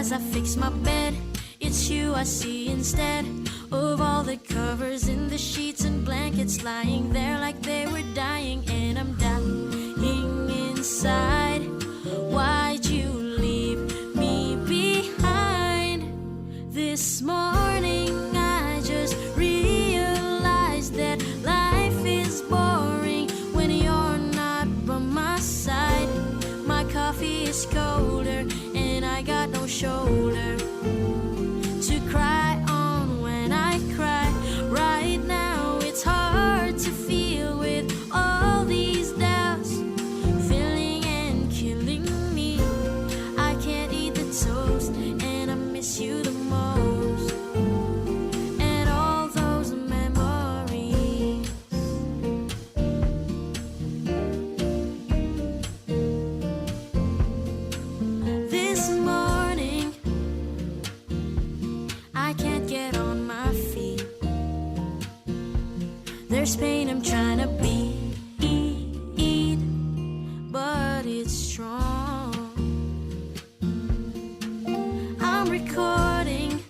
As I fix my bed, it's you I see instead of all the covers in the sheets and blankets lying there like they were dying. And I'm dying inside. Why'd you leave me behind? This morning I just realized that life is boring when you're not by my side. My coffee is colder and I got no shoulder to cry on when I cry. Right now it's hard to feel with all these doubts filling and killing me. I can't eat the toast and I miss you the most. And all those memories. This morning I can't get on my feet. There's pain I'm trying to beat, but it's strong. I'm recording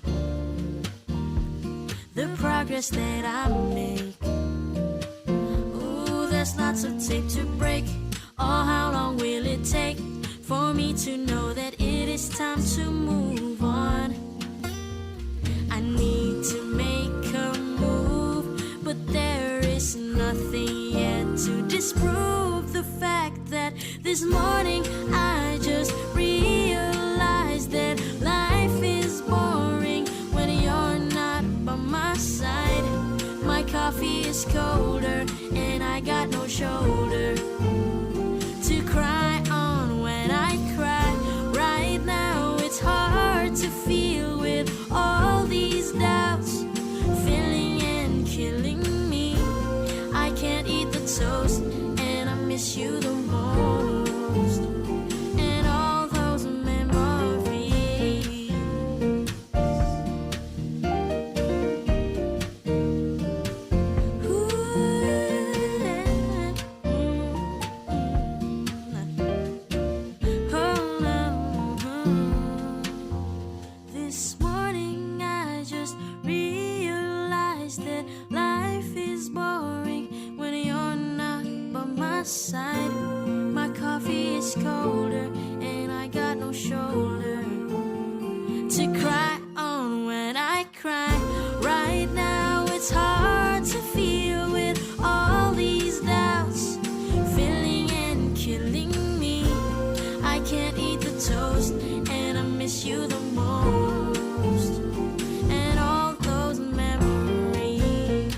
the progress that I make. Ooh, there's lots of tape to break. Oh, how long will it take for me to know that it is time to move on? I need to make a move, but there is nothing yet to disprove the fact that this morning I just realized that life is boring when you're not by my side. My coffee is colder and I got no shoulder to cry on when I cry. Right now it's hard to feel with all these doubts filling and killing me. I can't eat the toast and I miss you the most. And all those memories. This morning I just realized that life is boring when you're not by my side. My coffee is colder and I got no shoulder to cry on when I cry. Right now it's hard to feel with all these doubts filling and killing me. I can't eat the toast and I miss you the most. And all those memories.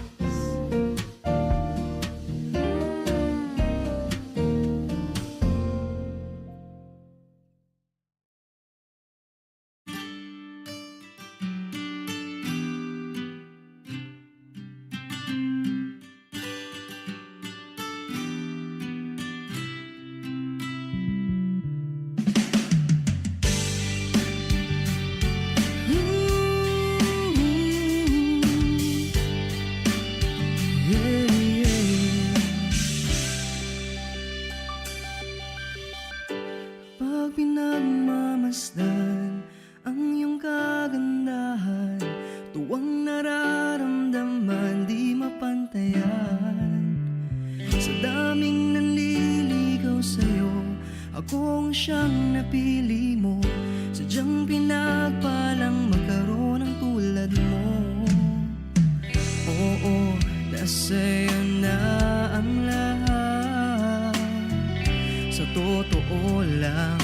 Pag pinagmamasdan ang iyong kagandahan, tuwang nararamdaman di mapantayan. Sa daming nanliligaw sa'yo, ako ang siyang napili mo. Sadyang pinagpalang magkaroon ng tulad mo. Oo, nasa'yo na ang lahat. Sa totoo lang,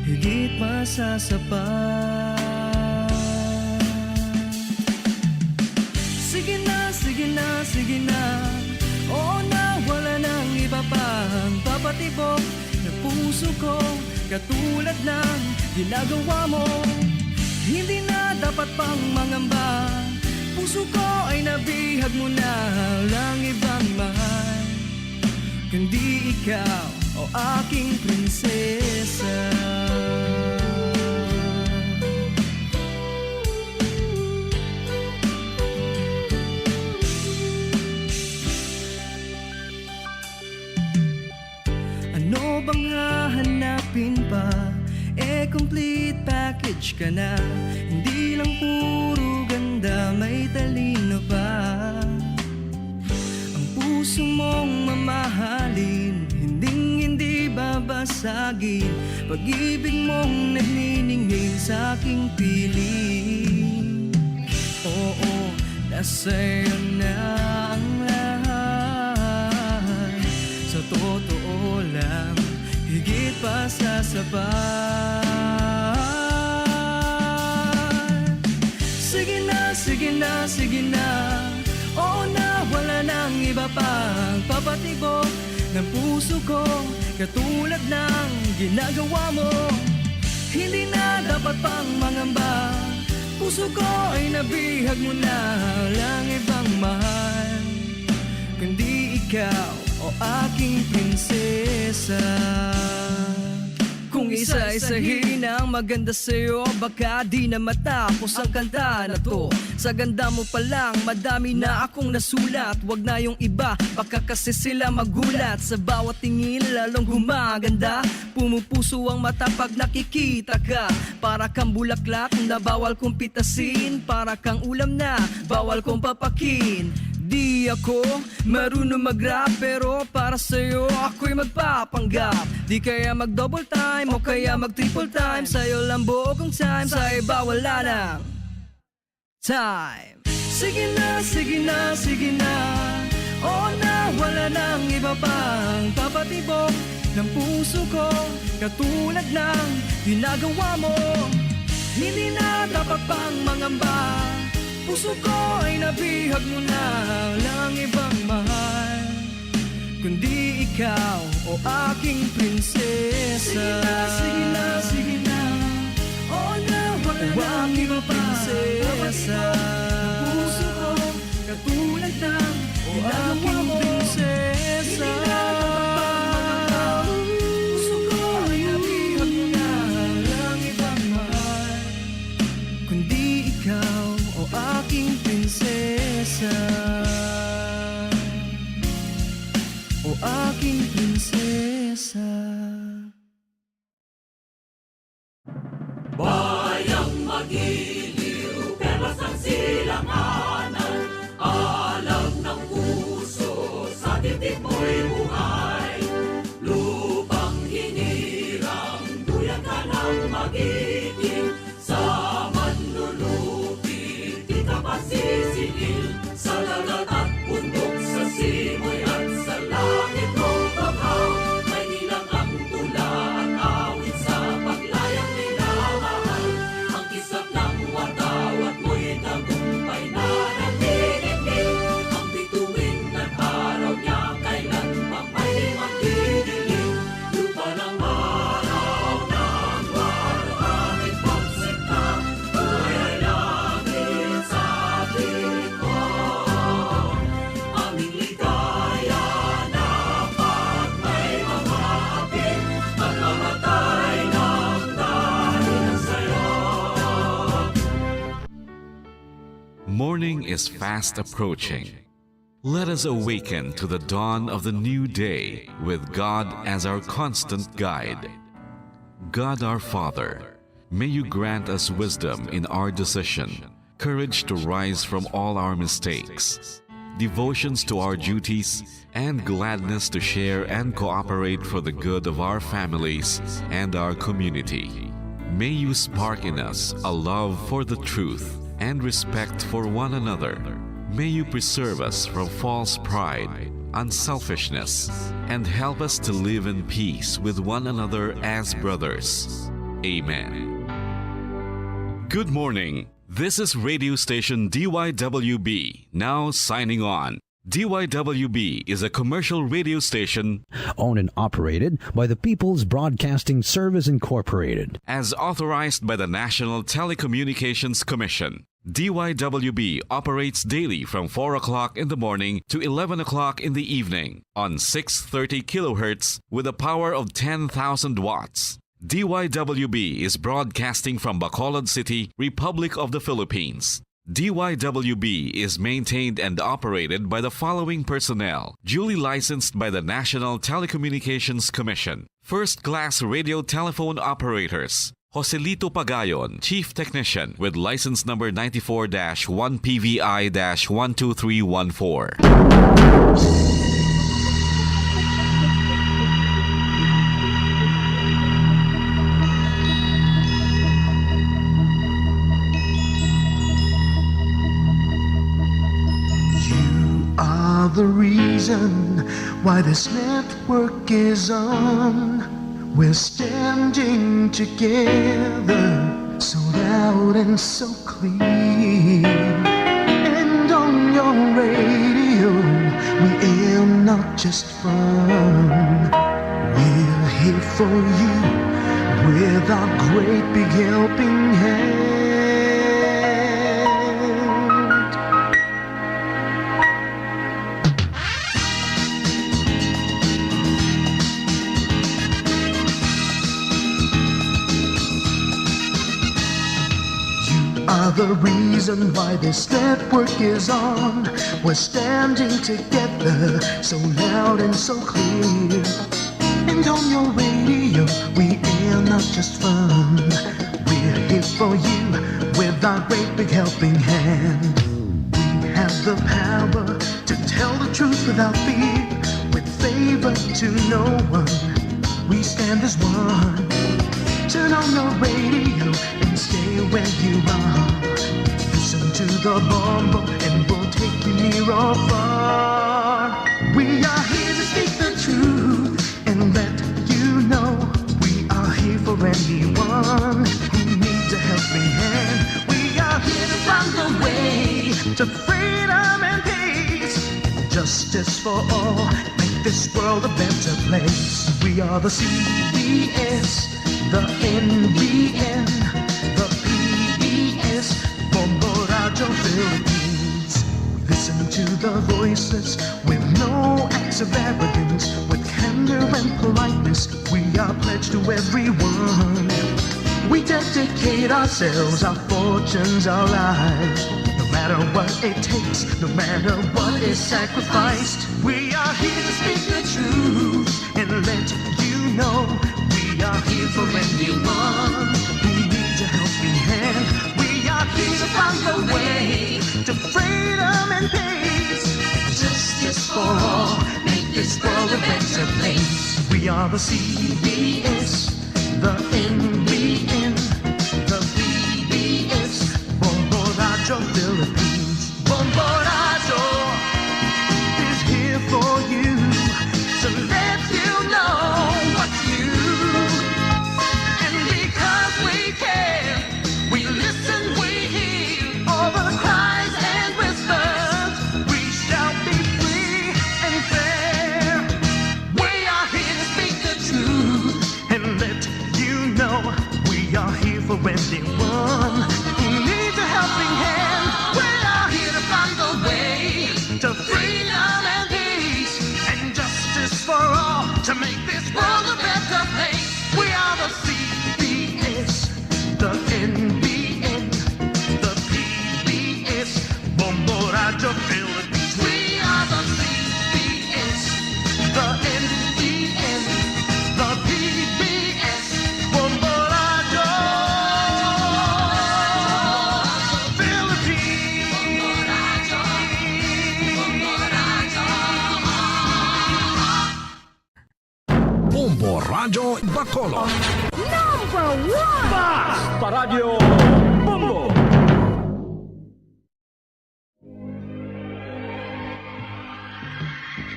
higit pa sa sapat. Sige na, sige na, sige na. Oo na, wala nang iba pang papatibok na puso ko. Katulad ng ginagawa mo, hindi na dapat pang mangamba. Puso ko ay nabihag mo na lang ibang mahal, kundi ikaw o aking prinsesa. Ano bang hahanapin pa? Complete package package ka na. Hindi lang puro ganda, may talino pa. Ang puso mong mamahalin, hindi babasagin. Pag-ibig mong nagniningning sa aking piling. Oo, nasa'yo na ang lahat. Sa totoo lang, higit pa sa sapat. Sige na, sige na, sige na. Oo na, wala nang iba pang papatibok ng puso ko, katulad ng ginagawa mo. Hindi na dapat pang mangamba, puso ko ay nabihag mo na. Walang ibang mahal kundi ikaw, o aking prinsesa. Kung isa-isahin ang maganda sa'yo, baka di na matapos ang kanta na to. Sa ganda mo pa lang, madami na akong nasulat. Wag na yung iba, baka kasi sila magulat. Sa bawat tingin lalong gumaganda, pumupuso ang mata pag nakikita ka. Para kang bulaklak na bawal kong pitasin, para kang ulam na bawal kong papakin. Di ako marunong mag-rap, pero para sa'yo ako'y magpapanggap. Di kaya mag-double time o kaya mag-triple time, sa'yo lang buong time, sa iba wala nang time. Sige na, sige na, sige na. Oo na, wala nang iba pang papatibok ng puso ko, katulad ng ginagawa mo. Hindi na dapat pang mangamba, puso ko ay nabihag mo na. Walang ibang mahal kundi ikaw, o aking prinsesa. Sige na, sige na, oo na, wala nang iba pa prinsesa. Puso ko, katulad ng ginagawa mo. Prinsesa, puso ko ay nabihag mo na. Walang ibang mahal kundi ikaw, o aking prinsesa. O aking prinsesa. Bayang magiliw, perlas ng silanganan, alam ng puso, sa dibdib mo'y buhay. Lupang hinirang, duyan ka ng magiting, sa manlulupi, di ka pasisingil. Sa dagat at bundok, sa simoy at sa langit mong paghaw, may nilang ang tula at awit sa paglayang minamahal. Ang kisap ng watawat mo'y tagumpay na nagdidikit. Ang bituin at araw niya kailan pa may magdidilim. Lupa ng araw ng waraming pagsikta, buhay ay langit sa piling ko. Aming ligaya na pag may mamapit, at mamatay ng dahil sa'yo. Morning is fast approaching. Let us awaken to the dawn of the new day with God as our constant guide. God our Father, may you grant us wisdom in our decision, courage to rise from all our mistakes, devotions to our duties, and gladness to share and cooperate for the good of our families and our community. May you spark in us a love for the truth and respect for one another. May you preserve us from false pride, unselfishness, and help us to live in peace with one another as brothers. Amen. Good morning. This is radio station DYWB, now signing on. DYWB is a commercial radio station owned and operated by the People's Broadcasting Service Incorporated. as authorized by the National Telecommunications Commission. DYWB operates daily from 4 o'clock in the morning to 11 o'clock in the evening on 630 kilohertz with a power of 10,000 watts. DYWB is broadcasting from Bacolod City, Republic of the Philippines. DYWB is maintained and operated by the following personnel, duly licensed by the National Telecommunications Commission. First-class radio telephone operators, Joselito Pagayon, Chief Technician with license number 94-1PVI-12314. Are the reason why this network is on. We're standing together, so loud and so clear. And on your radio, we aim not just fun. We're here for you with our great big helping hand. Are the reason why this network is on. We're standing together, so loud and so clear. And on your radio, we air not just fun. We're here for you with our great big helping hand. We have the power to tell the truth without fear, with favor to no one. We stand as one. Turn on your radio and stay where you are. Listen to the bomb and we'll take you near or far. We are here to speak the truth and let you know we are here for anyone who needs a helping hand. We are here to find the way to freedom and peace, justice for all, make this world a better place. We are the CBS, the NBN, the PBS, Bombo Radio Philippines. We listen to the voices with no acts of arrogance, with candor and politeness. We are pledged to everyone. We dedicate ourselves, our fortunes, our lives. No matter what it takes, no matter what is sacrificed. We are here to speak the truth and let you know we are here for anyone who needs a helping hand. We are here to find the way to freedom and peace, justice for all, make this world a better place. We are the CBS, the NBN, the PBS, Bombo Radio Philippines. Bombo Radio is here for you, to let you know what's new. And because we care, we listen, we hear all the cries and whispers. We shall be free and fair. We are here to speak the truth and let you know we are here for anyone who needs a helping hand. We are here to find the way to freedom and peace and justice for all, to make this world a better place. We are the CBS, the NBN, the PBS, Bombo Radio Philippines. We are the CBS, the NBN, the PBS, Bombo Radio Bombo Radio Bacolod. Paradyo Bombo!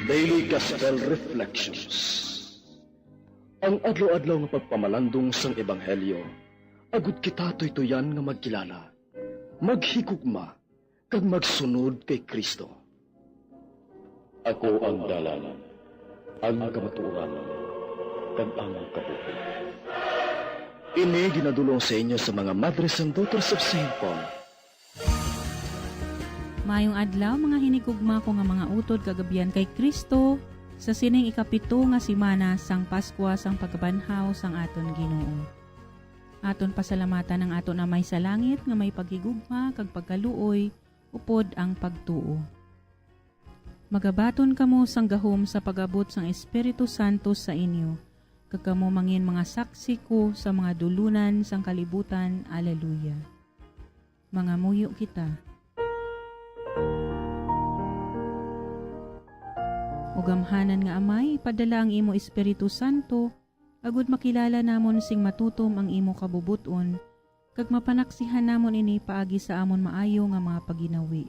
Daily Gospel Reflections. Ang adlaw-adlaw nga pagpamalandong sang Ebanghelyo, agud kita tuytoyan nga magkilala, maghigugma, kag magsunod kay Kristo. Ako ang dalan, ang kamatuoran, kag ang kabuhi. Ini ginadulong sa inyo sa mga Madres and Daughters of St. Paul. Mayong adlaw mga hinigugma ko nga mga utod kagabian kay Kristo sa sining ikapito nga simana sang Paskwa sang pagbanhaw sang aton Ginoo. Aton pasalamatan ang aton Amay sa langit nga may paghigugma kag pagkaluoy upod ang pagtuo. Magabaton kamo sang gahom sa pagabot sang Espiritu Santo sa inyo. Kagamo mangin mga saksi ko sa mga dulunan sang kalibutan. Alleluia. Mga muyo kita. Ugamhanan nga Amay, padala ang imo Espiritu Santo, agud makilala namon sing matutom ang imo kabubuton, kag mapanaksihan namon ini paagi sa amon maayo nga mga paginawi.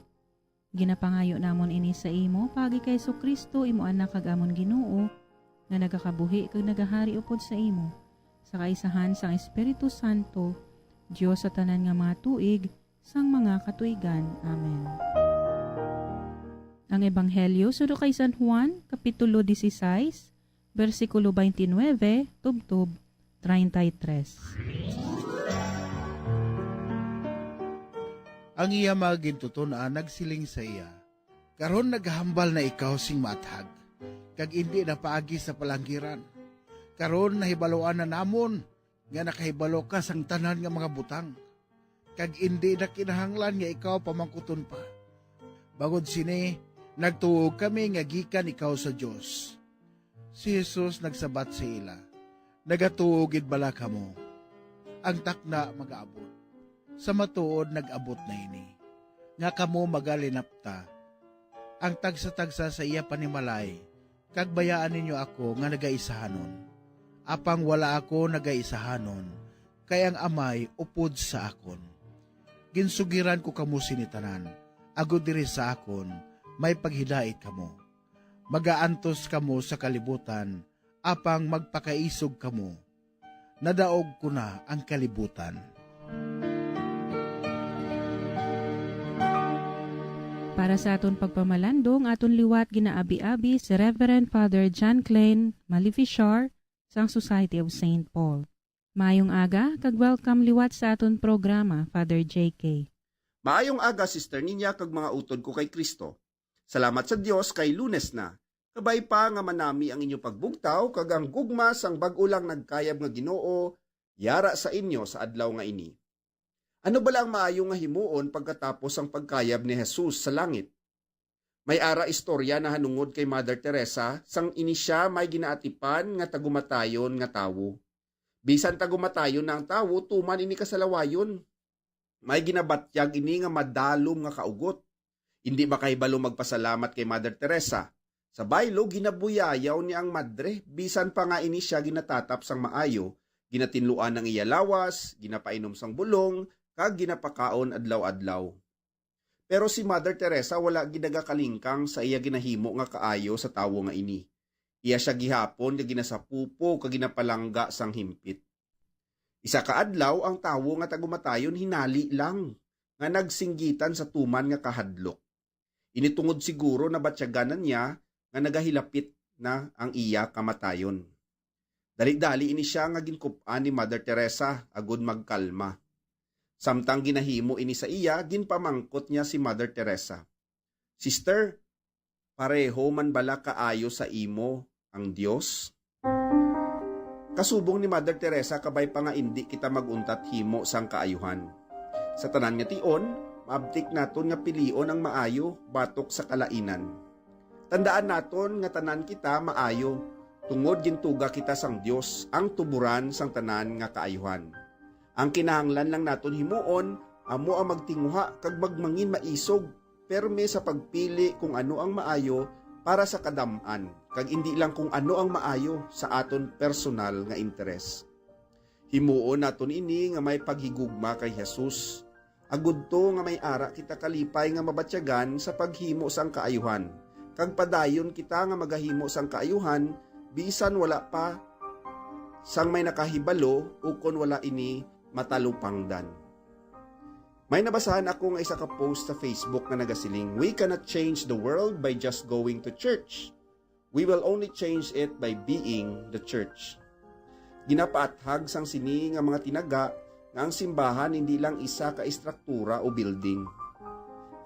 Ginapangayo namon ini sa imo paagi kay Kristo imo anak kag amon Ginoo, nga nagakabuhi kag nagahari upod sa imo, sa kaisahan sang Espiritu Santo, Dios sa tanan nga mga tuig, sang mga katuigan. Amen. Ang Ebanghelyo sudo kay San Juan, Kapitulo 16, versikulo 29, tubtob 33. Ang iya magintutunan nagsiling sa iya, karon naghambal na ikaw sing mathag, kag hindi na paagi sa palanggiran. Karon nahibaluan na namon, nga nakahibalo ka sang tanan nga mga butang, kag hindi na kinahanglan nga ikaw pamangkuton pa. Bagod sini, nagtuog kami nga gikan ikaw sa Dios. Si Jesus nagsabat sa ila, nagatuogid bala kamo, ang takna mag-aabot. Sa matuod nag-abot na ini, nga kamo magalinapta, ang tagsa-tagsa sa iya panimalay, kag bayaan ninyo ako nga nagaisahanon. Apang wala ako nagaisahanon, kay ang Amay upod sa akon. Ginsugiran ko kamo sinitanan, agud diri sa akon, may paghidait kamo. Magaantos kamo sa kalibutan, apang magpakaisog kamo. Nadaog ko na ang kalibutan. Para sa aton pagpamalandong, aton liwat ginaabi-abi si Reverend Father John Klein Maleficiar sang Society of St. Paul. Mayong aga, kag welcome liwat sa aton programa, Father J.K. Maayong aga, Sister Ninya, kag mga utod ko kay Kristo. Salamat sa Dios kay Lunes na. Kabay pa nga manami ang inyo pagbugtaw, kag ang gugma sang bag-ulang nagkayab nga Ginoo, yara sa inyo sa adlaw nga ini. Ano ba lang maayo nga himuon pagkatapos ang pagkayab ni Jesus sa langit? May ara istorya na hanungod kay Mother Teresa sang ini siya may ginaatipan nga tagumatayon nga tawo. Bisan tagumatayon na ang tawo, tuman ini kasalawayon. May ginabatyag ini nga madalom nga kaugot. Hindi makahibalo magpasalamat kay Mother Teresa. Sa baylo, ginabuyayaw ni ang madre, bisan pa nga ini siya ginatatap sang maayo, ginatinluan ng iya lawas, ginapainom sang bulong, kag ginapakaon adlaw-adlaw. Pero si Mother Teresa wala ginagakalingkang sa iya ginahimo nga kaayo sa tawo nga ini. Iya siya gihapon nga ginasapupo kag ginapalangga sang himpit. Isa ka adlaw ang tawo nga tagumatayon hinali lang nga nagsinggitan sa tuman nga kahadlok. Initungod siguro na batyaganan niya nga nagahilapit na ang iya kamatayon. Dali-dali ini siya nga ginkupan ni Mother Teresa agud magkalma. Samtang ginahimo ini sa iya, ginpamangkot niya si Mother Teresa. Sister, pareho man bala kaayo sa imo ang Dios? Kasubong ni Mother Teresa kabay pa nga indi kita maguntat himo sang kaayuhan. Sa tanan nga tion, maabtik naton nga pilion ang maayo batok sa kalainan. Tandaan naton nga tanan kita maayo, tungod gintuga kita sang Dios ang tuburan sang tanan nga kaayuhan. Ang kinahanglan lang naton himuon, amo ang magtinguha kag magmangin maisog, perme sa pagpili kung ano ang maayo para sa kadam-an, kag hindi lang kung ano ang maayo sa aton personal nga interes. Himuon naton ini nga may paghigugma kay Jesus. Agud to nga may ara kita kalipay nga mabatyagan sa paghimo sang kaayuhan. Kag padayon kita nga magahimo sang kaayuhan, bisan wala pa sang may nakahibalo ukon wala ini matalupangdan. May nabasahan ako nga isa ka post sa Facebook na nagasiling, "We cannot change the world by just going to church. We will only change it by being the church." Ginapaathag sang sini nga mga tinaga nga ang simbahan hindi lang isa ka istruktura o building.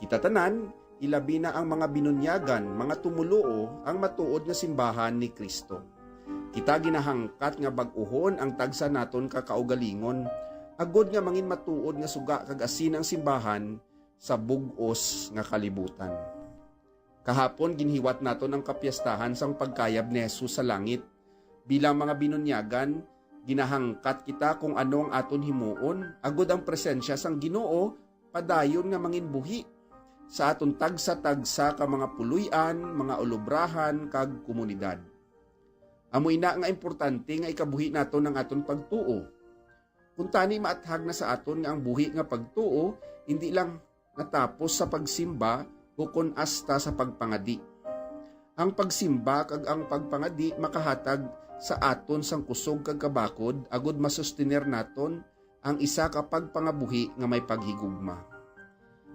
Kita tanan, ilabi na ang mga binunyagan, mga tumuluo ang matuod nga simbahan ni Kristo. Kita ginahangkat nga bag-uhon ang tagsa naton kakaugalingon, agod nga mangin matuod nga suga kag asin ang simbahan sa bug-os nga kalibutan. Kahapon ginhiwat naton ang kapyastahan sang pagkayab ni Jesus sa langit. Bilang mga binunyagan, ginahangkat kita kung ano ang aton himuon, agod ang presensya sang Ginoo padayon nga mangin buhi sa aton tagsa-tagsa ka mga puluyan, mga ulubrahan kag komunidad. Amoy na nga importante nga ikabuhi naton ang aton pagtuo. Kung tani maathag na sa aton nga ang buhi nga pagtuo, hindi lang natapos sa pagsimba ukon asta sa pagpangadi. Ang pagsimba kag ang pagpangadi makahatag sa aton sang kusog kag kabakod agud masustener naton ang isa ka pagpangabuhi nga may paghigugma.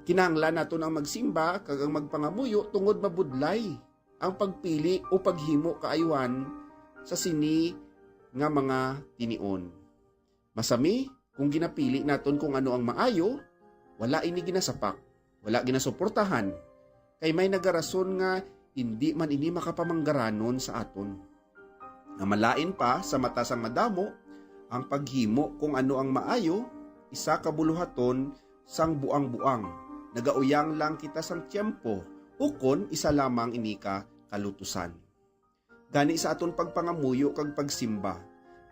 Kinahanglan naton ang magsimba kag ang magpangamuyo tungod mabudlay ang pagpili o paghimo kaayuhan sa sini nga mga tinion. Masami kung ginapili naton kung ano ang maayo, wala ini ginasapak, wala ginasuportahan, kay may nagarason nga hindi man ini makapamanggaranon sa aton. Nga malain pa sa mata sang madamo, ang paghimo kung ano ang maayo, isa kabuluhaton sang buang-buang. Nagauyang lang kita sang tiyempo, ukon isa lamang inika kalutusan. Gani sa aton pagpangamuyo kag pagsimba,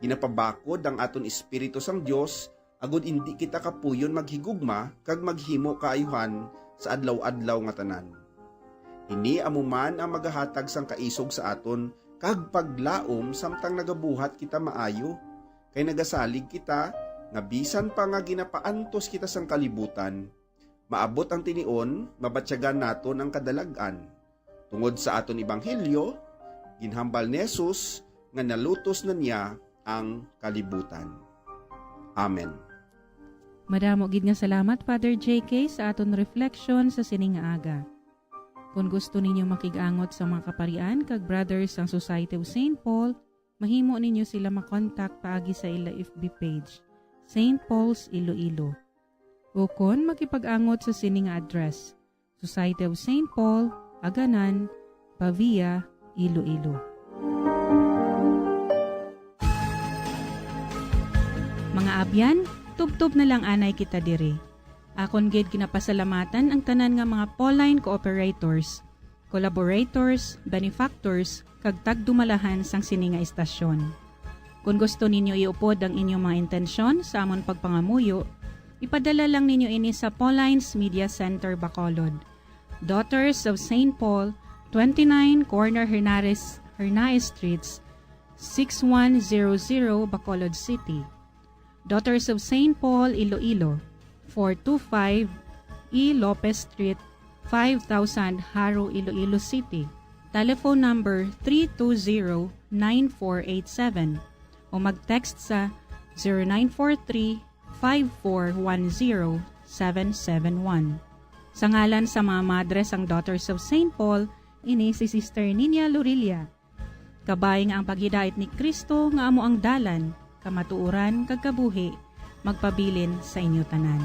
ginapabakod ang aton espiritu sang Dios agud indi kita kapuyon maghigugma kag maghimo kaayuhan sa adlaw-adlaw nga tanan. Ini amuman ang magahatag sang kaisog sa aton kag paglaom samtang nagabuhat kita maayo, kay nagasalig kita nga bisan pa nga ginapaantos kita sang kalibutan, maabot ang tinion, mabatyagan naton ang kadalagan. Tungod sa aton ebanghelyo, ginhambal ni Jesus nga nalutos na niya ang kalibutan. Amen. Madamo gid nga salamat Father JK sa aton reflection sa sining nga aga. Kung gusto ninyo makigangot sa mga kaparian kag brothers sang Society of St. Paul, mahimo ninyo sila makontak paagi sa ila FB page, St. Paul's Iloilo. O kon makipag-angot sa sining nga address, Society of St. Paul, Aganan, Pavia, Iloilo. Mga abyan, tubtob na lang anay kita diri. Akon gid ginapasalamatan ang tanan nga mga Pauline cooperators, collaborators, benefactors, kag tagdumalahan sang sini nga istasyon. Kung gusto ninyo iupod ang inyong mga intensyon sa amon pagpangamuyo, ipadala lang ninyo ini sa Pauline's Media Center, Bacolod. Daughters of St. Paul, 29 Corner Hernaez Streets, 6100 Bacolod City. Daughters of St. Paul, Iloilo, 425 E. Lopez Street, 5000 Haro, Iloilo City. Telephone number 320-9487 o mag-text sa 0943-5410-771. Sa ngalan sa mga madres ang Daughters of St. Paul, ini si Sister Nina Lorilia. Kabay nga ang paghidait ni Kristo nga amo ang dalan, kamatuuran kag kabuhi, magpabilin sa inyo tanan.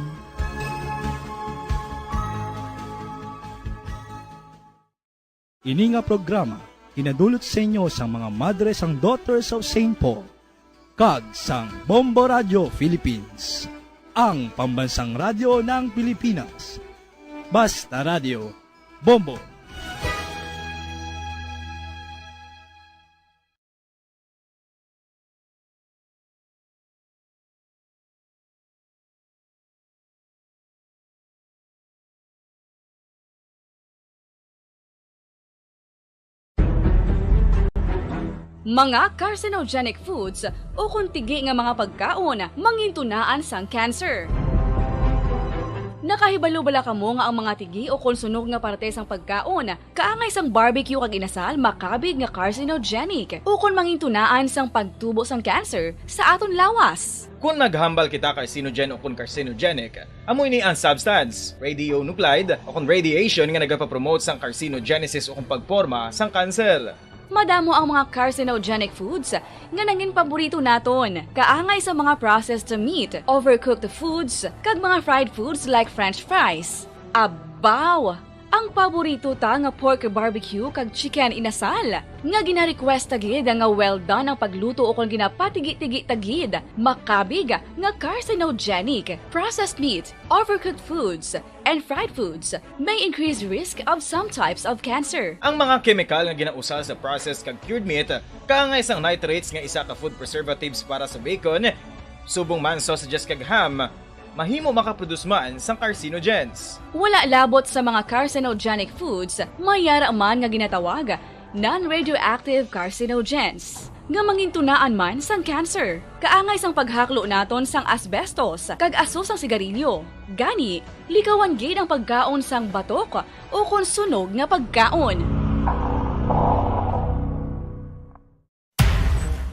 Ini nga programa hinadulot sa inyo sa mga madres ang Daughters of St. Paul kag sang Bombo Radio Philippines, ang pambansang radyo ng Pilipinas. Basta Radio Bombo. Mga carcinogenic foods o kuntigi nga mga pagkaon mangintunaan sang cancer. Nakahibalo bala kamo nga ang mga tigi o konsunog nga parte sang pagkaon kaangay sang barbecue kag inasal makabig nga carcinogenic o kon mangintunaan sang pagtubo sang cancer sa aton lawas. Kung naghambal kita carcinogen o kung carcinogenic, amoy ni ang substance, radionuclide o kung radiation nga nagapapromote sang carcinogenesis o kung pagporma sang cancer. Madamo ang mga carcinogenic foods nga nangin paborito naton. Kaangay sa mga processed meat, overcooked foods, kag mga fried foods like french fries. Abaw! Ang paborito ta nga pork barbecue kag chicken inasal. Nga gina-request tagid nga well done ang pagluto o kung ginapatigi-tigi tagid. Makabig nga carcinogenic, processed meat, overcooked foods, and fried foods may increase risk of some types of cancer. Ang mga chemical nga ginausal sa processed kag cured meat, kaangay sang nitrates nga isa ka food preservatives para sa bacon, subong man sausages kag ham, mahimo makaproduce man sang carcinogens. Wala labot sa mga carcinogenic foods, mayara man nga ginatawag non-radioactive carcinogens nga mangintunaan man sang cancer. Kaangay sang paghaklo naton sang asbestos kag aso sang sigarilyo. Gani, likawan gid ang pagkaon sang batok o kon sunog nga pagkaon.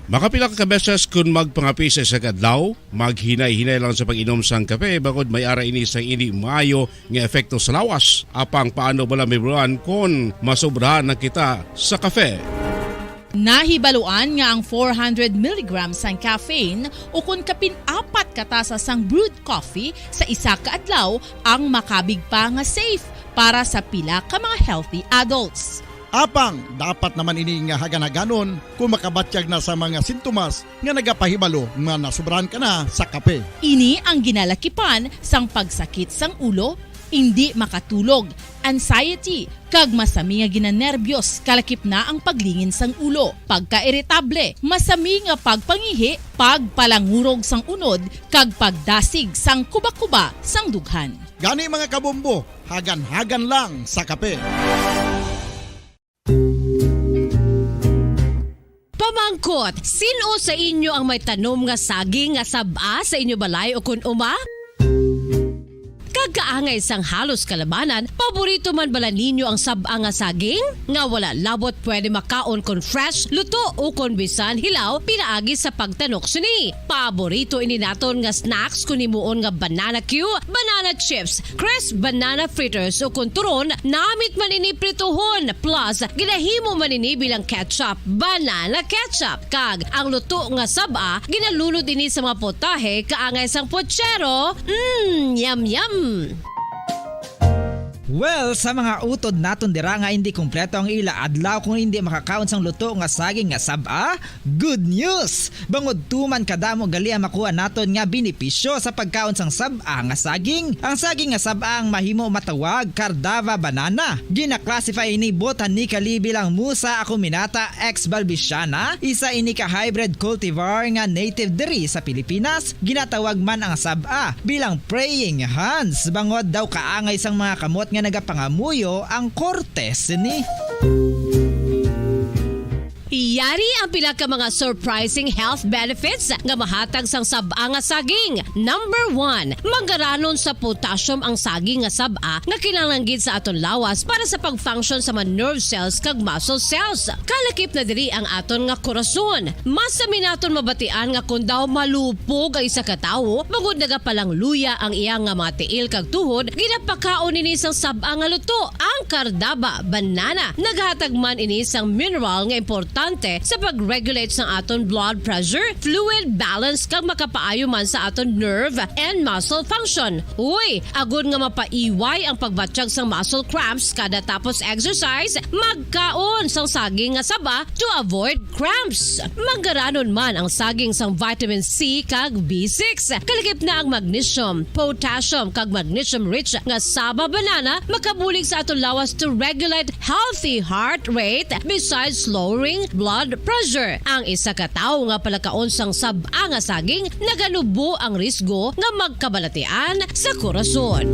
Makapila ka beses kung magpangapisa sa kadlaw, maghinay-hinay lang sa pag-inom sang kape bakod may ara ini sang ini maayo nga efekto sa lawas. Apang paano bala mibruan kung masobrahan na kita sa kape. Nahibaluan nga ang 400 mg sang caffeine o kung kapin-apat katasa sang brewed coffee sa isa ka adlaw ang makabig pa nga safe para sa pila ka mga healthy adults. Apang, dapat naman ini nga haganaganon kung makabatyag na sa mga sintomas nga nagapahibalo nga nasubrahan ka na sa kape. Ini ang ginalakipan sang pagsakit sang ulo, hindi makatulog, anxiety, kag masami nga ginanerbyos, kalakip na ang paglingin sang ulo, pagka-irritable, masami nga pagpangihi, pagpalangurog sang unod, kag pagdasig sang kuba-kuba sang dughan. Gani mga kabombo, hagan-hagan lang sa kape. Pamangkot, sino sa inyo ang may tanom nga saging nga saba sa inyo balay o kun uma? Kagaangay sang halos kalabanan, paborito man bala ninyo ang saba nga saging? Nga wala labot pwede makaon kon fresh, luto o kon bisan hilaw, pinaagi sa pagtanok sini. Paborito ini naton nga snacks kun imuon nga banana Q, banana chips, crisp banana fritters o kun turon, namit man ini prituhon, plus ginahimo man ini bilang ketchup, banana ketchup. Kag ang luto nga saba, ginalunod ini sa mga potahe kaangay sang pochero. Yum yum. Well, sa mga utod naton dira nga hindi kumpleto ang ila adlaw kung hindi makakaon sang luto nga saging nga saba, good news! Bangod tuman kadamo gali ang makuha naton nga benepisyo sa pagkaon sang saba nga saging. Ang saging nga saba ang mahimo matawag Cardava banana. Gina-classify ini botanically bilang Musa acuminata ex balbisiana, isa ini ka hybrid cultivar nga native diri sa Pilipinas. Ginatawag man ang saba bilang praying hands. Bangod daw kaangay sang mga kamot nga nagapangamuyo ang kortes ni. Yari ang pila ka mga surprising health benefits nga mahatag sang saba nga saging. Number 1, manggaranon sa potassium ang saging nga saba nga kinahanglan gid sa aton lawas para sa pag-function sa mga nerve cells kag muscle cells. Kalakip na diri ang aton nga korason. Mas sa minaton mabatian nga kun daw malupog ang isa ka tawo, magud nagapalang luya ang iyang nga mga tiil kag tuhod, ginapakaon ini sang saba nga luto. Ang Cardava banana naghatag man ini sang mineral nga importante sa pag-regulate sa aton blood pressure, fluid balance kag makapaayo man sa aton nerve and muscle function. Uy, agud nga mapaiway ang pagbatsyag sang muscle cramps kada tapos exercise, magkaon sang saging nga saba to avoid cramps. Manggaranon man ang saging sang vitamin C kag B6. Kalakip na ang magnesium, potassium kag magnesium rich nga saba banana makabulig sa aton lawas to regulate healthy heart rate besides lowering blood pressure. Ang isa ka tawo nga palakaon sang saba nga saging naganubo ang risgo nga magkabalatian sa korason.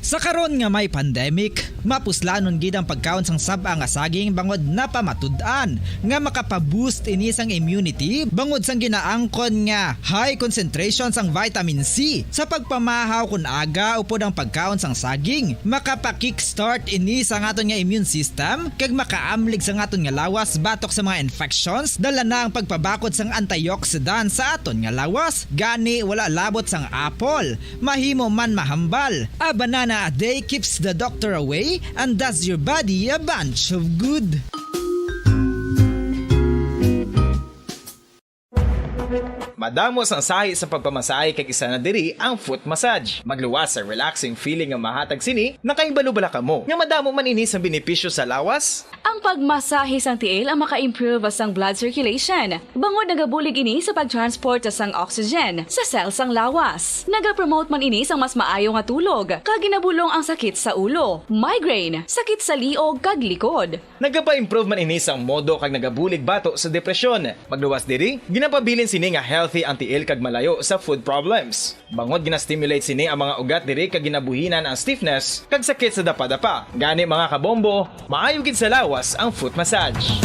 Sa karon nga may pandemic, mapuslanon gid ang pagkaon sang saba nga saging bangod napamatud-an nga makapaboost ini sang immunity bangod sang ginaangkon nga high concentration sang vitamin C sa pagpamahaw kun aga upod ang pagkaon sang saging. Makapa-kickstart ini sa aton nga immune system kag makaamlig sa aton nga lawas batok sa mga infections, dala na ang pagpabakod sang antioxidant sa aton nga lawas. Gani wala labot sang apple, mahimo man mahambal. A banana a day keeps the doctor away and does your body a bunch of good. makadamo sang sahi sa pagpamasahe kag isa na diri ang foot massage. Magluwas sa relaxing feeling nga mahatag sini, nakaibalo-bala ka mo. Nga madamo man ini sa benepisyo sa lawas. Ang pagmasahe sang tiil ang maka-improve sang blood circulation. Bangod nagabulig ini sa pag-transport sang oxygen sa cells sang lawas. Nagapromote man ini sang mas maayo nga tulog, kag ginabulong ang sakit sa ulo, migraine, sakit sa liog kag likod. Nagapa-improve man ini sang modo kag nagabulig bato sa depresyon. Magluwas diri, ginapabilin sini nga healthy ang tiil kag malayo sa food problems. Bangod gina-stimulate sini ang mga ugat diri kag ginabuhinan ang stiffness kag sakit sa dapa-dapa. Gani mga kabombo, maayo gid sa lawas ang foot massage.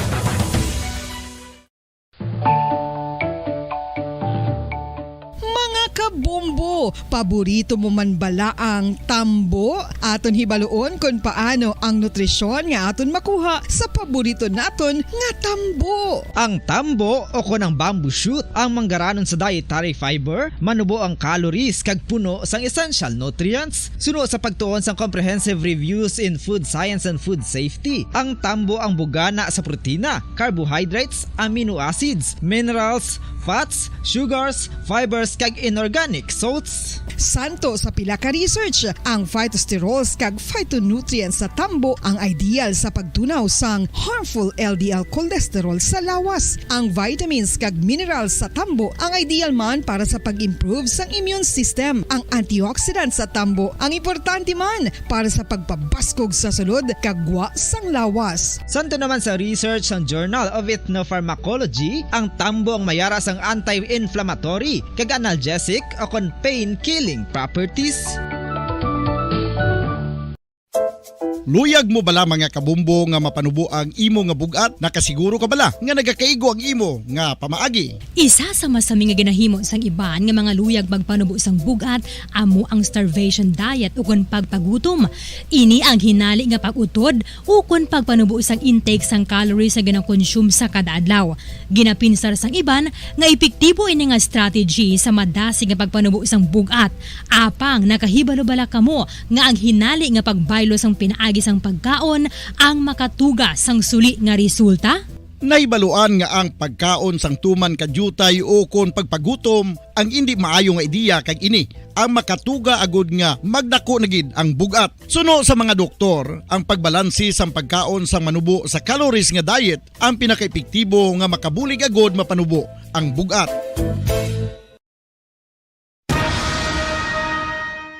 Kabombo, paborito mo man bala ang tambo? Aton hibaloon kung paano ang nutrisyon nga aton makuha sa paborito naton nga tambo. Ang tambo o konang bamboo shoot ang manggaranon sa dietary fiber, manubo ang calories kag puno sang essential nutrients. Suno sa pagtuon sang comprehensive reviews in food science and food safety. Ang tambo ang bugana sa protina, carbohydrates, amino acids, minerals, fats, sugars, fibers kag inorganic salts. Santo sa pila ka research, ang phytosterols kag phytonutrients sa tambo ang ideal sa pagtunaw sang harmful LDL cholesterol sa lawas. Ang vitamins kag minerals sa tambo ang ideal man para sa pag-improve sang immune system. Ang antioxidants sa tambo ang importante man para sa pagpabaskog sa sulod kag gwa sang lawas. Santo naman sa research ng Journal of Ethnopharmacology, ang tambo ang mayara sang anti-inflammatory kag analgesic o kon pain-killing properties. Luyag mo bala mga kabumbo nga mapanubo ang imo nga bugat? Nakasiguro ka bala nga nagakaigo ang imo nga pamaagi? Isa sa masami nga ginahimo sang iban nga mga luyag magpanubo sang bugat amo ang starvation diet ukon pagpagutom. Ini ang hinali nga pag-utod ukon pagpanubo sang intake sang calories sa gina-consume sa kada adlaw. Ginapinsar sang iban nga epektibo ini nga strategy sa madasi nga pagpanubo sang bugat. Apang nakahibalo-bala kamo nga ang hinali nga pagbaylo sang pinaagi sang pagkaon ang makatuga sang suli nga resulta? Naibaluan nga ang pagkaon sang tuman kadyutay o kon pagpagutom ang hindi maayo nga ideya kag ini ang makatuga agud nga magdako na gid ang bugat. Suno sa mga doktor, ang pagbalansi sang pagkaon sang manubo sa calories nga diet ang pinakaepektibo nga makabulig agud mapanubo ang bugat.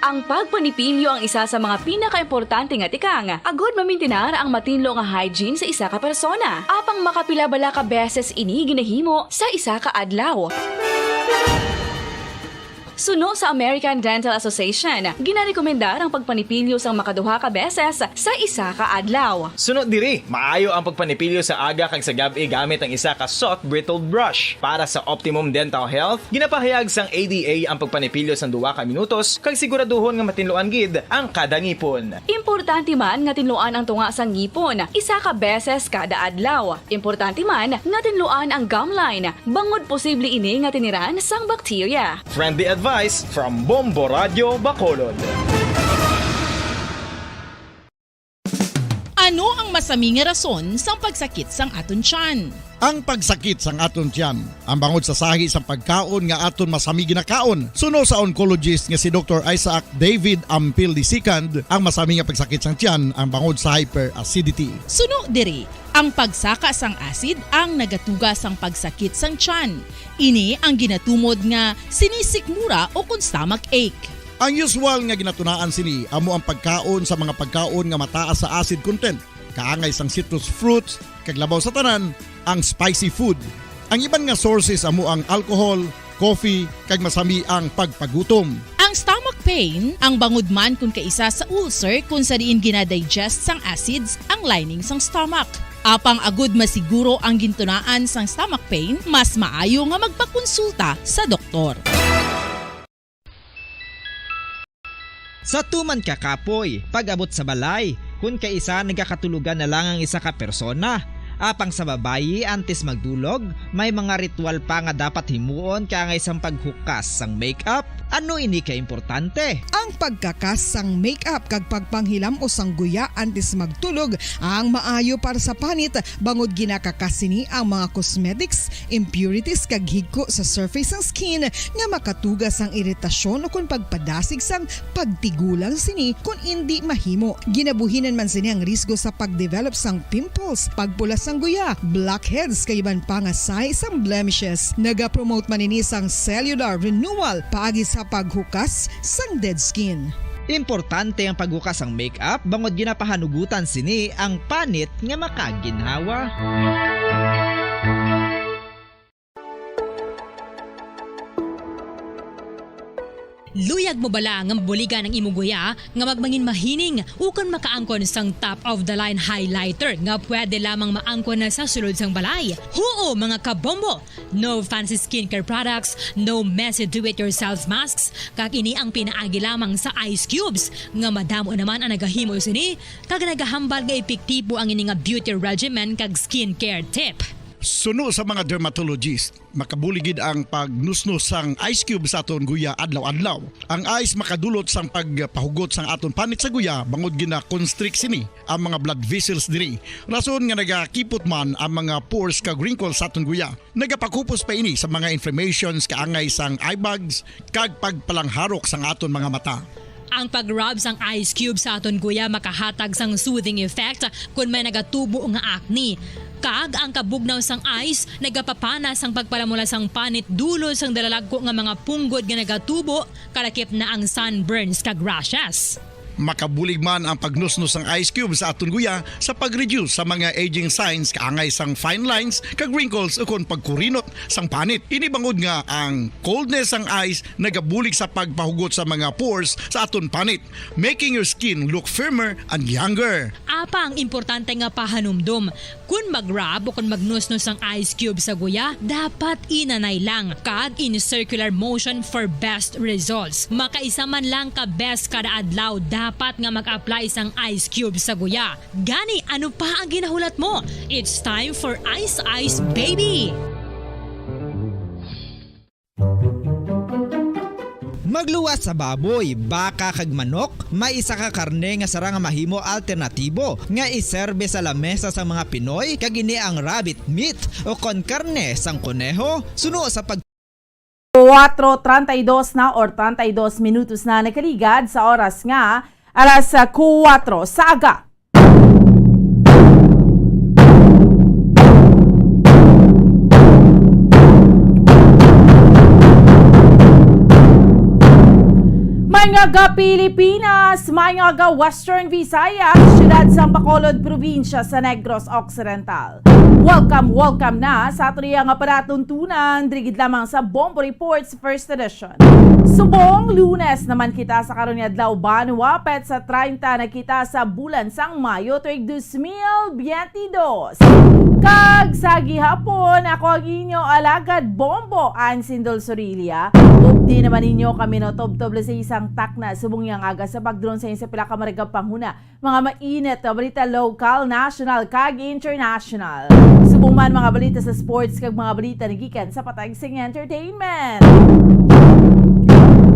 Ang pagpanipilyo ang isa sa mga pinaka-importante nga tikang. Agod mamintinar ang matinlo nga hygiene sa isa ka persona. Apang makapila-bala ka beses ini ginahimo sa isa ka adlaw. Suno sa American Dental Association, ginarekomendar ang pagpanipilyo sang makaduha ka beses sa isa ka adlaw. Suno diri, maayo ang pagpanipilyo sa aga kag sa gabi gamit ang isa ka soft brittled brush. Para sa optimum dental health, ginapahayag sang ADA ang pagpanipilyo sang 2 ka minutos kag siguraduhon nga matinluan gid ang kada ngipon. Importante man nga tinluan ang tunga sang ngipon, isa ka beses kada adlaw. Importante man nga tinluan ang gum line, bangod posible ini nga tiniran sang bakterya. Friendly advice from Bombo Radio Bacolod. Ano ang masaming rason sa pagsakit sang aton tiyan? Ang pagsakit sang aton tiyan ang bangod sa sahi sang pagkaon nga aton masami ginakaon. Suno sa oncologist nga si Dr. Isaac David Ampil II, ang masami nga pagsakit sang tiyan ang bangod sa hyperacidity. Suno diri, ang pagsaka sang acid ang nagatuga sang pagsakit sang tiyan. Ini ang ginatumod nga sinisikmura o kung stomach ache. Ang usual nga ginatunaan sini amo ang pagkaon sa mga pagkaon nga mataas sa acid content, kaangay sang citrus fruits, kag labaw sa tanan ang spicy food. Ang iban nga sources amo ang alcohol, coffee, kag masami ang pagpagutom. Ang stomach pain ang bangod man kung kaisa sa ulcer kung sa diin ginadigest sang acids ang lining sang stomach. Apang agud masiguro ang gintunaan sang stomach pain, mas maayo nga magpakonsulta sa doktor. Sa tuman ka kapoy, pag-abot sa balay, kung kaisa nagakatulugan na lang ang isa ka persona. Apang sa babayi, antes magdulog, may mga ritual pa nga dapat himuon kangay sang paghukas sang makeup, Ano ini ka importante? Ang pagkakas sang make-up kag pagpanghilam o sang guya antes magtulog ang maayo para sa panit bangod ginakakasini ang mga cosmetics, impurities kag higko sa surface sang skin nga makatugas sang iritasyon o kung pagpadasig sang pagtigulang sini kung hindi mahimo. Ginabuhinan man sini ang risgo sa pagdevelop sang pimples, pagpula sang guya, blackheads kay iban pa nga size sang blemishes. Naga-promote man ini sang cellular renewal paagi sa paghukas sang dead skin. Importante ang paghukas ang makeup bangod ginapahanugutan sini ang panit nga makaginhawa. Luyag mo bala nga mabuligan ang imong guya nga magmangin mahining ukon makaangkon sang top of the line highlighter nga pwede lamang maangkon na sa sulod sang balay. Huo mga kabombo! No fancy skincare products, no messy do-it-yourself masks, kag ini ang pinaagi lamang sa ice cubes nga madamo naman ang nagahimo sini kag nagahambal nga epektibo ang ini nga beauty regimen kag skincare tip. Suno sa mga dermatologist, makabuligid ang pagnusnos sang ice cube sa aton guya adlaw-adlaw. Ang ice makadulot sang pagpahugot sang aton panit sa guya bangod gina-constrict sini ang mga blood vessels diri. Rason nga nagakipot man ang mga pores kag wrinkles sa aton guya. Nagapakupos pa ini sa mga inflammations kaangay sang eye bags kag pagpalangharok sang aton mga mata. Ang pag-rub sang ice cube sa aton guya makahatag sang soothing effect kung may nagatubo nga acne. Kag ang kabugnaw sang ice nagapapanas ang pagpalamula sang panit dulo sang dalalagko nga mga punggod nga nagatubo kalakip na ang sunburns kag rashes. Makabulig man ang pagnusnos ng ice cube sa aton guya sa pag-reduce sa mga aging signs kaangay sang fine lines kag wrinkles ukon pagkurinot sang panit. Inibangod nga ang coldness sang ice nagabulig sa pagpahugot sa mga pores sa aton panit, making your skin look firmer and younger. Apa ang importante nga pahanumdum, kung mag-rub o kung magnusnos ang ice cube sa guya, dapat inanay lang kag in circular motion for best results. Makaisa man lang ka best kada adlaw dapat nga mag-apply sang ice cube sa guya. Gani, ano pa ang ginahulat mo? It's time for Ice Ice Baby! Magluwas sa baboy, baka kag manok, may isa ka karne nga sara nga mahimo alternatibo nga iserbe sa lamesa sa mga Pinoy kag ini ang rabbit meat o kon karne sang kuneho suno sa pag 4:32 na or 32 minutos na nakaligad sa oras nga alas 4 sa aga. Mayngaga Pilipinas, Mayngaga Western Visayas, siyudad sa Bacolod, probinsya sa Negros Occidental. Welcome na sa aturiyang aparatuntunan, drigid lamang sa Bombo Reports First Edition. Subong, Lunes naman kita sa karon nga adlaw Banuapet sa 30 na kita sa bulan sang Mayo tuig 2022. Kag sa gihapon, ako ang inyo alagad Bombo, Ansindol Sorilia. Updi naman ninyo kami no tob-tob sa isang takna subong yang aga sa pagdron sa inyo sa pila ka maragap panghuna. Mga mainit na balita local, national, kag international. Subong man mga balita sa sports kag mga balita nagikan sa patag sing entertainment.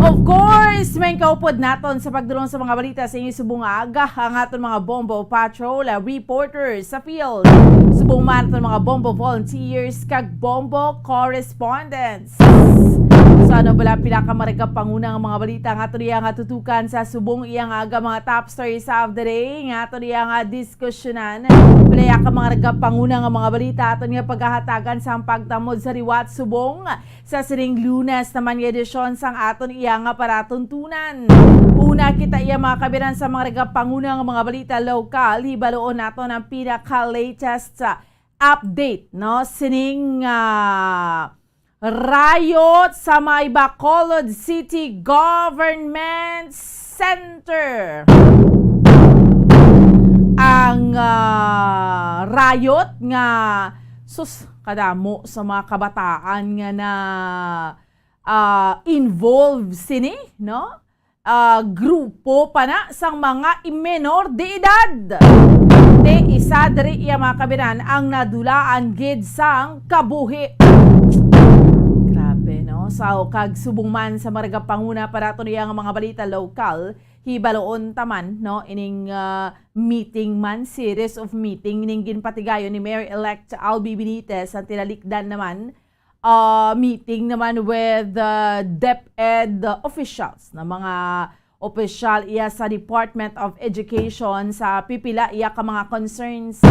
Of course, may kaupod naton sa pagdulong sa mga balita sa inyo subong aga ang aton mga Bombo Patrol reporters sa field. Subong man aton mga Bombo volunteers kag Bombo correspondents. Sa ano bala pila ka maragap pangunang mga balita nga aton nga tutukan sa subong iyang aga mga top stories of the day nga aton nga diskusyonan. Pila ka mga ragap pangunang mga balita aton nga paghahatagan sa pagtamod sa riwat subong sa siring Lunes naman nga edisyon sang aton iyang paratuntunan. Una kita iya mga kabiran sa mga ragap pangunang mga balita lokal, hibaloon naton ang pinaka-latest update no sining riot sa may Bacolod City Government Center. Ang riot nga sus kadamo sa mga kabataan nga na involved sini no grupo pa na sang mga menor de edad. De isa diri iya mga kabiran ang nadulaan gid sang kabuhi. no? So kag subong man sa marga panguna para to niya nga mga balita lokal, hibaloon taman no ining meeting man, series of meeting ning ginpatigayon ni Mayor-elect Albi Benitez ang tinalikdan naman meeting naman with DepEd officials na mga opisyal iya sa Department of Education sa pipila iya ka mga concerns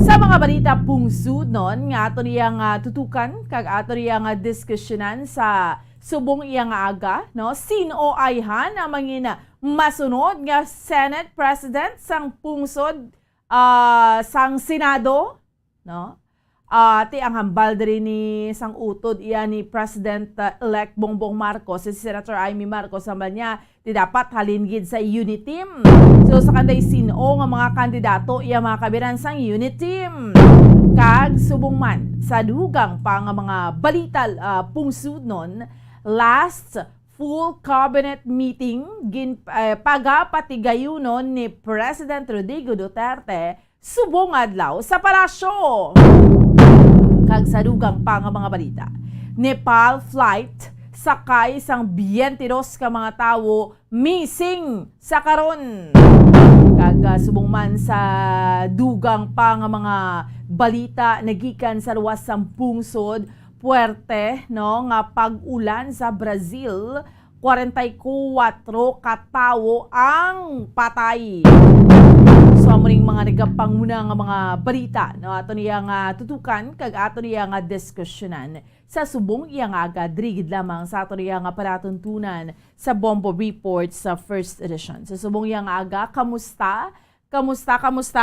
sa mga balita pungsud nun nga ato niya nga tutukan kag ato niya nga diskusyonan sa subong iya nga aga no sino ayhan ang mangina masunod nga Senate President sang pungsod sang Senado no ti ang hambal diri ni sang utod iya ni President-elect Bongbong Marcos si Senator Amy Marcos sa niya ti dapat halingid sa unit team. So sa kanday sino nga mga kandidato iya mga kabiran sang unit team. Kag subong man sa dugang pa nga mga balita pungsud nun, last full cabinet meeting pagapatigayunon ni President Rodrigo Duterte subong adlaw sa palasyo. Kag sa dugang pa nga mga balita, Nepal flight sakay sang 22 ka mga tawo missing sa karon. Kag subong man sa dugang pa nga mga balita nagikan sa luwas sang pungsod, puwerte no nga pag-ulan sa Brazil, 44 katawo ang patay. So amuning mga nagapanguna nga mga balita no ato niya nga tutukan kag ato niya nga diskusyonan sa subong iya nga aga drigid lamang sa ato niya nga palatuntunan sa Bombo Report sa first edition. Sa subong iya nga aga, kamusta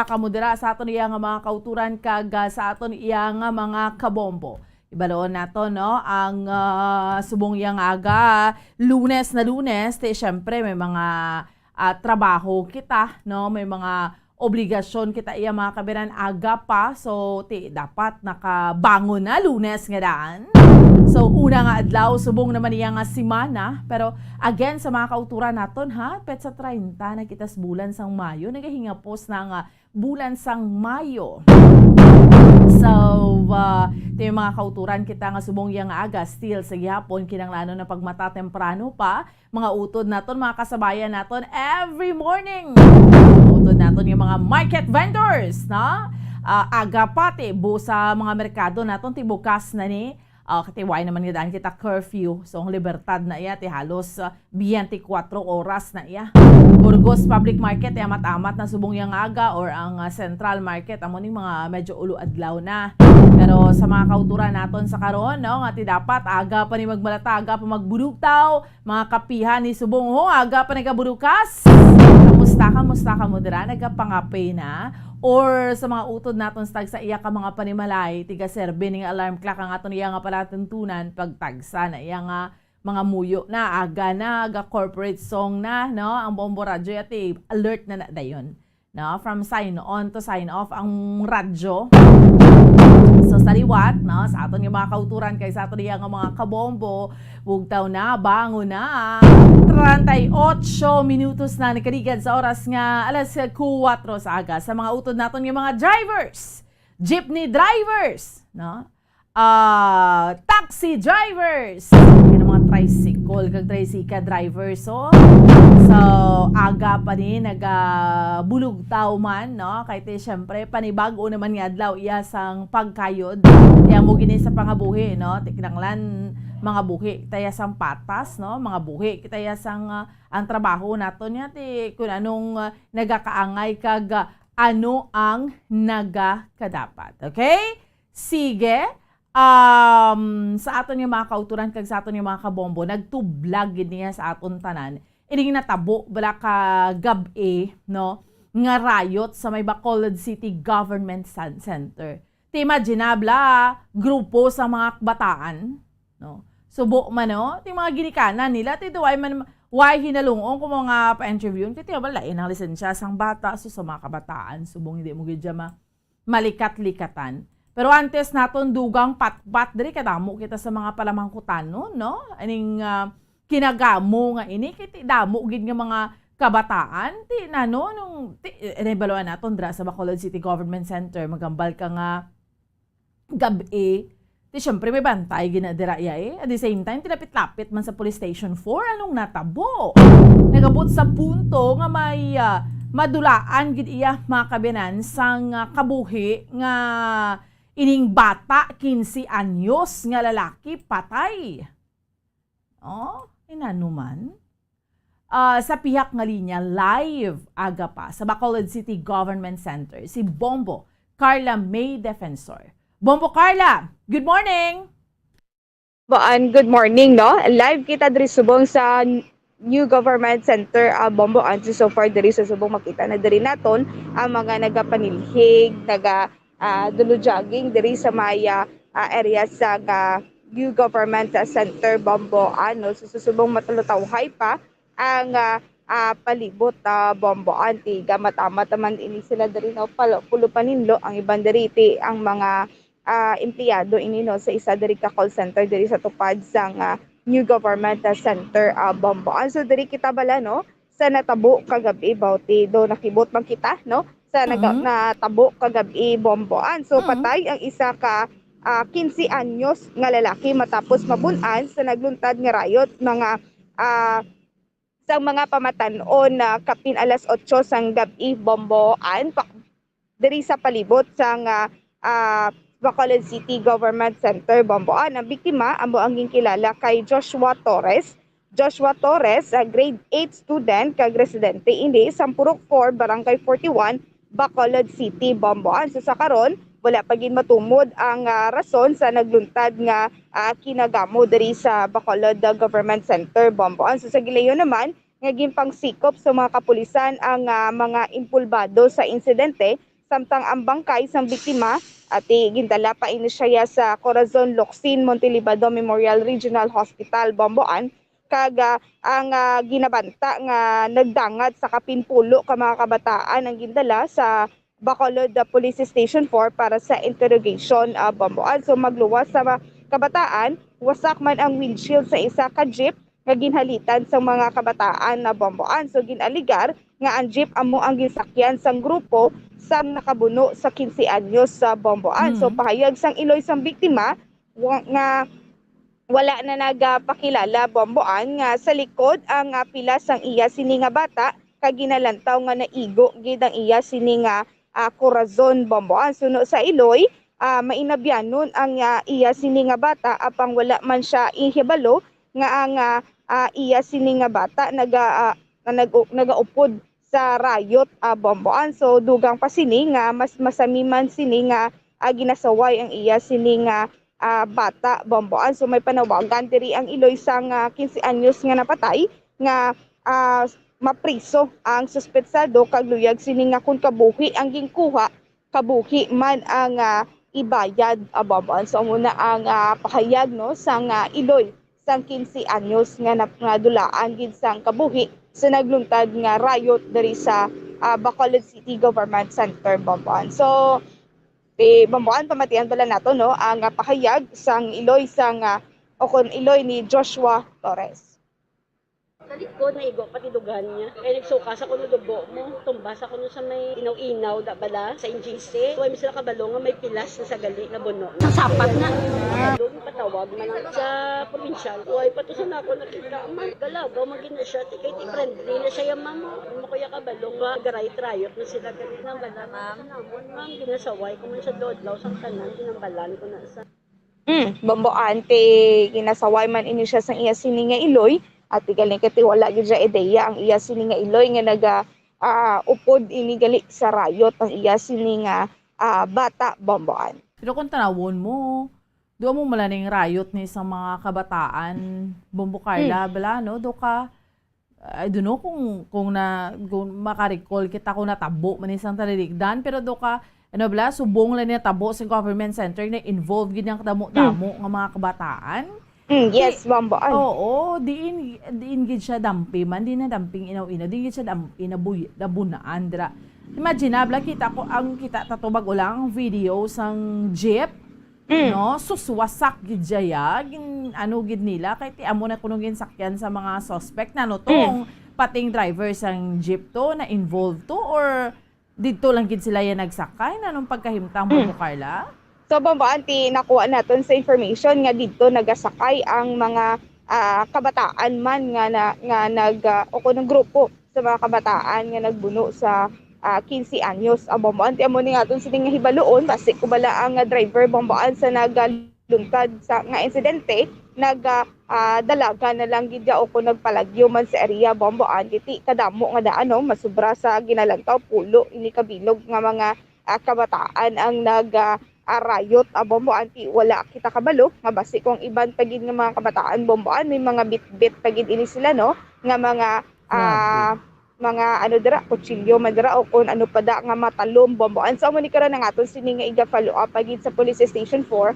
kamudira sa ato niya nga mga kauturan kag sa ato niya nga mga kabombo. Ibaloon nato no ang subong iya nga aga Lunes na Lunes ti syempre may mga trabaho kita no may mga obligasyon kita iya mga kabiran aga pa so ti dapat nakabangon na Lunes nga daan. So una nga adlaw subong naman iya nga semana pero again sa mga kauturan naton ha pet sa 30 na kitas bulan sang Mayo nagahingapos na nga bulan sang Mayo. So, ito yung mga kauturan kita nga subong yang aga still sa gihapon kinanglano na pagmata temprano pa mga utod naton mga kasabayan naton every morning. Utod naton yung mga market vendors na aga pati sa mga merkado naton ti bukas na ni katiwai naman nga daan kita curfew so ang libertad na iya ti halos 24 oras na iya. Burgos Public Market ay amat-amat na subong yang aga or ang Central Market amo ning mga medyo ulo adlaw na. Pero sa mga kauturan naton sa karon no nga ti dapat aga pa ni magbalata aga pa magbudugtaw mga kapihan ni subong aga pa nagabudukas. Kamusta ka mo dira nagapangapay na or sa mga utod naton sa tagsa iya ka mga panimalay tiga serbe ning alarm clock ang aton iya nga palatuntunan pagtagsa na iya nga mga muyo na aga na aga corporate song na no ang Bombo Radyo yati alert na dayon no from sign on to sign off ang radyo. So sa liwat no sa aton nga mga kauturan kay sa aton nga mga kabombo bugtaw na bango na 38 minutos na nakaligad sa oras nga alas 4 sa aga sa mga utod naton nga mga drivers, jeepney drivers no taxi drivers, mga tricycle kag tricycle drivers so aga pa ni nagabulog taw man no kay ti syempre panibago naman nga adlaw iya sang pagkayod kaya mo gini sa pangabuhi no tiknanglan mga buhi taya sang patas no mga buhi kitaya sang ang trabaho naton nya ti kun anong nagakaangay kag ano ang nagakadapat. Okay, sige. Sa aton yung mga kauturan kag sa aton yung mga kabombo nagtublag gid niya sa aton tanan ining natabo bala ka gab-e no nga riot sa may Bacolod City Government Center. Ti imaginabla grupo sa mga bataan no subo man no ti mga ginikanan nila ti duay man why hinalungong kung mga pa-interview ti bala inang lisensya sang bata so sa mga kabataan subong hindi mo gid malikat-likatan. Pero antes naton dugang patpat diri kadamo kita sa mga palamangkutan no aning kinagamo nga ini kiti damo gid nga mga kabataan ti nano nung ebaluan naton dra sa Bacolod City Government Center magambal ka nga gabi Di syempre may bantay ginadira iya. At the same time, tilapit-lapit man sa police station 4, anong natabo? Nagabot sa punto nga may madulaan gid iya mga kabinan sang kabuhi nga ining bata 15 anyos nga lalaki patay. Oh, inanuman. Sa pihak nga linya, live aga pa sa Bacolod City Government Center, si Bombo Carla May Defensor. Bombo Carla, good morning! Good morning, no? Live kita diri subong sa New Government Center Bombo Ansi. So far diri sa subong makita na diri naton ang mga nagapanilhig, dulo jogging diri sa maya area sa New Government Center Bombo ano. So susubong matulutawhay pa ang palibot Bombo Anti gamatama taman ini sila diri no pulo paninlo ang ibang diri ang mga empleyado ini no sa isa diri ka call center diri sa tupad sang New Government Center Bombo. So diri kita bala no sa natabo kagabi bawti do nakibot man kita no sa natabo kagabi Bomboan. So patay ang isa ka 15 anyos nga lalaki matapos mabunan sa nagluntad nga riot mga sa mga pamatanon na kapin alas 8 sang gabi Bomboan diri sa palibot sang Bacolod City Government Center Bomboan. Ang biktima amo ang kilala kay Joshua Torres. Joshua Torres, grade 8 student kag residente ini sa Purok 4 Barangay 41 Bacolod City Bomboan. So sa karon wala pa gid matumod ang rason sa nagluntad nga kinagamo diri sa Bacolod Government Center Bomboan. So sa gilayon naman nga ginpangsikop sa mga kapulisan ang mga impulbado sa insidente samtang ang bangkay sang biktima at gindala pa ini siya sa Corazon Locsin Montelibado Memorial Regional Hospital Bomboan kag ang ginabanta nga nagdangat sa kapinpulo ka mga kabataan ang gindala sa Bacolod Police Station 4 para sa interrogation Bomboan. So magluwas sa kabataan, wasak man ang windshield sa isa ka jeep nga ginhalitan sa mga kabataan na Bomboan. So ginaligar nga ang jeep amo ang gisakyan sang grupo sang nakabuno sa 15 anyos sa Bomboan. So pahayag sang iloy sang biktima nga wala na nagapakilala Bomboan nga sa likod ang pila sang iya sini nga bata kag ginalantaw nga naigo gid ang iya sini nga Corazon Bomboan. Suno sa iloy mainabyanon ang iya sini nga bata apang wala man siya ihibalo nga ang iya sini nga bata nagaupod sa riot Bomboan. So dugang pa sini nga mas masami man sini nga ginasaway ang iya sini nga bata Bomboan. So may panawagan diri ang iloy sang 15 anyos nga napatay nga mapriso ang suspetsado kag luyag sini nga kun kabuhi ang gingkuha kabuhi man ang ibayad Bomboan. So muna ang pahayag no sang iloy sang 15 anyos nga nadulaan gid sang kabuhi sa nagluntad nga riot diri sa Bacolod City Government Center Bomboan. So Bomboan pamatian pala nato no ang pahayag sang iloy sang okon iloy ni Joshua Torres. Talikod na igo pati dugan niya. Kaya nagsukas ako ng dugo mo. Tumbas ako sa may inaw-inaw da bala sa NGC. So ay misala kabalo nga may pilas na sa gali na buno. Nasapat na. Doon patawag man sa provincial. So ay patusan ako nakita. Galagaw magina siya. Tikay friendly na siya yung mamo. Ano kuya kabalo nga garay-trayot na sila gali ng bala. Namon ma'am ginasaway ko man sa dodlaw sa tanan. Ginambalan ko na sa Bomboan ginasaway man ini siya sa iya sini nga iloy. At galing kati wala gyud siya ideya ang iya sini nga iloy nga naga upod ini gali sa riot ang iya sini nga bata Bomboan. Pero kung tanawon mo, doon mo malaning riot ni sa mga kabataan Bombo Carla bala no do ka I don't know kung makarecall kita kung natabo man isang taliligdan pero do ka ano bala subong lang niya tabo sa government center na involved gid ang damo-damo nga mga kabataan. Yes, Bomboan. Oo, diin gid siya dampi man, di na damping inaw-inaw, di gid siya nabunaan dira. Imagine bla kita tatubag ulang video sang jeep, no? Suswasak gid jaya, ano gid nila kay ti amo na kuno sakyan sa mga suspect na no tong pating driver sang jeep to na involved to or dito lang gid sila yan nagsakay na nung pagkahimtang mo Carla? So bomboan ti nakuha naton sa information nga dito nagasakay ang mga kabataan man nga o kunong grupo sa mga kabataan nga nagbuno sa 15 anyos. Bomboan ti amo ni aton sining nga hibaloon basi ko bala ang driver bomboan sa nagalungtad sa nga insidente dalaga na lang gid o kung nagpalagyo man sa area bomboan kiti kadamo nga daan masubra sa ginalantaw pulo ini kabilog nga mga kabataan ang riot bomboan ti wala kita kabalo nga basi kung iban pagid nga mga kabataan bomboan may mga bit pagid ini sila nga mga dira kutsilyo madira o kung ano pa da nga matalom bomboan so amo ni karon nga aton sini nga iga follow up pagid sa Police Station 4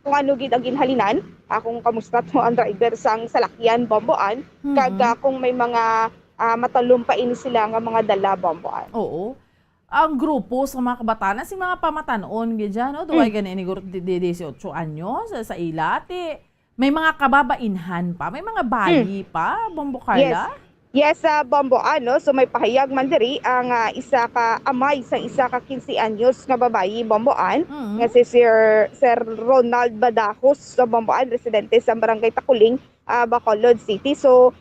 kung ano gid ang ginhalinan kung kamusta to ang driver sang salakyan bomboan kag kung may mga matalom pa ini sila nga mga dala bomboan. Oo. Ang grupo sa mga kabataan, si mga pamatanon, gidyan, no? Duway ganun, ni 18 anyos, sa ilati. May mga kababainhan pa, may mga bayi pa, Bombo Carla? Yes, bomboan, no? So may pahayag man diri ang isa ka amay sa isa ka 15 anyos nga babayi bomboan, nga si Sir Ronald Badajos sa bomboan, residente sa Barangay Takuling, Bacolod City. So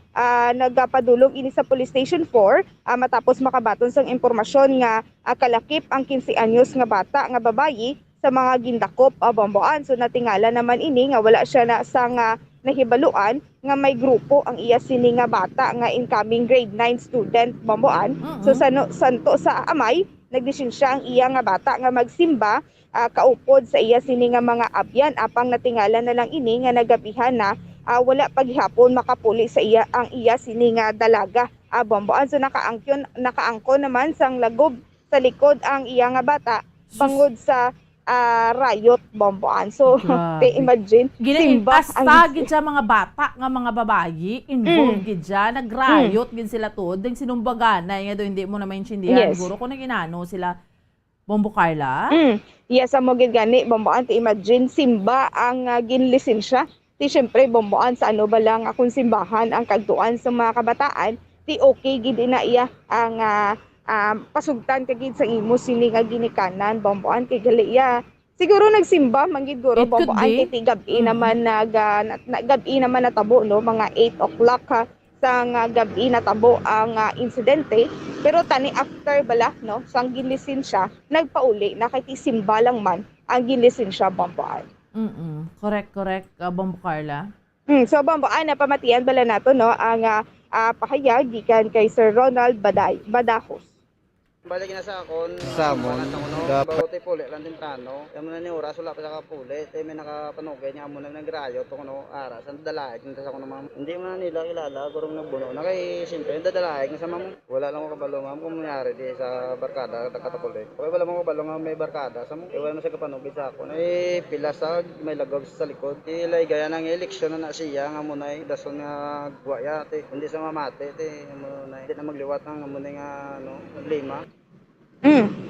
nagpadulog ini sa Police Station 4 matapos makabaton sang impormasyon nga kalakip ang 15 anyos nga bata nga babayi sa mga gindakop bomboan. So natingala naman ini nga wala siya na sang nahibaluan nga may grupo ang iya sini nga bata nga incoming grade 9 student bomboan. So santo sa amay nagdesisyon siya ang iya nga bata nga magsimba kaupod sa iya sini nga mga abyan apang natingala na lang ini nga nagabihan na wala paghihapon makapuli sa iya ang iya sini nga dalaga bomboan. So nakaangko naman sang lagob sa likod ang iya nga bata bangod sa riot bomboan. So imagine simba ang gid sa mga bata nga mga babayi involved gid siya nag-riot gid sila to ding sinumbagana nga do hindi mo na maintindihan siguro kung naginano sila Bombo Carla. Yes, amo gid gani bomboan ti imagine simba ang ginlisensya. Ti syempre bomboan sa ano ba lang akong simbahan ang kagtuan sa mga kabataan ti okay gid na iya ang pasugtan kagid sa imo sini nga ginikanan bomboan kay gali iya siguro nagsimba manggid guro bomboan kay gabi naman gabi naman natabo no mga 8 o'clock sa gabi natabo ang insidente pero tani after bala no sang ginlisensya nagpauli na kay ti simba lang man ang ginlisensya bomboan. Correct, Bombo Carla. So bomboan napamatian bala nato no ang pahayag gikan kay Sir Ronald Badajos. Balik na sa akon samon dapat puli lang din tano amo na ni oras wala pa sa kapuli tay may nakapanugay niya amo nang nagrayo to kuno ara sa dalaig nta sa kuno ma'am hindi man nila kilala gurong nagbuno na kay simple dalaig sa ma'am wala lang ko kabalo ma'am kung nangyari di sa barkada katapuli okay wala mo kabalo nga may barkada sa mo wala na sa kapanugay sa akon pilasag may lagaw sa likod ilay gaya ng eleksyon na siya nga mo nay dason nga guwaya ti hindi sa mamate ti amo nay hindi na magliwat ang amo nga problema.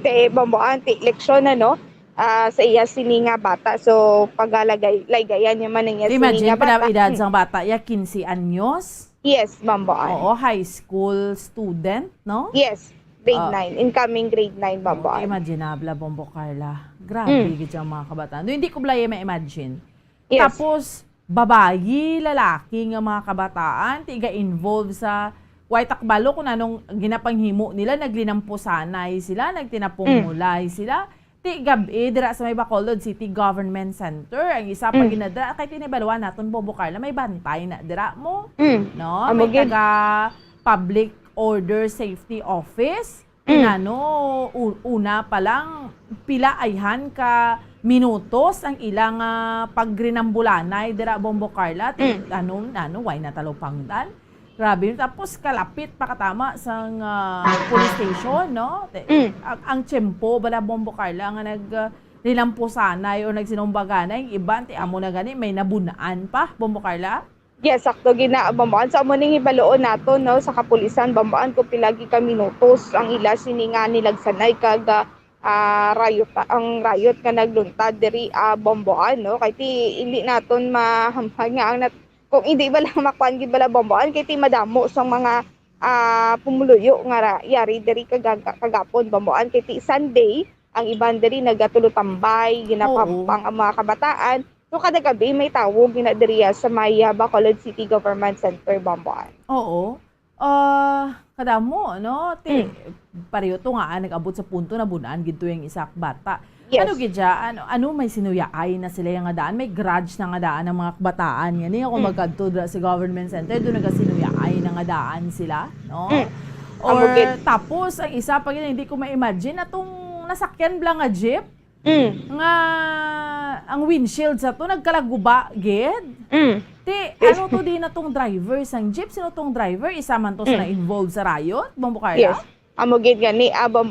Te bomboan ti leksyon sa iya sini nga bata. So pagalagayan niya man nga sini nga bata. Imagine edad sang bata ya 15 anyos. Yes, bomboan. Oo, high school student, no? Yes, grade 9, incoming grade 9 bomboan. Imaginable Bombo Carla. Grabe gid ang mga kabataan. Hindi ko blaya ma-imagine. Yes. Tapos babayi, lalaki nga mga kabataan tiga involved sa White Takbalo kung anong ginapanghimo nila, naglinampusanay sila, nagtinapungulay sila. Ti gabi dira sa may Bacolod City Government Center, ang isa pa ginadra kay tinibaluan naton Bombo Carla may bantay na dira mo. No? May taga Public Order Safety Office. Una pa lang pila ayhan ka minutos ang ilang pagrinambulanay dira Bombo Carla. Why na talupangdan? Grabe. Tapos kalapit pakatama sa police station, no? Ang tiyempo, bala Bombo Carla, nga nilampusanay o nagsinumbaganay, yung iba, amo na gani, may nabunaan pa, Bombo Carla? Yes, sakto gina bomboan. Sa amo ning ibaloon nato no sa kapulisan bomboan ko pilagi ka minutos ang ila sini nga nilagsanay kag riot nga nagluntad diri bomboan no kay ti ili naton mahamhag nga kung hindi ba lang makuan gid bala bomboan kay ti madamo sang mga pumuluyo nga yari diri kagapon bomboan kay ti Sunday ang iban diri nagatulotambay ginapampang ang mga kabataan. So kada gabi may tawog ginadiriya sa may Bacolod City Government Center Bamboan. Oo. Kadamo, no? Pareho to nga, nag-abot sa punto na bunaan gito yung isak bata. Yes. Ano gidya? Ano may sinuyaay na sila yung nga daan? May grudge na nga daan ng mga kabataan. Yan ako magkadto sa government center, doon nagasinuyaay na nga daan sila, no? Or tapos, ang isa pa yun, hindi ko ma-imagine, atong nasakyan blang nga jeep, nga ang windshield sa to nagkalaguba gid. Ano to din na tong driver sang jeep, sino tong driver? Isa man to sa na-involved sa riot, Bombo Carla? Yes. Amo gid gani amo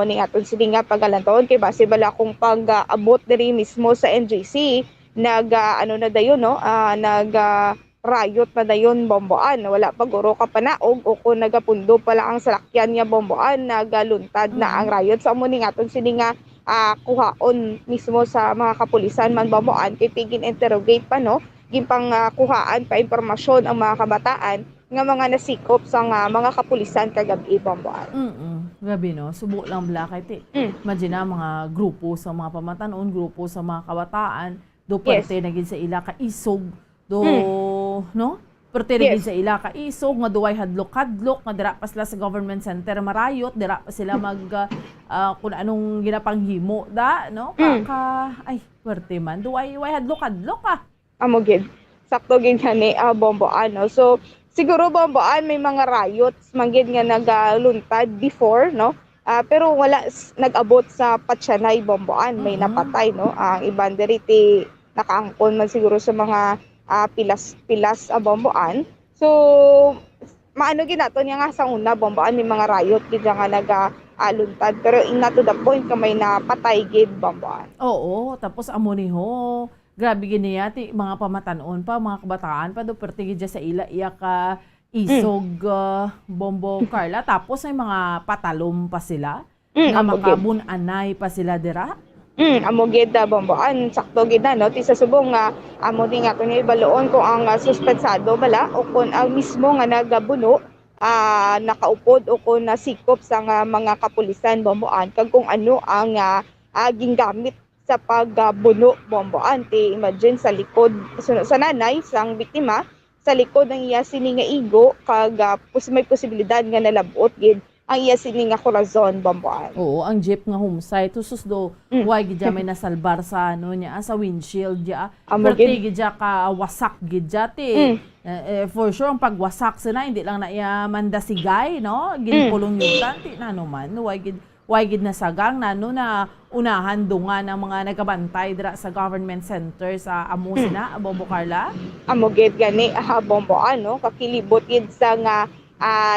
ni aton sini nga pagalanton kay base bala kung pag-abot diri mismo sa NJC nag na dayon no riot na dayon Bomboan, wala pa guro ka panaog o kung nagapundo pala ang salakyan niya Bomboan, nagaluntad na ang riot. So amo ni aton sini nga kuhaon mismo sa mga kapulisan man Bomboan kay tigin interrogate pa no gimpang kuhaan pa impormasyon ang mga kabataan nga mga nasikop sa mga kapulisan kagabi Bomboan. Gabi no, subo lang bala kay imagine na mga grupo sa mga pamatanon, grupo sa mga kabataan, do parte naging sa ila ka isog do no? Parte naging sa ila ka isog nga duway hadlok-hadlok nga dira pa sila sa government center marayot, dira pa sila mag kung anong ginapanghimo da no? Ay parte man duway hadlok-hadlok Amo gid. Sakto gid ni Bomboan no. So siguro Bomboan may mga riots manggid nga nagaluntad before no. Pero wala nag-abot sa Patsanay Bomboan, may napatay no. Ang iban diri ti nakaangkon man siguro sa mga pilas Bomboan. So maano gid naton nga sa una Bomboan may mga riot gid nga nagaluntad pero in to the point ka may napatay gid Bomboan. Oo, tapos amo ni ho. Grabe giniya ti mga pamatanon pa, mga kabataan pa do perti gid sa ila iya ka isog Bombo Carla, tapos ay mga patalom pa sila nga makabun-anay pa sila dira. Amo gid Bomboan, sakto gid no ti sa subong nga amo din nga kunya baloon kung ang suspensado bala o kung ang mismo nga nagabuno nakaupod o kung nasikop sa mga kapulisan Bomboan kag kung ano ang gingamit sa pagbuno Bomboan. Imagine sa likod sa nanay sang biktima sa likod ng iya sini nga igo kag may posibilidad nga nalabot gid ang iya sini nga corazon Bomboan. Oo, ang jeep nga homesite tusos do why gid may nasalbar sa niya sa windshield ya. Perti gid ka wasak gid ti. For sure ang pagwasak sina hindi lang na iya mandasigay no, ginpulong yutan ti nanuman why gid nasagang nano na unahan dunga ng mga nagabantay dira sa government center sa amo sina Bombo Carla. Amo gid gani Bomboan no, kakilibot gid sa nga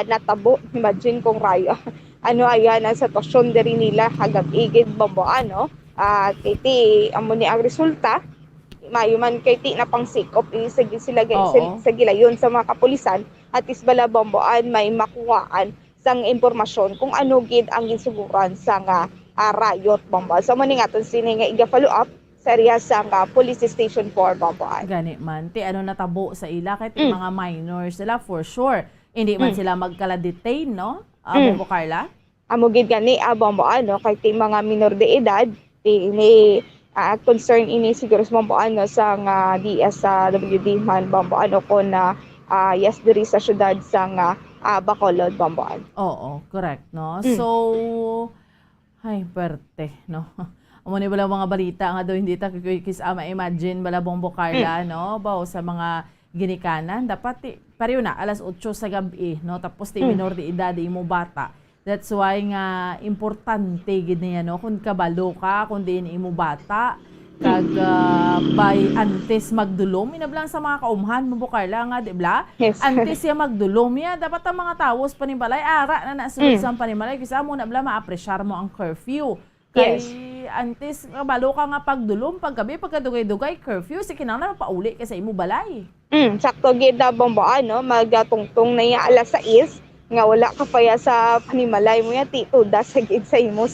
natabo. Imagine kung rayo ayan ang sitwasyon diri nila hagabi gid Bomboan no. Kay ti amo ni ang resulta mayuman kay ti na pangsikop sila sa gilayon sa mga kapulisan at isbala Bomboan may makuhaan sang impormasyon kung ano gid ang ginsuguran sa riot Bomboan. So mani aton sini nga iga-follow up sa area sa Police Station 4 Bomboan. Gani man ti natabo sa ila kay ti mga minors sila for sure. Hindi man sila magkala-detain no? Bombo Carla? Amo gid gani Bomboan no kay ti mga minor de edad ini concern ini siguro sa Bomboan no sa DS sa WD man Bomboan o kon yes diri sa syudad sa Bacolod Bomboan. Oo, correct no. So ay perte no. Amo ni bala mga balita nga daw hindi ta ma-imagine bala Bombo Carla no bao sa mga ginikanan dapat pareho na alas 8 sa gabi no tapos ti minor de edad imo bata. That's why nga importante gid niya no kun kabalo ka kun diin imo bata kag by antes magdulom inablang sa mga kaumhan mo Carla nga di bla antes siya magdulom ya dapat ang mga tawos panimalay ara na nasunod sa panimalay kasi mo na bla ma-appreciate mo ang curfew kay antes kabalo ka nga pagdulom paggabi pagkadugay-dugay curfew si kinahanglan pauli kasi imo balay. Sakto gid Bomboan no magatungtong na ya alas 6 nga wala ka paya sa panimalay mo ya tito sa gid sa imo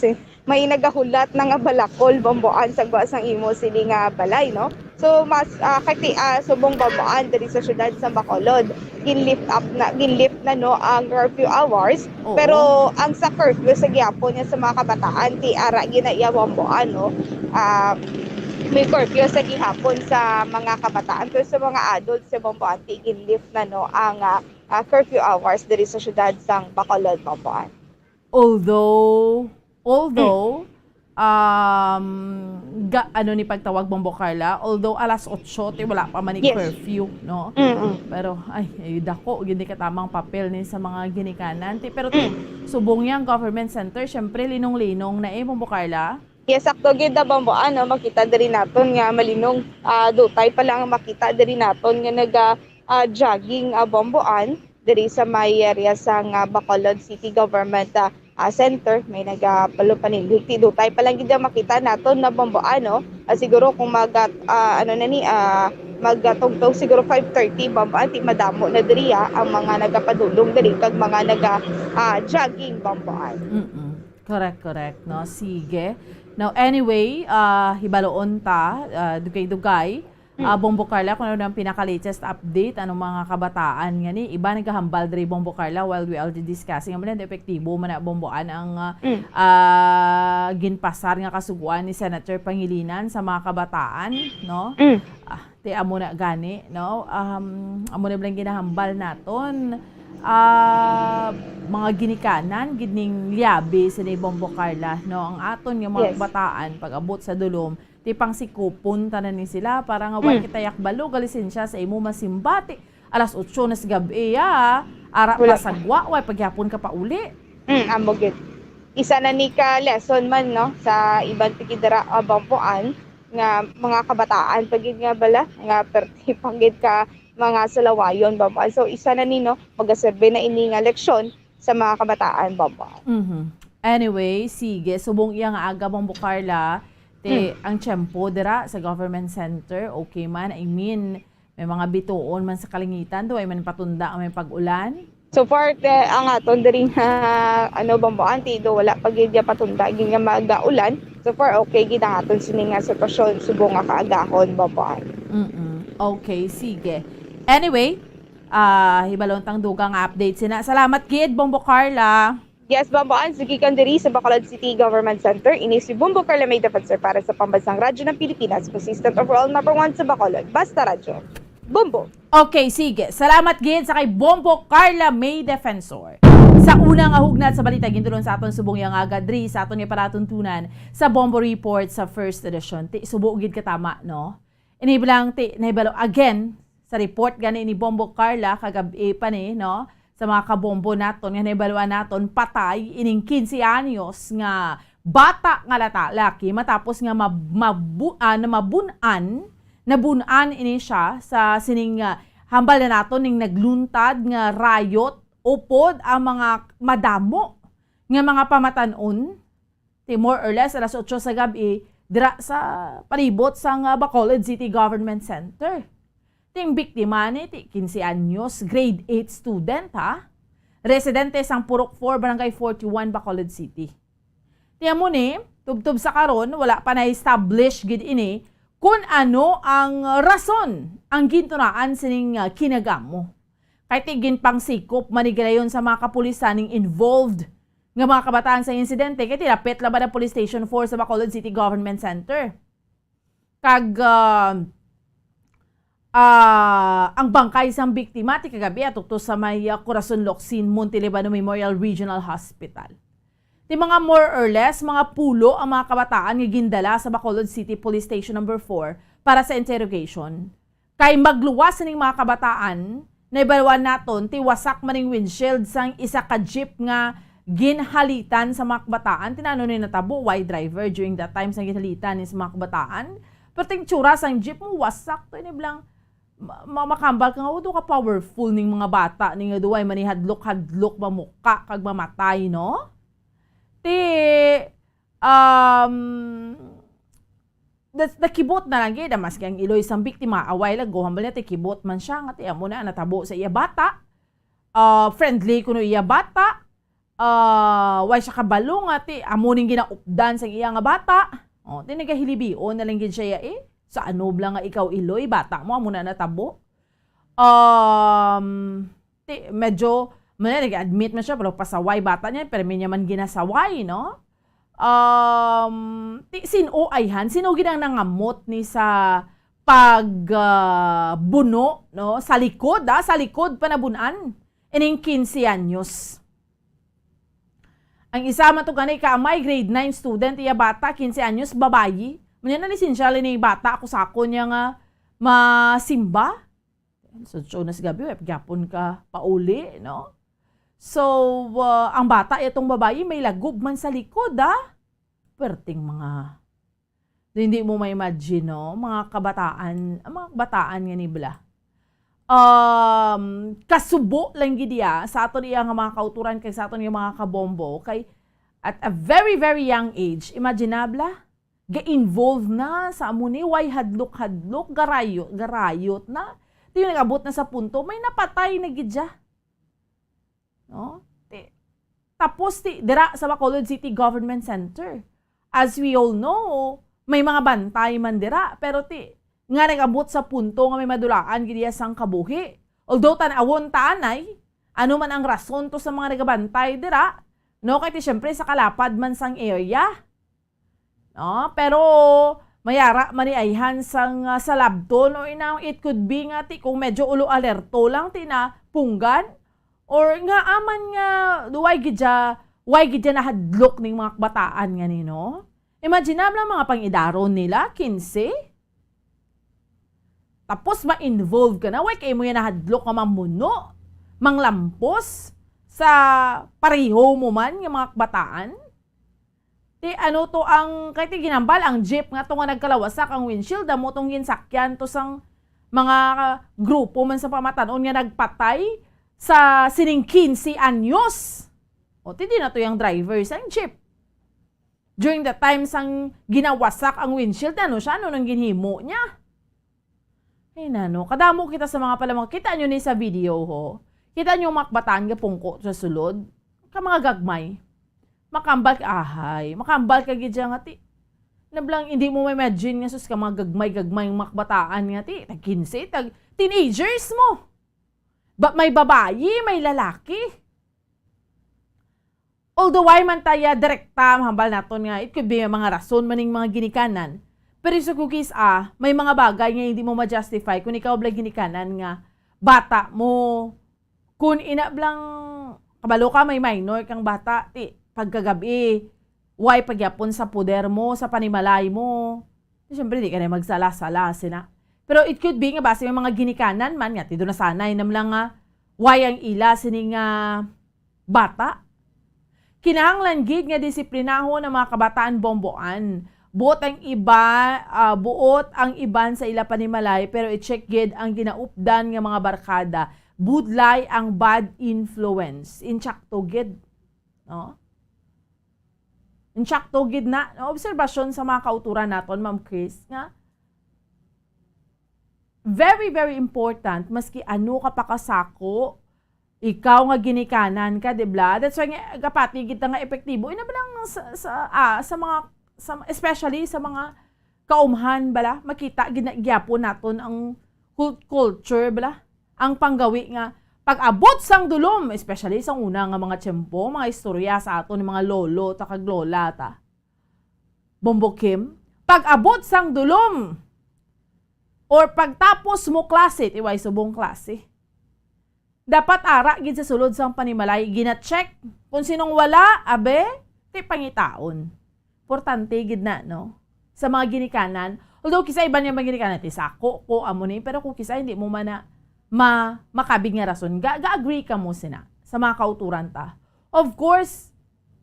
may nagahulat na nga balakol Bomboan sa basang imo sili nga balay no. So mas subong babaan diri sa syudad sa Bacolod. Ginlift na no ang curfew hours. Oo. Pero ang sa curfew sa gyapon niya sa mga kabataan ti ara ginayawamboan no. May curfew sa gihapon sa mga kabataan pero sa mga adults sa Bamboan ti ginlift na no ang curfew hours diri sa syudad sang Bacolod, Bamboan. Although ano ni pagtawag Bombo Carla, although alas 8 wala pa man ni Yes. curfew, no? Pero ay dako gindi ka tamang papel ni sa mga ginikanan. Pero subong yang government center, syempre linong-linong na Bombo Carla. Yes, sakto gid na Bamboan no makita diri naton nga malinong dutay pa lang makita diri naton nga jogging Bamboan diri sa may area sang Bacolod City Government Center. May nagpalupanilhig ti dutay pa lang gid makita naton na Bamboan no. Siguro kung magtugtog siguro 5:30 Bamboan ti madamo na diri ang mga nagapadulong diri kag mga jogging Bamboan. Correct, no? Sige. Now, anyway, hibaloon ta, dugay-dugay. Bombo Carla, kung ano ang pinaka-latest update, anong mga kabataan nga ni, iba nagkahambal diri Bombo Carla while we are discussing. Ang mga epektibo man na Bomboan ang ginpasar nga kasuguan ni Senator Pangilinan sa mga kabataan, no? Ti amo na gani, no? Amo na blang ginahambal naton. Mga ginikanan gining liabi sa ni Bombo Carla, no? Ang aton nga mga kabataan pag abot sa dulom ti pang sikupon tanan ni sila para nga way kitayak balo galisensya sa imo masimbati alas 8 na sa gabi ara pasagwa way pagyapon ka pa uli. Amo gid. Isa na ni ka lesson man no sa ibang tikidara Bamboan nga mga kabataan pagid nga bala nga perti panggid ka mga salawayon Bamboan. So isa na ni no magaserbe na ini nga leksyon sa mga kabataan Bamboan. Anyway, sige subong iya nga aga Bombo Carla ang tiyempo dira sa government center, okay man. I mean, may mga bituon man sa kalingitan, do ay man patunda ang may pag-ulan. So far, ang aton diri nga Bamboan do wala pa gid patunda gid nga mag-ulan. So far, okay gid ang aton sini nga sitwasyon subong nga kaagahon Bamboan. Okay, sige. Anyway, hibalon tang dugang update sina. Salamat gid Bombo Carla. Yes, Bamboan, sugikan diri sa Bacolod City Government Center. Ini si Bombo Carla May Defensor para sa Pambansang Radyo ng Pilipinas, consistent overall number 1 sa Bacolod. Basta Radyo. Bombo! Okay, sige. Salamat gid sa kay Bombo Carla May Defensor. Sa unang ahugnat sa balita, gintulon sa aton subong yang aga diri sa aton nga palatuntunan sa Bombo Report sa first edition. Subo gid ka tama, no? Iniblang nahibalo again sa report gani ni Bombo Carla kagabi pa ni, no? Sa mga kabombo naton nga naibaluan naton patay ining 15 anyos nga bata nga lalaki matapos nga nabunan ini siya sa sining hambal na naton ning nagluntad nga riot upod ang mga madamo nga mga pamatanon more or less alas 8 sa gabi dira sa palibot sa Bacolod City Government Center. Ting biktima ni 15 anyos, grade 8 student residente sang Purok 4, Barangay 41, Bacolod City. Tiyan mo ni, tubtub sa karon, wala pa na-establish gid ini kung ano ang rason ang gintunaan sining kinagamo. Kahit tigin pang sikop manigayon sa mga kapulisan ning involved nga mga kabataan sa insidente, kaya tilapit laban ang Police Station 4 sa Bacolod City Government Center. Ang bangkay sang biktima ti kagabi atukto sa may Corazon Locsin Montelibano Memorial Regional Hospital. Ti mga more or less mga pulo ang mga kabataan nga gindala sa Bacolod City Police Station number 4 para sa interrogation. Kay magluwas ning mga kabataan, naibalwan naton ti wasak maning windshield sang isa ka jeep nga ginhalitan sa mga kabataan. Tinano ni natabo why driver during that time sang ginhalitan ni sa mga kabataan. Perting tsura sang jeep mo wasak to ini blang makambal ka nga udo ka powerful ning mga bata ning duway manihadlok-hadlok ba muka kag mamatay no the kibot na lang gid mas kang iloy sang biktima away lang go hambal niya kibot man siya nga ti amo na natabo sa iya bata friendly kuno iya bata way siya kabalo nga ti amo ning ginaupdan sa iya nga bata tinagahilibion na lang gid siya Sa ano bla nga ikaw iloy, bata mo, amo na natabo. Medyo, nag-admit na siya, pero pasaway bata niya, pero may naman ginasaway, no? Sino ayhan, sino ginang nangamot ni sa pagbuno, no? Sa likod panabunan. Ining 15 anyos. Ang isa man to ganay kaamay, grade 9 student, iya bata, 15 anyos, babayi. Manya na lisensyal ni bata, ako sako niya nga masimba. So na si gabi, gyapon ka pauli, no? So, ang bata, itong babayi, may lagob man sa likod, perting mga, hindi mo ma-imagine, no? Mga kabataan nga nibla. Kasubo lang gidiya sa aton iya nga mga kauturan kay sa aton yung mga kabombo kay at a very very young age, imaginabla, ga-involve na sa amuni, why hadlok, garayot na. Di yung nag-abot na sa punto, may napatay na gidya. No? Tapos, dira sa Bacolod City Government Center. As we all know, may mga bantay man dira. Pero nga nag-abot sa punto nga may madulaan gidya sang kabuhi. Although tanawon taanay, ano man ang rason to sa mga nagabantay dira, no? Kaya syempre sa kalapad man sang area. No? Pero mayara maniayhan sang sa labton o inang it could be nga kung medyo ulo alerto lang na punggan or nga aman nga why gidya nahadlok ning mga kabataan nga nino. Imagine lang mga pangidaron nila 15. Tapos ma-involve ka na, why kayo mo yan nahadlok nga mamuno, manglampos sa pareho mo man yung mga kabataan. Ano to ang, kahit ginambal, ang jeep nga to nga nagkalawasak, ang windshield, mo tong ginsakyan to sang mga grupo man sa pamatanon nga nagpatay sa sining 15 anyos. O, di na to yung driver sa jeep. During the time sang ginawasak ang windshield, ano nang ginhimo niya? Ay nano, kadamo kita sa mga palamang, kita nyo ni sa video ho, kita nyo makbataan nga pungko sa sulod, ka mga gagmay, makambal ka ahay, makambal ka gidya nga nablang hindi mo ma-imagine nga sus ka mga gagmay yung makbataan nga tag 15, tag teenagers mo. May babayi, may lalaki. Although why man taya direkta mahambal naton nga, it could be mga rason maning mga ginikanan. Pero sa cookies may mga bagay nga hindi mo ma-justify kung ikaw blang ginikanan nga bata mo. Kung inablang kabalo ka may minor kang bata, pagkagabi, why pagyapon sa poder mo, sa panimalay mo. Siyempre, di ka na magsala-sala sina. Pero it could be nga base may mga ginikanan man nga, tido na sanay namlang nga, why ang ila sining bata. Kinahanglan gid nga disiplinaho ng mga kabataan bomboan. Buot ang iban sa ila panimalay, pero i-check gid ang ginaupdan nga mga barkada. Budlay ang bad influence. Inchakto gid. No? Inchakto gid na. Obserbasyon sa mga kauturan naton, Ma'am Chris, nga very, very important, maski ano ka pa kasako, ikaw nga ginikanan ka, dibla? That's why nga, kapati kita nga epektibo. Inabalang sa mga, especially sa mga kaumhan, bala, makita, ginagyapo naton ang culture, bala, ang panggawi nga, pag-abot sang dulom, especially sa una nga mga tiyempo, mga istorya sa aton, mga lolo, takaglola, bombokim, pag-abot sang dulom, or pagtapos mo klase, iway subong klase, dapat ara gid sa sulod sang panimalay, gina-check kung sinong wala, pangitaon. Importante gid na, no? Sa mga ginikanan, although kisa iba niya mga ginikanan, sako ko amo ni, pero kung kisa hindi mo man na makabig nga rason, ga-agree ka mo sina sa mga kauturan ta. Of course,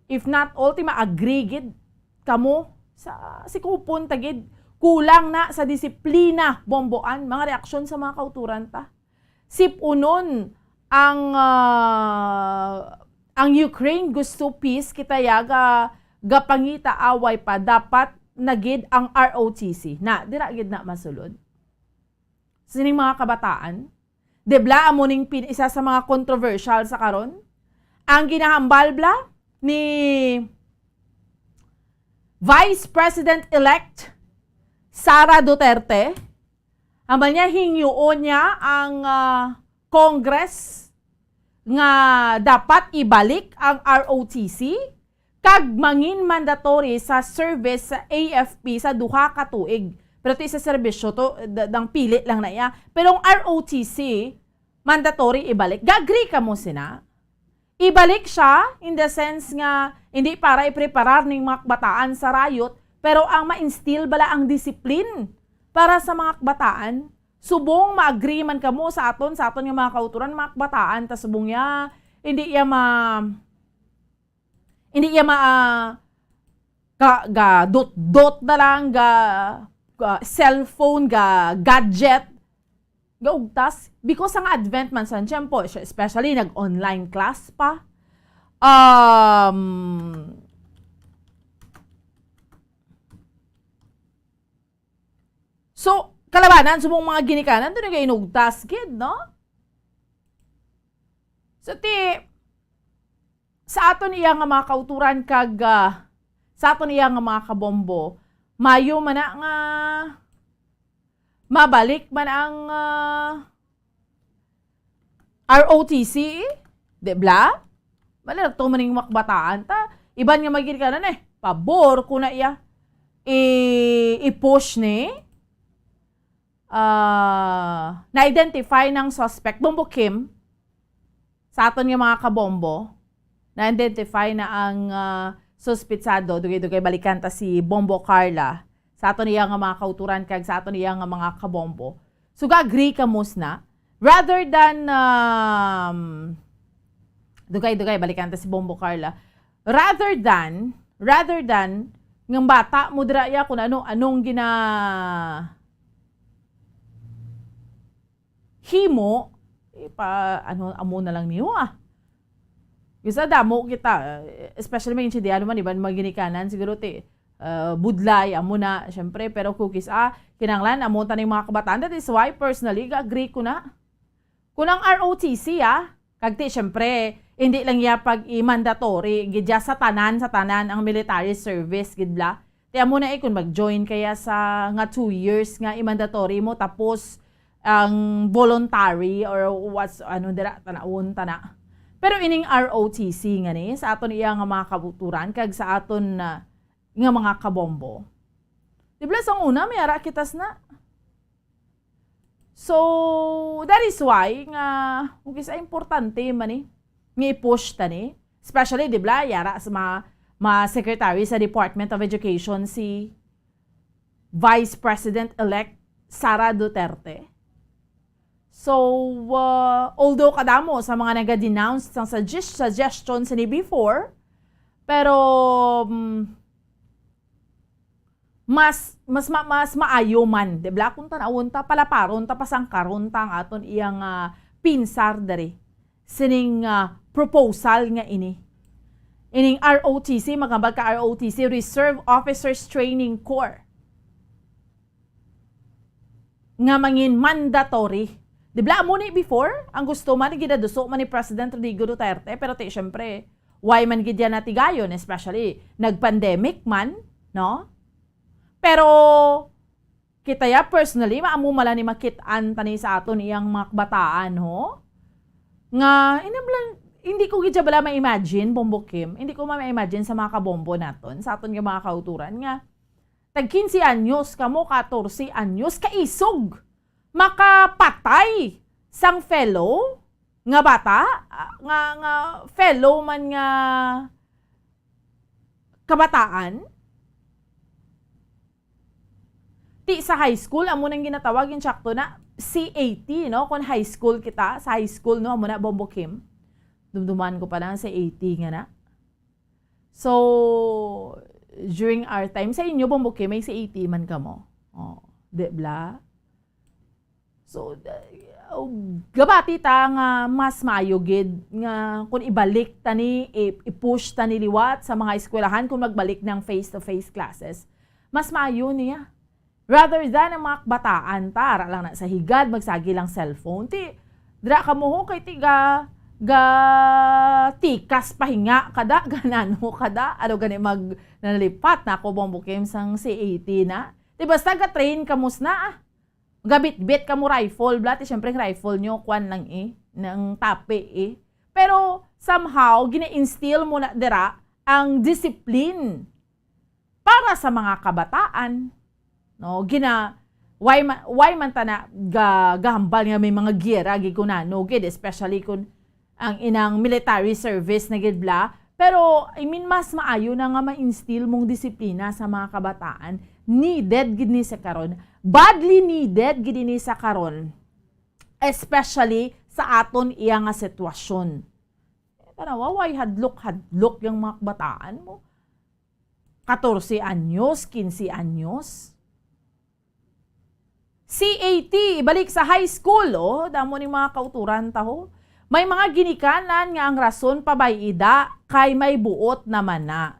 if not all, ma-agree gid kamo sa sikupon tagid, kulang na sa disiplina, bomboan, mga reaksyon sa mga kauturan ta. Sipunon, ang Ukraine gusto peace, kita gapangita away pa, dapat nagid ang ROTC na dira gid na masulod. Sining mga kabataan, debla amuning isa sa mga controversial sa karon, ang ginahambal bla ni Vice President-elect Sara Duterte. Amal niya hingyoon niya ang Congress nga dapat ibalik ang ROTC kag mangin mandatory sa service sa AFP sa duha ka tuig. Pero ito sa serbisyo to dang pilit lang na iya. Pero ang ROTC mandatory ibalik. Gagri ka mo sina. Ibalik siya in the sense nga hindi para ipreparar ng mga kabataan sa riot, pero ang ma-instill bala ang discipline para sa mga kabataan. Subong ma-agree man kamo sa aton nga mga kauturan, mga kabataan, ta subong ya, hindi iya ga dot na lang, ga cellphone, ga gadget, ga ugtas. Because ang advent man sa tiyempo, especially nag-online class pa, so, kalabanan, sumong mga ginikanan, doon nga inugtas, kid, no? So, sa aton iya nga mga kauturan kag, sa aton iya nga mga kabombo, mayo man na nga, mabalik man ang ROTC, debla? Malak to maning makbataan, ta, iban nga magginikanan pabor ko na iya, i-push ni, na-identify ng suspect, Bombo Kim, sa aton nga mga kabombo, na-identify na ang suspitsado, dugay-dugay balikan ta si Bombo Carla, sa aton iya nga mga kauturan, kag sa aton iya nga mga kabombo. So, agree ka musna, rather than, dugay-dugay balikan ta si Bombo Carla, rather than, ng bata, mudra iya kung anong himo, amo na lang niyo Isa damo kita, especially may insidiano man, iban maginikanan, siguro budlay, amo na, syempre, pero cookies, kinanglan, amo taning mga kabataan. That is why, personally, agree ko na. Kung ang ROTC, kagti, syempre, hindi lang iya pag i-mandatory, gidya sa tanan ang military service, gidla. Tiya mo na kung mag-join kaya sa nga 2 years nga i-mandatory mo, tapos, ang voluntary or what's tanawon tana. Pero ining ROTC nga ni sa aton iya nga mga kabuturan kag sa aton nga mga kabombo. Dibla sang una may ara kitas na. So that is why nga ugis importante man nga i-push tani, especially dibla yara sa mga secretary sa Department of Education si Vice President-elect Sara Duterte. So, although kadamo sa mga naga-denounce ng suggestions ni before, pero mas maayo man, dibla kung tanawon ta palaparon ta pasangkaron ta ang aton iyang pinsar dari sining proposal nga ining ROTC, magambal ka ROTC, Reserve Officers Training Corps, nga mangin mandatory. Dibla mo ni before, ang gusto man, gidaduso man ni President Rodrigo Duterte, pero syempre, why man gidya natigayon, especially, nag-pandemic man, no? Pero, kita ya, personally, maamu mala ni makitaan tani sa aton iyang mga bataan, ho? Nga, hindi ko gidya bala ma-imagine, Bombo Kim, hindi ko ma-imagine sa mga kabombo naton, sa aton yung mga kauturan, nga, tag 15 anyos, kamo 14 anyos, kaisog, makapatay sang fellow nga bata, nga fellow man nga kabataan. Ti sa high school, amo nang ginatawag yung sakto na C80, no? Kung high school kita, sa high school, no? Amo na, Bombo Kim. Dumduman ko pa lang sa 80 nga na. So, during our time, sa inyo, Bombo Kim, may C80 man ka mo. Dibla? So, gabati ta nga mas mayugid nga kung ibalik tani, i-push tani liwat sa mga eskwelahan kung magbalik ng face-to-face classes. Mas maayo niya. Rather than ang mga bataan ta, lang na sa higad, magsagi lang cellphone. Dra ka mo kay ga tikas pahinga kada, ganano kada, ano gani mag nalipat na ako Bombo Kim sang C80 na. Di basta ga-train kamus na gabit-bit ka mo rifle, bla, ti syempre rifle nyo, kwan lang ng tape Pero somehow, gina-instill mo na dira ang discipline para sa mga kabataan. No, why man ta na gahambal nga may mga giyera gikunano gid, especially kung ang inang military service na gid bla. Pero I mean mas maayo na nga ma-instill mong disiplina sa mga kabataan. Needed gid ni sa karon. Badly needed gid ni sa karon. Especially sa aton iya nga sitwasyon. Tanawa, why hadlok yung mga kabataan mo? 14 anyos, 15 anyos. CAT, ibalik sa high school, damo ni mga kauturan taho. May mga ginikanan nga ang rason pabayida kay may buot naman na.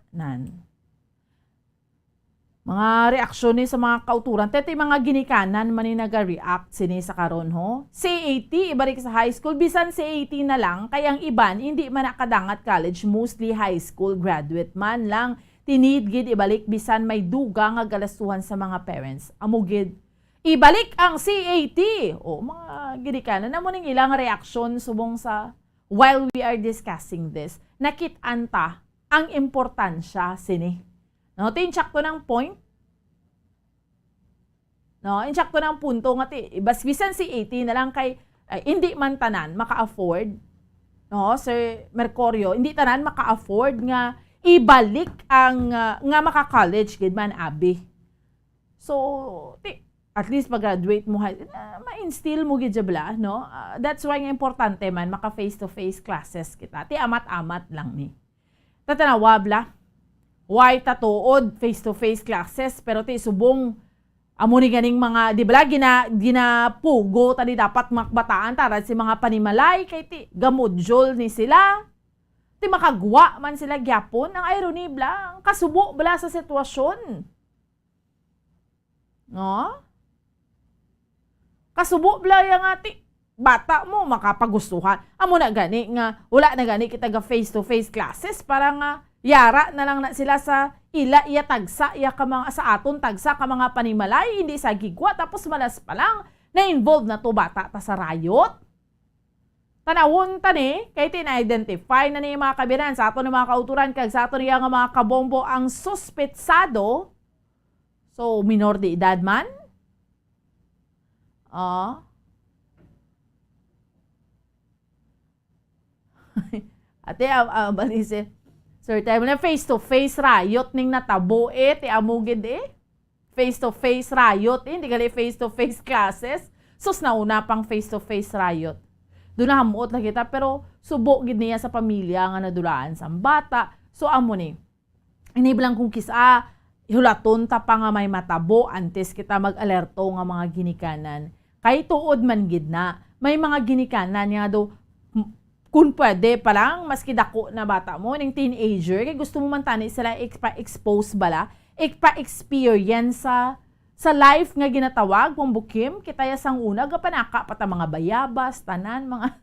Mga reaksyon ni sa mga kauturan. Tete mga ginikanan man ni naga-react sini sa karon ho. CAT, ibalik sa high school. Bisan CAT na lang, kayang iban, hindi man nakadangat college, mostly high school graduate man lang. Tinidgid ibalik bisan may duga nga galastuhan sa mga parents. Amugid. Ibalik ang CAT. Mga ginikanan. Namo ning ilang reaksyon subong sa while we are discussing this. Nakit-anta ang importansya sini. No, tinchak to ng point. No, inchak to ng punto nga basbisan si 80 na lang kay hindi man tanan maka-afford. No, Sir Mercurio, hindi tanan maka-afford nga ibalik ang nga maka-college gid man abi. So, at least pag-graduate mo ma-instill mo gid bla, no? That's why nga importante man maka face-to-face classes kita. Ti amat-amat lang ni. Tatanawa bla. Why tatuod face-to-face classes pero ti subong amo ni ganing mga di ba ginapugo tadi dapat makbataan tarad si mga panimalay kay ti gamudyol ni sila. Ti makagwa man sila gyapon ang irony bla, ang kasubo bala sa sitwasyon. No? Kasubo bla yang ati bata mo makapagustuhan. Amo na gani nga wala na gani kita ga face-to-face classes para nga yara na lang na sila sa ila iya tagsa iya ka mga sa aton tagsa ka mga panimalay hindi sa gigwa tapos malas pa lang na involved na to bata ta sa riot. Tanawon tani kay tina-identify na ni mga kabiran sa aton mga kauturan kag sa aton iya nga mga kabombo ang suspetsado. So minor de edad man. Ate balise Sir, tayo na face-to-face riot ning natabo ti amugid face-to-face riot hindi gali face-to-face classes. Sus nauna pang face-to-face riot. Doon na hamuot na kita pero subo gid niya sa pamilya nga nadulaan sa bata. So amo ni. Iniblang kung kisa hulaton ta pa nga may matabo antes kita mag-alerto nga mga ginikanan. Kay tuod man gid na may mga ginikanan nga do kung pwede pa lang, maski dako na bata mo, ng teenager, kaya gusto mo man tani sila expose bala, experience sa life nga ginatawag, kung bukim, kitaya sang una, gapanaka pata mga bayabas, tanan, mga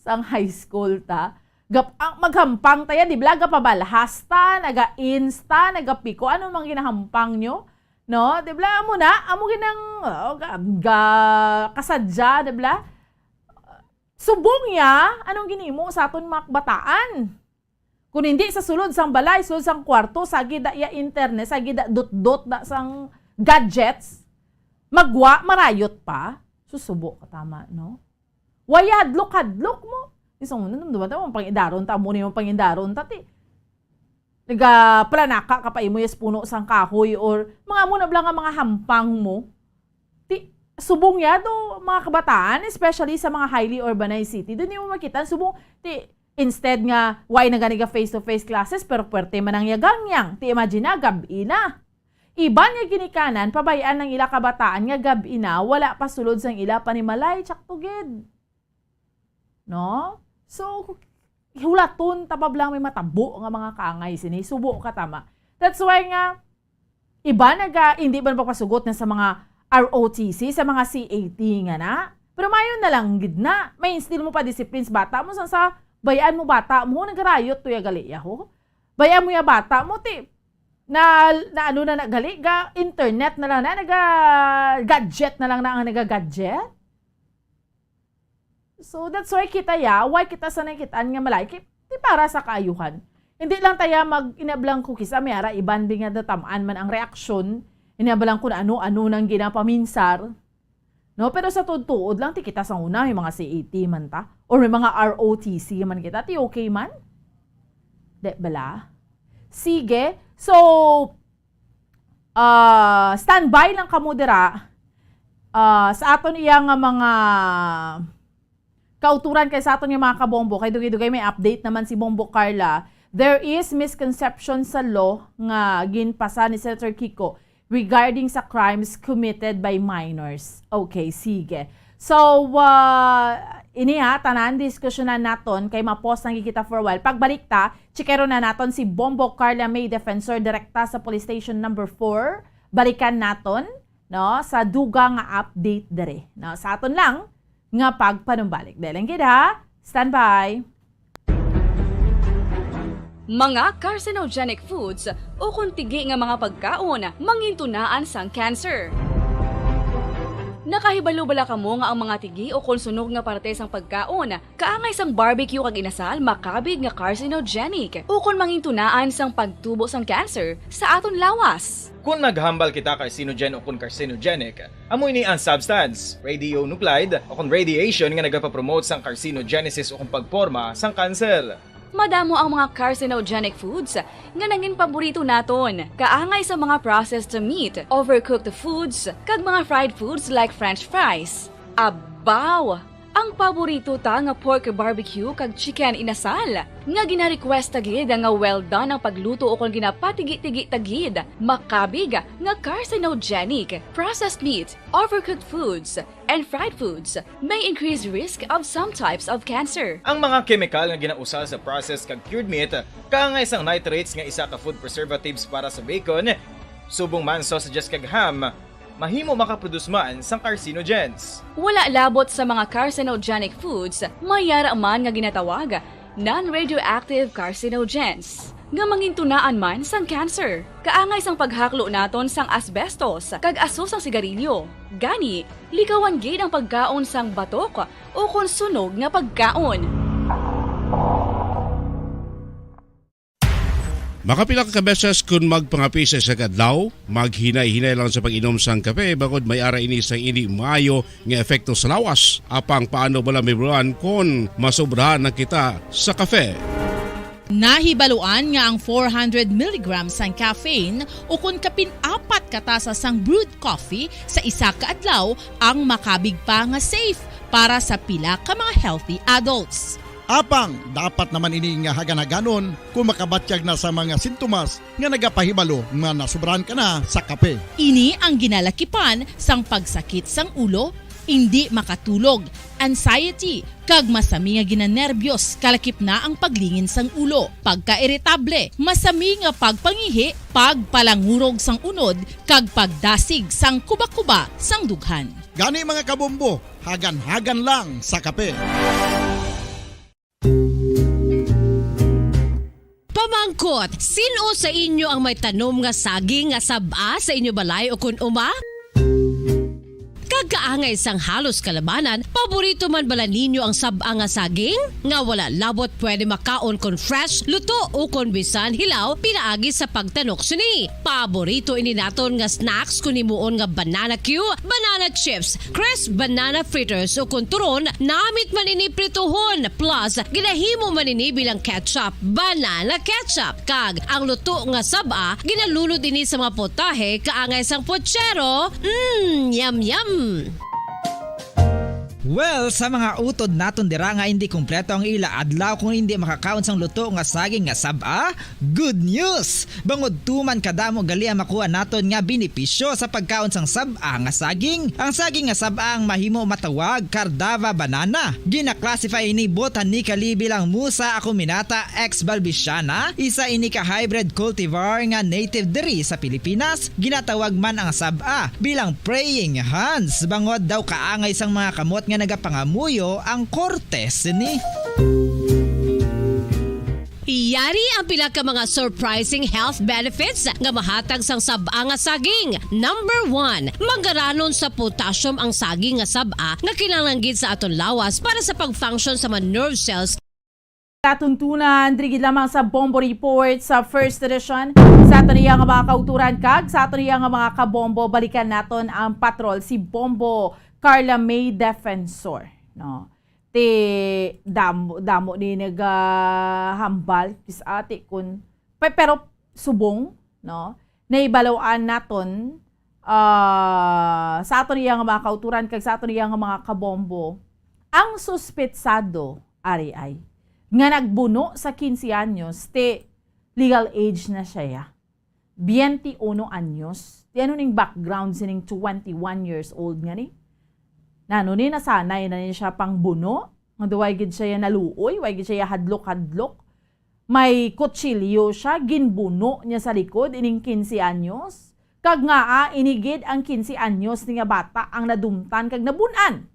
sang high school ta. Maghampang tayo, di ba, gapabalhas ta, naga-insta, naga-piko, ano mang ginahampang nyo? No, di ba, amo na, amo ginang kasadya, di ba? Subong ya, anong ginimo sa aton mga bataan? Kung hindi sa sulod sang balay, sulod sang kwarto, sagi da ya internet, sagi da dot-dot da sang gadgets, magwa, marayot pa, susubo ka tama, no? Waya hadlok mo. Isang duman mo, pangidaron ta, muna yung pangidaron ta, planaka ka pa imo yes puno sang kahoy or mga muna blang nga mga hampang mo. Subong ya do mga kabataan, especially sa mga highly urbanized city, doon mo makita subong instead nga why na ganiga face-to-face classes pero puwerte man ang yagangyang. Imagine na gabi na. Iba nga ginikanan pabayaan ng ila kabataan nga gabi na wala pa sulod sang ila panimalay tsak tugid. No? So hulaton tabablang may matabo nga mga kaangay sini subo ka tama. That's why nga iba hindi ba pagpasugot na sa mga ROTC sa mga CAT nga na. Pero mayon na lang gid na. May instill mo pa disciplines bata mo sa bayaan mo bata mo nagarayot to ya gali ho. Bayaan mo ya bata mo na ano na nagali ga internet na lang na naga gadget na lang na ang naga gadget. So that's why why kita sanay kitaan nga malay di para sa kaayuhan. Hindi lang tayo mag-inablang cookies amera iban bi nga datamaan man ang reaksyon, inablang ko na ano-ano nang ginapaminsar. No, pero sa tuod lang ti kita sa una may mga CAT man ta or may mga ROTC man kita ti okay man. De bala. Sige. So, standby lang kamo dira sa aton iya nga mga kauturan kay sa aton nga mga kabombo. Kay dugay-dugay may update naman si Bombo Carla. There is misconception sa law nga ginpasa ni Senator Kiko regarding sa crimes committed by minors. Okay, sige. So, ini tanan, diskusyonan naton kay mapost nang kita for a while. Pagbalik ta, chikero na naton si Bombo Carla May Defensor Direkta sa Police Station number 4. Balikan naton, no, sa duga nga update dere. No, sa aton lang nga pagpanumbalik. Deleng kita, standby. Mga carcinogenic foods o kuntigi nga mga pagkaon mangintunaan sang cancer. Nakahibalo bala kamo nga ang mga tigi o konsunog nga parte sang pagkaon kaangay sang barbecue kag inasal makabig nga carcinogenic o kon mangintunaan sang pagtubo sang cancer sa aton lawas. Kung naghambal kita carcinogen o kung carcinogenic, amoy ni ang substance, radionuclide o kung radiation nga nagapapromote sang carcinogenesis o kung pagporma sang cancer. Madamo ang mga carcinogenic foods nga nangin paborito naton. Kaangay sa mga processed meat, overcooked foods, kag mga fried foods like french fries. Abaw! Ang paborito ta nga pork barbecue kag chicken inasal. Nga gina-request tagid nga well done ang pagluto o kung ginapatigi-tigi tagid. Makabig nga carcinogenic, processed meat, overcooked foods, and fried foods may increase risk of some types of cancer. Ang mga chemical nga ginausal sa processed kag cured meat, kaangay sang nitrates nga isa ka food preservatives para sa bacon, subong man sausages kag ham, mahimo makaproduce man sang carcinogens. Wala labot sa mga carcinogenic foods, mayara man nga ginatawag non-radioactive carcinogens nga mangintunaan man sang cancer. Kaangay sang paghaklo naton sang asbestos kag aso sang sigarilyo. Gani, likawan gid ang pagkaon sang batok o konsunog nga pagkaon. Makapila ka beses kung magpangapi sa kadlaw, maghinay-hinay lang sa pag-inom sang kape bakod may ara ini sang hindi maayo nga epekto sa lawas. Apang paano bala may buruan kung masobrahan na kita sa kape. Nahibaluan nga ang 400 mg sang caffeine o kung kapin-apat katasa sang brewed coffee sa isa ka adlaw ang makabig pa nga safe para sa pila ka mga healthy adults. Apang, dapat naman ini nga haganaganon kung makabatyag na sa mga sintomas nga nagapahibalo nga nasubrahan ka na sa kape. Ini ang ginalakipan sang pagsakit sang ulo, hindi makatulog, anxiety, kag masami nga ginanerbiyos kalakip na ang paglingin sang ulo, pagka-iritable, masami nga pagpangihi, pagpalangurog sang unod, kag pagdasig sang kuba-kuba sang dughan. Gani mga kabombo, hagan-hagan lang sa kape. Pamangkot, sino sa inyo ang may tanom nga saging nga saba sa inyo balay o kun uma? Kagkaangay sang halos kalabanan, paborito man bala ninyo ang saba nga saging? Nga wala labot pwede makaon kon fresh, luto o kon bisan hilaw pinaagi sa pagtanok sini. Paborito ini naton nga snacks kun himuon nga banana Q, banana chips, crisp banana fritters o kun turon, namit man ini prituhon plus ginahimo man ini bilang ketchup, banana ketchup. Kag ang luto nga saba ginalunod ini sa mga potahe kaangay sang pochero. Yum yum. Well, sa mga utod naton dira nga hindi kumpleto ang ila adlaw kung hindi makakaon sang luto nga saging nga saba, good news! Bangod tuman kadamo gali ang makuha naton nga benepisyo sa pagkaon sang saba nga saging. Ang saging nga saba ang mahimo matawag Cardava banana. Gina-classify ini botanically bilang Musa acuminata ex balbisiana, isa ini ka hybrid cultivar nga native diri sa Pilipinas. Ginatawag man ang saba bilang praying hands. Bangod daw kaangay sang mga kamot nga nagapangamuyo ang kortes ni. Yari ang pila ka mga surprising health benefits nga mahatag sang sab-a nga saging. Number 1, manggaranon sa potassium ang saging nga sab-a nga kinahanglan gid sa aton lawas para sa pag-function sa mga nerve cells. Katuntunan, drigid lamang sa Bombo Report sa first edition. Sa ato niya nga mga kauturan kag, sa ato niya nga mga kabombo, balikan naton ang patrol si Bombo Carla May Defensor. No? Damo ni naghambal sa ati kun pero subong no naibalawaan naton sa ato niya nga mga kauturan kag sa ato niya nga mga kabombo ang suspetsado ari ay nga nagbuno sa 15 anyos legal age na siya 21 anyos ano ning background sining 21 years old nga ni nano ni nasanay na niya siya pang buno nga duway gid siya naluoy way gid siya hadlok may kutsilyo siya ginbuno niya sa likod ining 15 anyos kag nga inigid ang 15 anyos ni nga bata ang nadumtan kag nabunan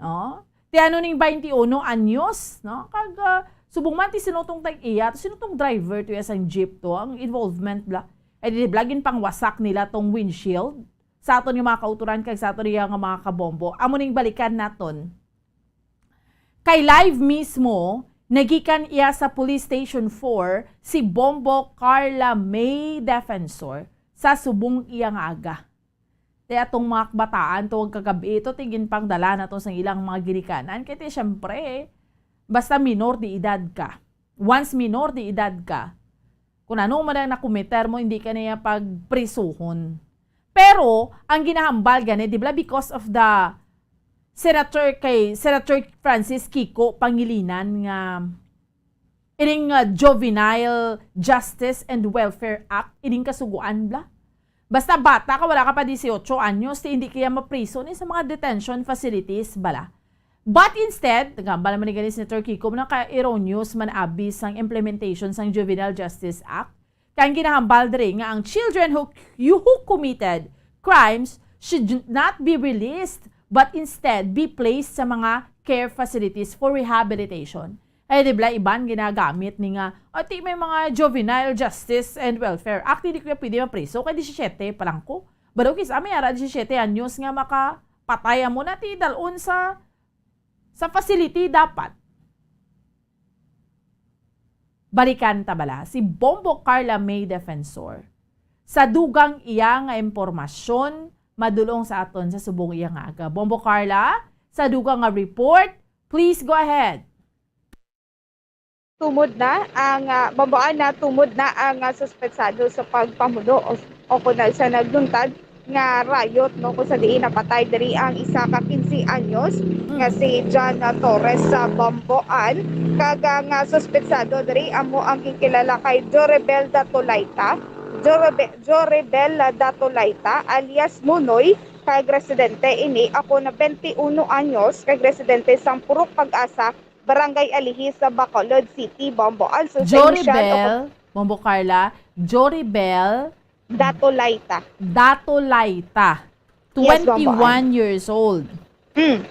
no ti ano ning 21 anyos no kag subong man ti sinutong tag iya sinutong driver to isang jeep to ang involvement bla ay di blagin pang wasak nila tong windshield sa aton yung mga kauturan kag sa aton yung mga kabombo amo ning balikan naton kay live mismo nagikan iya sa Police Station 4 si Bombo Carla May Defensor sa subong iya nga aga. Kaya atong mga kabataan tuwag kagabi ito tingin pang dala na to sa ilang mga ginikanan. Kaya syempre, basta minor di edad ka. Once minor di edad ka, kung ano man ang nakumiter mo, hindi ka niya pagprisuhon. Pero, ang ginahambal gani, di ba, because of the Senator Francis Kiko Pangilinan nga ining Juvenile Justice and Welfare Act, ining kasuguan bla. Basta bata ka, wala ka pa 18 anyos, hindi kaya mapriso ni sa mga detention facilities bala. But instead, nagambal naman ni ganis ni Senator Kiko na ka-erroneous man abis ang implementation sang Juvenile Justice Act. Kaya ginahambal diri nga ang children who committed crimes should not be released but instead be placed sa mga care facilities for rehabilitation. Ay di ba iban ginagamit ni nga may mga Juvenile Justice and Welfare Act hindi ko pwede mapriso kay 17 pa lang ko. Baro kis ami ara 17 anyos nga makapataya mo na ti dalon sa facility dapat. Balikan ta bala si Bombo Carla May Defensor. Sa dugang iya nga impormasyon madulong sa aton sa subong iya nga aga. Bombo Carla, sa dugang nga report, please go ahead. Tumod na ang babaan na tumod na ang suspetsado sa pagpamuno o kunal sa nagduntad nga riot no kung sa diin napatay diri ang isa ka 15 anyos nga si John Torres sa Bamboan kag nga suspetsado diri amo ang kilala kay Jorebel Datolaita alias Munoy kag residente ini ako na 21 anyos kag residente sang Purok Pag-asa Barangay Alihis sa Bacolod City, Bamboan. So, Jorebel, Bombo Carla, Jorebel Datolaita. 21 years old.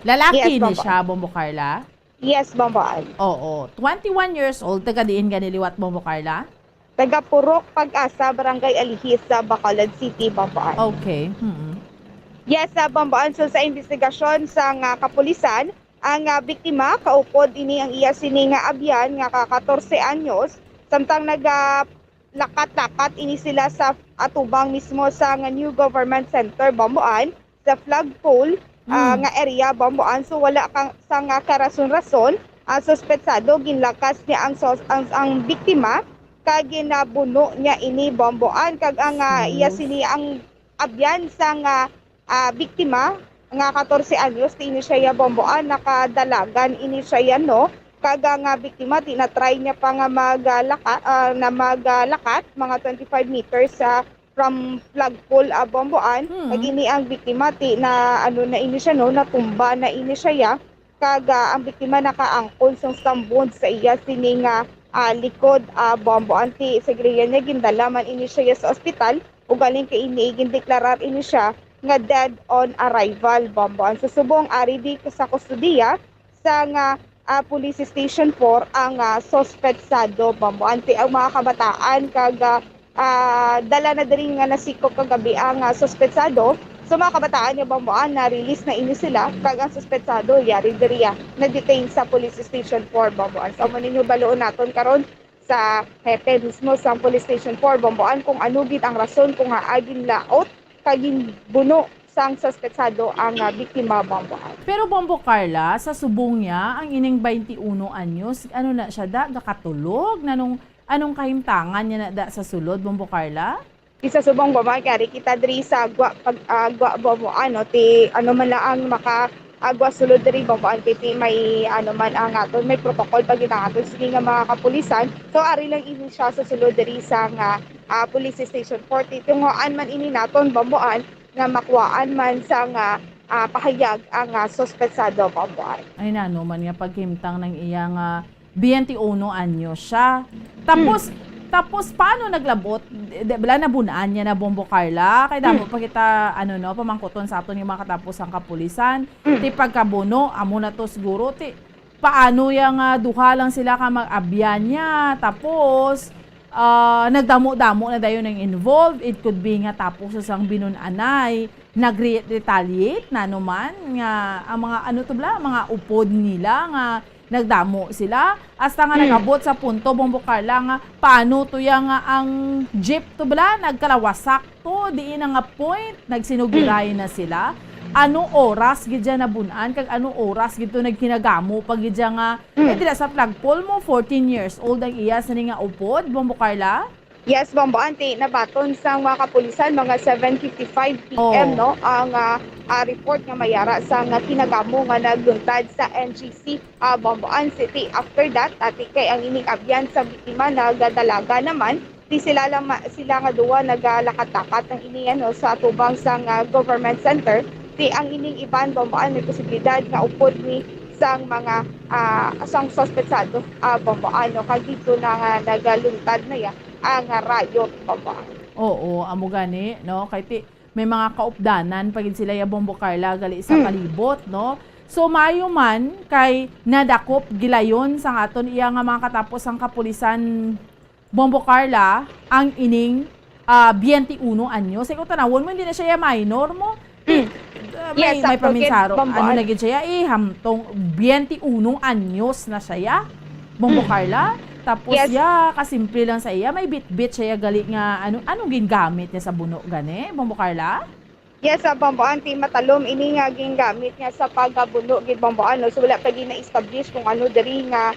Lalaki ni siya, Bombo Carla? Yes, Bamboan. Oo. 21 years old, taga diin ganiliwat, Bombo Carla? Taga Purok Pag-asa, Barangay Alihis sa Bacolod City, Bamboan. Okay. Yes, Bamboan. So, sa investigasyon sa kapulisan, ang biktima kaupod ini ang iya sini nga abyan nga ka 14 anyos samtang naglakat-lakat ini sila sa atubang mismo sa nga New Government Center Bamboan sa flagpole nga area Bamboan. So wala kang sa nga karason-rason ang suspetsado ginlakas niya ang biktima kag ginabuno niya ini Bamboan kag ang iya sini ang abyan sa nga biktima nga 14 anyos ini siya Bamboan nakadalagan ini siya no kag nga biktima tinatry niya pa nga maglakat mga 25 meters from flagpole Bamboan kag ini ang biktima na na ini siya no natumba na ini siya kag ang biktima nakaangkon sang sambod sa iya sini nga likod Bamboan ti segreya niya gindala man ini siya sa ospital ug galing kay ini gindeklarar ini siya nga dead on arrival Bamboan. So subong ari di sa kustudiya sa nga Police Station 4 ang suspetsado bambuan. Ang mga kabataan kag dala na diri nga nasikop kagabi ang suspetsado. So mga kabataan nga bambuan na release na ini sila kag ang suspetsado yari diri na detain sa Police Station 4 bambuan. So mo ninyo baloon naton karon sa hepe mismo sa Police Station 4 bambuan kung ano gid ang rason kung agin laot kagin buno sang suspetsado ang biktima bambuan. Pero Bombo Carla, sa subong niya, ang ining 21 anyos, ano na siya da, nakatulog? Anong kahimtangan niya na da sa sulod, Bombo Carla? Isa subong bambuan, kari kita diri sa agwa bambuan, no? Ti ano man lang ang agwa sulod diri bambuan, ti may ano man ang aton, may protocol pag aton sige nga mga kapulisan. So ari lang ini siya sa sulod diri sa Police Station 40. Tungoan man ini naton bambuan nga makuhaan man sa pahayag ang suspetsado bambuan. Ay nano man nga paghimtang ng iyang 21 anyos siya. Tapos paano naglabot? Wala na bunaan niya na Bombo Carla. Kaya damo pa kita pamangkuton sa aton yung mga katapos ang kapulisan. Ti pagkabuno amo na to siguro ti paano yang duha lang sila ka mag-abyan niya. Tapos nagdamo-damo na dayon ng involved. It could be nga tapos sa binunanay nag-retaliate na naman nga ang mga mga upod nila nga nagdamo sila hasta nga nagabot sa punto Bombo Carla nga paano to nga ang jeep to bala nagkalawasak to diin nga point nagsinugiray na sila. Ano oras gid dyan nabunan kag ano oras gid to nagkinagamo pag gid nga dila sa flagpole mo 14 years old ang iya sa nga upod Bombo Carla? Yes, bambuan ti nabaton sa mga kapulisan mga 7:55 PM no ang report nga mayara sa nga kinagamo nga nagluntad sa NGC Bambuan City. After that ati kay ang ining abyan sa biktima nagadalaga naman di sila nga duwa nagalakatak ng ini sa tubang sa government center. Di ang ining iban bambuan may posibilidad nga upod ni sang mga sang suspetsado bambuan no kag dito na nagaluntad na ya ang riot bambuan. Oo, amo gani no kay may mga kaupdanan pagid sila ya Bombo Carla gali sa palibot no. So mayo man kay nadakop gilayon sa aton iya nga mga katapos ang kapulisan Bombo Carla ang ining 21 anyos. Ikaw tanawon mo hindi na siya minor mo. May paminsaro. Ano na gid siya hamtong 21 anyos na siya. Bombo Carla. Tapos kasimple lang sa iya may bit-bit siya gali nga anong gingamit niya sa buno gani Bombo Carla? Yes, sa bambuan ti matalom ini nga gingamit niya sa pagbuno gid bambuan no. So wala pa gina-establish kung ano diri nga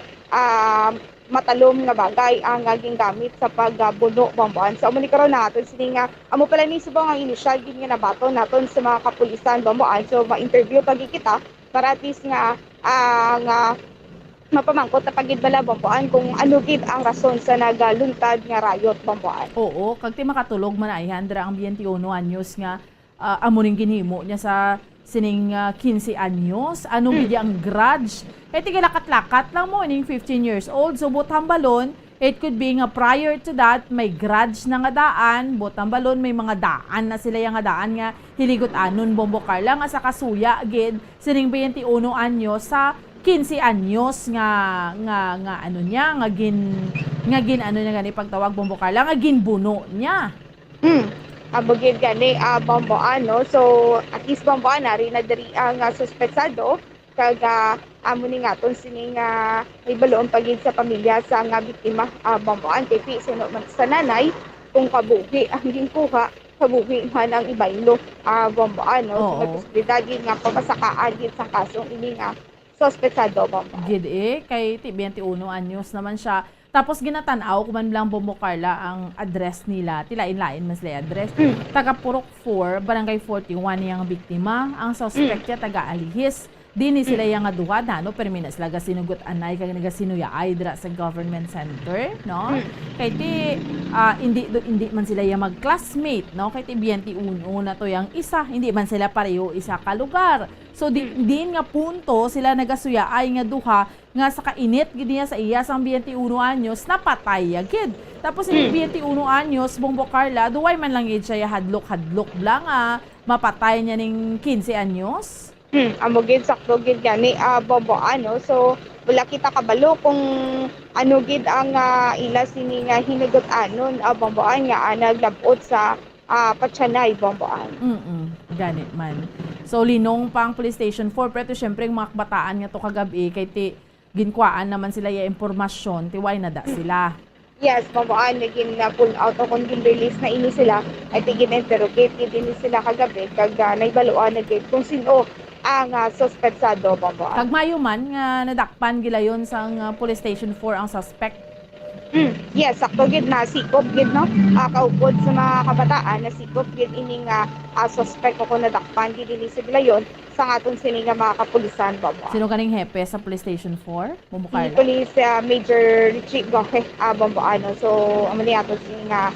matalom nga bagay ang gingamit sa pagbuno bambuan. So amo ni karon naton sini nga amo pala ni subong ang initial gid nga nabaton naton sa mga kapulisan bambuan. So ma-interview pagi kita para at least nga mapamangkot na pagid bala bambuan kung ano gid ang rason sa nagaluntad nga riot bambuan. Oo, kag ti makatulog man ay handra ang 21 anyos nga amo ning ginhimo niya sa sining 15 anyos. Ano gid ang grudge? Kay ti lakat-lakat lang mo ning 15 years old. So butang balon, it could be nga prior to that may grudge na nga daan, butang balon may mga daan na sila yang nga daan nga hiligot anon Bombo Carla nga sa kasuya gid sining 21 anyos sa 15 anyos nga ano niya nga gin ano niya gani pagtawag Bombo Carla nga ginbuno niya. Abogid gani bambuan no. So at least bambuan na rin na diri ang suspetsado kag amo ni ngaton sini nga may baloon pagid sa pamilya sa nga biktima bambuan kay sino man sa nanay kung kabuhi ang ginkuha kabuhi man ang ibaylo bambuan no. So may posibilidad nga papasakaan gid sa kasong ini nga suspetsado bambuan. Gid kay 21 anyos naman siya. Tapos ginatanaw kung man lang Bombo Carla ang address nila. Tilain-lain mas lay address. Taga Purok 4, Barangay 41 yang biktima. Ang suspect niya taga Alihis. Dini sila yang aduha na no perminas laga sinugot anay kag naga sinuyaay dira sa government center no. Kay ti hindi man sila yang mag-classmate no. Kay ti 21 na to yang isa hindi man sila pareho isa ka lugar. So din nga punto sila nagasuyaay nga duha nga sa kainit gid niya sa iya sang 21 anyos napatay gid. Tapos yung 21 anyos Bombo Carla duway man lang gid siya hadlok-hadlok lang mapatay niya ning 15 anyos. Amo gid sakto gid gani Bombo ano. So wala kita kabalo kung ano gid ang ila sini nga hinugot anon Bomboan nga naglabot sa Patsanay Bomboan. Ganit man. So linong pang police station 4 pero syempre yung mga kabataan nga to kagabi kay ti ginkwaan naman sila ya impormasyon tiway na da sila. Yes, Bomboan naging pull out o kung release na ini sila ay tigin interrogate din sila kagabi kag naibaluan na gid kung sino ang suspetsado Bomboan. Kag mayuman nga nadakpan gilayon sang police station 4 ang suspect. Yes, sakto gid na sikop gid no. Kaupod sa mga kabataan na sikop gid ining suspect ko nadakpan gid ini sila yon sa aton sini nga mga kapulisan Bomboan. Sino kaning hepe sa police station 4? Bumbukarla. Police Major Richie Gohe Bomboan. So amo ni ato sini nga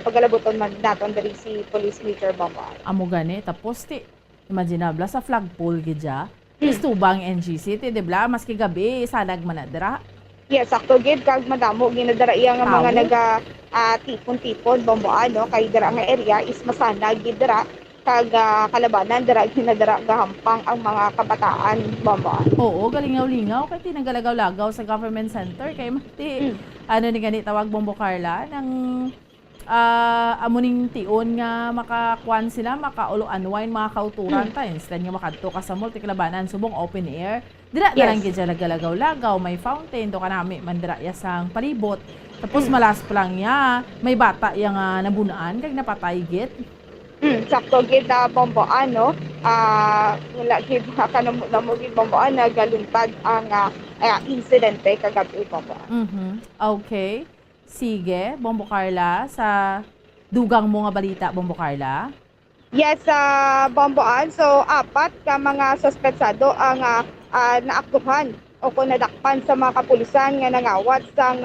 pagalabuton man daton diri si Police Major Bomboan. Amo gani tapos ti imaginable sa flagpole gid ja. Istubang NGC ti debla maski gabi salag man na dira. Yes, sakto gid kag madamo ginadara iya nga mga naga tipon-tipon Bomboan no kay dira nga area is masanag gid dira kag kalabanan dira ginadara gahampang ang mga kabataan Bomboan. Oo, galingaw-lingaw kay tinagalagaw-lagaw sa government center kay mati ano ni gani tawag Bombokarla nang amuning tion nga makakuan sila makaulo-unwind mga kauturan ta instead nga makadto ka sa mall tiklabanan subong open air dira na lang gid lagaw-lagaw may fountain do kanami man dira ya sang palibot tapos malas pa lang ya may bata yang nabunaan kag napatay gid. Sakto gid Bomboan no. Wala gid kanamo gid Bomboan nagaluntad ang insidente kagabi Bomboan. Okay. Sige, Bombokarla, sa dugang mo nga balita, Bombokarla? Yes, Bomboan. So, 4 ka mga suspetsado ang naaktuhan o kung nadakpan sa mga kapulisan nga nangawat sa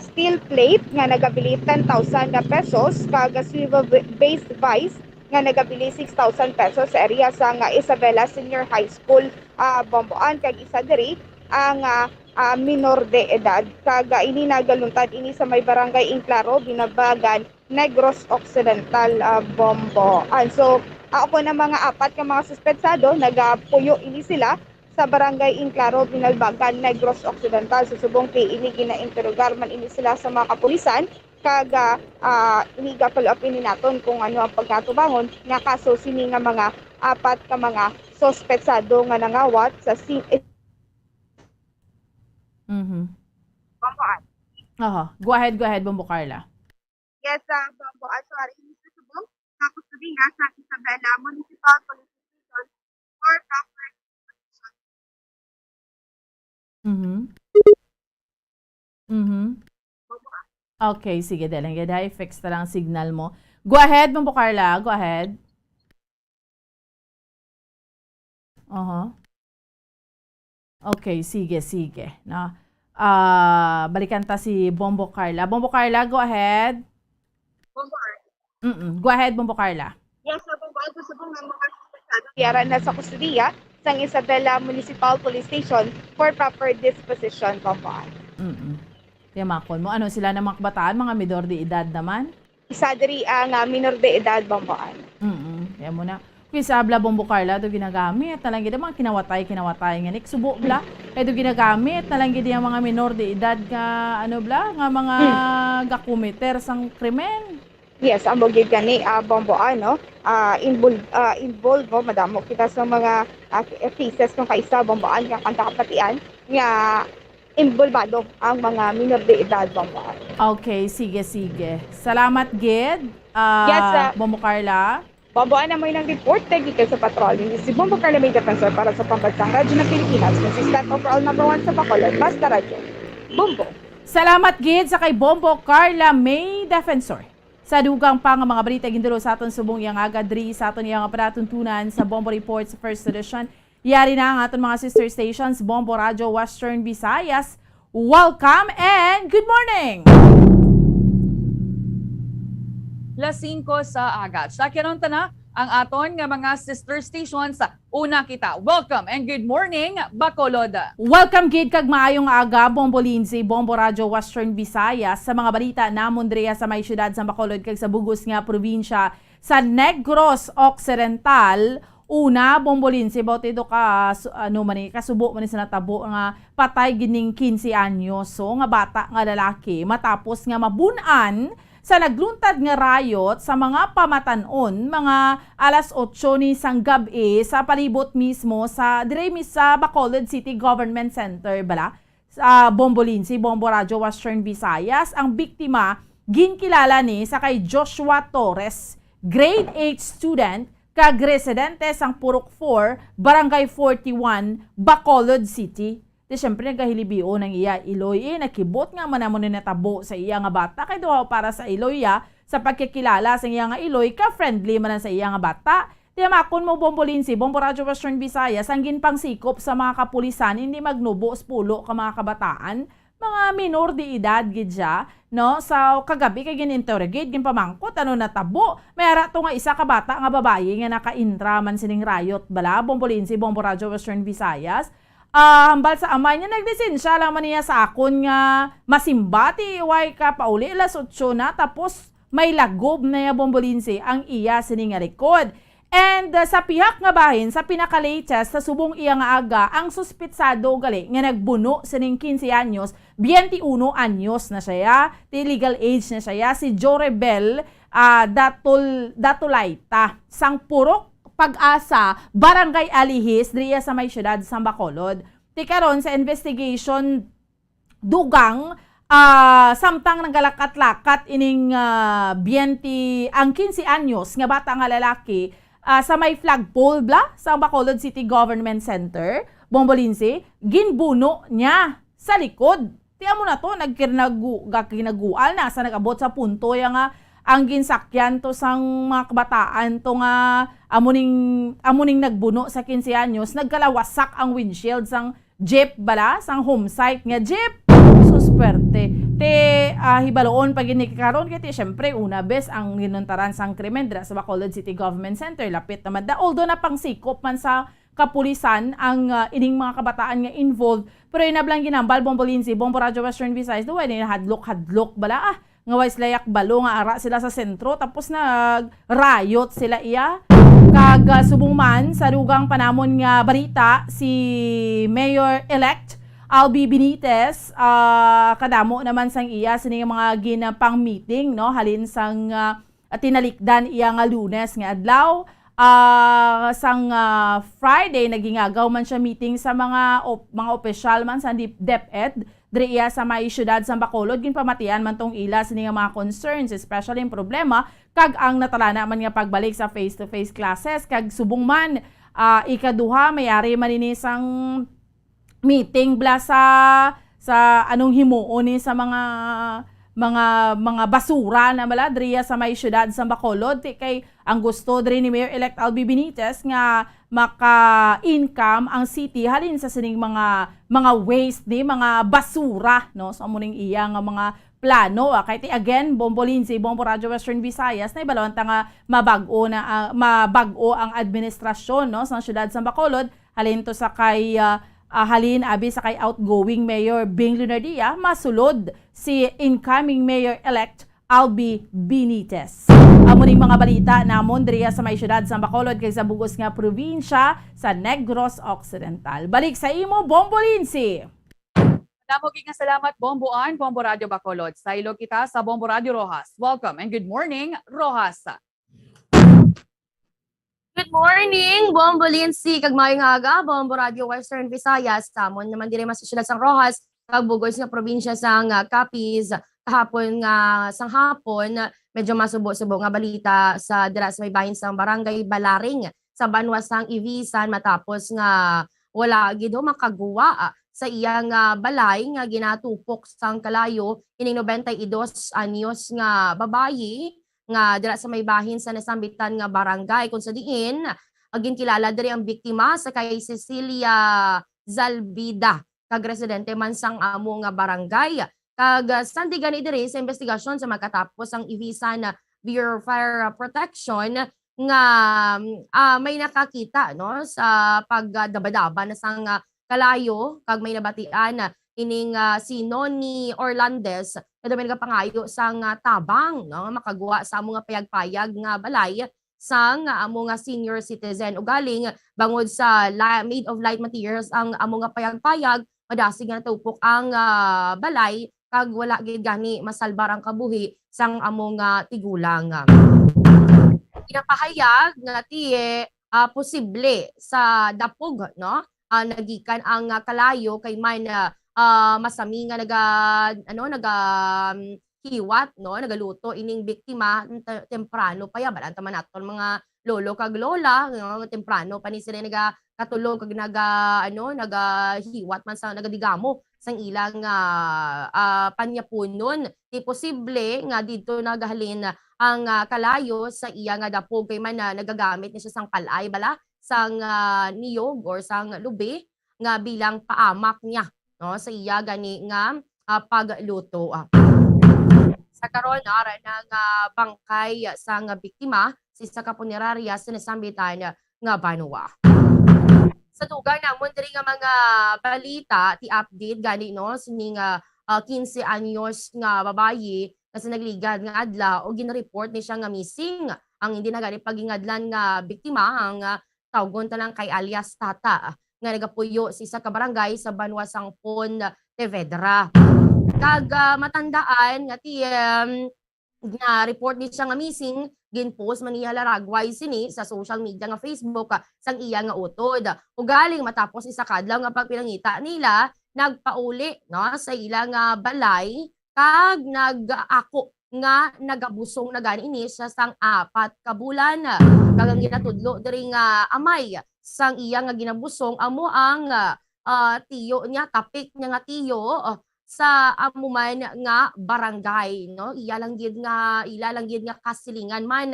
steel plate nga nagabili 10,000 na pesos kag silver-based vice nga nagabili 6,000 pesos sa area sa Isabela Senior High School, Bomboan. Kag isa diri ang minor de edad kaga ini nagaluntad ini sa may barangay Inclaro Binabagan Negros Occidental Bomboan. So ako na mga 4 ka mga suspetsado nagapuyo ini sila sa barangay Inclaro Binabagan Negros Occidental susubong kay ini ginainterogar man ini sila sa mga kapulisan kaga ini follow up ini naton kung ano ang pagkatubangon nga kaso sini nga mga 4 ka mga suspetsado nga nangawat sa Bomboan. Go ahead, Bombokarla. Yes, Bomboan. Sorry, Mr. Subong. Tapos sabi nga sa Isabela Municipal Police Station for proper Okay, sige, dalang gada i-fix na lang signal mo. Go ahead, Bombokarla. Go ahead. Okay, sige. No? Balikan ta si Bombokarla. Bombokarla, go ahead. Go ahead, Bombokarla. Yes, Bomboan. Gusto ko nga mga suspetsado kaya na sa kustudiya sa Isabela Municipal Police Station for proper disposition, Bomboan. Tiyamakon mo. Ano sila ng mga kabataan? Mga minor de edad naman? Isa diri ang minor de edad, Bomboan. Kaya mo na. Kung sabla Bombokarla, ito ginagamit. Talang gina mga kinawatay nga subo bla. Ito ginagamit. Talang gina mga minor de edad nga ano bla, nga mga gakumiter sang krimen. Yes, ang bugid gani Bomboan no. Involved mo madamo kita sa mga cases kung kaisa Bomboan nga kanta kapatian nga involvado ang mga minor de edad Bomboan. Okay, sige. Salamat gid. Yes, Bombokarla. Bomboan na mo ng report gikan sa patrol. Si Bombokarla may defensor para sa pambansang radyo ng Pilipinas. Consistent overall number 1 sa Bacolod. Basta radyo. Bombo. Salamat gid sa kay Bombokarla may defensor. Sa dugang pa nga mga balita ginduro sa aton subong yang agadri sa aton yang panatuntunan sa Bombo Reports First Edition. Yari na ang aton mga sister stations Bombo Radio Western Visayas. Welcome and good morning! Las 5 sa agad. Sa kinunta na ang aton nga mga sister stations sa una kita. Welcome and good morning, Bacolod. Welcome gid kag maayong aga Bombo Lindsay, Bombo Radio Western Visayas sa mga balita namon diya sa may syudad sa Bacolod kag sa bugos nga probinsya sa Negros Occidental. Una, bombolinsi, bautido ka, kasubo man sa natabo nga patay gining 15 anyos. So, nga bata nga lalaki, matapos nga mabunan sa nagluntad nga rayot sa mga pamatanon, mga alas 8 ni sang gabi sa palibot mismo sa sa Bacolod City Government Center, bala? Sa Bombolinsi, Bombo Radio, Western Visayas. Ang biktima, ginkilala ni sa kay Joshua Torres, grade 8 student, kag residente sang Purok 4, Barangay 41, Bacolod City. Di syempre nagahilibio ng iya Iloy, nakibot nga manamon ni natabo sa iya nga bata, kay duha para sa Iloy sa pagkikilala sa iya nga Iloy, ka-friendly man sa iya nga bata. Di makon mo Bombolinsi, Bombo Radio Western Visayas, ang ginpang sikop sa mga kapulisan, hindi magnubo pulo ka mga kabataan, mga minor di edad gidya, no? Sa kagabi kay gin-interrogate, ginpamangkot, natabo. Mayara to nga isa ka bata nga babae nga naka-intra man sining rayot, bala? Bombolinsi, Bombo Radio Western Visayas. Hambal sa amay niya, naglisensya lang man niya sa akon nga masimbati, iway ka pauli, ilas 8 na, tapos may lagob na ya Bombolinsi ang iya sining likod. And sa pihak nga bahin, sa pinaka-latest, sa subong iya nga aga, ang suspitsado gali nga nagbuno sining 15 anyos, 21 anyos na siya, the legal age na siya, si Jorebel Datulaita, sang Purok Pag-asa, Barangay Alihis, diya sa may syudad sa Bacolod. Ti karon sa investigation dugang samtang nagalakat-lakat ining ang 15 anyos nga bata nga lalaki sa may flagpole sa Bacolod City Government Center, Bombolinsi, ginbuno niya sa likod. Tiyan mo na to, nagkinagual na sa nagabot sa punto yung ang ginsakyan to sang mga kabataan to nga amuning nagbuno sa 15 anyos, nagkalawasak ang windshield sang jeep bala, sang home site nga jeep. Susperte. Hibaloon pag inikaroon kaya syempre una bes ang ginuntaran sang krimen dira sa Bacolod City Government Center, lapit naman da. Although napangsikop man sa kapulisan ang ining mga kabataan nga involved, pero inablang ginambal Bombolinsi, Bombo Radio Western Visayas, duwa ni hadlok bala nga wais layak balo nga ara sila sa sentro, tapos nag-riot sila iya. Kag subong man sa dugang panamon nga balita, si Mayor-elect Albi Benitez, kadamo naman sang iya sining mga ginapang meeting, no? Halin sang tinalikdan iya nga Lunes nga adlaw. Sang Friday nagingagaw man siya meeting sa mga opisyal man sa DepEd diri iya sa may syudad sa Bacolod, ginpamatian man tong ila sining mga concerns, especially yung problema kag ang natalana man nga pagbalik sa face-to-face classes, kag subong man ikaduha mayari man ini sang meeting bla sa anong himuon ni sa mga basura na mala driya sa may syudad sa Bacolod. Kay ang gusto diri ni Mayor-elect Albi Benitez nga maka-income ang city halin sa sining mga waste ni mga basura, no, sa amuning iya nga mga plano. Kay ti again Bombolinsi, Bombo Radio Western Visayas, na ibalon ta nga mabago ang administrasyon, no, sa syudad sa Bacolod halin to sa kay halin abi sa kay outgoing Mayor Bing Lunardia, masulod si incoming Mayor-elect Albi Benitez. Amuning mga balita namon diriya sa may syudad sa Bacolod kay sa bugos nga probinsya sa Negros Occidental. Balik sa imo Bombolinsi. Damoging nga salamat Bomboan, Bombo Radio Bacolod. Sa ilo kita sa Bombo Radio Rojas. Welcome and good morning, Rojas. Good morning, Bombolinsi, kag maayong aga, Bombo Radio Western Visayas. Tamon naman dire mas syudad sang Rojas, kag bugos nga probinsya sang Capiz. Kahapon nga sang hapon, medyo masubo-subo nga balita sa dira sa may bahin sang Barangay Balaring sa Banwas sang Ivisan, matapos nga wala gid makaguwa sa iyang balay nga ginatupok sang kalayo ining 92 anyos nga babayi nga dira sa may bahin sa nasambitan nga barangay, kung sa diin agin kilala diri ang biktima sa kay Cecilia Zalbida, kag residente man sang amo nga barangay. Kag sandigan diri sa investigasyon sa magkatapos ang Ivisan Bureau of Fire Protection nga may nakakita, no, sa pagdabadaba na sang kalayo, kag may nabatian ining si Noni Orlandes na dami nagapangayo sang tabang, no, makagawa sa mga payag-payag nga balay sang amo nga senior citizen ugaling bangod sa made of light materials ang amo nga payag-payag madasig nga tupok ang balay kag wala gid gani masalbar ang kabuhi sang amo nga tigulang. Pinapahayag nga tiye posible sa dapog no nagikan ang kalayo kay man masami nga hiwat no nagaluto ining biktima temprano pa ya balan taman naton mga lolo kag lola no, temprano pa ni sila nagatulog kag nagahiwat man sa nagadigamo sang ilang panyapunon di posible nga dito nagahalin ang kalayo sa iya nga dapog kay man nagagamit ni siya sang palay bala sang niyog or sang lubi nga bilang paamak niya no sa iya gani nga pagluto. Sa karon ara ng bangkay sang biktima si sa kapunerarya sinasambitan nga banwa. Sa tugang namon diri nga mga balita ti update gani no sining 15 anyos nga babayi kasi nagligad nga adla o ginreport ni siya nga missing. Ang hindi na gani pagingadlan nga biktima ang tawgon talang kay alias Tata nga nagapuyo si sa kabarangay sa Banwa Sangpon, Tevedra. Kag matandaan nga ti na report ni siya nga missing ginpost man niya laragway sini sa social media nga Facebook sang iya nga utod. Ugaling matapos isa kadlaw nga pagpinangita nila nagpauli no sa ilang balay kag nag-ako nga nagabusong na gani ini sa sang 4 ka bulan. Kag ang ginatudlo diri nga amay sang iya nga ginabusong amo ang tiyo niya tapik niya nga tiyo sa amuman nga barangay no ila lang gid nga kasilingan man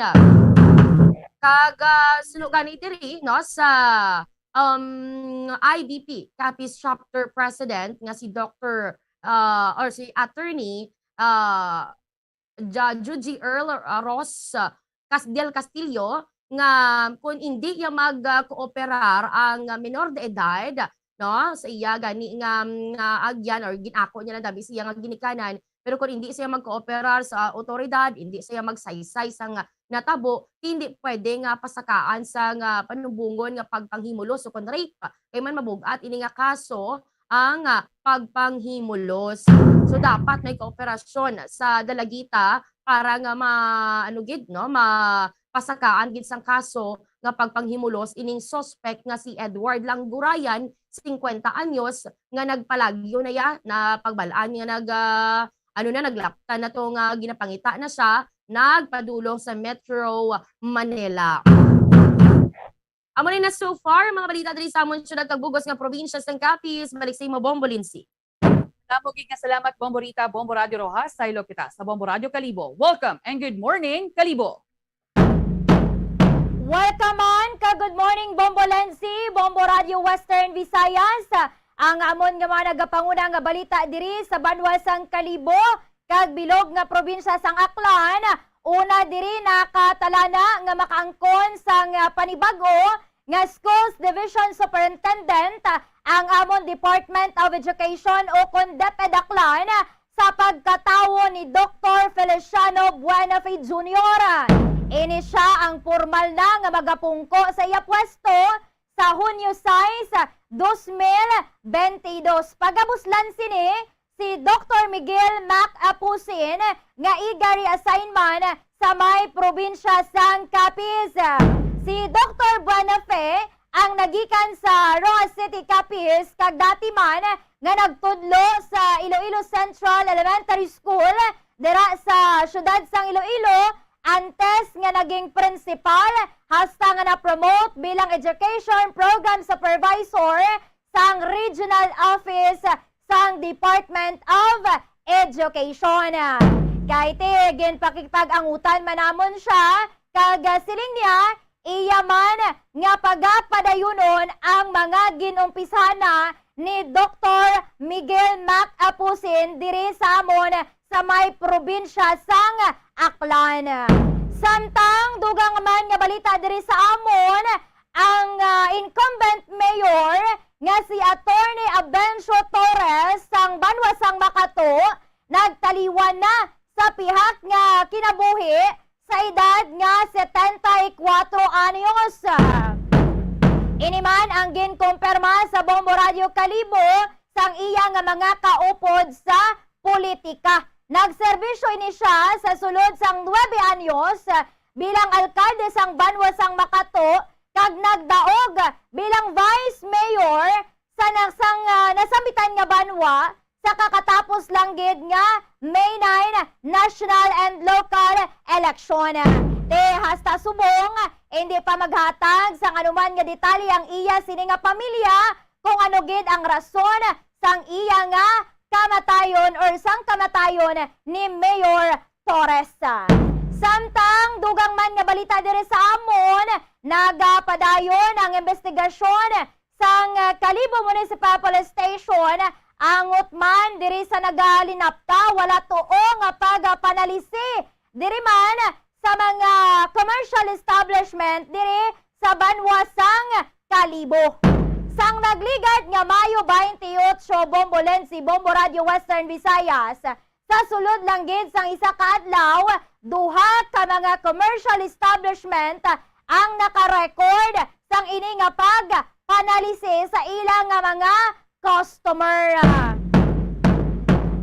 kag sunugan diri no sa IBP Capiz Chapter President nga si Dr. Or si Attorney Judy Earl Ross del Castillo nga kung hindi ya mag-cooperar ang menor de edad no sa iya gani nga agyan or ginako niya na dabi siya nga ginikanan pero kung hindi siya mag-cooperar sa otoridad hindi siya magsaysay sa nga natabo hindi pwede nga pasakaan sa nga panubungon nga pagpanghimulos o kon rape kay man mabugat ini nga kaso ang pagpanghimulos. So dapat may kooperasyon sa dalagita para nga mapasakaan gid sang kaso nga pagpanghimulos ining suspect nga si Edward Langgurayan 50 anyos nga nagpalagyo na ya na pagbalaan niya naglaptan na to nga ginapangita na siya nagpadulong sa Metro Manila. Amo na so far mga balita diri sa amon syudad kag bugos nga probinsya sang Capiz balik sa imo Bombolinsi. Napugig nga salamat Bomborita, Bombo Radio Rojas, saylo kita sa Bombo Radio Kalibo. Welcome and good morning, Kalibo. Welcome on ka good morning Bombolensi, Bombo Radio Western Visayas. Ang amon nga mga nagapanguna nga balita diri sa Banwa sang Kalibo kag bilog nga probinsya sang Aklan. Una diri nakatalana nga makaangkon sang panibago nga Schools Division Superintendent ang amon Department of Education o DepEd Aklan sa pagkatawo ni Dr. Feliciano Buenafe Jr. Ini siya ang formal na nga magapungko sa iya pwesto sa Hunyo 6, 2022. Pagabuslan sini si Dr. Miguel Mac Apusin nga igari assignment sa may probinsya sang Capiz. Si Dr. Buenafe ang nagikan sa Rojas City, Capiz kag dati man nga nagtudlo sa Iloilo Central Elementary School dira sa syudad sang Iloilo antes nga naging principal hasta nga na-promote bilang Education Program Supervisor sang Regional Office sang Department of Education. Kahit gin pakikipag-angutan manamon siya kag siling niya iyaman nga pagapadayunon ang mga ginumpisana ni Dr. Miguel Mac Apusin diri sa amon sa may probinsya sang Aklan. Samtang dugang man nga balita diri sa amon ang incumbent mayor nga si Attorney Abencio Torres sang Banwa sang Makato nagtaliwan na sa pihak nga kinabuhi sa edad nga 74 anyos. Iniman ang ginkumpirma sa Bombo Radio Kalibo sang iya nga mga kaupod sa politika. Nagserbisyo ini siya sa sulod sang 9 anyos bilang alkalde sang banwa sang Makato kag nagdaog bilang vice mayor sa nasambitan nga banwa sa kakatapos lang gid nga May 9 national and local election. Hasta subong hindi pa maghatag sang anuman nga detalye ang iya sini nga pamilya kung ano gid ang rason sang iya nga kamatayon or sang kamatayon ni Mayor Torres. Samtang dugang man nga balita dire sa amon, nagapadayon ang investigasyon sang Kalibo Municipal Police Station angot man diri sa nagalinapta wala tuo nga pagapanalisi diri man sa mga commercial establishment diri sa banwa sang Kalibo. Sang nagligat nga Mayo 28 Bombo Lensi, Bombo Radio Western Visayas, sa sulod lang gid sang isa ka adlaw, duha ka mga commercial establishment ang naka-record sang ini nga pagpanalisi sa ilang nga mga customer.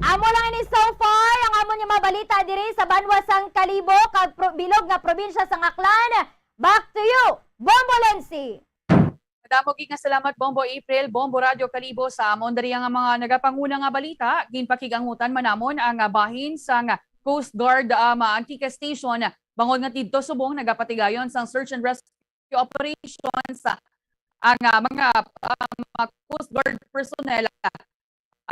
Amo lang ini so far ang amon nga mabalita diri sa banwa sang Kalibo kag bilog nga probinsya sang Aklan. Back to you, Bombo Lensi. Madamo gid nga salamat Bombo April, Bombo Radio Kalibo sa amon diri nga mga nagapanguna nga balita. Ginpakigangutan manamon ang bahin sang Coast Guard Antique Station bangod nga didto subong nagapatigayon sang search and rescue operations ang mga Coast Guard personnel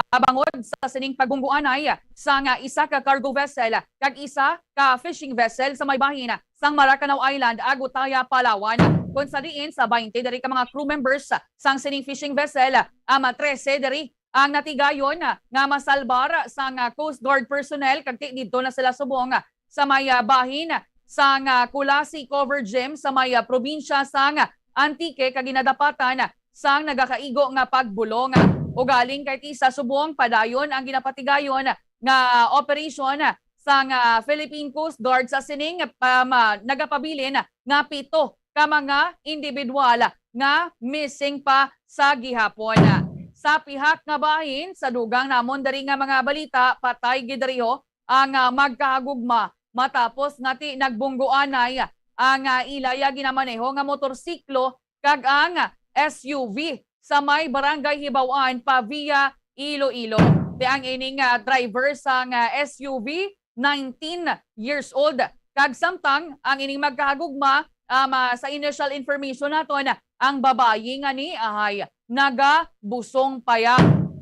bangod sa sining pagungguanay sa isa ka cargo vessel kag isa ka fishing vessel sa may bahin sang Maracanaw Island, Agutaya, Palawan. Kung sa diin sa 20 dari ka mga crew members sang sining fishing vessel, 13 dari ang natigayon nga masalbar sang Coast Guard personnel kag didto na sila subong sa may bahin sang Kulasi Cover Gym sa may probinsya sang Antique kag ginadapatan sang nagakaigo nga pagbulong. O galing kay isa subong padayon ang ginapatigayon nga operation sang Philippine Coast Guard sa sining nagapabilin nga 7 ka mga individual nga missing pa sa gihapon. Sa pihak nga bahin sa dugang namon dari nga mga balita patay gid diriho ang magkahagugma matapos ngati nagbungguanay ang ilaya ginamaneho nga motorsiklo kag ang SUV sa may barangay Hibawan pa via Iloilo. Di ang ining driver sa SUV 19 years old. Kag samtang ang ining magkahagugma sa initial information naton ang babayi nga ni ahay nagabusong paya.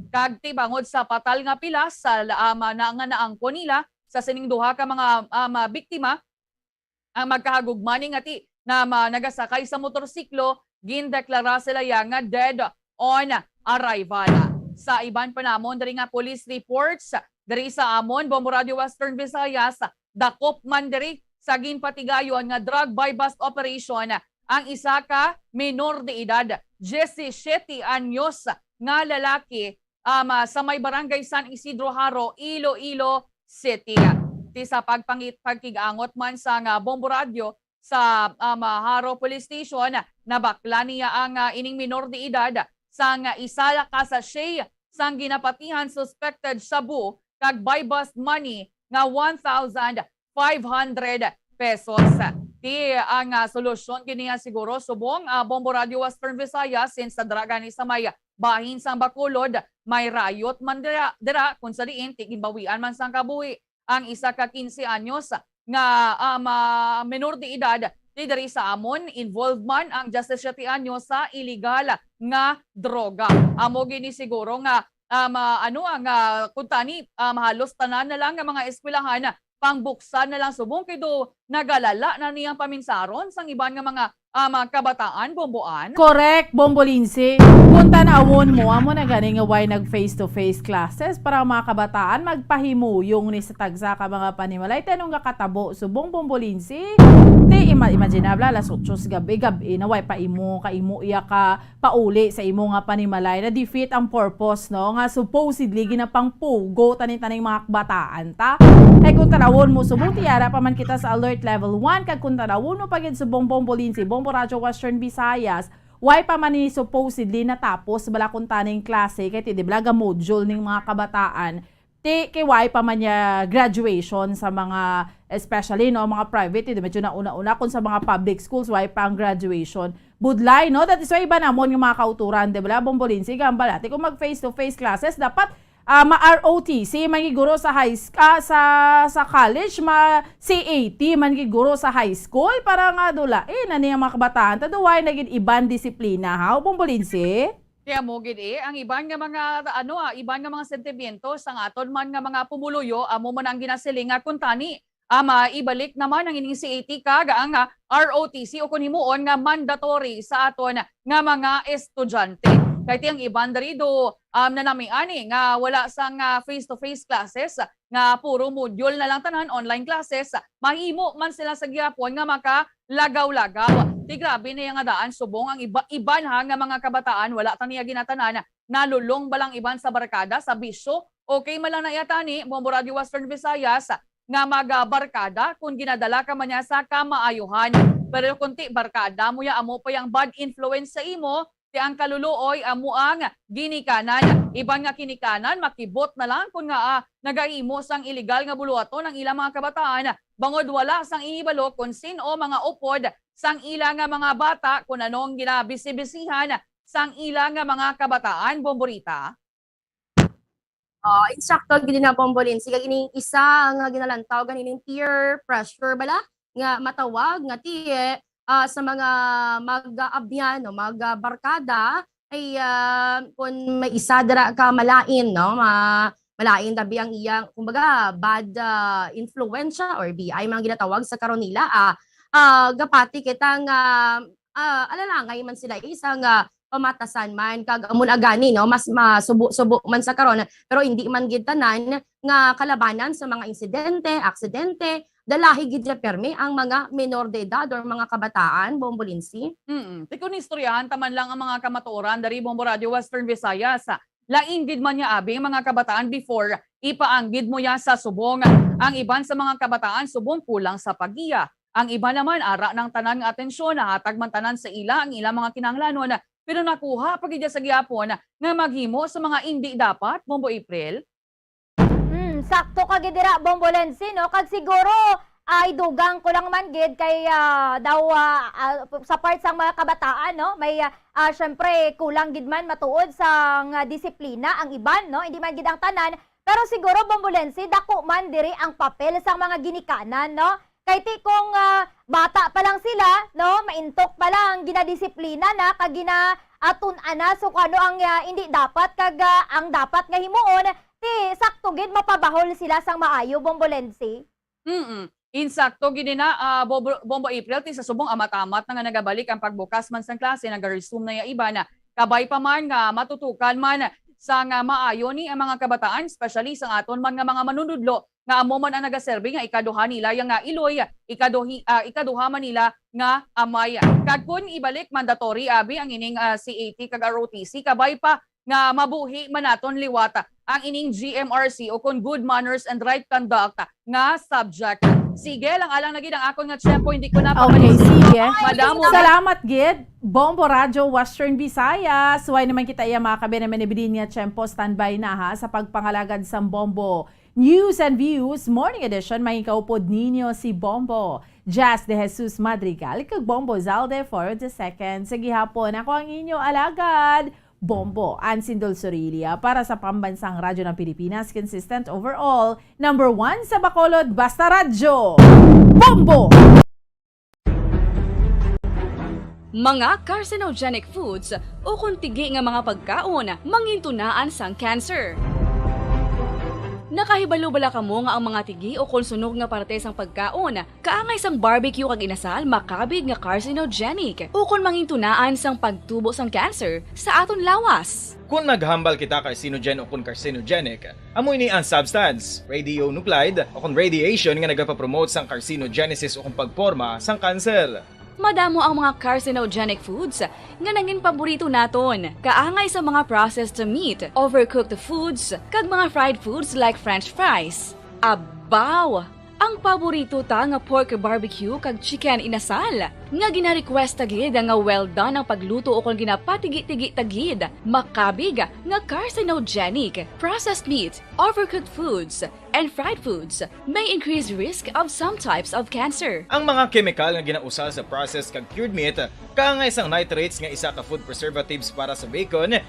Kag tibangod sa patal nga pilas sa naangko nila sa sining duha ka mga biktima ang magkahagugma ni ngati na nagasakay sa motorsiklo gindeklara sila nga dead on arrival. Sa iban pa namon dari nga police reports dari sa amon Bombo Radio Western Visayas dakop man diri sa ginpatigayon nga drug buy bust operation ang isa ka minor de edad 17 anyos nga lalaki sa may barangay San Isidro Haro, Iloilo City. Ti sa pagkigangot man sa Bombo Radio sa Haro Police Station nabakla niya ang ining minor de edad sang isa ka sa shay sang ginapatihan suspected sabu kag buy bust money nga 1,500 pesos. Ti ang solusyon kini siguro subong Bombo Radio Western Visayas since sa dragani sa may bahin sang Bacolod may riot man dira kung sa diin tiginbawian man sang kabuhi ang isa ka 15 anyos nga minor de edad di dari sa amon involved man ang 17 anyos sa illegal nga droga. Amo gini siguro nga ang kuntani halos tanan na lang nga mga eskwelahan pangbuksan na lang subong kay do nagalala na niyang paminsaron sang iban nga mga kabataan bomboan. Correct, Bombo Lindsay. Kung tanawon mo, amo na gani nga why nag face-to-face classes para ang mga kabataan magpahimuyong ni sa tagsa ka mga panimalay. Tanong nga katabo, subong Bombo Lindsay. Ti imaginable alas 8 gabi naway pa imo iya ka pauli sa imo nga panimalay na defeat ang purpose no nga supposedly ginapang pugo taning mga kabataan ta. Kay kung tarawon mo subuti ara pa man kita sa alert level 1 kag kung tarawon mo pagid subong Bombo Lindsay, Bombo Radio Western Visayas, why pa man ni supposedly natapos bala kung taning klase kay ti diblaga module ning mga kabataan. Kay why pa man niya graduation sa mga especially no mga private medyo na una kung sa mga public schools why pa ang graduation budlay no that is why iba namon yung mga kauturan di ba Bombolin sige ambalati kung mag face to face classes dapat ma-ROTC manggiguro sa sa college CAT manggiguro sa high school para nga dula nani ang mga kabataan taduway naging iban disiplina ha Bombolin Kaya mo gid ang iban nga mga iban nga mga sentimiento sang aton man nga mga pumuluyo amo man ang ginasiling nga kuntani maibalik naman ang ining CAT kag ang ROTC o kun himuon nga mandatory sa aton nga mga estudyante. Kay ang iban darido nanami-ani nga wala sang face-to-face classes nga puro module na lang tanan online classes mahimo man sila sa gyapon nga makalagaw-lagaw. Di grabe na yung daan subong ang iban nga mga kabataan wala taniya ginatanan nalulong balang iban sa barkada sa bisyo okay man lang na yatani Bombo Radio Western Visayas nga magabarkada kung ginadala ka man niya sa kamaayuhan pero kunti barkada mo ya amo pa yung bad influence sa imo ti ang kaluluoy amo ang ginikanan iban nga kinikanan makibot na lang kung nga nagaimo sang illegal nga buluaton ang ilang mga kabataan bangod wala sang ihibalo kung sino mga upod sang ilang nga mga bata kung anong ginabisi-bisihan sang ilang nga mga kabataan Bomborita. Insakto gid na Bombolin sige ining isa nga ginalantaw ganing peer pressure bala nga matawag nga sa mga mag-aabyan no mag-barkada ay kung may isa dira ka malain no malain tabi ang iyang kumbaga bad influensya or BI mga ginatawag sa karon nila gapati kitang alalangay man sila isang pamatasan man kag amon agani no mas masubo man sa karon pero hindi man gid tanan nga kalabanan sa mga aksidente dalahi gid permi ang mga menor de edad or mga kabataan Bombolinsi. Tikon istoryahan taman lang ang mga kamatuoran dari Bombo Radio Western Visayas. Lain gid man niya abi mga kabataan before ipaanggid mo ya sa subong ang iban sa mga kabataan subong kulang sa pagiya. Ang iba naman ara ng tanan nga atensyon hatag man tanan sa ila ang ilang mga kinahanglanon pero nakuha pagidya sa gyapon nga maghimo sa mga hindi dapat Bombo April. Sakto ka gid dira Bombolensi no kag siguro ay dugang ko lang man gid kay daw sa part sang mga kabataan no may syempre kulang gid man matuod sa disiplina ang iban no hindi man gid ang tanan pero siguro Bombolensi dako man diri ang papel sang mga ginikanan no kay ti kung bata pa lang sila no maintok pa lang ginadisiplina na kag ginaatun-ana so kano ang hindi dapat kag ang dapat nga himuon ti sakto gid mapabahol sila sang maayo Bombolensi. Insakto gid na Bombo April ti sa subong amatamat nga nagabalik ang pagbukas man sang klase nag-resume na ya iba na kabay pa man nga matutukan man sa nga maayo ni ang mga kabataan especially sa aton man nga mga manunudlo nga amo man ang nagaserbe nga ikaduha nila yang nga iloy ikaduha man nila nga amay kag kun ibalik mandatory abi ang ining CAT kag ROTC kabay pa nga mabuhi man naton liwat ang ining GMRC o kun good manners and right conduct nga subject. Sige lang alang na gid ang akon nga tiyempo hindi ko na Okay, sige. Madamo. Salamat gid. Bombo Radio Western Visayas. Why naman kita iya mga kabenamen niya tiyempo standby na ha sa pagpangalagad sa Bombo News and Views Morning Edition. May kaupod ninyo si Bombo Jazz de Jesus Madrigal kag Bombo Zalde for the second. Sa gihapon ako ang inyo alagad Bombo Ansin Dulsorilia para sa pambansang radyo ng Pilipinas, consistent overall, number 1 sa Bacolod, Basta Radyo, Bombo! Mga carcinogenic foods o kuntigi nga mga pagkaon mangintunaan sang cancer. Nakahibalo bala kamo nga ang mga tigi o konsunog nga parte sang pagkaon, kaangay sang barbecue kag inasal makabig nga carcinogenic o kon mangintunaan sang pagtubo sang cancer sa aton lawas. Kung naghambal kita carcinogen o kung carcinogenic, amoy ni ang substance, radionuclide o kung radiation nga nagapapromote sang carcinogenesis o kung pagporma sang cancer. Madamo ang mga carcinogenic foods nga naging paborito naton. Kaangay sa mga processed meat, overcooked foods, kag mga fried foods like french fries. Abaw! Ang paborito ta nga pork barbecue kag chicken inasal. Nga gina-request tagid nga well done ang pagluto o kung ginapatigi-tigi tagid. Makabig nga carcinogenic, processed meat, overcooked foods, and fried foods may increase risk of some types of cancer. Ang mga chemical nga ginausal sa processed kag cured meat, kaangay sang nitrates nga isa ka food preservatives para sa bacon,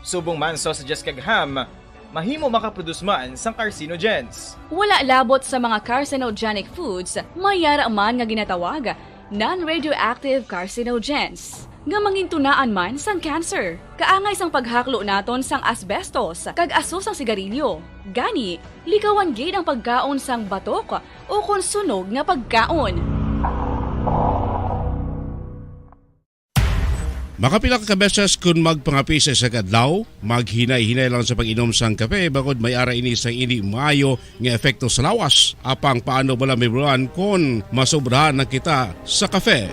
subong man sausages kag ham, mahimo makaproduce man sang carcinogens. Wala labot sa mga carcinogenic foods, mayara man nga ginatawag non-radioactive carcinogens nga mangintunaan man sang cancer. Kaangay sang paghaklo naton sang asbestos kag aso sang sigarilyo. Gani, likawan gid ang pagkaon sang batok o kon sunog nga pagkaon. Makapila ka beses kung magpangapisa sa kadlaw, maghinay-hinay lang sa pag-inom sang kape bakod may ara ini sang hindi maayo nga epekto sa lawas. Apang paano bala mibruan kung masobrahan na kita sa kape.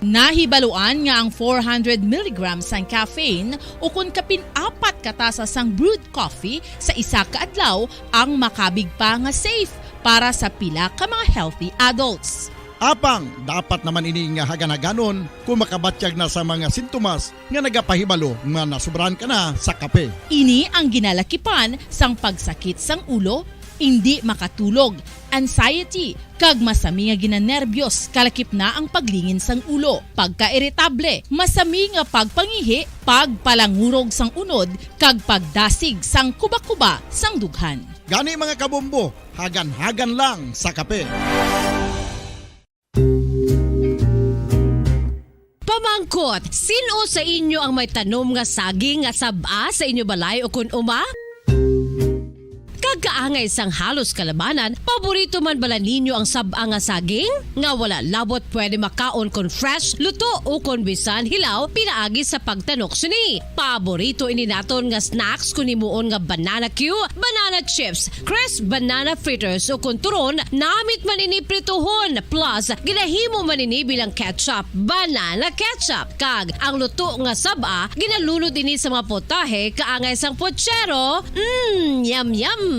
Nahibaluan nga ang 400 mg sang caffeine o kung kapin-apat katasa sang brewed coffee sa isa ka adlaw ang makabig pa nga safe para sa pila ka mga healthy adults. Apang, dapat naman ini nga haganaganon kung makabatyag na sa mga sintomas nga nagapahibalo nga nasubrahan ka na sa kape. Ini ang ginalakipan sang pagsakit sang ulo, hindi makatulog, anxiety, kag masami nga ginanerbiyos kalakip na ang paglingin sang ulo, pagka-iritable, masami nga pagpangihi, pagpalangurog sang unod, kag pagdasig sang kuba-kuba sang dughan. Gani mga kabombo, hagan-hagan lang sa kape. Pamangkot, sino sa inyo ang may tanom nga saging nga saba sa inyo balay o kun uma? Kagaangay sang halos kalabanan, paborito man bala ninyo ang saba nga saging? Nga wala labot pwede makaon kon fresh, luto o kon bisan hilaw, pinaagi sa pagtanok sini. Paborito ini naton nga snacks kun imuon nga banana Q, banana chips, crisp banana fritters o kun turon, namit man ini prituhon, plus ginahimo man ini bilang ketchup, banana ketchup. Kag ang luto nga saba, ginalunod ini sa mga potahe kaangay sang pochero. Yum yum.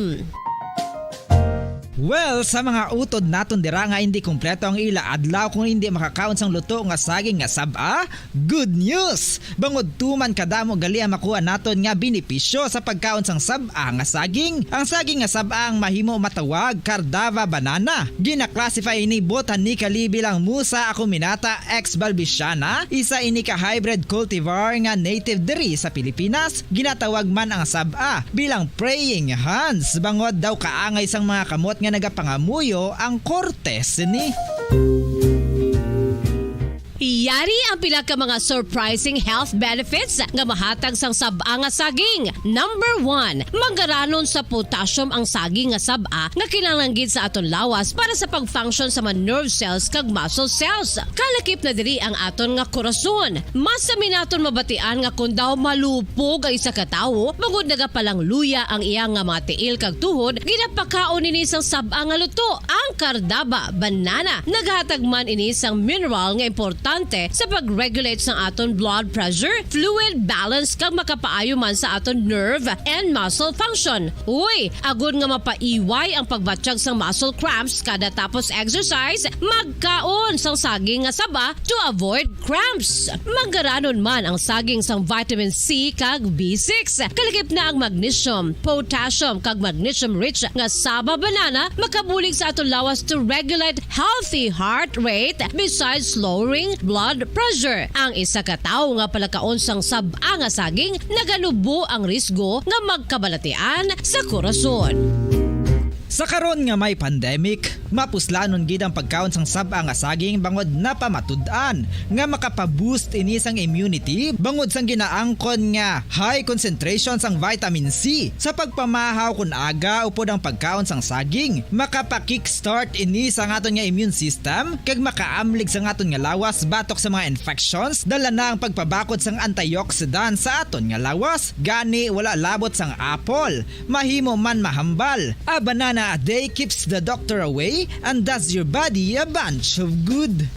Well, sa mga utod naton dira nga hindi kumpleto ang ila adlaw kung hindi makakaon sang luto nga saging nga saba, good news! Bangod tuman kadamo gali ang makuha naton nga benepisyo sa pagkaon sang saba nga saging. Ang saging nga saba ang mahimo matawag Cardava banana. Gina-classify ini botanically bilang Musa acuminata ex balbisiana, isa ini ka hybrid cultivar nga native diri sa Pilipinas. Ginatawag man ang saba bilang praying hands, bangod daw kaangay sang mga kamot nga nagapangamuyo ang kortes ni. Yari ang pila ka mga surprising health benefits nga mahatag sang saba nga saging. Number 1, manggaranon sa potassium ang saging nga saba nga kinahanglan gid sa aton lawas para sa pag-function sa mga nerve cells kag muscle cells. Kalakip na diri ang aton nga korason. Masami naton mabatian nga kun daw malupog ang isa ka tawo, bangod nagapalang luya ang iyang nga mga tiil kag tuhod, ginapakaon ini sang saba nga luto. Ang Cardava banana naghatag man ini sang mineral nga importante sa pag-regulate sa aton blood pressure, fluid balance kag makapaayo man sa aton nerve and muscle function. Uy, agud nga mapaiway ang pagbatsyag sang muscle cramps kada tapos exercise, magkaon sang saging nga saba to avoid cramps. Manggaranon man ang saging sang vitamin C kag B6. Kalakip na ang magnesium, potassium kag magnesium rich nga saba banana makabulig sa aton lawas to regulate healthy heart rate besides lowering blood pressure. Ang isa ka tawo nga palakaon sang saba nga saging naganubo ang risgo nga magkabalatian sa korason. Sa karon nga may pandemic, mapuslanon gid ang pagkaon sang sab-a nga saging bangod napamatud-an nga makapaboost ini sang immunity bangod sang ginaangkon nga high concentration sang vitamin C sa pagpamahaw kun aga upod ang pagkaon sang saging makapa-kickstart ini sa aton nga immune system kag makaamlig sa aton nga lawas batok sa mga infections dala na ang pagpabakod sang antioxidant sa aton nga lawas gani wala labot sang apple mahimo man mahambal a banana a day keeps the doctor away and does your body a bunch of good.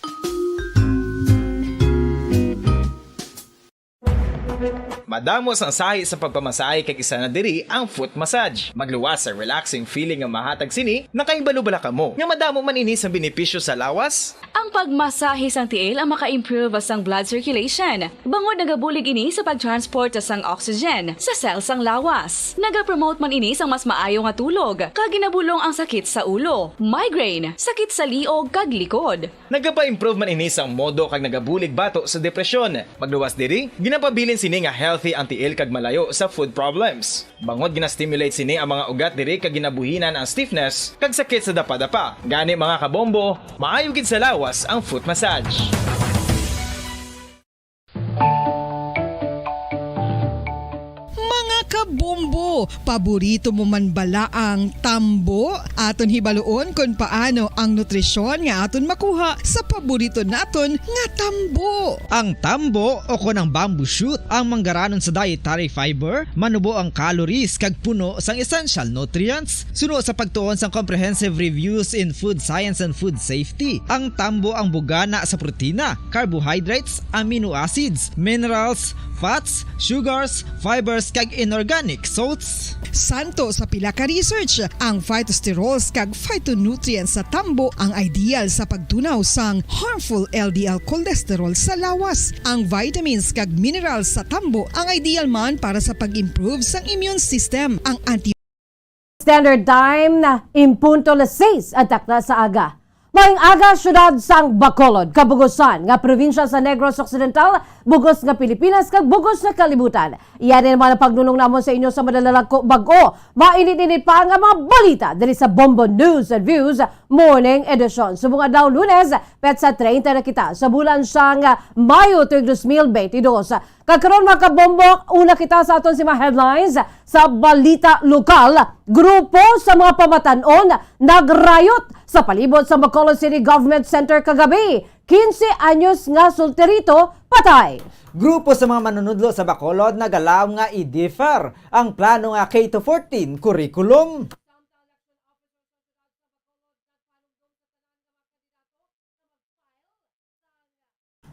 Madamos ang sahi sa pagpamasahe kag isa na diri ang foot massage. Magluwas sa relaxing feeling nga mahatag sini, nakaibalo-bala ka mo. Nga madamo man ini sa benepisyo sa lawas. Ang pagmasahe sang tiil ang maka-improve sang blood circulation. Bangod nagabulig ini sa pagtransport sang oxygen sa cells sang lawas. Nagapromote man ini sang mas maayo nga tulog, kag ginabulong ang sakit sa ulo, migraine, sakit sa liog kag likod. Nagapa-improve man ini sang modo kag nagabulig bato sa depresyon. Magluwas diri, ginapabilin sini nga healthy ang tiil kag malayo sa food problems. Bangod gina-stimulate sini ang mga ugat diri kag ginabuhinan ang stiffness kag sakit sa dapa-dapa. Gani mga kabombo, maayo gid sa lawas ang foot massage. Kabombo, paborito mo man bala ang tambo? Aton hibaluon kung paano ang nutrisyon nga aton makuha sa paborito naton nga tambo. Ang tambo o kon ang bamboo shoot ang manggaranon sa dietary fiber, manubo ang calories kag puno sang essential nutrients. Suno sa pagtuon sang comprehensive reviews in food science and food safety. Ang tambo ang bugana sa protina, carbohydrates, amino acids, minerals, fats, sugars, fibers kag inorganic salts. Santo sa pila ka research, ang phytosterols kag phytonutrients sa tambo ang ideal sa pagtunaw sang harmful LDL cholesterol sa lawas. Ang vitamins kag minerals sa tambo ang ideal man para sa pag-improve sang immune system. Ang Standard Time na impunto las 6 at takna sa aga. Maing aga syudad sang Bacolod, kabugusan nga probinsya sa Negros Occidental, bugos nga Pilipinas kag bugos nga kalibutan. Iyan naman ang pagnunong namon sa inyo sa madalang bago. Mainit-init pa nga mga balita dali sa Bombo News and Views Morning Edition. Subong adlaw Lunes, petsa 30 na kita sa bulan sang Mayo tuig 2022. Kagkaroon mga kabombo, una kita sa aton si mga headlines sa balita lokal. Grupo sa mga pamatanon nagrayot sa palibot sa Bacolod City Government Center kagabi. 15 anyos nga solterito patay. Grupo sa mga manunudlo sa Bacolod nagalaw nga i-differ ang plano nga K-14 curriculum.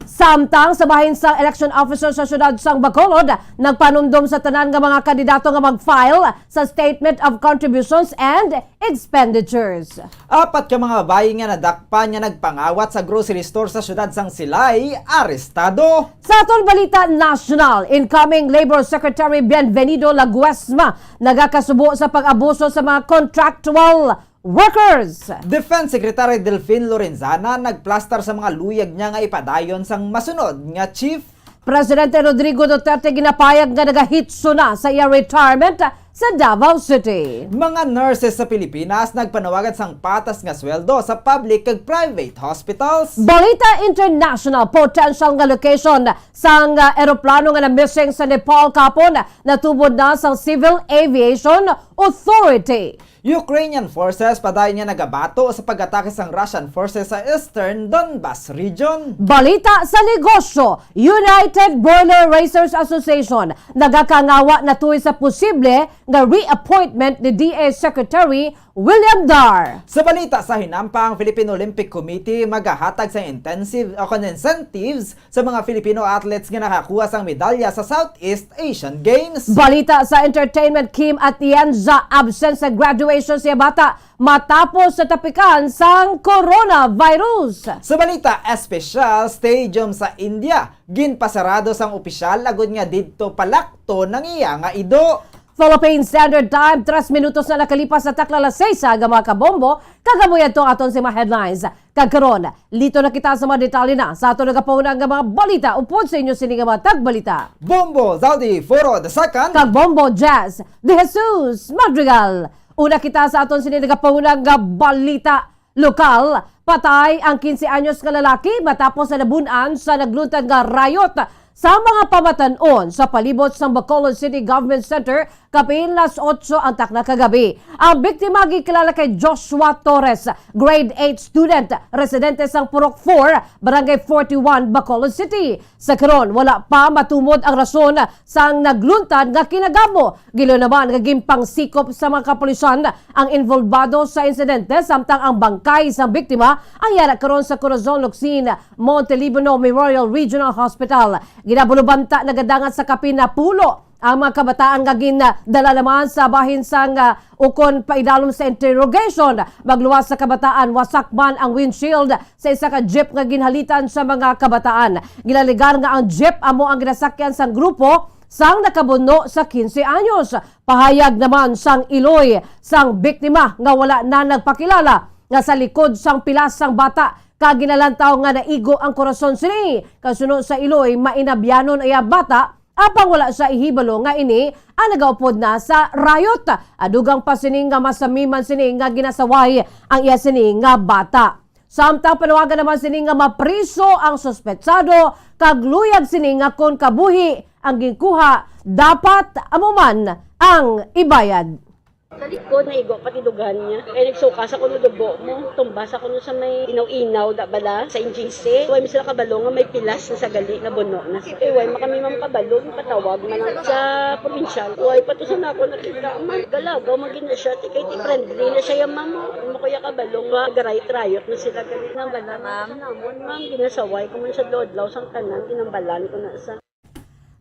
Samtang sa bahin sang election officer sa syudad sang Bacolod, nagpanumdum sa tanan nga mga kandidato nga mag-file sa Statement of Contributions and Expenditures. Apat ka mga babae nga nadakpan nga nagpangawat sa grocery store sa syudad sang Silay, arestado. Sa aton balita national, incoming Labor Secretary Bienvenido Laguesma nagakasubo sa pag-abuso sa mga contractual workers. Defense Secretary Delfin Lorenzana nagplastar sa mga luyag niya nga ipadayon sang masunod nga chief. Presidente Rodrigo Duterte ginapayag nga nagahitso na sa iya retirement sa Davao City. Mga nurses sa Pilipinas nagpanawagan sang patas nga sweldo sa public kag private hospitals. Balita international, potential nga location sang eroplano nga na-missing sa Nepal kapon natubod na sang Civil Aviation Authority. Ukrainian forces padayon nga nagabato sa pag-atake sang Russian forces sa Eastern Donbas region. Balita sa negosyo, United Boiler Racers Association nagakangawa na tuy sa posible nga reappointment ni DA Secretary William Dar. Sa balita sa hinampa, ang Philippine Olympic Committee magahatag sa incentives sa mga Filipino athletes nga nakakuha sang medalya sa Southeast Asian Games. Balita sa entertainment, Kim Atienza absent sa graduation siya bata matapos sa tapikan sang coronavirus. Sa balita, espesyal stadium sa India ginpasarado sang opisyal agud nga didto palakto ng iya nga ido. Philippine Standard Time, 3 minutos na nakalipas sa takla las 6 sa mga kabombo, kagabuyan to aton si mga headlines. Kagkaroon, lito na kita sa mga detalye na sa aton nagapauna nga mga balita upod sa inyo sini nga mga tagbalita. Bombo Zaldi Foro the Second, kag Bombo Jazz de Jesus Madrigal. Una kita sa aton sinigagapangunang nga balita lokal. Patay ang 15 anyos nga lalaki matapos na nabunan sa nagluntad nga riot sa mga pamatanon sa palibot sa Bacolod City Government Center kapin las 8 ang takna kagabi. Ang biktima gikilala kay Joshua Torres, grade 8 student, residente sang Purok 4, Barangay 41, Bacolod City. Sa karon wala pa matumod ang rason sang nagluntad nga kinagamo. Gilo naman nga gimpang sikop sa mga kapulisan ang involvado sa insidente samtang ang bangkay sa biktima ang yara karon sa Corazon Locsin Montelibano Memorial Regional Hospital. Ginabulubanta nagadangan sa kapin na pulo ang mga kabataan nga dala naman sa bahin sang ukon paidalom sa interrogation. Magluwas sa kabataan, wasak man ang windshield sa isa ka jeep nga ginhalitan sa mga kabataan. Gilaligar nga ang jeep amo ang ginasakyan sang grupo sang nakabuno sa 15 anyos. Pahayag naman sang iloy sang biktima nga wala na nagpakilala nga sa likod sang pilas sang bata kaginalantaw nga naigo ang Corazon City. Kasunod sa iloy mainabyanon ay bata apang wala sa ihibalo nga ini ang nagaupod na sa riot. Adugang pa sining nga masamiman sining nga ginasaway ang iya sining nga bata. Samtang panawagan naman sining nga mapriso ang suspetsado kag luyag sining nga kon kabuhi ang ginkuha dapat amuman ang ibayad. Sa likod, naigo pati dugan niya. Nagsuka sa kuno dugo mo. Tumbas ako sa may inaw-inaw, bala, sa NGC. Huwag mo sila kabalo nga may pilas na sa gali na buno na. Huwag makami mam kabalo, patawag man sa provincial. Huwag patusan ako nakita. Man, galagaw, maging na siya. Tikay, friendly na siya yung mamo. Mo kuya kabalo nga, garayot-rayot na sila gali na bala. Ma'am, ma'am, ginasaway ko man sa lodlaw sang kanan, tinambalan ko na sa.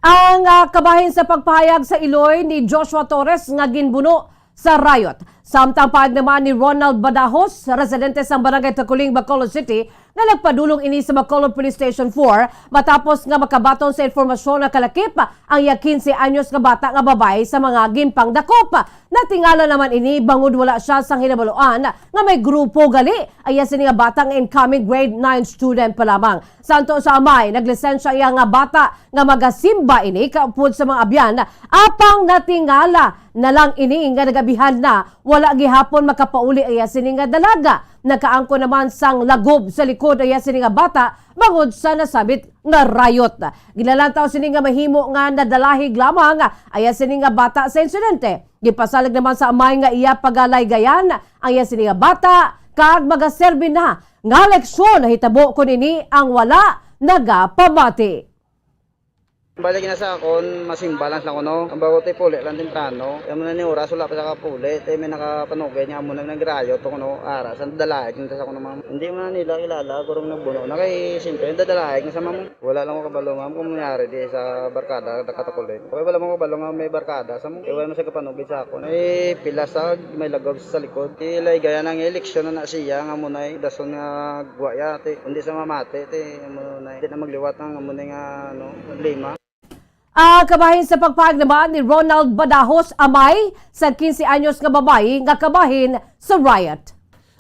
Ang kabahin sa pagpahayag sa iloy ni Joshua Torres nga ginbuno sa riot. Samtang paag naman ni Ronald Badajos, residente sa Barangay Taculing, Bacolod City, na nagpadulong ini sa Bacolod Police Station 4 matapos nga makabaton sa informasyon na kalakip ang 15 anyos nga bata nga babae sa mga ginpang dakop. Natingala naman ini bangod wala siya sang hinabaluan nga may grupo gali ay sini nga bata nga incoming grade 9 student pa lamang. Santo sa amay, naglisensya iya nga bata nga magasimba ini kaupod sa mga abyan apang natingala na lang ini nga nagabihan na wala gihapon makapauli ay sini nga dalaga. Nakaangko naman sang lagob sa likod ay sini nga bata bangod sa nasabit nga riot. Gilalantaw sini nga mahimo nga nadalahig lamang ay sini nga bata sa insidente. Gipasalig naman sa amay nga iya pagalaygayan ang iya sini nga bata kag magaserbi na nga leksyon na hitabo ko nini ang wala nagapamati. Balik na sa akon, masimbalans lang ko no. Ang bago tayo puli lang temprano. Yung muna ni oras, wala pa sa kapuli. Tayo may nakapanugay niya muna nagrayo. Ito ko no, ara, sa dalaig. Sa ako naman. Hindi mo na nila kilala, kurong nagbuno. Na kay simple, yung dalaig. Sa mamang, wala lang ko kabalo nga. Kung nangyari di sa barkada, nakatakulin. Okay, wala mo kabalo nga may barkada. Sa mo, wala mo sa kapanugay sa ako. Ay, pilasag, may lagog sa likod. Ilay gaya ng eleksyon na siya. Nga muna dason nga guwaya. Hindi sa mamate. Hindi na magliwat ng muna nga lima. Kabahin sa pagpahag naman ni Ronald Badajos amay sa 15 anyos nga babae nga kabahin sa riot.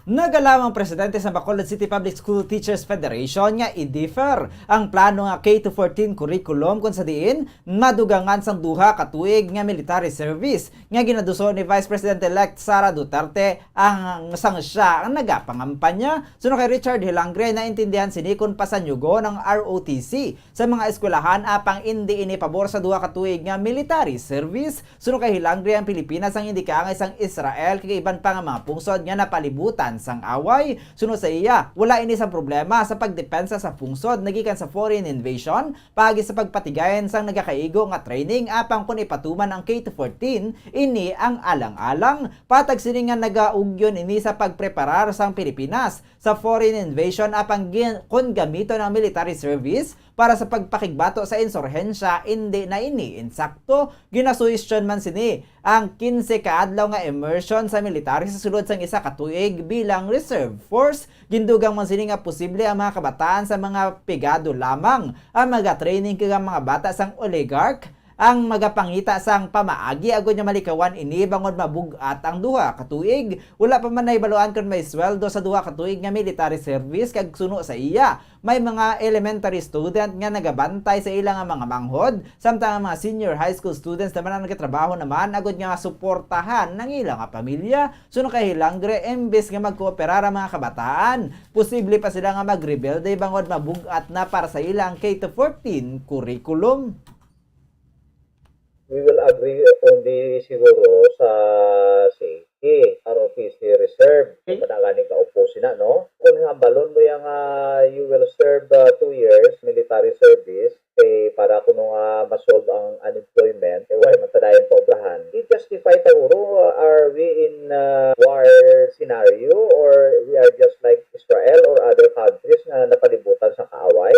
Nagalamang presidente sa Bacolod City Public School Teachers Federation nga i-defer ang plano nga K-14 curriculum kung sa diin madugangan sang duha ka tuig nga military service nga ginaduso ni Vice President-elect Sara Duterte ang sang siya ang nagapangampanya. Suno kay Richard Hilangre na intindihan sinikon pa sa nyugo ng ROTC sa mga eskwelahan apang hindi ini pabor sa duha ka tuig nga military service. Suno kay Hilangre ang Pilipinas ang hindi kaangay sang Israel kay iban pa nga mga pungsod nga napalibutan sang away. Sunod sa iya, wala ini sang problema sa pagdepensa sa pungsod nagikan sa foreign invasion pagi sa pagpatigayan sang nagakaigo nga training apang kun ipatuman ang K-14 ini ang alang-alang patag sini nga nagaugyon ini sa pagpreparar sang Pilipinas sa foreign invasion apang kun gamito ng military service para sa pagpakigbato sa insurhensya hindi na ini insakto. Ginasuisyon man sini ang 15 kaadlaw nga immersion sa military sa sulod sang isa ka tuig bilang reserve force. Gindugang man sini nga posible ang mga kabataan sa mga pigado lamang ang mga training kag mga bata sang oligarch ang magapangita sang pamaagi agud nga malikawan ini bangod mabugat ang duha ka tuig. Wala pa man nahibaluan kon may sweldo sa duha ka tuig nga military service kag suno sa iya. May mga elementary student nga nagabantay sa ilang mga manghod, samtang ang mga senior high school students naman ang nagtrabaho naman agud nga suportahan ng ilang pamilya. Suno kay Hilangre embes nga magkooperar ang mga kabataan, posible pa sila nga magrebelde bangod mabugat na para sa ilang K-14 curriculum. We will agree only siguro sa safety, ROTC reserve. Panagaling ka-upo sina, no? Kung nga balon mo yung you will serve 2 years military service, para kung masolve ang unemployment, wala matadayan pa obrahan. Di justify taguro, are we in war scenario or we are just like Israel or other countries na napalibutan sa kaaway?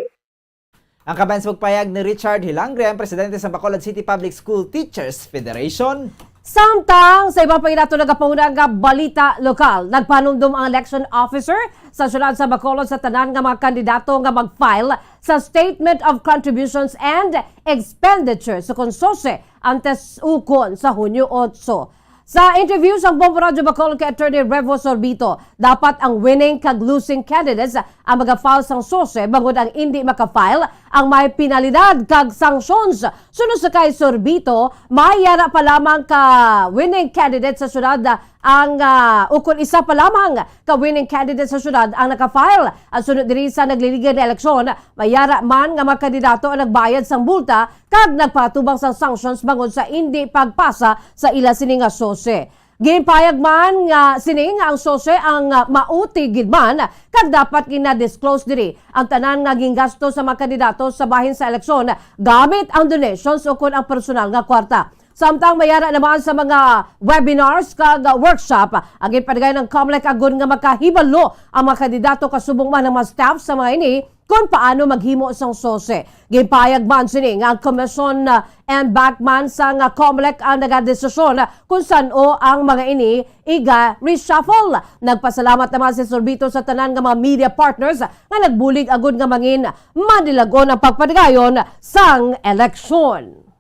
Ang kabayan sa pagpayag ni Richard Hilangre, ang presidente sa Bacolod City Public School Teachers Federation. Samtang sa iba pa inato nagapauna nga balita lokal, nagpanumdum ang election officer sa syudad sa Bacolod sa tanan nga mga kandidato nga mag-file sa Statement of Contributions and Expenditures sa konsose antes ukon sa Hunyo 8. Sa interview sa Bombo Radio Bacolod kay Attorney Revo Sorbito, dapat ang winning kag losing candidates ang mag-file sang sose bangod ang hindi maka-file ang may penalidad kag sanctions. Sunod sa kay Sorbito, mayara pa lamang ka winning candidate sa syudad ang ukon isa pa lamang ka winning candidate sa syudad ang naka-file. At sunod diri sa nagliligan na eleksyon, mayara man nga mga kandidato ang nagbayad sang multa kag nagpatubang sang sanctions bangod sa hindi pagpasa sa ila sini nga sose. Ginpayag man nga sini nga ang sose ang mauti gid man kag dapat gina-disclose diri ang tanan nga gingasto sa mga kandidato sa bahin sa eleksyon gamit ang donations o kun ang personal nga kwarta. Samtang mayara naman sa mga webinars kag workshop, ang ipadagay ng COMELEC agon nga makahibalo ang mga kandidato kasubong man ng mga staff sa mga ini kung paano maghimo sang sose. Ginpayag man sini nga ang Commission and Backman sa nga COMELEC ang nagadesisyon kung saan ang mga ini iga reshuffle. Nagpasalamat naman si Sorbito sa tanan nga mga media partners nga nagbulig agud nga mangin manilagon ang pagpadayon sang eleksyon.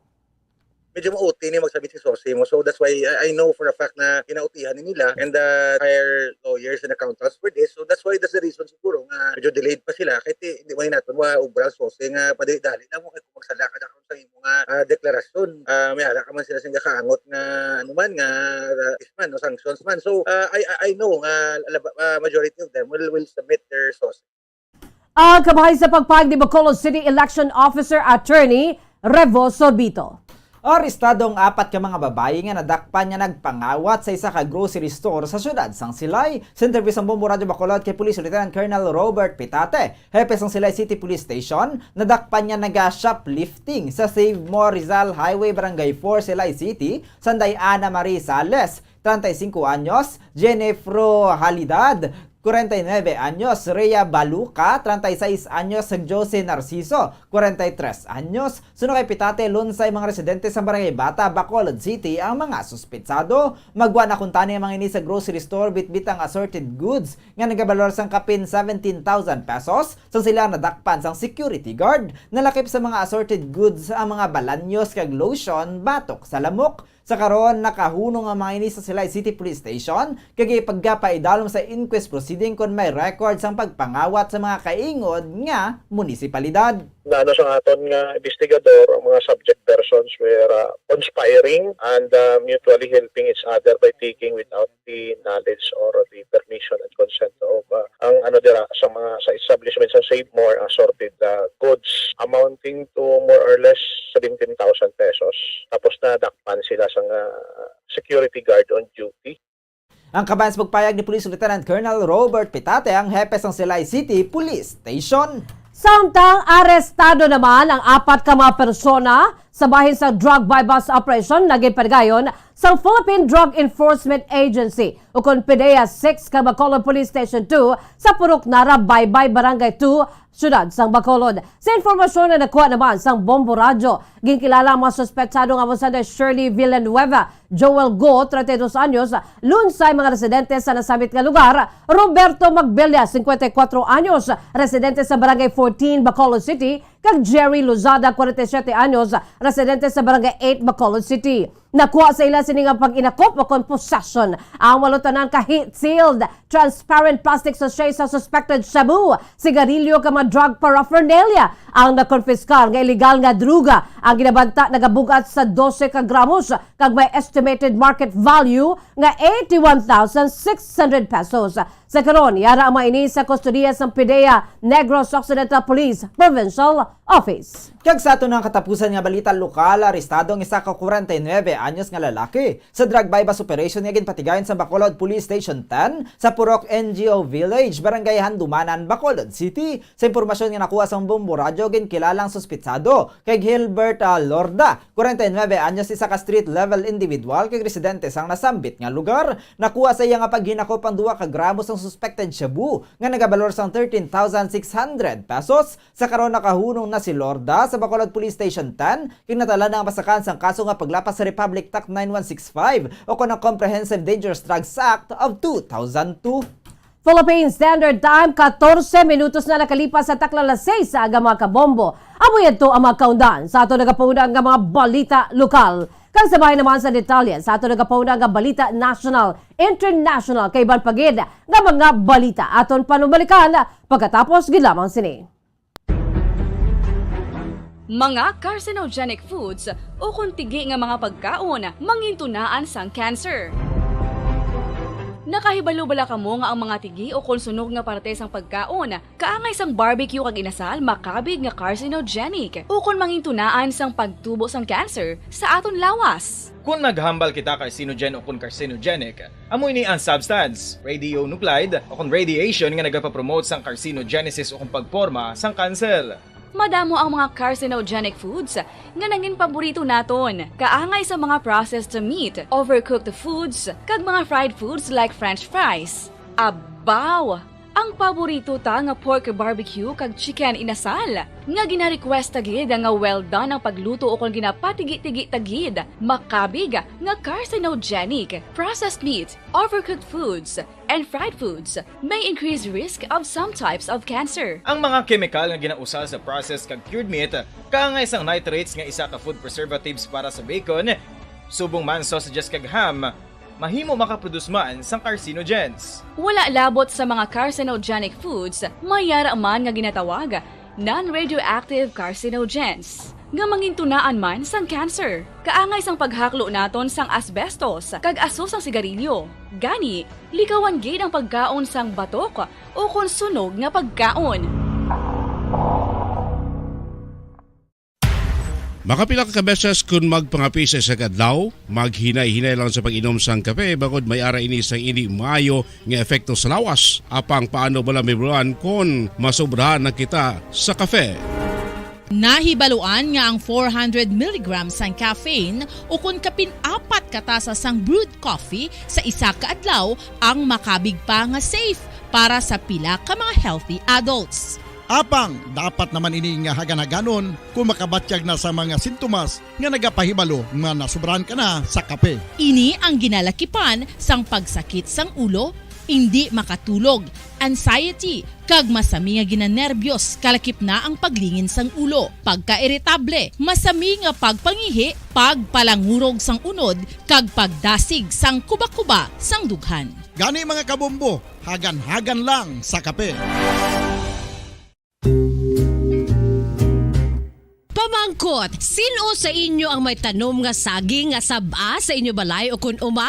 Medyo mauti ni magsabit si Sosi mo. So that's why I know for a fact na kinautihan nila and hire lawyers and accountants for this. So that's the reason siguro nga medyo delayed pa sila. Kahit hindi mo natin ubral Sosi nga padali-dali na mo kahit kumagsala ka na kung sa imo nga deklarasyon. May ala ka man sila sing kaangot nga ano man nga man, no, sanctions man. So I know nga majority of them will submit their Sosi. Kabahay sa pagpag ni Bacolod City Election Officer Attorney Revo Sorbito. Arestado ang 4 ka mga babae nga nadakpan nga nagpangawat sa isa ka grocery store sa syudad sang Silay. Sa interview sa Bombo Radio Bacolod kay Police Lieutenant Colonel Robert Pitate, hepe sang Silay City Police Station, nadakpan nga naga-shoplifting sa Save More Rizal Highway Barangay 4 Silay City, sanday Ana Marie Sales, 35 anyos, Jennifer Halidad, 49 anyos, Rhea Baluca, 36 anyos, Jose Narciso, 43 anyos. Sunod kay Pitate, lunsay mga residente sa Barangay Bata, Bacolod City ang mga suspitsado. Magwa na kuntani ang mga ini sa grocery store bitbit ang assorted goods nga nagabalor sang kapin 17,000 pesos. Sang sila nadakpan sang security guard. Nalakip sa mga assorted goods ang mga balanyos kag lotion, batok sa lamok. Sa karon nakahunong ang mga ini sa Silay City Police Station kagay paggapaidalom sa inquest proceeding kon may records ang pagpangawat sa mga kaingod nga munisipalidad. Naano sa aton nga investigador, ang mga subject persons were conspiring and mutually helping each other by taking without the knowledge or the permission and consent of ang ano dira sa mga sa establishments sa Save More assorted goods amounting to more or less 17,000 pesos. Tapos nadakpan sila sa security guard on duty. Ang kabayan sa pagpayag ni Police Lieutenant Colonel Robert Pitate ang hepe ng Silay City Police Station. Samtang arestado naman ang 4 ka mga persona sa bahin sa drug bypass operation na ginpadayon sa Philippine Drug Enforcement Agency ukon PDEA 6 ka Bacolod Police Station 2 sa Purok Nara, Baybay, Barangay 2, Siyudad sang Bacolod. Sa informasyon na nakuha naman sang Bombo Radyo, ginkilala ang mga suspetsado nga Mosanda Shirley Villanueva, Joel Go, 32 anyos, lunsay mga residente sa nasamit nga lugar, Roberto Magbella, 54 anyos, residente sa Barangay 14, Bacolod City, kag Jerry Lozada, 47 anyos, residente sa Barangay 8, Bacolod City. Nakuha sa ila siningang pag-inakop o possession ang walutanan ka heat-sealed, transparent plastic sachet sa suspected shabu, sigarilyo ka mga drug paraphernalia. Ang nakonfiskar nga illegal nga druga ang ginabanta nagabugat sa 12 ka gramos kag may estimated market value nga 81,600 pesos. Sa karon, yara ang maini sa kustodiya sa PDEA Negros Occidental Police Provincial Office. Kag sa ato ng katapusan nga balita lokal, arestado ang isa ka 49 anyos nga lalaki sa drug bypass operation nga ginpatigayon sa Bacolod Police Station 10 sa Purok NGO Village, Barangay Handumanan, Bacolod City. Sa impormasyon nga nakuha sa Bombo Radyo, ginkilalang suspitsado kay Gilbert Lorda, 49 anyos, isa ka street level individual kag residente sang nasambit nga lugar. Nakuha sa iya nga paghinakop ang 2 ka gramos ng suspected shabu nga nagabalor sang 13,600 pesos. Sa karon nakahunong na si Lorda sa Bacolod Police Station 10 kinatala na ang pasakan sang kaso nga paglapas sa Republic Act 9165 o kon ang Comprehensive Dangerous Drugs Act of 2002. Philippine Standard Time, 14 minutos na nakalipas sa takla alas 6 sa aga mga kabombo. Amoy ito ang mga kaundan sa ato nagapauna nga mga balita lokal. Kang sabay naman sa detalye sa ato nagapauna nga balita national, international kay Balpagid nga mga balita aton panubalikan pagkatapos gilamang sini. Mga carcinogenic foods o kuntigi nga mga pagkaon mangintunaan sang cancer. Nakahibalo bala kamo nga ang mga tigi o konsunog nga parte sang pagkaon kaangay sang barbecue kag inasal makabig nga carcinogenic o kon mangintunaan sang pagtubo sang cancer sa aton lawas. Kung naghambal kita carcinogen o kung carcinogenic, amoy ni ang substance, radionuclide o kung radiation nga nagapapromote sang carcinogenesis o kung pagporma sang cancer. Madamo ang mga carcinogenic foods nga naging paborito naton. Kaangay sa mga processed meat, overcooked foods, kag mga fried foods like french fries. Abaw! Ang paborito ta nga pork barbecue kag chicken inasal. Nga gina-request tagid nga well done ang pagluto o kung ginapatigi-tigi tagid. Makabig nga carcinogenic, processed meat, overcooked foods, and fried foods may increase risk of some types of cancer. Ang mga chemical nga ginausal sa processed kag cured meat kaangay sang nitrates nga isa ka food preservatives para sa bacon, subong man sausages kag ham, mahimo makaproduce man sang carcinogens. Wala labot sa mga carcinogenic foods, mayara man nga ginatawag non-radioactive carcinogens nga mangintunaan man sang cancer. Kaangay sang paghaklo naton sang asbestos kag aso sang sigarilyo. Gani, likawan gid ang pagkaon sang batok o konsunog nga pagkaon. Makapila ka beses kung magpangapi sa isa kadlaw, maghinay-hinay lang sa pag-inom sang kape bagod may ara ini sang hindi maayo nga epekto sa lawas. Apang paano bala may buruan kung masobrahan na kita sa kape. Nahibaluan nga ang 400 mg sang caffeine o kung kapin-4 katasa sang brewed coffee sa isa ka adlaw ang makabig pa nga safe para sa pila ka mga healthy adults. Apang, dapat naman ini nga haganaganon kung makabatyag na sa mga sintomas nga nagapahibalo nga nasubrahan ka na sa kape. Ini ang ginalakipan sang pagsakit sang ulo, hindi makatulog, anxiety, kag masami nga ginanerbiyos kalakip na ang paglingin sang ulo, pagka-iritable, masami nga pagpangihi, pagpalangurog sang unod, kag pagdasig sang kuba-kuba sang dughan. Gani mga kabombo, hagan-hagan lang sa kape. Pamangkot, sino sa inyo ang may tanom nga saging nga saba sa inyo balay o kun uma?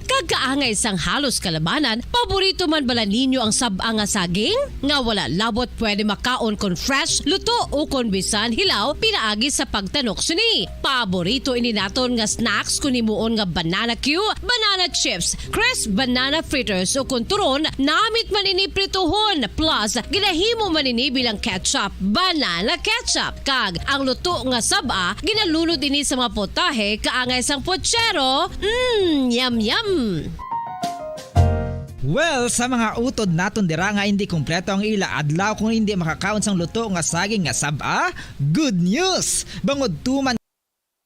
Kag kaangay sang halos kalabanan, paborito man bala ninyo ang sab-a nga saging? Nga wala labot pwede makaon kon fresh, luto o kon bisan hilaw pinaagi sa pagtanok suni. Paborito ini naton nga snacks kun himuon nga banana Q, banana chips, crisp banana fritters o kun turon, namit man ini prituhon plus ginahimo man ini bilang ketchup, banana ketchup. Kag ang luto nga sab-a ginalunod ini sa mga potahe kaangay sang pochero. Yum yum. Well, sa mga utod naton dira nga hindi kumpleto ang ila adlaw kung hindi makakaon sang luto nga saging nga sab-a, good news. Bangod tuman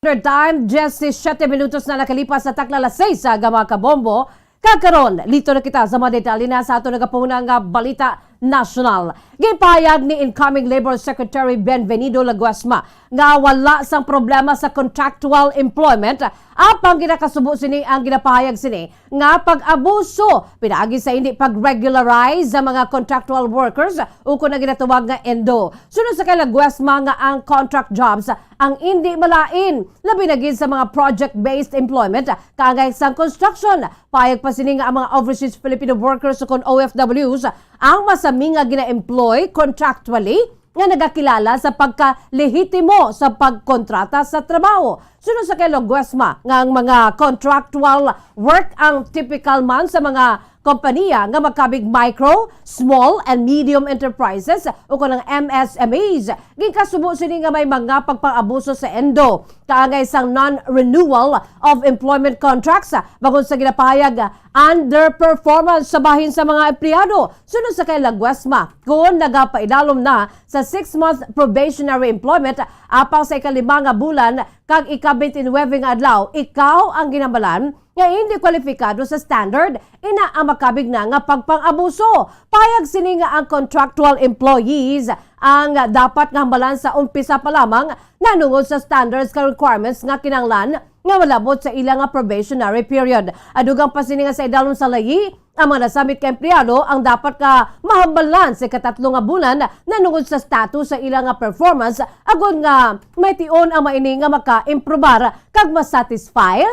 Time, 17 minutos na nakalipas sa takla alas 6 sa mga kabombo. Kakaron, lito na kita sa mga detalye na sa ato nagapunang balita national. Gipahayag ni incoming Labor Secretary Benvenido Laguasma nga wala sang problema sa contractual employment. Apang ginakasubo sini ang ginapahayag sini nga pag-abuso pinaagi sa hindi pag-regularize sa mga contractual workers o kung na ginatawag nga ENDO. Sunod sa kay Laguasma nga ang contract jobs ang hindi malain labi na gid sa mga project-based employment kaangay sa construction. Payag pa sini nga ang mga overseas Filipino workers o kung OFWs ang masami nga gina-employ contractually nga nagakilala sa pagkalehitimo sa pagkontrata sa trabaho. Sunod sa kay Laguasma nga ang mga contractual work ang typical man sa mga kompanya nga magkabig micro, small and medium enterprises o kanang MSMEs. Gikasubo sini nga may mga pagpang-abuso sa ENDO kaangay sang non-renewal of employment contracts bagon sa ginapahayag underperformance sa bahin sa mga empleyado. Sunod sa kay Laguasma kung nagapaidalom na sa 6-month probationary employment apang sa ika-5 nga bulan kag ika-29 nga adlaw, ikaw ang ginamalan nga hindi kwalipikado sa standard, ina ang makabig na nga pagpang-abuso. Payag sini nga ang contractual employees ang dapat nga hambalan sa umpisa pa lamang nanungod sa standards ka requirements nga kinanglan nga malabot sa ilang nga probationary period. Adugang pa sini nga sa idalom sa layi, ang mga nasamit ka empleyado ang dapat ka mahambalan sa ika-3 nga bulan nanungod sa status sa ilang nga performance agud nga may tion ang maini nga maka-improbar kag masatisfy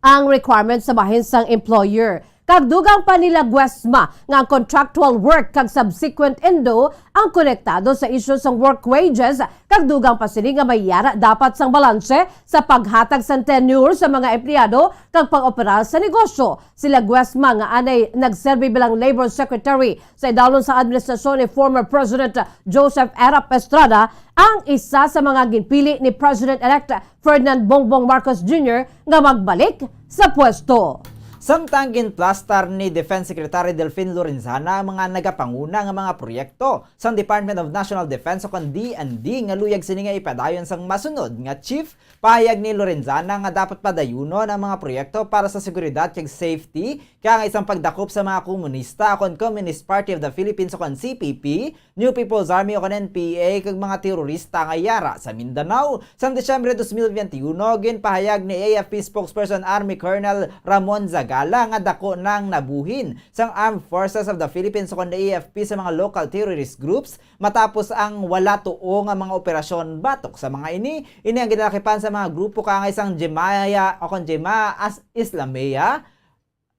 ang requirements sa bahin sang employer. Kagdugang pa nila Laguasma nga ang contractual work kag subsequent ENDO ang konektado sa issue sang work wages. Kagdugang pa sini nga may yara dapat sang balanse sa paghatag sang tenure sa mga empleyado kag pag-operar sa negosyo. Si Laguasma nga anay nagserbi bilang Labor Secretary sa idalon sa administrasyon ni former President Joseph Erap Estrada, ang isa sa mga ginpili ni President-elect Ferdinand Bongbong Marcos Jr. nga magbalik sa pwesto. Samtang ginplastar ni Defense Secretary Delfin Lorenzana ang mga nagapanguna nga mga proyekto sa Department of National Defense o DND nga luyag sini nga ipadayon sang masunod nga chief. Pahayag ni Lorenzana nga dapat padayunon ang mga proyekto para sa seguridad kag safety kaya nga isang pagdakop sa mga komunista o Communist Party of the Philippines o CPP, New People's Army o NPA kag mga terorista nga yara sa Mindanao. Sa Desyembre 2021 ginpahayag ni AFP spokesperson Army Colonel Ramon Zagala nga dako nang nabuhin sang Armed Forces of the Philippines o AFP sa mga local terrorist groups matapos ang wala tuo nga mga operasyon batok sa mga ini ang ginalakipan sa mga grupo kaangay sang Jemaah o Jemaah Islamiyah,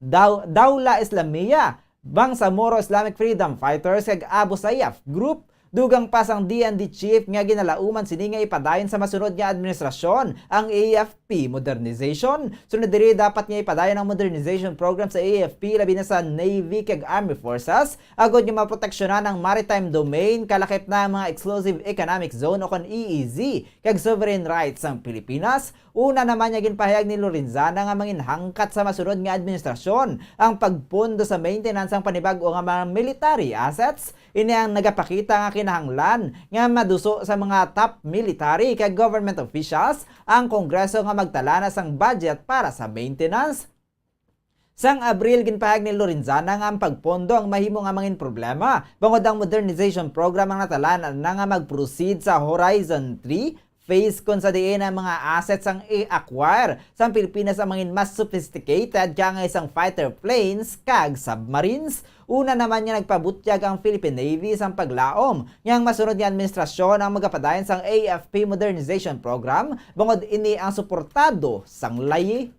Dawla Islamiyah, Bangsamoro Islamic Freedom Fighters kag Abu Sayyaf Group. Dugang pasang DND chief nga ginalauman sini nga ipadayon sa masunod nga administrasyon ang AFP modernization. Sunod diri dapat nga ipadayon ang modernization program sa AFP labi na sa Navy kag Army Forces agod nga maproteksyonan ang maritime domain kalakip na mga exclusive economic zone o kon EEZ kag sovereign rights sang Pilipinas. Una naman nga ginpahayag ni Lorenzana nga manginhangkat sa masunod nga administrasyon ang pagpondo sa maintenance ang panibag-o nga mga military assets. Ini ang nagapakita nga kinahanglan nga maduso sa mga top military kag government officials ang Kongreso nga magtala na sang budget para sa maintenance. Sang Abril ginpahayag ni Lorenzana nga ang pagpondo ang mahimo nga mangin problema bangod ang modernization program ang natalan na nga mag-proceed sa Horizon 3 phase kung sa diin ang mga assets ang i-acquire sa Pilipinas ang mangin mas sophisticated kaya nga isang fighter planes kag submarines. Una naman niya nagpabutyag ang Philippine Navy sa paglaom niyang masunod nga administrasyon ang magapadayon sang AFP modernization program bangod ini ang suportado sang layi.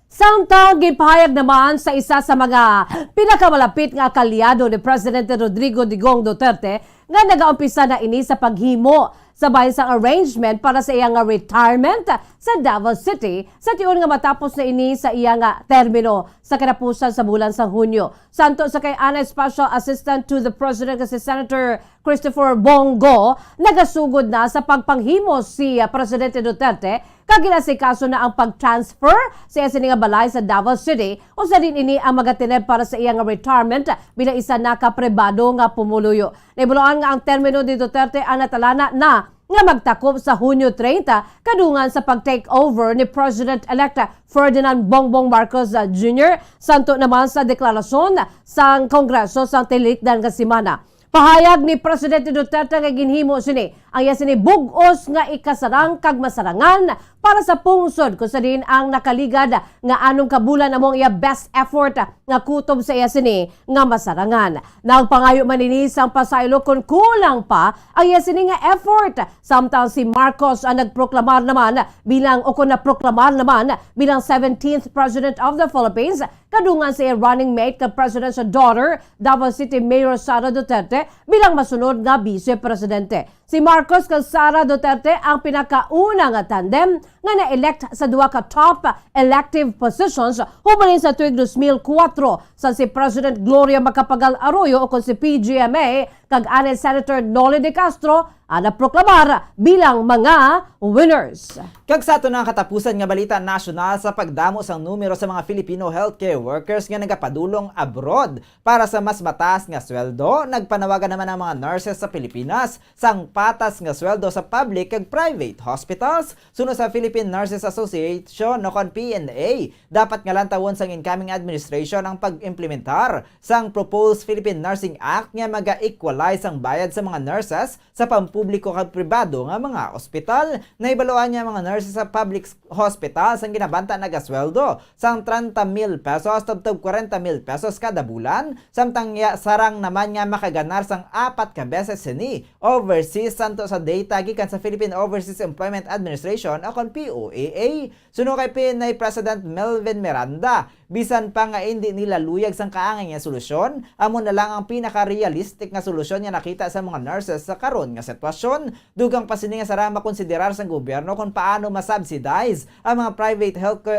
Samtang gipahayag naman sa isa sa mga pinakamalapit nga kalyado ni Presidente Rodrigo Digong Duterte nga nagaumpisa na ini sa paghimo sa bahisang arrangement para sa iyang retirement sa Davao City sa tiyon nga matapos na ini sa iyang termino sa katapusan sa bulan sa Hunyo. Santo sa kay Ana Special Assistant to the President kasi Senator Christopher Bongo, nagasugod na sa pagpanghimo si Presidente Duterte kag ginasikaso na ang pag-transfer sa iya nga balay sa Davao City o sa din ini ang magatineb para sa iyang retirement bilang isa na kapribado nga pumuluyo. Naibuloan nga ang termino ni Duterte ang natalana na nga magtakop sa Hunyo 30 kadungan sa pag-take over ni President-elect Ferdinand Bongbong Marcos Jr. Santo naman sa deklarasyon sa Kongreso sa tilikdan nga semana. Pahayag ni Presidente Duterte nga ginhimo sini ang iya sini bug-os nga ikasarang kag masarangan para sa pungsod kung sa din ang nakaligad nga anong kabulan among iya best effort nga kutob sa iya sini nga masarangan. Nagpangayo man ini sang pasaylo kung kulang pa ang iya sini nga effort. Samtang si Marcos ang nagproklamar naman bilang o kung naproklamar naman bilang 17th President of the Philippines kadungan sa iya running mate kag President's daughter Davao City Mayor Sara Duterte bilang masunod nga Vice Presidente. Si Marcos kag Sara Duterte ang pinakauna nga tandem nga na-elect sa duha ka top elective positions hubaling sa tuig 2004 sa si President Gloria Macapagal Arroyo o si PGMA kag ani Senator Noli De Castro ang naproklamar bilang mga winners. Kag sa ato na katapusan nga balita nasyonal sa pagdamo sang numero sa mga Filipino healthcare workers nga nagapadulong abroad para sa mas mataas nga sweldo, nagpanawagan naman ang mga nurses sa Pilipinas sang patas nga sweldo sa public kag private hospitals. Sunod sa Philippine Nurses Association o kon PNA, dapat nga lantawon sang incoming administration ang pag-implementar sang proposed Philippine Nursing Act nga maga-equalize ang bayad sa mga nurses sa pampubliko kag pribado nga mga ospital. Naibaloan niya mga nurses sa public hospitals ang ginabanta nagasweldo sang 30,000 pesos tubtob 40,000 pesos kada bulan, samtang sarang naman nga makaganar sang 4 ka beses sini overseas santo sa data gikan sa Philippine Overseas Employment Administration o kon POAA. Suno kay PNA President Melvin Miranda, bisan pa nga hindi nila luyag sang kaangay nga solusyon, amo na lang ang pinaka-realistic nga solusyon nga nakita sa mga nurses sa karon nga sitwasyon. Dugang pa sini nga sarang makonsiderar sa gobyerno kung paano masubsidize ang mga private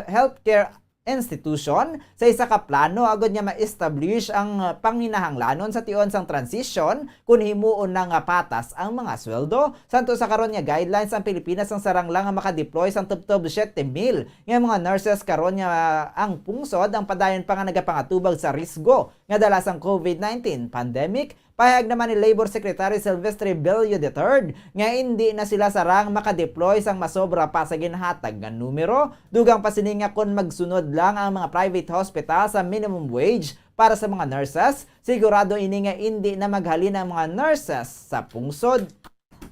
healthcare institution sa isa ka plano agad niya ma-establish ang panginahanglanon sa tion sang transition kung himuon na nga patas ang mga sweldo. Santo sa karon nga guidelines ang Pilipinas ang sarang lang nga makadeploy sang tubtob 7,000 nga mga nurses karon nga ang pungsod ang padayon pa nga nagapangatubag sa risgo nga dala sang COVID-19 pandemic. Pahayag naman ni Labor Secretary Silvestre Bello III nga hindi na sila sarang makadeploy sang masobra pa sa ginhatag nga numero. Dugang pa sini nga kung magsunod lang ang mga private hospital sa minimum wage para sa mga nurses, sigurado ini nga hindi na maghalin ang mga nurses sa pungsod.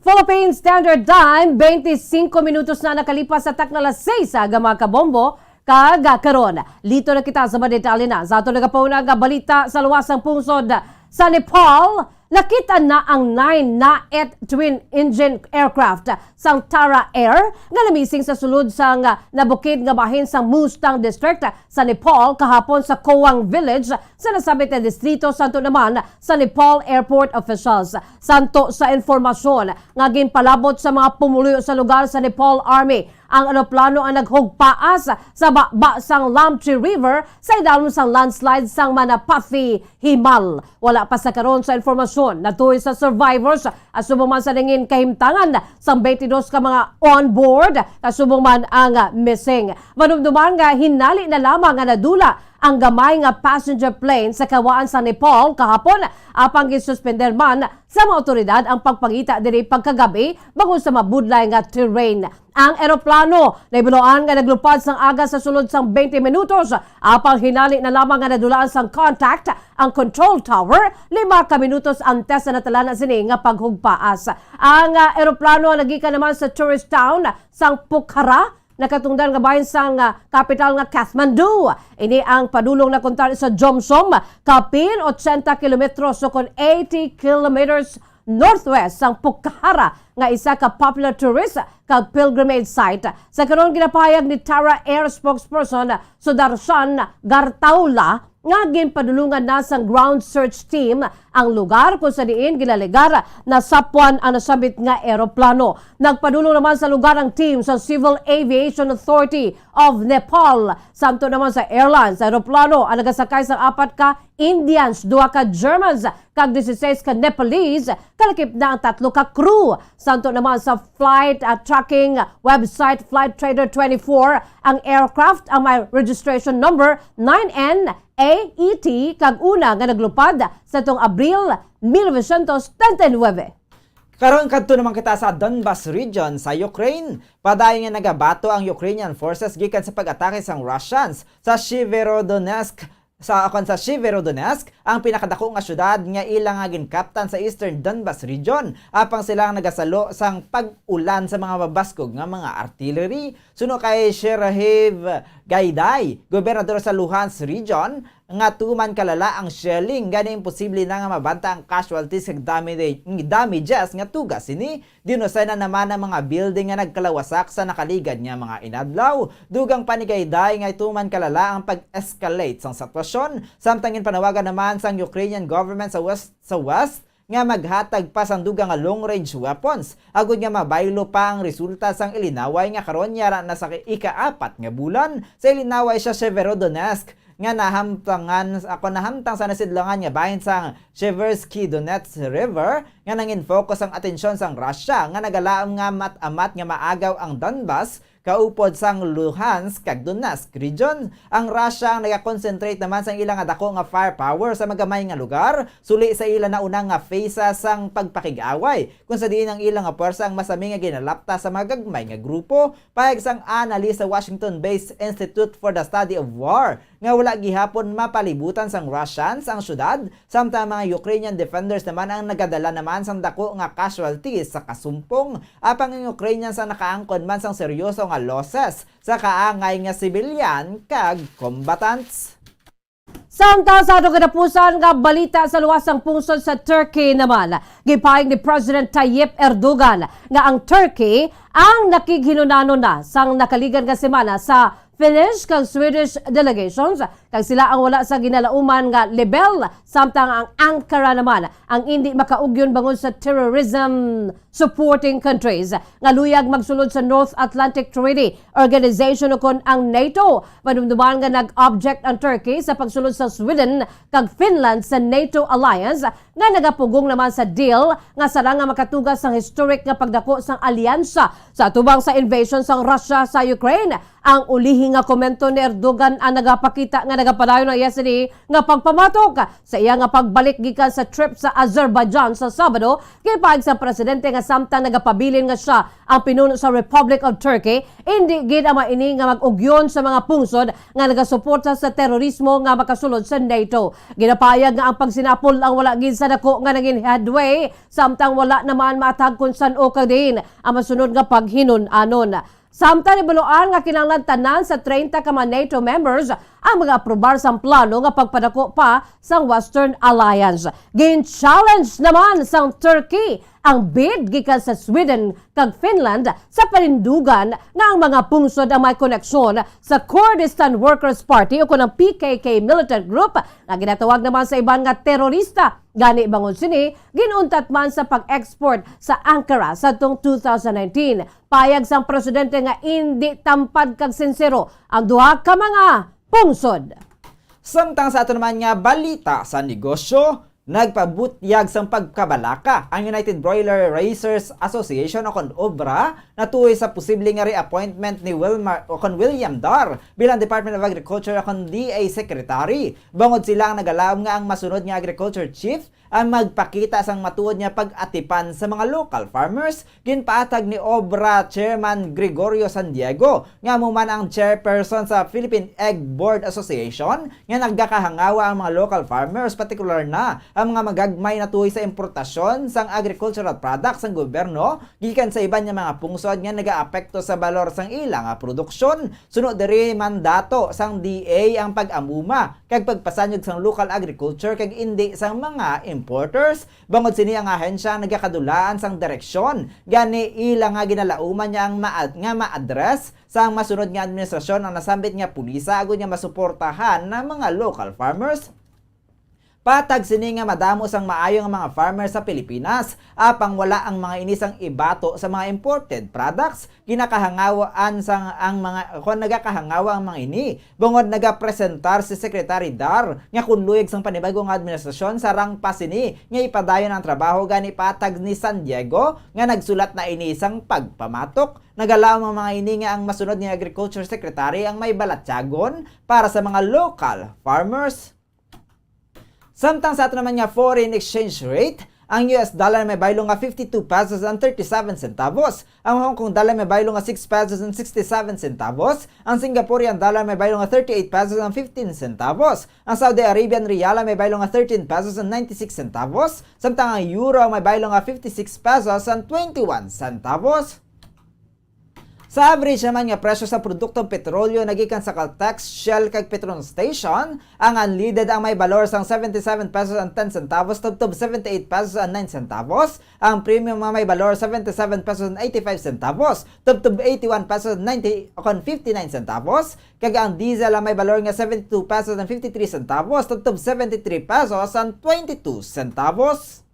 Philippine Standard Time, 25 minutos na nakalipas sa taknalas 6 sa Gama Kabombo. Karon, lito na kita sa madetalye na sa ato nagapauna nga balita sa luwasang pungsod sa Nepal. Nakita na ang 9 Naet twin-engine aircraft sang Tara Air nga namising sa sulod sang nabukid nga bahin sang Mustang District sa Nepal kahapon sa Kowang Village sa nasabit na distrito. Santo naman sa Nepal Airport officials. Santo sa informasyon nga ginpalabot sa mga pumuluyo sa lugar sa Nepal Army, ang eroplano ang naghugpaas sa baba sang Lamchi River sa idalom sang landslide sang Manapathi Himal. Wala pa sa karon sa informasyon natuloy sa survivors asubong man sa nangin kahimtangan sang 22 ka mga on board kasubong man ang missing. Manumduman nga hinali na lamang nga nadula ang gamay nga passenger plane sa kawaan sa Nepal kahapon apang gisuspender man sa mga otoridad ang pagpangita diri pagkagabi bago sa mabudlay nga terrain. Ang eroplano naibuloan nga naglupad sang aga sa sulod sang 20 minutos apang hinali na lamang nga nadulaan sang contact ang control tower 5 ka minutos antes na natalana sini nga paghugpaas. Ang eroplano nagikan naman sa tourist town sang Pokhara nakatungdan nga bahin sang capital nga Kathmandu. Ini ang padulong na kontar sa Jomsom, kapin 80 kilometros so kon 80 kilometers northwest sang Pucahara nga isa ka popular tourist kag pilgrimage site. Sa karon ginapahayag ni Tara Air spokesperson Sudarshan Gartaula nga ginpadulungan na sang ground search team ang lugar kung sa diin ginalegar na sapwan ang nasabit nga eroplano. Nagpadulong naman sa lugar ang team sa Civil Aviation Authority of Nepal. Samto naman sa airlines, eroplano ang nagasakay sa 4 ka Indians, 2 ka Germans, kag 16 ka Nepalese, kalakip na ang 3 ka crew. Samto naman sa flight tracking website Flight Trader 24, ang aircraft ang may registration number 9N AET kag una nga naglupad sa tong Abril 1939. Karon kadto naman kita sa Donbas region sa Ukraine. Padayon nga nagabato ang Ukrainian forces gikan sa pag-atake sang Russians sa Severodonetsk. Sa Severodonetsk, ang pinakadako nga syudad nga ilang nga ginkaptan sa Eastern Donbas region, apang silang nagasalo sang pag-ulan sa mga mabaskog nga mga artillery. Suno kay Sherahiv Gaiday, gobernador sa Luhansk region, nga tuman kalala ang shelling, gani imposible na nga mabanta ang casualties kag damages nga tugas sini. Dinusay na naman ang mga building nga nagkalawasak sa nakaligad nga mga inadlaw. Dugang panigayday nga tuman kalala ang pag-escalate sang sitwasyon, samtang panawagan naman sang Ukrainian government sa west nga maghatag pa sang dugang nga long-range weapons agud nga mabaylo pa ang resulta sang ilinaway nga karon yara na sa ika-4 nga bulan sa ilinaway sa Severodonetsk nga nahamtang sa nasidlangan nga bahin sang Seversky Donetsk River nga nangin focus ang atensyon sang Russia nga nagalaom nga mat-amat nga maagaw ang Donbas kaupod sang Luhansk kag Donetsk region. Ang Russia ang nagakonsentrate naman sang ilang dako nga firepower sa magamay nga lugar, suli sa ilang na unang nga phase sang pagpakig-away kung sa diin ang ilang nga pwersa ang masami nga ginalapta sa mga gagmay nga grupo. Payag sang analyst sa Washington-based Institute for the Study of War nga wala gihapon mapalibutan sang Russians ang syudad, samtang mga Ukrainian defenders naman ang nagadala naman sang dako nga casualties sa kasumpong, apang ang Ukrainians ang nakaangkon man sang seryoso nga losses sa kaangay nga civilian kag combatants. Samtang sa atong katapusan nga balita sa luwasang pungsod sa Turkey naman, gipahayag ni President Tayyip Erdogan nga ang Turkey ang nakighinunano na sang nakaligan nga semana sa Finnish kag Swedish delegations, kag sila ang wala sa ginalauman nga level, samtang ang Ankara naman ang hindi makaugyon bangon sa terrorism supporting countries nga luyag magsulod sa North Atlantic Treaty Organization o kon ang NATO. Madumduman nga nag-object ang Turkey sa pagsulod sa Sweden kag Finland sa NATO alliance nga nagapugong naman sa deal nga sara nga makatugas sang historic nga pagdako sang alyansa sa tubang sa invasion sang Russia sa Ukraine. Ang ulihi nga komento ni Erdogan ang nagapakita nga nagapadayon na yesterday nga pagpamatok sa iya nga pagbalik gikan sa trip sa Azerbaijan sa Sabado, kay paag sa presidente nga samtang nagapabilin nga siya ang pinuno sa Republic of Turkey, hindi gid ang maini nga mag-ugyon sa mga pungsod nga nagasuporta sa terorismo nga makasulod sa NATO. Ginapayag nga ang pagsinapol ang wala gid sa dako nga naging headway, samtang wala naman matag kung san o kadin ang masunod nga paghinon-anon. Samtang ibaluan nga kinahanglan tanan sa 30 ka mga NATO members ang mag-aprobar sang plano nga pagpadako pa sa Western Alliance. Gin-challenge naman sang Turkey ang bid gikan sa Sweden kag Finland sa panindugan nga ang mga pungsod ang may koneksyon sa Kurdistan Workers Party o kunang PKK militant group nga ginatawag naman sa iban nga terorista. Gani bangon sini, ginuntat man sa pag-export sa Ankara sa tong 2019. Payag sang presidente nga hindi tampad kag sincero ang duha ka mga pungsod. Samtang sa ato naman nga balita sa negosyo, nagpabutyag sang pagkabalaka ang United Broiler Raisers Association o kon OBRA na tuhoy sa posible nga reappointment ni William Dar bilang Department of Agriculture o kon DA Secretary. Bangod sila ang nagalaom nga ang masunod nga Agriculture Chief ang magpakita sang matuod niya pag-atipan sa mga local farmers. Ginpaatag ni OBRA Chairman Gregorio San Diego nga muman ang chairperson sa Philippine Egg Board Association nga nagkakahangawa ang mga local farmers, partikular na ang mga magagmay na tuhoy sa importasyon sang agricultural products sang gobyerno gikan sa iban nga mga pungsod nga nagaapekto sa balor sang ilang produksyon. Sunod diri mandato sang DA ang pag-amuma kag pagpasanyog sang local agriculture kag indi sang mga importers. Bangod sini ang ahensya nagakadulaan sang direksyon gani ilang nga ginalauman niya ang ma-address sa masunod nga administrasyon ang nasambit nga pulisa agud nga masuportahan ng mga local farmers. Patag sini nga madamo sang maayo nga mga farmers sa Pilipinas apang wala ang mga inisang ibato sa mga imported products. Ginakahangawaan sang ang mga nagakahangawa ang mga ini bungod nagapresentar si Secretary Dar nga kunluyag sang panibagong administrasyon sarang pasini nga ipadayon ang trabaho gani patag ni San Diego nga nagsulat na inisang pagpamatok. Nagalaw ang mga ini nga ang masunod ni Agriculture Secretary ang may balatyagon para sa mga local farmers. Samtang sa ato naman nga foreign exchange rate, ang US dollar may baylo nga 52 pesos and 37 centavos. Ang Hong Kong dollar may baylo nga 6 pesos and 67 centavos. Ang Singaporean dollar may baylo nga 38 pesos and 15 centavos. Ang Saudi Arabian riyal may baylo nga 13 pesos and 96 centavos. Samtang ang euro may baylo nga 56 pesos and 21 centavos. Sa average naman nga presyo sa produktong petrolyo nagikan sa Caltex, Shell kag Petron Station, ang unleaded ang may balor sang 77 pesos and 10 centavos tubtob 78 pesos and 9 centavos. Ang premium nga may balor 77 pesos and 85 centavos tubtob 81 pesos and 59 centavos. Kag ang diesel ang may balor nga 72 pesos and 53 centavos tubtob 73 pesos and 22 centavos.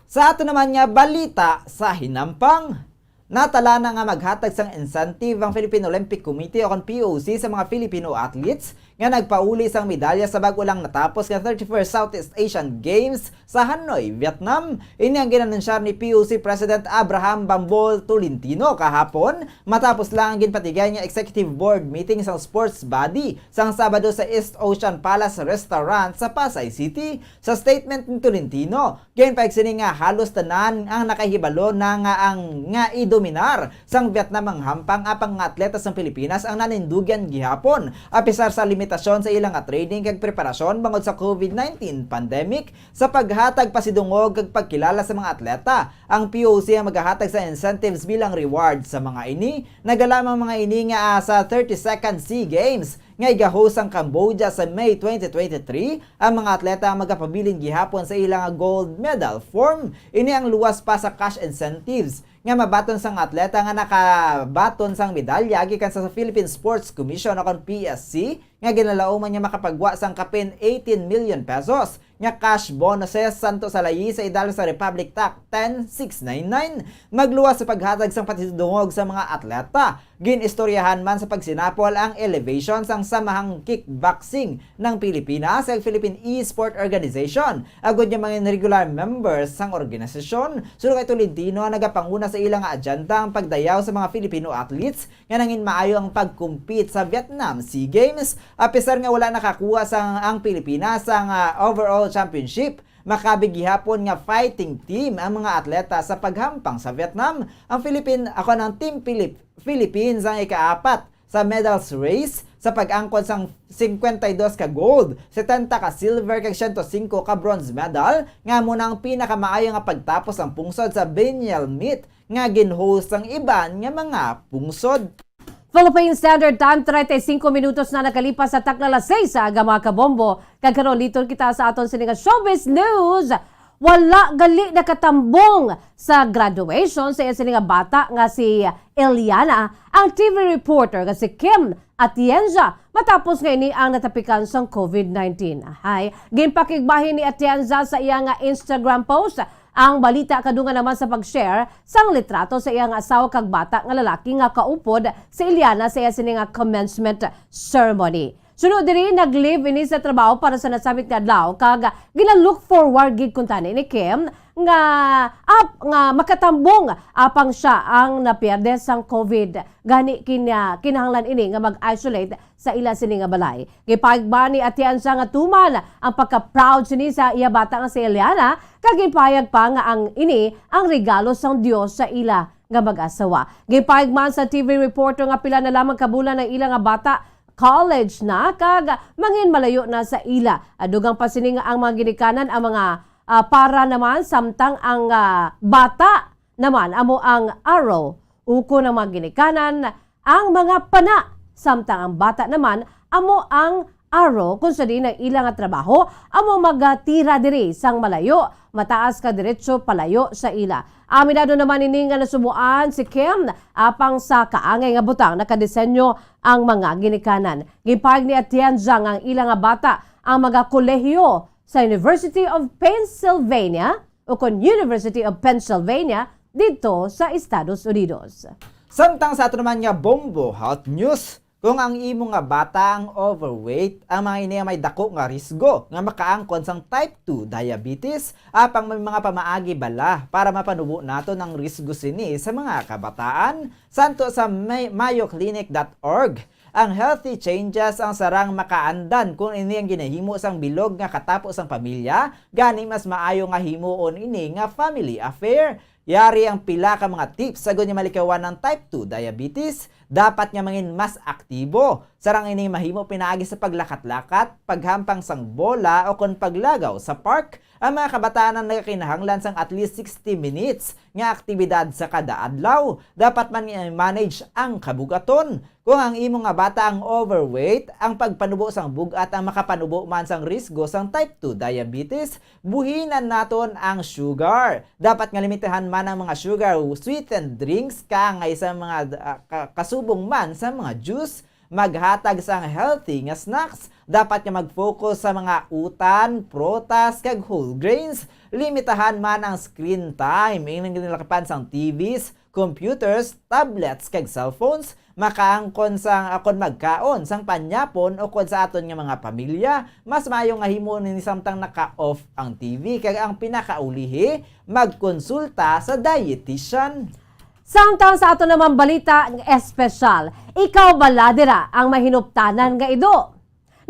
Sa ato naman nga balita sa hinampang, natala na nga maghatag sang incentive ang Philippine Olympic Committee o POC sa mga Filipino athletes nga nagpauli sang medalya sa bago lang natapos nga 31st Southeast Asian Games sa Hanoi, Vietnam. Ini ang ginanunsyar ni POC President Abraham Bambol Tolentino kahapon matapos lang ang ginpatigay nga executive board meeting sa sports body sang Sabado sa East Ocean Palace Restaurant sa Pasay City. Sa statement ni Tolentino, ginpaigsini nga halos tanan ang nakahibalo na nga idominar sang Vietnam ang hampang apang nga atletas ng Pilipinas ang nanindugan gihapon apisar sa limitasyon sa ilang training kag preparasyon bangod sa COVID-19 pandemic. Sa paghatag pasidungog kag pagkilala sa mga atleta, ang POC ang maghahatag sa incentives bilang reward sa mga ini. Nagalamang mga ini nga sa 32nd SEA Games nga igahost ang Cambodia sa May 2023. Ang mga atleta ang magapabiling gihapon sa ilang gold medal form. Ini ang luwas pa sa cash incentives nga mabaton sang atleta nga nakabaton sang medalya gikan sa Philippine Sports Commission o PSC nga ginalauman niya makapagwa sang kapin 18 million pesos nga cash bonuses santo sa layi sa idalo sa Republic Act 10699. Magluwas sa paghatag sang patidungog sa mga atleta. Ginistoryahan man sa pagsinapol ang elevation sang samahang kickboxing ng Pilipinas sa Philippine E-Sport Organization. Agud niya mga regular members sang organisasyon. Sulod kay Tolentino nagapanguna sa ilang agenda ang pagdayaw sa mga Filipino athletes nga nangin maayo ang pag-compete sa Vietnam SEA Games. Apisar nga wala nakakuha sang ang Pilipinas sang overall championship, makabig gihapon nga fighting team ang mga atleta sa paghampang sa Vietnam. Ang Team Philippines ang ikaapat sa medals race sa pag-angkon sang 52 ka gold, 70 ka silver kag 105 ka bronze medal nga muna ang pinakamaayo nga pagtapos ang pungsod sa biennial meet nga ginhost ang iban nga mga pungsod. Philippine Standard Time, 35 minutos na nakalipas sa takla 6 sa aga mga kabombo. Kagkaroon dito kita sa aton sininga showbiz news. Wala gali nakatambong sa graduation sa sininga bata nga si Eliana, ang TV reporter nga si Kim Atienza matapos nga ini ang natapikan sa COVID-19. Hay, ginpakigbahin ni Atienza sa iya nga Instagram post ang balita kadungan naman sa pag-share sang litrato sa iyang asawa kag bata nga lalaki nga kaupod sa Eliana sa iya sininga commencement ceremony. Sunod diri nag-live ini sa trabaho para sa nasamit nga adlaw kag gina-look forward gid kuntani ni Kim nga makatambong apang siya ang naperde sang COVID. Gani kinahanglan ini nga mag-isolate sa ila sini nga balay. Gipayag ni Atienza nga tuman ang pagka-proud sini sa iya bata nga si Eliana kag gipayag pa nga ang ini ang regalo sang Dios sa ila nga mag-asawa. Gipayag man sa TV reporter nga pila na lamang kabulan ng ila nga bata college na kag mangin malayo na sa ila. Adugang pasining ang mga ginikanan ang mga para naman samtang ang bata naman amo ang arrow. Uko ng mga ginikanan ang mga pana samtang ang bata naman amo ang arrow kung sa di ng ilang trabaho amo magatira diri sang malayo mataas ka diretso palayo sa ila. Aminado naman ini nga nasubuan si Kim apang sa kaangay nga butang nakadesenyo ang mga ginikanan. Gipag ni Atienza ang ilang nga bata ang mga kolehiyo sa University of Pennsylvania o kon University of Pennsylvania dito sa Estados Unidos. Samtang sa ato naman nga Bombo Health News, kung ang imo nga bata ang overweight, ang mga ini may dako nga risgo nga makaangkon sang type 2 diabetes, apang may mga pamaagi bala para mapanubo nato ng risgo sini sa mga kabataan. Santo sa mayoclinic.org. Ang healthy changes ang sarang makaandan kung ini ang ginahimo sang bilog nga katapos ang pamilya, gani mas maayo nga himuon ini nga family affair. Yari ang pila ka mga tips sa gunya malikawan ng type 2 diabetes. Dapat nga mangin mas aktibo. Sarang ini mahimo pinaagi sa paglakat-lakat, paghampang sang bola o kon paglagaw sa park. Ang mga kabataan ang nagkinahanglan sang at least 60 minutes nga aktibidad sa kada adlaw. Dapat man manage ang kabugaton. Kung ang imo nga bata ang overweight, ang pagpanubo sang bugat ang makapanubo man sang risgo sang type 2 diabetes, buhinan naton ang sugar. Dapat nga limitahan man ang mga sugar sweetened drinks kangay sa mga kasubong man sa mga juice. Maghatag sang healthy nga snacks. Dapat nga mag-focus sa mga utan, prutas, kag whole grains. Limitahan man ang screen time. Ilang ginilakapan sang TVs, computers, tablets, kag cellphones. Makaangkon sang akon magkaon sang panyapon o kung sa aton nga mga pamilya. Mas maayo nga himo ni samtang naka-off ang TV. Kag ang pinakaulihi, magkonsulta sa dietitian. Samtang sa ato naman balita ng espesyal, ikaw bala dira ang mahinuptanan nga ido.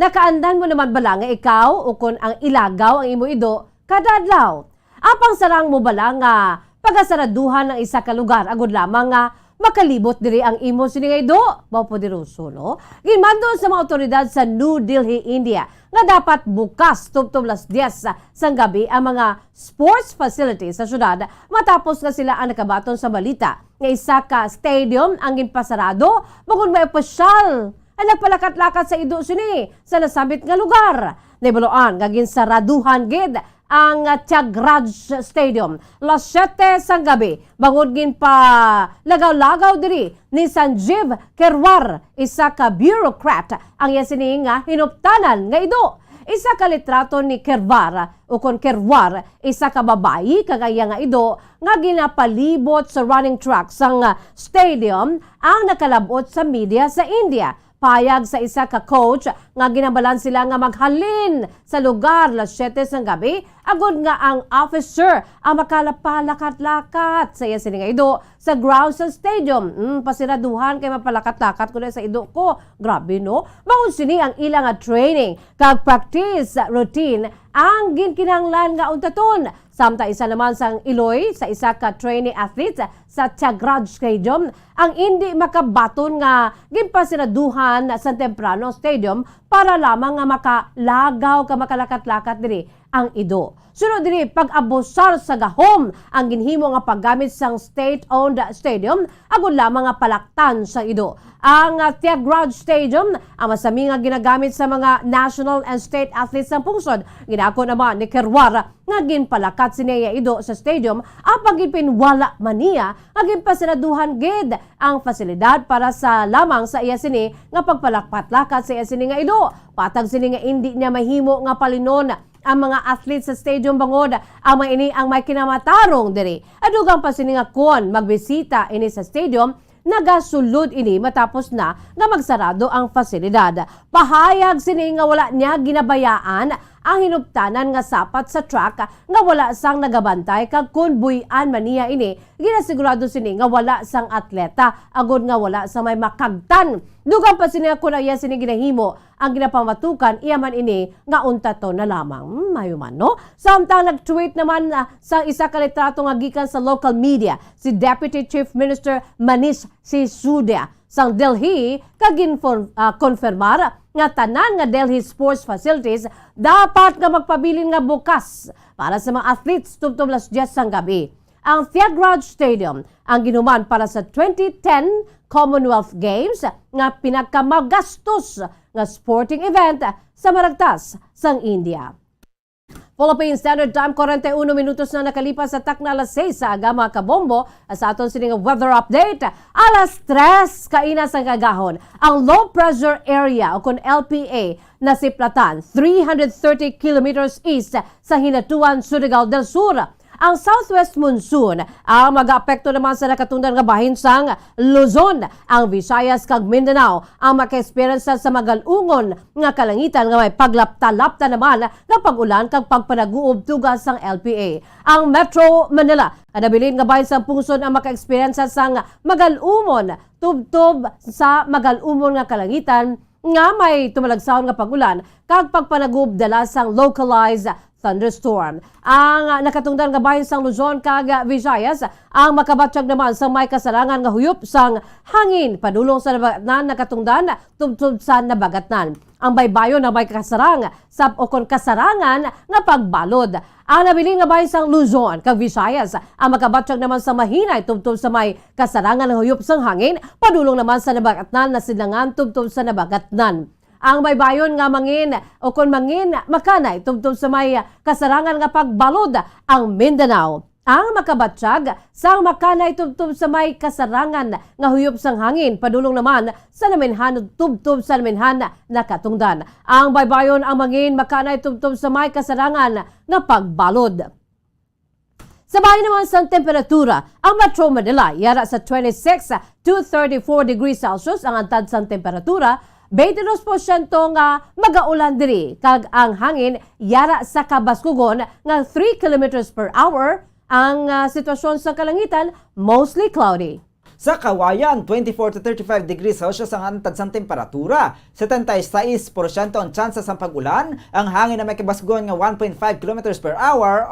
Nakaandan mo naman bala nga ikaw o kung ang ilagaw ang imo ido kada adlaw. Apang sarang mo bala nga pagasaraduhan ng isa ka lugar agud lamang nga makalibot diri ang imo sini nga ido. Mao po diruso no. Ginmando sa mga otoridad sa New Delhi, India nga dapat bukas tubtob las 10 sang gabi ang mga sports facilities sa syudad matapos nga sila ang nakabaton sa balita nga isa ka stadium ang ginpasarado bangod may opisyal ang nagpalakat-lakat sa ido sini sa nasabit nga lugar. Nibaloan nga ginsaraduhan gid ang Tiagraj Stadium las 7 sang gabi bangod gin pa lagaw-lagaw diri ni Sanjeev Kerwar, isa ka bureaucrat ang yasini nga hinuptanan nga ido. Isa ka litrato ni Kerwar o kon Kerwar, isa ka babayi kagaya nga ido nga ginapalibot sa running track sang stadium ang nakalabot sa media sa India. Payag sa isa ka coach nga ginabalan sila nga maghalin sa lugar las 7 sang gabi agud nga ang officer ang makalapalakat-lakat sa iya sini nga ido sa ground sa stadium. Pasiraduhan kay mapalakat-lakat ko sa ido ko. Grabe no. Bangod sini ang ilang nga training kag practice routine ang ginkinahanglan nga untaton. Samta isa naman sang Iloy sa isa ka trainee athlete sa Tiagraj Stadium ang hindi makabaton nga ginpasiraduhan sa temprano stadium para lamang nga makalagaw ka makalakat-lakat diri ang ido. Sunod diri pag-abusar sa gahom ang ginhimo nga paggamit sang state-owned stadium agud lamang nga palaktan sa ido. Ang Tiagraj Stadium ang masami nga ginagamit sa mga national and state athletes ng pungsod. Ginako naman ni Kerwar nga ginpalakat sineya ido sa stadium apang ginpinwala maniya nga ginpasiraduhan gid ang fasilidad para sa lamang sa iya sini nga pagpalakpat-lakat sa iya sini nga ido. Patag sini nga hindi niya mahimo nga palinon ang mga athletes sa stadium bangod ang mga ini ang may kinamatarong diri. Adugang pa sini nga kon magbisita ini sa stadium nagasulod ini matapos na nga magsarado ang fasilidad. Pahayag sini nga wala niya ginabayaan ang hinuptanan nga sapat sa track nga wala sang nagabantay kag kun buy-an man niya ini ginasigurado sini nga wala sang atleta agud nga wala sa may makagtan. Dugang pa sini kun iya sini ginahimo ang ginapamatukan iya man ini nga untato na lamang. Mayuman no. Samtang nag-tweet naman sa isa ka litrato nga gikan sa local media si Deputy Chief Minister Manish Sisodia sang Delhi kag konfirmar nga tanan nga Delhi sports facilities dapat nga magpabilin nga bukas para sa mga athletes tubtob las 10 sang gabi. Ang Thiagraj Stadium ang ginuman para sa 2010 Commonwealth Games nga pinakamagastos nga sporting event sa maragtas sang India. Philippine Standard Time, 41 minutos na nakalipas sa takna alas 6 sa agama kabombo. Sa aton sining weather update, alas 3 kainas ang kagahon. Ang low pressure area o kung LPA na siplatan 330 kilometers east sa Hinatuan, Surigao del Sur. Ang southwest monsoon ang mag-apekto naman sa nakatungdan nga bahin sang Luzon. Ang Visayas kag Mindanao ang maka-experience sa magalungon nga kalangitan nga may paglapta-lapta naman nga pag-ulan kag pagpanaguob tugas sang LPA. Ang Metro Manila kadabilin nga bahin sang pungson ang maka-experience sang magalumon tubtob sa magalumon nga kalangitan nga may tumalagsahon nga pag-ulan kag pagpanaguob dala sang localized thunderstorm. Ang nakatungdan nga bahin sang Luzon kag Visayas ang makabatsyag naman sa may kasarangan nga huyop sang hangin padulong sa nabagatnan nakatungdan tubtob sa nabagatnan. Ang baybayon na may kasarang sa okon kasarangan nga pagbalod. Ang nabilin nga bahin sang Luzon kag Visayas ang makabatsyag naman sa mahinay tubtob sa may kasarangan nga huyop sang hangin padulong naman sa nabagatnan na silangan tubtob sa nabagatnan. Ang baybayon nga mangin o kung mangin makanay tubtob sa may kasarangan nga pagbalod ang Mindanao. Ang makabatsyag sa makanay tubtob sa may kasarangan nga huyop sang hangin padulong naman sa naminhan tubtob sa naminhan nakatungdan. Ang baybayon ang mangin makanay tubtob sa may kasarangan nga pagbalod. Sa bahin naman sa temperatura, ang Metro Manila yara sa 26 to 34 degrees Celsius ang antad sa temperatura. 22% nga magaulan diri kag ang hangin yara sa Kabaskugon nga 3 kilometers per hour. Ang sitwasyon sa kalangitan mostly cloudy. Sa Kawayan, 24 to 35 degrees Celsius ang antad sa temperatura. 76% ang chances ng pag-ulan. Ang hangin na may kabasgon nga 1.5 kilometers per hour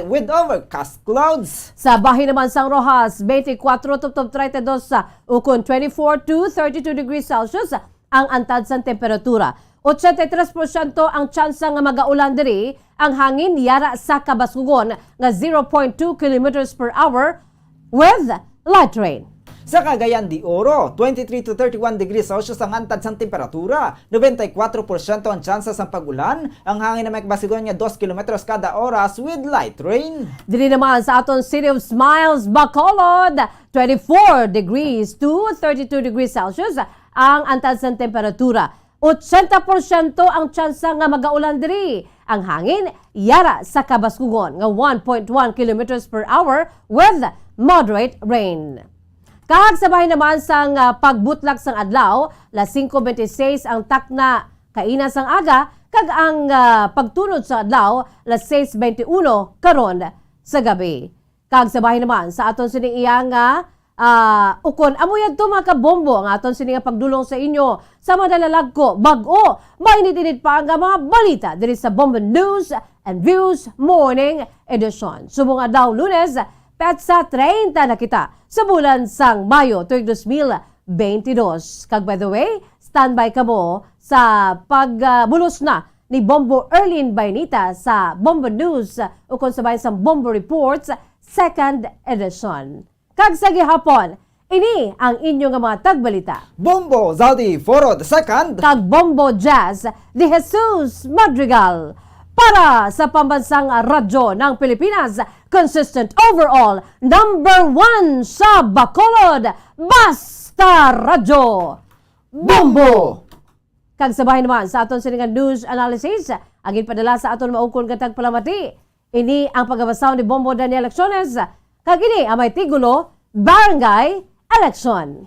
with overcast clouds. Sa bahin naman sang Rojas, 24 to 32 ukon 24 to 32 degrees Celsius ang antad sa temperatura. 83% ang tsansa nga magaulan diri. Ang hangin yara sa Kabaskugon nga 0.2 kilometers per hour with light rain. Sa Cagayan de Oro, 23 to 31 degrees Celsius ang antad sa temperatura. 94% ang tsansa sa pag-ulan. Ang hangin na may kabaskugon nga 2 kilometros kada oras with light rain. Diri naman sa aton City of Smiles, Bacolod, 24 degrees to 32 degrees Celsius ang antad sa temperatura. 80% ang tsansa nga magaulan diri. Ang hangin yara sa Kabaskugon nga 1.1 kilometers per hour with moderate rain. Kahag sabay naman sang pagbutlak sang adlaw, las 5:26 ang takna kaina sang aga kag ang pagtunod sa adlaw las 6:21 karon sa gabi. Kag sabay naman sa aton sining iyang ukon amoy adto mga kabombo ang aton sining pagdulong sa inyo sa madalalag ko bag-o mainit-init pa ang mga balita diri sa Bombo News and Views Morning Edition. Subong adlaw Lunes, petsa 30 na kita sa bulan sang Mayo tuig 2022. Kag by the way, standby kamo sa pagbulos na ni Bombo Erlin Baynita sa Bombo News ukon sabay sa Bombo Reports second edition. Kag sa gihapon, ini ang inyong mga tagbalita. Bombo Zaldi Foro II kag Bombo Jazz de Jesus Madrigal. Para sa pambansang radyo ng Pilipinas, consistent overall, #1 sa Bacolod, Basta Radyo, Bombo! Kag sabay naman sa aton siningan news analysis, agin padala sa aton maukon katag palamati. Ini ang pagbabasaw ni Bombo Daniel Elecciones. Kag ini ang may tigulo, Barangay Election.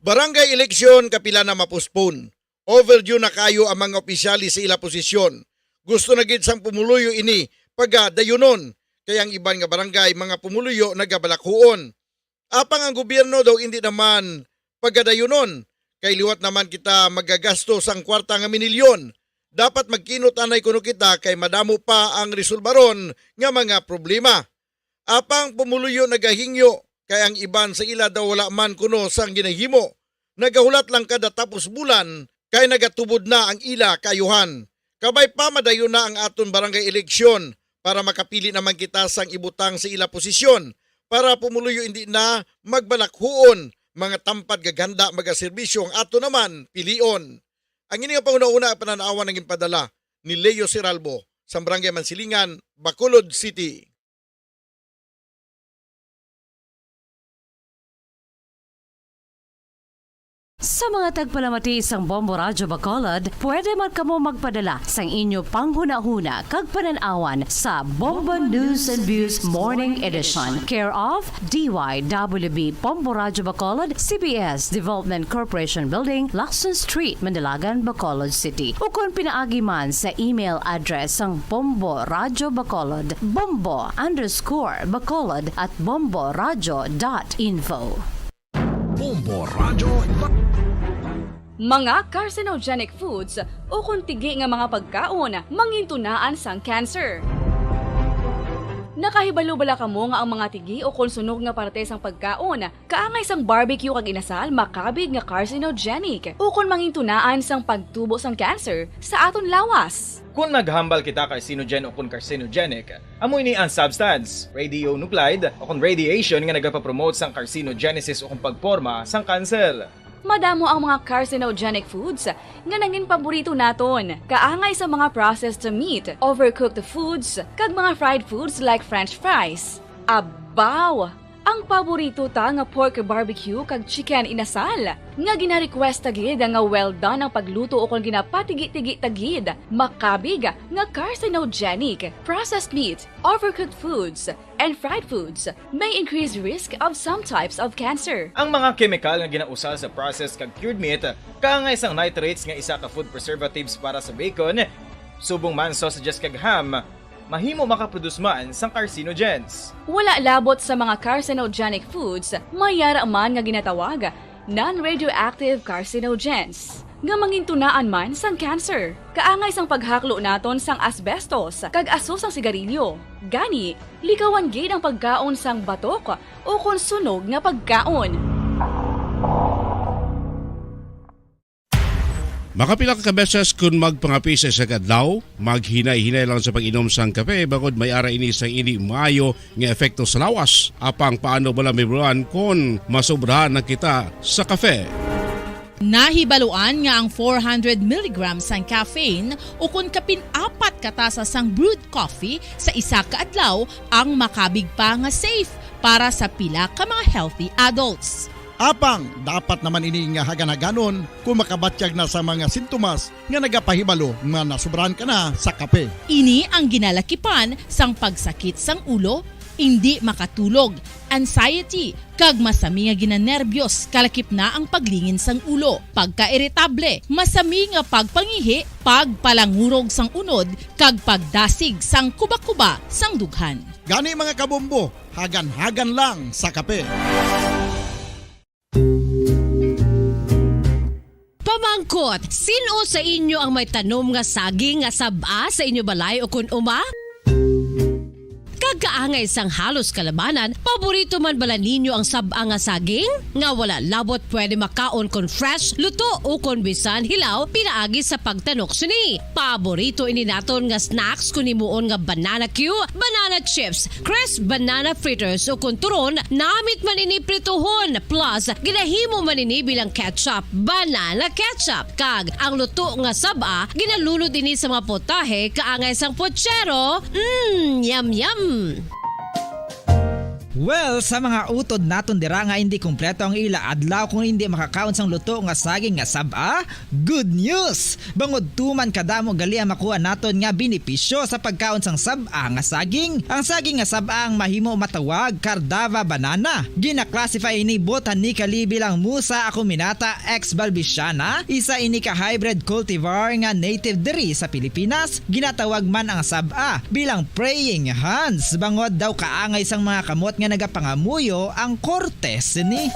Barangay eleksyon kapila na mapospone. Overdue na kayo ang mga opisyali sa ila posisyon. Gusto na gid sang pumuluyo ini pagdayunon. Kaya ang iban nga barangay mga pumuluyo nagabalakhuon. Apang ang gobyerno daw hindi naman pagdayunon. Kay liwat naman kita magagastos ang kwarta nga minilyon. Dapat magkinot anay kuno kita kay madamo pa ang resolbaron nga mga problema. Apang pumuluyo nagahingyo kay ang iban sa ila daw wala man kuno sang ginahimo. Nagahulat lang kada tapos bulan kay nagatubod na ang ila kayuhan. Kabay pa madayon na ang aton barangay eleksyon para makapili naman kita sang ibutang sa ila posisyon para pumuluyo hindi na magbalakhuon mga tampad gaganda magaserbisyo ang ato naman pilion. Ang ini nga panguna-una pananawan ng impadala ni Leo Siralbo sa Barangay Mansilingan, Bacolod City. Sa mga tagpalamati sang Bombo Radyo Bacolod, pwede man kamo magpadala sang inyo panghuna-huna kag pananawan sa Bombo News and Views Morning Edition. Care of DYWB Bombo Radyo Bacolod, CBS Development Corporation Building, Lacson Street, Mandalagan, Bacolod City. O kung pinaagi man sa email address sang Bombo Radyo Bacolod, bombo_bacolod@bomboradyo.info. Bombo Radyo Mga carcinogenic foods o kuntigi nga mga pagkaon mangintunaan sang cancer. Nakahibalo bala kamo nga ang mga tigi o konsunog nga parte sang pagkaon kaangay sang barbecue kag inasal makabig nga carcinogenic o kon mangintunaan sang pagtubo sang cancer sa aton lawas. Kung naghambal kita carcinogen o kung carcinogenic, amoy ni ang substance, radionuclide o kung radiation nga nagapapromote sang carcinogenesis o kung pagporma sang cancer. Madamo ang mga carcinogenic foods nga naging paborito naton. Kaangay sa mga processed meat, overcooked foods, kag mga fried foods like french fries. Abaw! Ang paborito ta nga pork barbecue kag chicken inasal. Nga gina-request tagid nga well done ang pagluto o kung ginapatigi-tigi-tagid. Makabig nga carcinogenic, processed meat, overcooked foods, and fried foods may increase risk of some types of cancer. Ang mga chemical nga ginausal sa processed kag cured meat, kaangay sang nitrates nga isa ka food preservatives para sa bacon, subong man sausages kag ham, mahimo makaproduce man sang carcinogens. Wala labot sa mga carcinogenic foods, mayara man nga ginatawag non-radioactive carcinogens nga mangintunaan man sang cancer. Kaangay sang paghaklo naton sang asbestos kag aso sang sigarilyo. Gani, likawan gid ang pagkaon sang batok o konsunog nga pagkaon. Makapila ka beses kung magpangapi sa isa kadlaw, maghinay-hinay lang sa pag-inom sang kape bagod may ara ini sang ini maayo nga epekto sa lawas. Apang paano bala mibruan kung masobrahan na kita sa kape. Nahibaluan nga ang 400 mg sang caffeine o kung kapin-apat katasa sang brewed coffee sa isa ka adlaw ang makabig pa nga safe para sa pila ka mga healthy adults. Apang dapat naman ini nga haganaganon kung makabatyag na sa mga sintomas nga nagapahibalo nga nasubrahan ka na sa kape. Ini ang ginalakipan sang pagsakit sang ulo, hindi makatulog, anxiety, kag masami nga ginanerbiyos kalakip na ang paglingin sang ulo, pagka-iritable, masami nga pagpangihi, pagpalangurog sang unod, kag pagdasig sang kuba-kuba sang dughan. Gani mga kabombo, hagan-hagan lang sa kape. Pamangkot, sino sa inyo ang may tanom nga saging nga saba sa inyo balay o kun uma? Kagkaangay sang halos kalabanan, paborito man bala ninyo ang saba nga saging? Nga wala labot pwede makaon kon fresh, luto o kon bisan hilaw, pinaagi sa pagtanok sini. Paborito ini naton nga snacks kun himuon nga banana Q, banana chips, crisp banana fritters o kun turon, namit man ini prituhon, plus ginahimo man ini bilang ketchup, banana ketchup. Kag ang luto nga saba, ginalunod ini sa mga potahe kaangay sang pochero. Yum yum. Well, sa mga utod naton dira nga hindi kumpleto ang ila adlaw kung hindi makakaon sang luto nga saging nga saba, good news! Bangod tuman kadamo gali ang makuha naton nga benepisyo sa pagkaon sang saba nga saging. Ang saging nga saba ang mahimo matawag Cardava banana. Gina-classify ini botanically bilang Musa acuminata ex balbisiana, isa ini ka hybrid cultivar nga native diri sa Pilipinas. Ginatawag man ang saba bilang praying hands, bangod daw kaangay sang mga kamot nga nagapangamuyo ang kortes ni.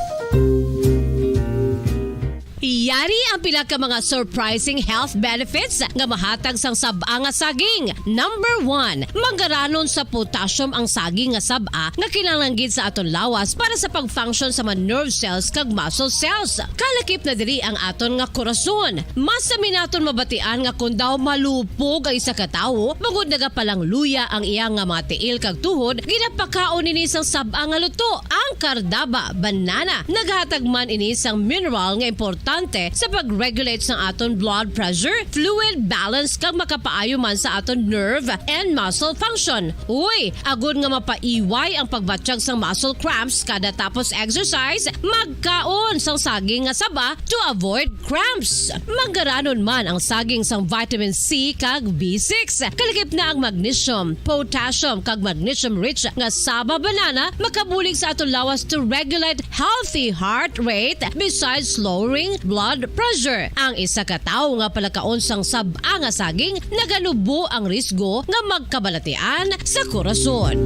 Yari ang pila ka mga surprising health benefits nga mahatag sang sab-a nga saging. Number 1, manggaranon sa potassium ang saging nga sab-a nga kinahanglan gid sa aton lawas para sa pag-function sa mga nerve cells kag muscle cells. Kalakip na diri ang aton nga korason. Mas sa minaton mabatian nga kung daw malupog ang isa ka tawo, bangod nagapalang luya ang iyang nga mga tiil kag tuhod, ginapakaon ini sang sab-a nga luto, ang kardaba banana. Naghatag man ini sang mineral nga importante sa pag-regulate sa aton blood pressure, fluid balance kag makapaayo man sa aton nerve and muscle function. Uy, agud nga mapaiway ang pagbatsyag sang muscle cramps kada tapos exercise, magkaon sang saging nga saba to avoid cramps. Maggaranon man ang saging sang vitamin C kag B6. Kalakip na ang magnesium, potassium kag magnesium rich nga saba banana makabulig sa aton lawas to regulate healthy heart rate besides lowering blood pressure. Ang isa ka tawo nga palakaon sang sab-a nga saging naganubo ang risgo nga magkabalatian sa korason.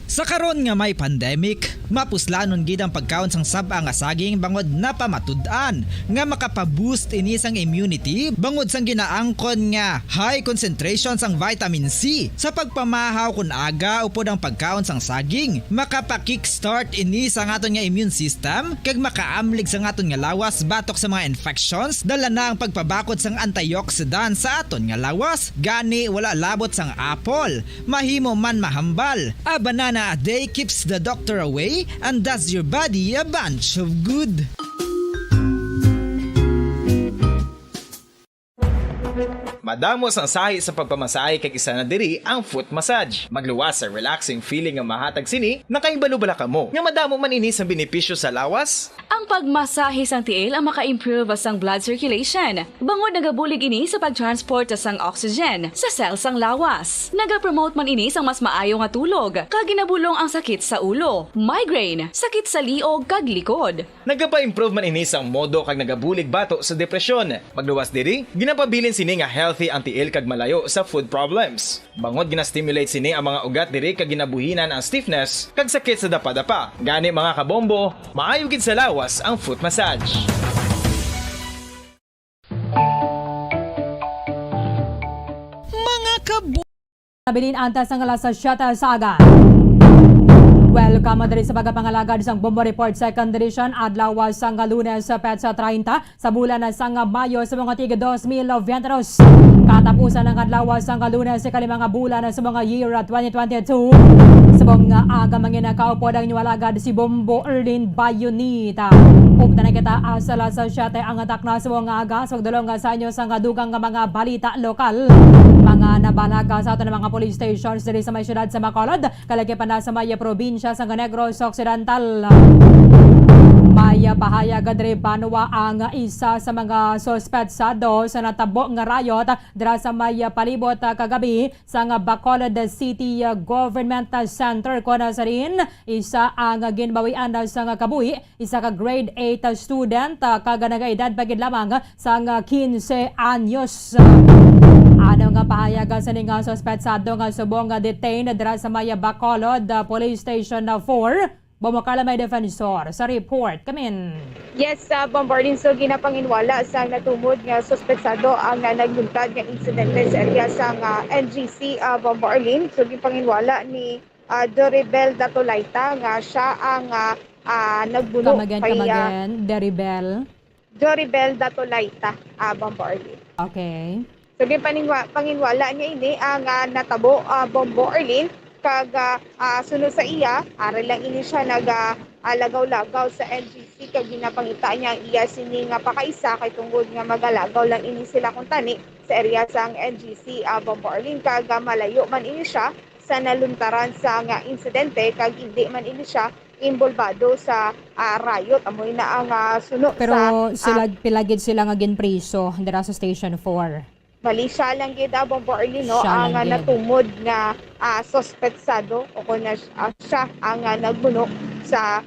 Sa karon nga may pandemic, mapuslanon gid ang pagkaon sang sab-a nga saging bangod napamatud-an nga makapaboost ini sang immunity bangod sang ginaangkon nga high concentration sang vitamin C sa pagpamahaw kun aga upod ang pagkaon sang saging. Makapa-kickstart ini sa aton nga immune system kag makaamlig sa aton nga lawas batok sa mga infections, dala na ang pagpabakod sang antioxidant sa aton nga lawas. Gani wala labot sang apple, mahimo man mahambal. A banana a day keeps the doctor away and does your body a bunch of good. Madamos ang sahi sa pagpamasahe kay isa na diri ang foot massage. Magluwas sa relaxing feeling nga mahatag sini, nakaibalo-bala ka mo. Nga madamo man ini sa benepisyo sa lawas. Ang pagmasahe sang tiil ang maka-improve sang blood circulation. Bangod nagabulig ini sa pag-transport sang oxygen sa cells sang lawas. Nagapromote man ini sang mas maayo nga tulog, kag ginabulong ang sakit sa ulo, migraine, sakit sa liog kag likod. Nagapa-improve man ini sang modo kag nagabulig bato sa depresyon. Magluwas diri, ginapabilin sini nga healthy ang tiil kag malayo sa food problems. Bangod gina-stimulate sini ang mga ugat diri kag ginabuhinan ang stiffness kag sakit sa dapa-dapa. Gani mga kabombo, maayo gid sa lawas ang foot massage. Mga Nabilin antas ang alas sa Shata Saga. Welcome diri sa pagpangalagad sang Bombo Report Second Edition adlaw sang Lunes sa petsa 30 sa bulan sang Mayo sa mga tiga 2022. Katapusan ng adlaw sang Lunes sa kalimang bulan sa mga year 2022. Sa mga aga manginakaupo ang niwalagad si Bombo Erlin Bayonita. Upta na kita asala sa Shata ang atak na sa mga aga sa dulong sa inyo sang dugang mga balita lokal. Mga nabalaga sa ato ng mga police stations diri sa may syudad sa Bacolod, kalagipan na sa Maya probinsya sa Negros Occidental. Maya bahayag diri banwa ang isa sa mga suspetsado sa natabo nga riot dira sa Maya palibot kagabi sa Bacolod City Government Center kuna sa rin isa ang ginbawian sa kabuhi, isa ka grade 8 student kag nagaedad pagid lamang sa 15 anyos. Ano nga pahayag sa ning suspetsado nga subong detained dira sa Maya Bacolod Police Station 4. Bumakala may defensor sa report. Kamin. Yes, bombarding so ginapanginwala sa natumod nga suspetsado ang nagluntad nga insidente sa area sa NGC Bombarling. So gipanginwala ni Doribel Datolaita nga siya ang nagbuno kay Doribel Datolaita Bombarling. Okay. So gipanginwala niya ini ang natabo Bombo Arlene kag sunod sa iya ara lang ini siya lagaw-lagaw sa NGC kag ginapangita niya iya sini nga pakaisa kay tungod nga magalagaw lang ini sila kung tani sa area sa NGC Bombo Arlene kag malayo man ini siya sa naluntaran sa nga insidente kag hindi man ini siya involvado sa riot amoy na ang suno. Pero sa sila pilagid sila nga ginpriso dira sa Station 4. Mali siya lang gid Bombo Arlene no ang natumod nga suspetsado o kung siya ang nagbuno sa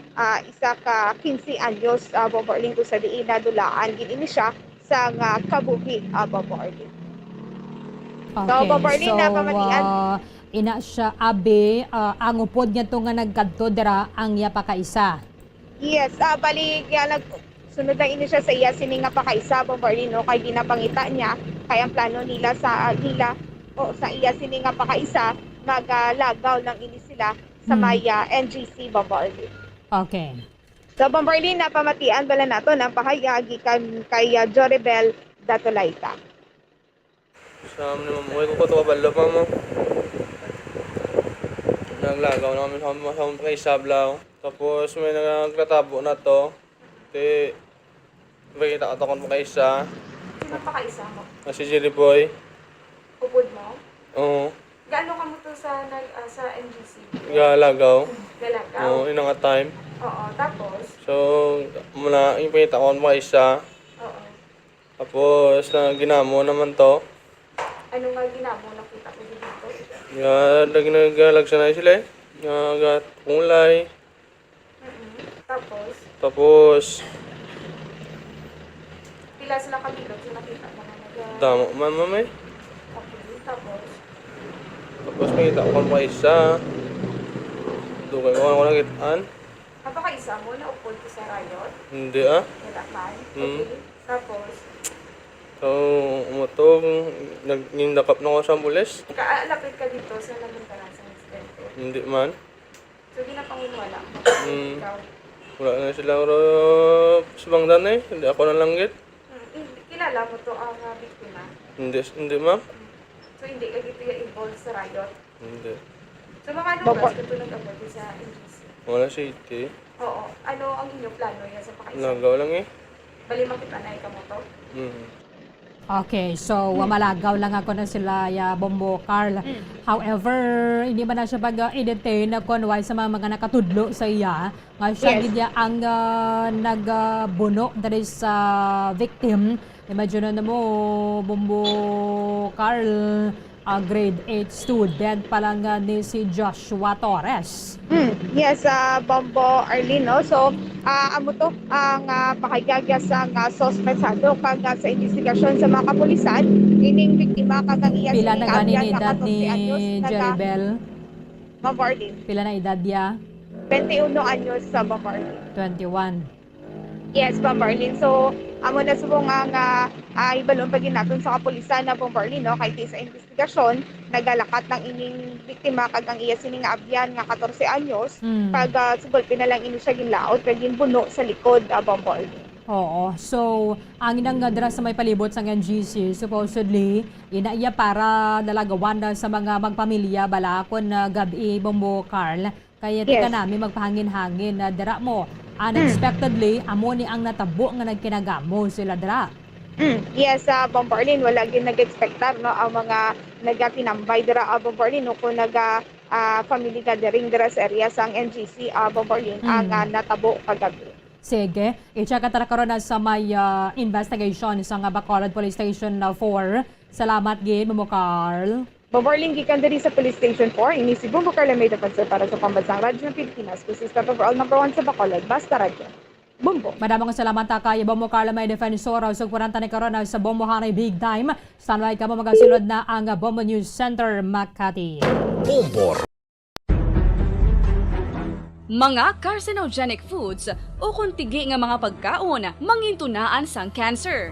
isa ka 15 anyos Bombo Arlene kung sa diin nadulaan gid ini siya sa kabuhi Bombo Arlene. Okay. So Bombo Arlene na pamatian ina siya abe ang upod niya to nga nagkadto dira ang iya pakaisa. Yes, bali sunod na ini siya sa iya sini nga pakaisa Bombarli no kay ginapangita niya kay ang plano nila sa iya sini nga pakaisa maglagaw lang ini sila sa Maya NGC Bombarli. Okay. Sa Bombarli na pamatian bala nato ng pahayag gikan kay Joribel Datolaita. Sa naman mo ko to kabalo pa mo. Naglagaw namin sa kay Sablaw. Tapos may nagtatabo na to. Te makita ka mo kay isa. Sino pakaisa mo? Si Jerry Boy. Upod mo? Oo. Gaano ka mo to sa NGC? Galagaw. Galagaw? Oo, ina nga time. Oo, tapos? So, muna yung pinita ko kay isa. Oo. Tapos ginamo naman to. Ano nga ginamo nakita ko dito? Naglalagsa na sila eh. Kulay. Tapos? Tapos, Pila sila kabilog sa nakita mo na damo man mamay. Okay, tapos? Tapos makita ko kung isa. Dugay ko ako nakitaan. Napakaisa mo na upod ko sa riot? Hindi ah. Wala man? Hmm. Okay, tapos? So, umutog. Nagindakap na ako sa ambules. Kaalapit ka dito sa naguntaran sa insidente? Hindi man. So, ginapanguniwala mo? Ikaw? Wala na sila sa bangdan eh. Hindi ako nalanggit. Kilala mo to ang biktima? Hindi ma'am. So, hindi ka dito involved sa riot? Hindi. So, mga lugar ka tunog abot sa NGC? Wala city. Oo. Ano ang inyong plano yan sa pakaisa? Nagaw lang eh. Bali makita na ikaw mo to? Okay, so malagaw lang ako na sila Bombo Carl. However, hindi man na siya pag-i-detain na kunway sa mga nakatudlo sa iya. Nga siya gidya ang nagbuno dahil sa victim. Imagine na mo, Bombo Carl, grade 8 student pa lang ni si Joshua Torres. Yes, Bombo Arlino. So, amo to ang pakigagya sa sospetsado kag sa investigasyon sa mga kapulisan ining biktima kag ang iya Pila na gani ni edad ni Jeribel? Bombarding. Pila na edad niya? 21 anyos sa Bombarding. 21. Yes, Bombarlin. So, amo na subong ang ibalon pagin naton sa kapulisan na Bombarlin, no? Kay sa investigasyon, nagalakat ng ining biktima kag ang iya sining abyan nga 14 anyos, pag subol pinalang ini siya ginlaot kag ginbuno sa likod Bombarlin. Oo. So, ang inang dra sa may palibot sa NGC, supposedly, inaiya para nalagawan na sa mga magpamilya balakon na gabi Bombo Carl. Kaya tika namin magpahangin-hangin na dra mo. Unexpectedly, amo ni ang natabo nga nagkinagamo sila dra. Yes, Bombarlin, wala gin nag-expectar no ang mga nagatinambay dira Bombarlin no kung family gathering dira sa area sang NGC Bombarlin ang natabo kagabi. Sige, i-check ka karon na sa may investigation sa Bacolod Police Station 4. Salamat gid mo Carl. Bombarling gikan diri sa Police Station 4, ini si Bombo Carl may defensor para sa pambansang radyo ng Pilipinas, consistent overall number 1 sa Bacolod, basta radyo. Bombo. Madamang salamat kay Bombo Carl may defensor sa kuranta ni karon sa Bombo Hanay Big Time. Standby ka mo magasulod na ang Bombo News Center Makati. Bombo. Mga carcinogenic foods o kuntigi nga mga pagkaon mangintunaan sang cancer.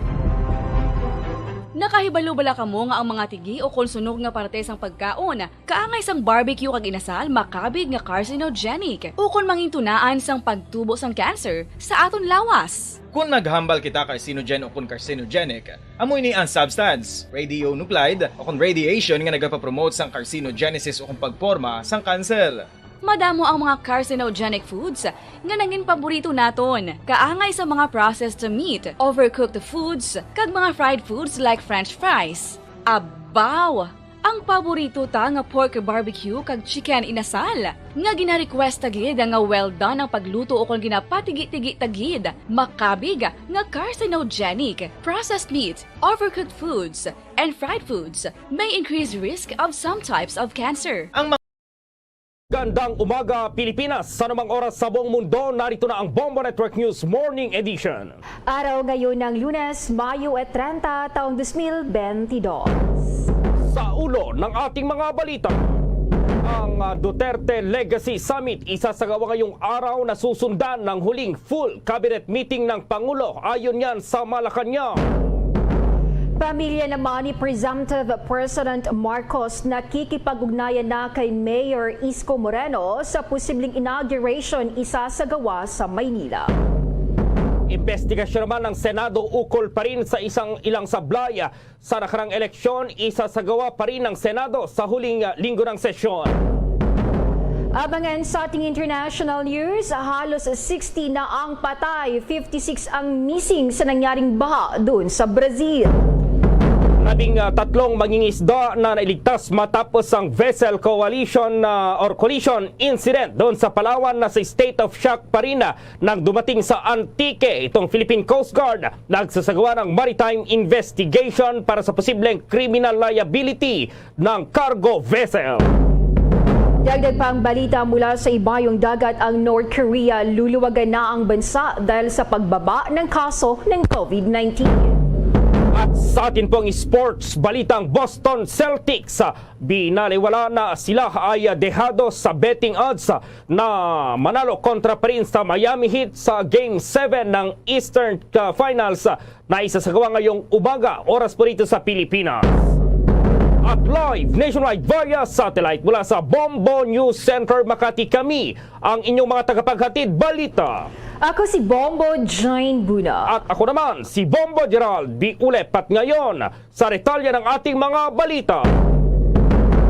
Nakahibalo bala kamo nga ang mga tigi o konsunog nga parte sang pagkaon kaangay sang barbecue kag inasal makabig nga carcinogenic o kon mangintunaan sang pagtubo sang cancer sa aton lawas. Kung naghambal kita carcinogen o kung carcinogenic, amoy ni ang substance, radionuclide o kung radiation nga nagapapromote sang carcinogenesis o kung pagporma sang cancer. Madamo ang mga carcinogenic foods nga naging paborito naton. Kaangay sa mga processed meat, overcooked foods, kag mga fried foods like french fries. Abaw! Ang paborito ta nga pork barbecue kag chicken inasal. Nga gina-request tagid nga well done ang pagluto o kung ginapatigi-tigi tagid. Makabig nga carcinogenic, processed meat, overcooked foods, and fried foods may increase risk of some types of cancer. Gandang umaga Pilipinas, sa namang oras sa buong mundo, narito na ang Bombo Network News Morning Edition. Araw ngayon ng Lunes, Mayo 30, taong 2022. Sa ulo ng ating mga balita. Ang Duterte Legacy Summit isasagawa ngayong araw na susundan ng huling full cabinet meeting ng Pangulo. Ayon yan sa Malacanang. Pamilya naman ni Presumptive President Marcos nakikipag-ugnayan na kay Mayor Isko Moreno sa posibleng inauguration isasagawa sa Maynila. Investigasyon naman ng Senado ukol pa rin sa ilang sablay sa nakarang eleksyon, isasagawa pa rin ng Senado sa huling linggo ng sesyon. Abangan sa ating international news, halos 60 na ang patay, 56 ang missing sa nangyaring baha doon sa Brazil. 13 mangingisda na nailigtas matapos ang vessel collision incident doon sa Palawan na sa state of shock pa rin nang dumating sa Antique. Itong Philippine Coast Guard nagsasagawa ng maritime investigation para sa posibleng criminal liability ng cargo vessel. Dagdag pa ang balita mula sa ibayong dagat, ang North Korea luluwagan na ang bansa dahil sa pagbaba ng kaso ng COVID-19. At sa atin pong sports, balitang Boston Celtics, binaliwala na sila ay dehado sa betting odds na manalo kontra pa rin sa Miami Heat sa Game 7 ng Eastern Finals na isasagawa ngayong umaga, oras po rito sa Pilipinas. At live nationwide via satellite mula sa Bombo News Center Makati, kami ang inyong mga tagapaghatid balita. Ako si Bombo Jane Buna. At ako naman si Bombo Gerald B. Ulep. At ngayon sa retalya ng ating mga balita.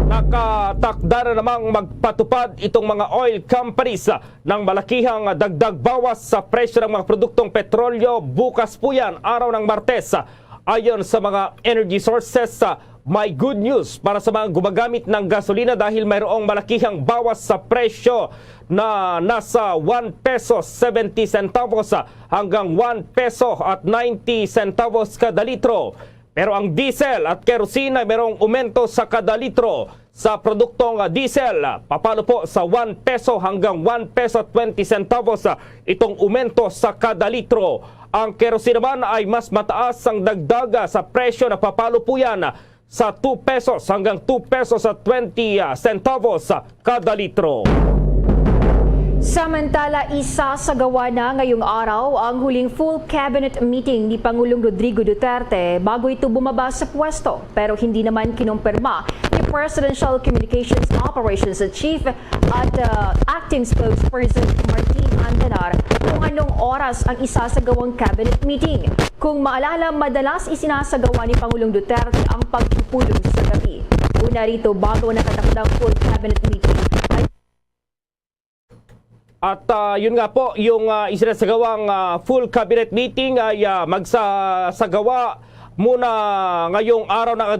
Nakatakda na namang magpatupad itong mga oil companies ng malakihang dagdag bawas sa presyo ng mga produktong petrolyo. Bukas po yan, araw ng Martes. Ayon sa mga energy sources, may good news para sa mga gumagamit ng gasolina dahil mayroong malakihang bawas sa presyo na nasa 1 peso 70 centavos hanggang 1 peso at 90 centavos kada litro. Pero ang diesel at kerosene ay mayroong umento sa kada litro. Sa produktong diesel, papalo po sa 1 peso hanggang 1 peso 20 centavos itong umento sa kada litro. Ang kerosene naman ay mas mataas ang dagdag sa presyo na papalo po yan sa 2 pesos hanggang 2 pesos at 20 centavos kada litro. Samantala, isasagawa na ngayong araw ang huling full cabinet meeting ni Pangulong Rodrigo Duterte bago ito bumaba sa pwesto. Pero hindi naman kinumpirma ni Presidential Communications Operations Chief at Acting Spokesperson Martin Andanar kung anong oras ang isasagawang cabinet meeting. Kung maalala, madalas isinasagawa ni Pangulong Duterte ang pagpupulong sa gabi. Una rito, bago nakatakdang full cabinet meeting. At yun nga po, yung isinasagawang full cabinet meeting ay magsasagawa muna ngayong araw ng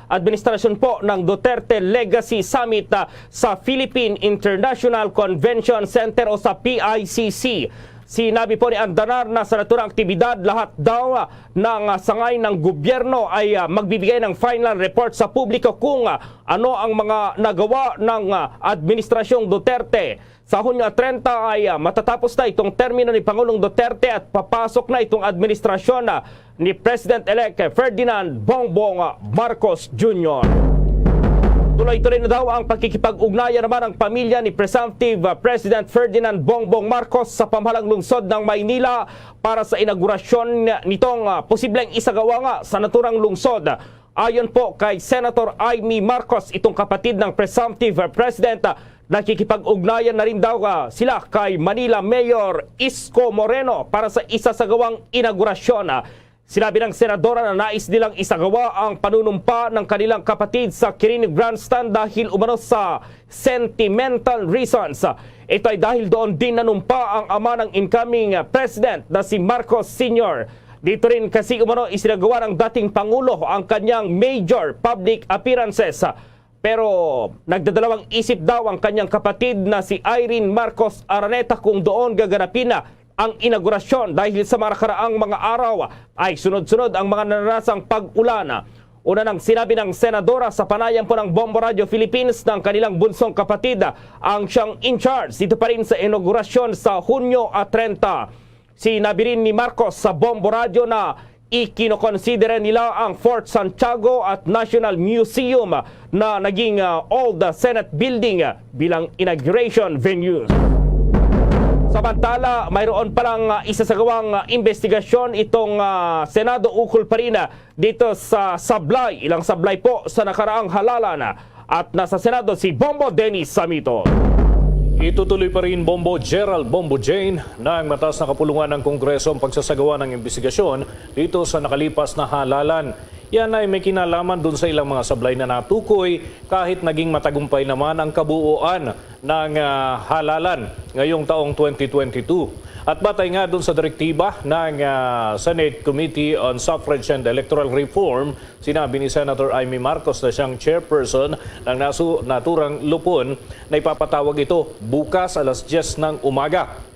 administrasyon po ng Duterte Legacy Summit sa Philippine International Convention Center o sa PICC. Sinabi po ni Andanar na sa naturang aktibidad, lahat daw ng sangay ng gobyerno ay magbibigay ng final report sa publiko kung ano ang mga nagawa ng administrasyong Duterte. Sa Hunyo 30 ay matatapos na itong termino ni Pangulong Duterte at papasok na itong administrasyon ni President-elect Ferdinand Bongbong Marcos Jr. Tuloy-tuloy na daw ang pagkikipag-ugnayan naman ng pamilya ni Presumptive President Ferdinand Bongbong Marcos sa pamahalang lungsod ng Maynila para sa inaugurasyon nitong posibleng isagawa nga sa naturang lungsod. Ayon po kay Senator Amy Marcos, itong kapatid ng Presumptive President, nakikipag-ugnayan na rin daw sila kay Manila Mayor Isko Moreno para sa isasagawang inaugurasyon. Sinabi ng senadora na nais nilang isagawa ang panunumpa ng kanilang kapatid sa Quirino Grandstand dahil umano sa sentimental reasons. Ito ay dahil doon din nanumpa ang ama ng incoming president na si Marcos Sr. Dito rin kasi umano isinagawa ng dating Pangulo ang kanyang major public appearances. Pero nagdadalawang isip daw ang kanyang kapatid na si Irene Marcos Araneta kung doon gaganapin na ang inaugurasyon dahil sa mga nakaraang mga araw ay sunod-sunod ang mga naranasang pag-ulan. Una nang sinabi ng senadora sa panayam po ng Bombo Radio Philippines ng kanilang bunsong kapatid ang siyang in charge dito pa rin sa inaugurasyon sa Hunyo 30. Sinabi rin ni Marcos sa Bombo Radio na ikinokonsidera nila ang Fort Santiago at National Museum na naging Old Senate Building bilang inauguration venues. Samantala, mayroon palang isasagawang investigasyon itong Senado ukol pa rin dito sa sablay. Ilang sablay po sa nakaraang halalan. At nasa Senado si Bombo Dennis Samito. Itutuloy pa rin Bombo Gerald Bombo Jane ng mataas na kapulungan ng Kongreso ang pagsasagawa ng investigasyon dito sa nakalipas na halalan. Yan ay may kinalaman dun sa ilang mga sablay na natukoy kahit naging matagumpay naman ang kabuuan ng halalan ngayong taong 2022. At batay nga dun sa direktiba ng Senate Committee on Suffrage and Electoral Reform, sinabi ni Senator Amy Marcos na siyang chairperson ng naturang lupon na ipapatawag ito bukas alas 10 ng umaga.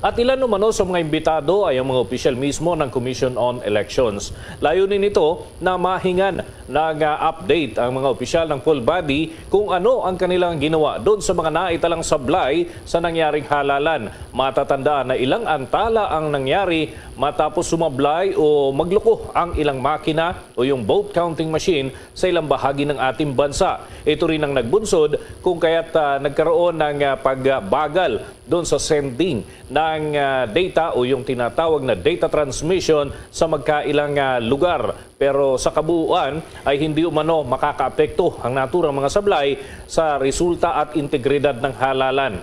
At ilan umano sa mga imbitado ay ang mga opisyal mismo ng Commission on Elections. Layunin nito na mahingan ng update ang mga opisyal ng full body kung ano ang kanilang ginawa doon sa mga naitalang sablay sa nangyaring halalan. Matatandaan na ilang antala ang nangyari matapos sumablay o magloko ang ilang makina o yung vote counting machine sa ilang bahagi ng ating bansa. Ito rin ang nagbunsod kung kaya't nagkaroon ng pagbagal doon sa sending ng data o yung tinatawag na data transmission sa magkailang lugar. Pero sa kabuuan ay hindi umano makakaapekto ang naturang mga sablay sa resulta at integridad ng halalan.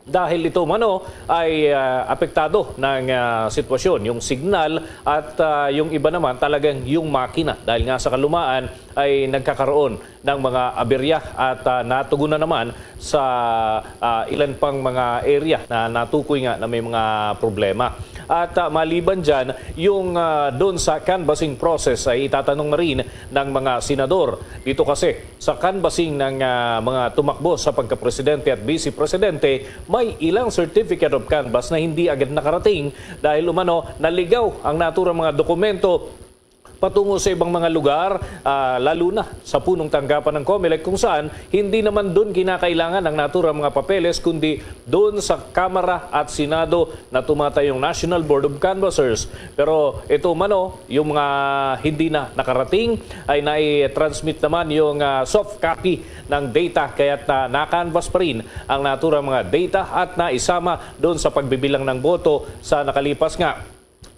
Dahil ito umano ay apektado ng sitwasyon, yung signal at yung iba naman talagang yung makina. Dahil nga sa kalumaan ay nagkakaroon ng mga aberya at natugunan naman sa ilan pang mga area na natukoy nga na may mga problema. At maliban dyan, yung doon sa canvassing process ay itatanong na rin ng mga senador. Dito kasi sa canvassing ng mga tumakbo sa pagka-presidente at vice-presidente, may ilang certificate of canvass na hindi agad nakarating dahil umano naligaw ang naturang mga dokumento patungo sa ibang mga lugar, lalo na sa punong tanggapan ng COMELEC kung saan hindi naman doon kinakailangan ang naturang mga papeles kundi doon sa Kamara at Senado na tumatayong National Board of Canvassers. Pero ito mano, yung mga hindi na nakarating ay nai-transmit naman yung soft copy ng data kaya't na-canvass pa rin ang naturang mga data at naisama doon sa pagbibilang ng boto sa nakalipas nga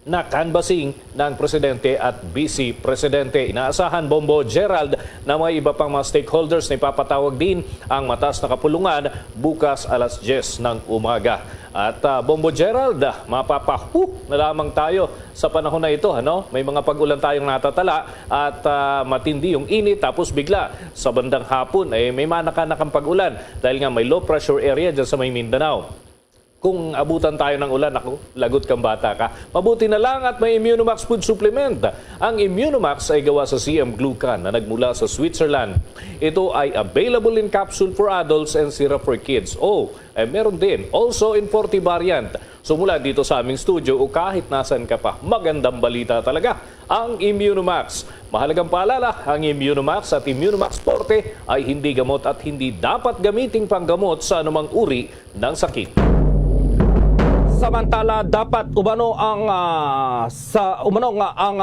na canvassing ng Presidente at Vice-Presidente. Inaasahan, Bombo Gerald, na may iba pang mga stakeholders na ipapatawag din ang mataas na kapulungan bukas alas 10 ng umaga. At Bombo Gerald, mapapahu na lamang tayo sa panahon na ito. Ano? May mga pag-ulan tayong natatala at matindi yung init tapos bigla sa bandang hapon ay may manakanakang pag-ulan dahil nga may low pressure area dyan sa may Mindanao. Kung abutan tayo ng ulan, ako, lagot kang bata ka. Mabuti na lang at may Immunomax food supplement. Ang Immunomax ay gawa sa CM Glucan na nagmula sa Switzerland. Ito ay available in capsule for adults and syrup for kids. Meron din also in 40 variant. So mula dito sa aming studio o kahit nasan ka pa, magandang balita talaga ang Immunomax. Mahalagang paalala, ang Immunomax at Immunomax Forte ay hindi gamot at hindi dapat gamiting panggamot sa anumang uri ng sakit. Samantala, dapat umano ang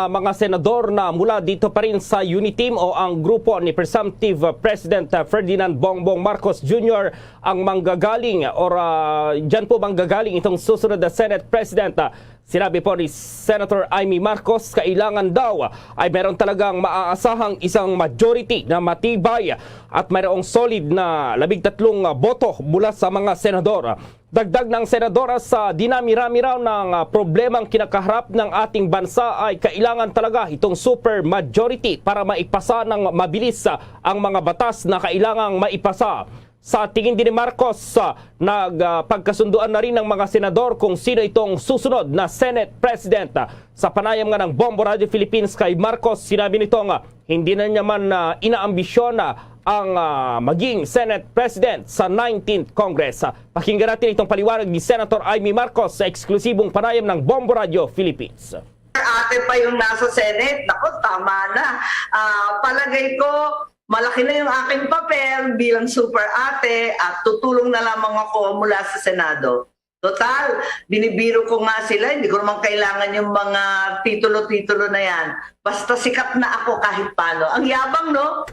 mga senador na mula dito pa rin sa Uniteam o ang grupo ni Presumptive President Ferdinand Bongbong Marcos Jr. ang manggagaling or dyan po manggagaling itong susunod na Senate President. Sinabi po ni Senator Amy Marcos, kailangan daw ay meron talagang maaasahang isang majority na matibay at mayroong solid na 13 boto mula sa mga senador. Dagdag ng senadora sa dinami-rami raw ng problemang kinakaharap ng ating bansa ay kailangan talaga itong super majority para maipasa ng mabilis ang mga batas na kailangang maipasa. Sa tingin din ni Marcos, nagpagkasunduan na rin ng mga senador kung sino itong susunod na Senate President. Sa panayam nga ng Bombo Radio Philippines kay Marcos, sinabi nitong hindi na niya man inaambisyon ang maging Senate President sa 19th Congress. Pakinggan natin itong paliwanag ni Senator Amy Marcos sa eksklusibong panayam ng Bombo Radio Philippines. Ate pa yung nasa Senate, nako tama na. Palagay ko, malaki na yung aking papel bilang super ate at tutulong na lamang ako mula sa Senado. Total, binibiro ko nga sila, hindi ko naman kailangan yung mga titulo-titulo na yan. Basta sikat na ako kahit paano. Ang yabang, no?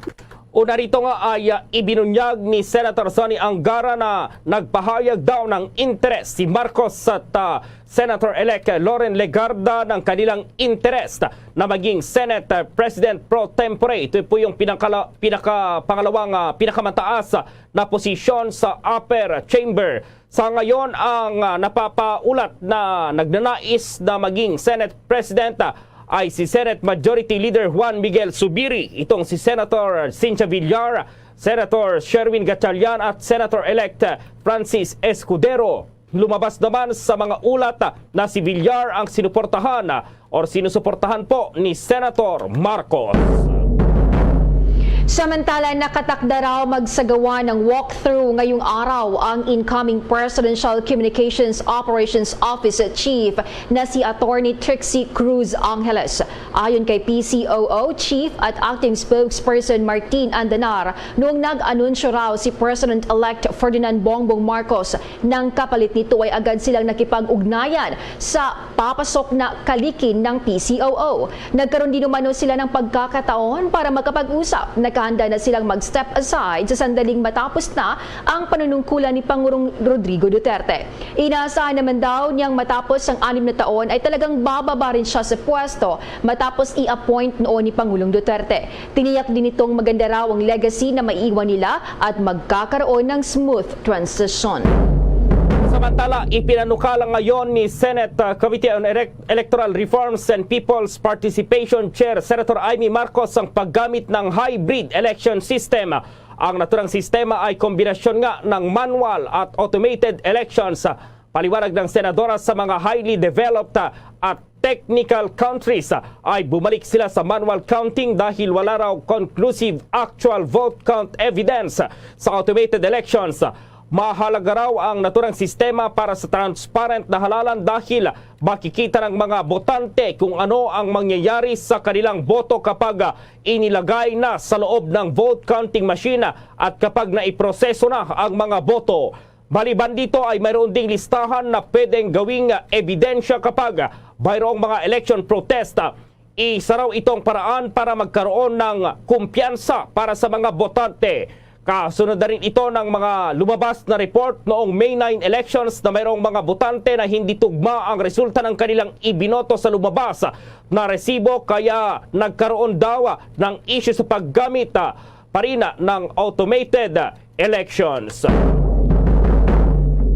Una rito nga ay ibinunyag ni Senator Sonny Angara na nagpahayag daw ng interes si Marcos at Senator-elect Loren Legarda ng kanilang interes na maging Senate President pro tempore. Ito po yung pangalawang pinakamataas na posisyon sa upper chamber. Sa ngayon, ang napapaulat na nagnanais na maging Senate President ay si Senate Majority Leader Juan Miguel Zubiri, itong si Senator Cynthia Villar, Senator Sherwin Gatchalian at Senator-elect Francis Escudero. Lumabas naman sa mga ulat na si Villar ang sinusuportahan po ni Senator Marcos. Samantala, nakatakda raw magsagawa ng walkthrough ngayong araw ang incoming Presidential Communications Operations Office Chief na si Attorney Trixie Cruz Angeles. Ayon kay PCOO Chief at Acting Spokesperson Martin Andanar, noong nag-anunsyo raw si President-elect Ferdinand Bongbong Marcos, nang kapalit nito ay agad silang nakipag-ugnayan sa papasok na kalikin ng PCOO. Nagkaroon din umano sila ng pagkakataon para makapag-usap. Nakahanda na silang mag-step aside sa sandaling matapos na ang panunungkulan ni Pangulong Rodrigo Duterte. Inaasahan naman daw niyang matapos ang 6 na taon ay talagang bababa rin siya sa pwesto matapos i-appoint noon ni Pangulong Duterte. Tiniyak din itong maganda raw ang legacy na maiiwan nila at magkakaroon ng smooth transition. Samantala, ipinanukala ngayon ni Senate Committee on Electoral Reforms and People's Participation Chair Senator Amy Marcos ang paggamit ng hybrid election system. Ang naturang sistema ay kombinasyon nga ng manual at automated elections. Paliwanag ng senadora, sa mga highly developed at technical countries ay bumalik sila sa manual counting dahil wala raw conclusive actual vote count evidence sa automated elections. Mahalaga raw ang naturang sistema para sa transparent na halalan dahil makikita ng mga botante kung ano ang mangyayari sa kanilang boto kapag inilagay na sa loob ng vote counting machine at kapag naiproseso na ang mga boto. Maliban dito ay mayroon ding listahan na pwedeng gawing ebidensya kapag mayroong mga election protest. Isa raw itong paraan para magkaroon ng kumpiyansa para sa mga botante. Kasunod na rin ito ng mga lumabas na report noong May 9 elections na mayroong mga botante na hindi tugma ang resulta ng kanilang ibinoto sa lumabas na resibo, kaya nagkaroon daw ng issue sa paggamit pa rin ng automated elections.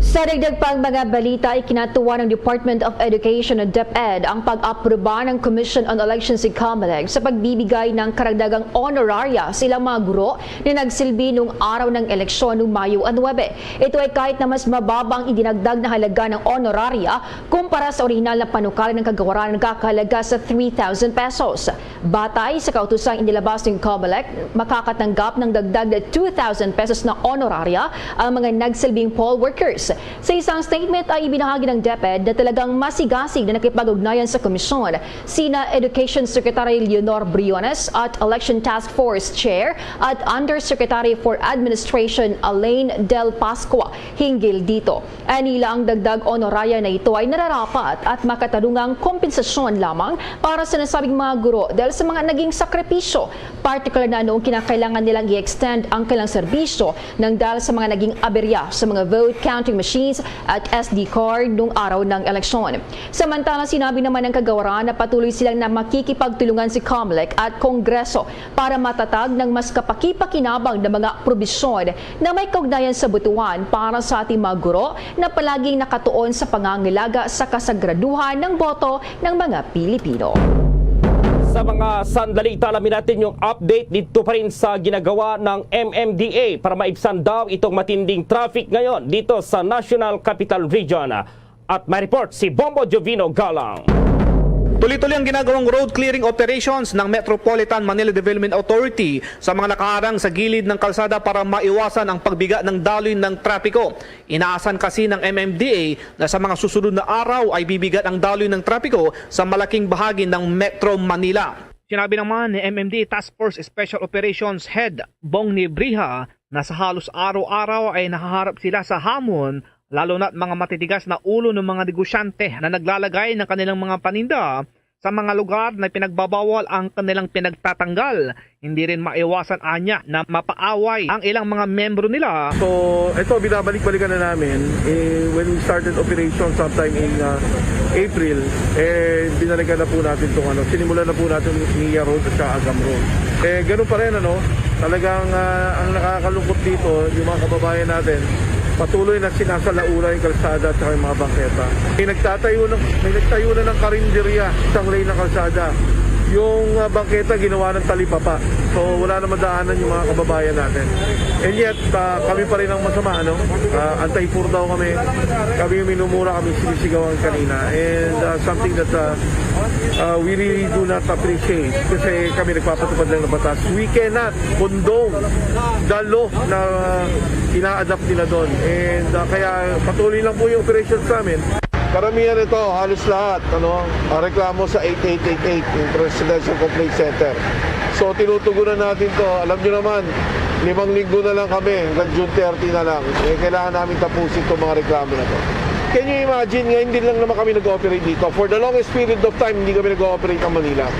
Sa dagdag pang mga balita, ikinatuwa ng Department of Education o DepEd ang pag-aproba ng Commission on Elections si COMELEC sa pagbibigay ng karagdagang honoraria sa ilang mga guro na nagsilbi noong araw ng eleksyon noong Mayo 9. Ito ay kahit na mas mababang idinagdag na halaga ng honoraria kumpara sa orihinal na panukala ng kagawaran na nagkakahalaga sa 3,000 pesos. Batay sa kautusang inilabas ng COMELEC, makakatanggap ng dagdag na 2,000 pesos na honoraria ang mga nagsilbing poll workers. Sa isang statement ay ibinahagi ng DepEd na talagang masigasig na nakipag-ugnayan sa komisyon sina Education Secretary Leonor Briones at Election Task Force Chair at Undersecretary for Administration Elaine Del Pascua hinggil dito. Anila ang dagdag honoraria na ito ay nararapat at makatarungang kompensasyon lamang para sa nasabing mga guro dahil sa mga naging sakripisyo, particular na noong kinakailangan nilang i-extend ang kailang serbisyo ng dahil sa mga naging aberya sa mga vote counting machines at SD card noong araw ng eleksyon. Samantala, sinabi naman ng kagawaran na patuloy silang na makikipagtulungan si COMELEC at Kongreso para matatag ng mas kapaki-pakinabang na mga probisyon na may kaugnayan sa butuan para sa ating mga guro na palaging nakatuon sa pangangalaga sa kasagraduhan ng boto ng mga Pilipino. Sa mga sandali, alamin natin yung update dito pa rin sa ginagawa ng MMDA para maibsan daw itong matinding traffic ngayon dito sa National Capital Region. At may report si Bombo Jovino Galang. Tuloy-tuloy ang ginagawang road clearing operations ng Metropolitan Manila Development Authority sa mga nakaharang sa gilid ng kalsada para maiwasan ang pagbiga ng daloy ng trapiko. Inaasan kasi ng MMDA na sa mga susunod na araw ay bibigat ang daloy ng trapiko sa malaking bahagi ng Metro Manila. Sinabi naman ni MMDA Task Force Special Operations Head Bong Nebriha na sa halos araw-araw ay nahaharap sila sa hamon lalo na mga matitigas na ulo ng mga negosyante na naglalagay ng kanilang mga paninda sa mga lugar na pinagbabawal ang kanilang pinagtatanggal. Hindi rin maiwasan anya na mapaaway ang ilang mga membro nila. So, ito binabalik-balikan na namin when we started operation sometime in April, binalikan na po natin itong sinimulan na po natin Nia Road at Agam Road. Ganun pa rin talagang ang nakakalungkot dito, yung mga kababayan natin, patuloy na sinasalaula yung kalsada at yung mga bangketa. May nagtayo na ng karinderya isang lane ng kalsada. Yung bangketa ginawa ng talipapa. So wala na madaanan yung mga kababayan natin. And yet, kami pa rin ang masama. Anti-poor daw kami. Kami minumura, kami sinisigawan kanina. And something that we really do not appreciate. Kasi kami nagpapatupad lang ng batas. We cannot condone the law na ina-adapt nila doon. And kaya patuloy lang po yung operations namin. Karamihan ito, halos lahat, reklamo sa 8888, yung Presidential Complaint Center. So tinutugunan natin to. Alam nyo naman, 5 linggo na lang kami, hanggang June 30 na lang. Kailangan namin tapusin itong mga reklamo na to. Can you imagine, ngayon din lang naman kami nag-ooperate dito. For the longest period of time, hindi kami nag-ooperate ng Manila.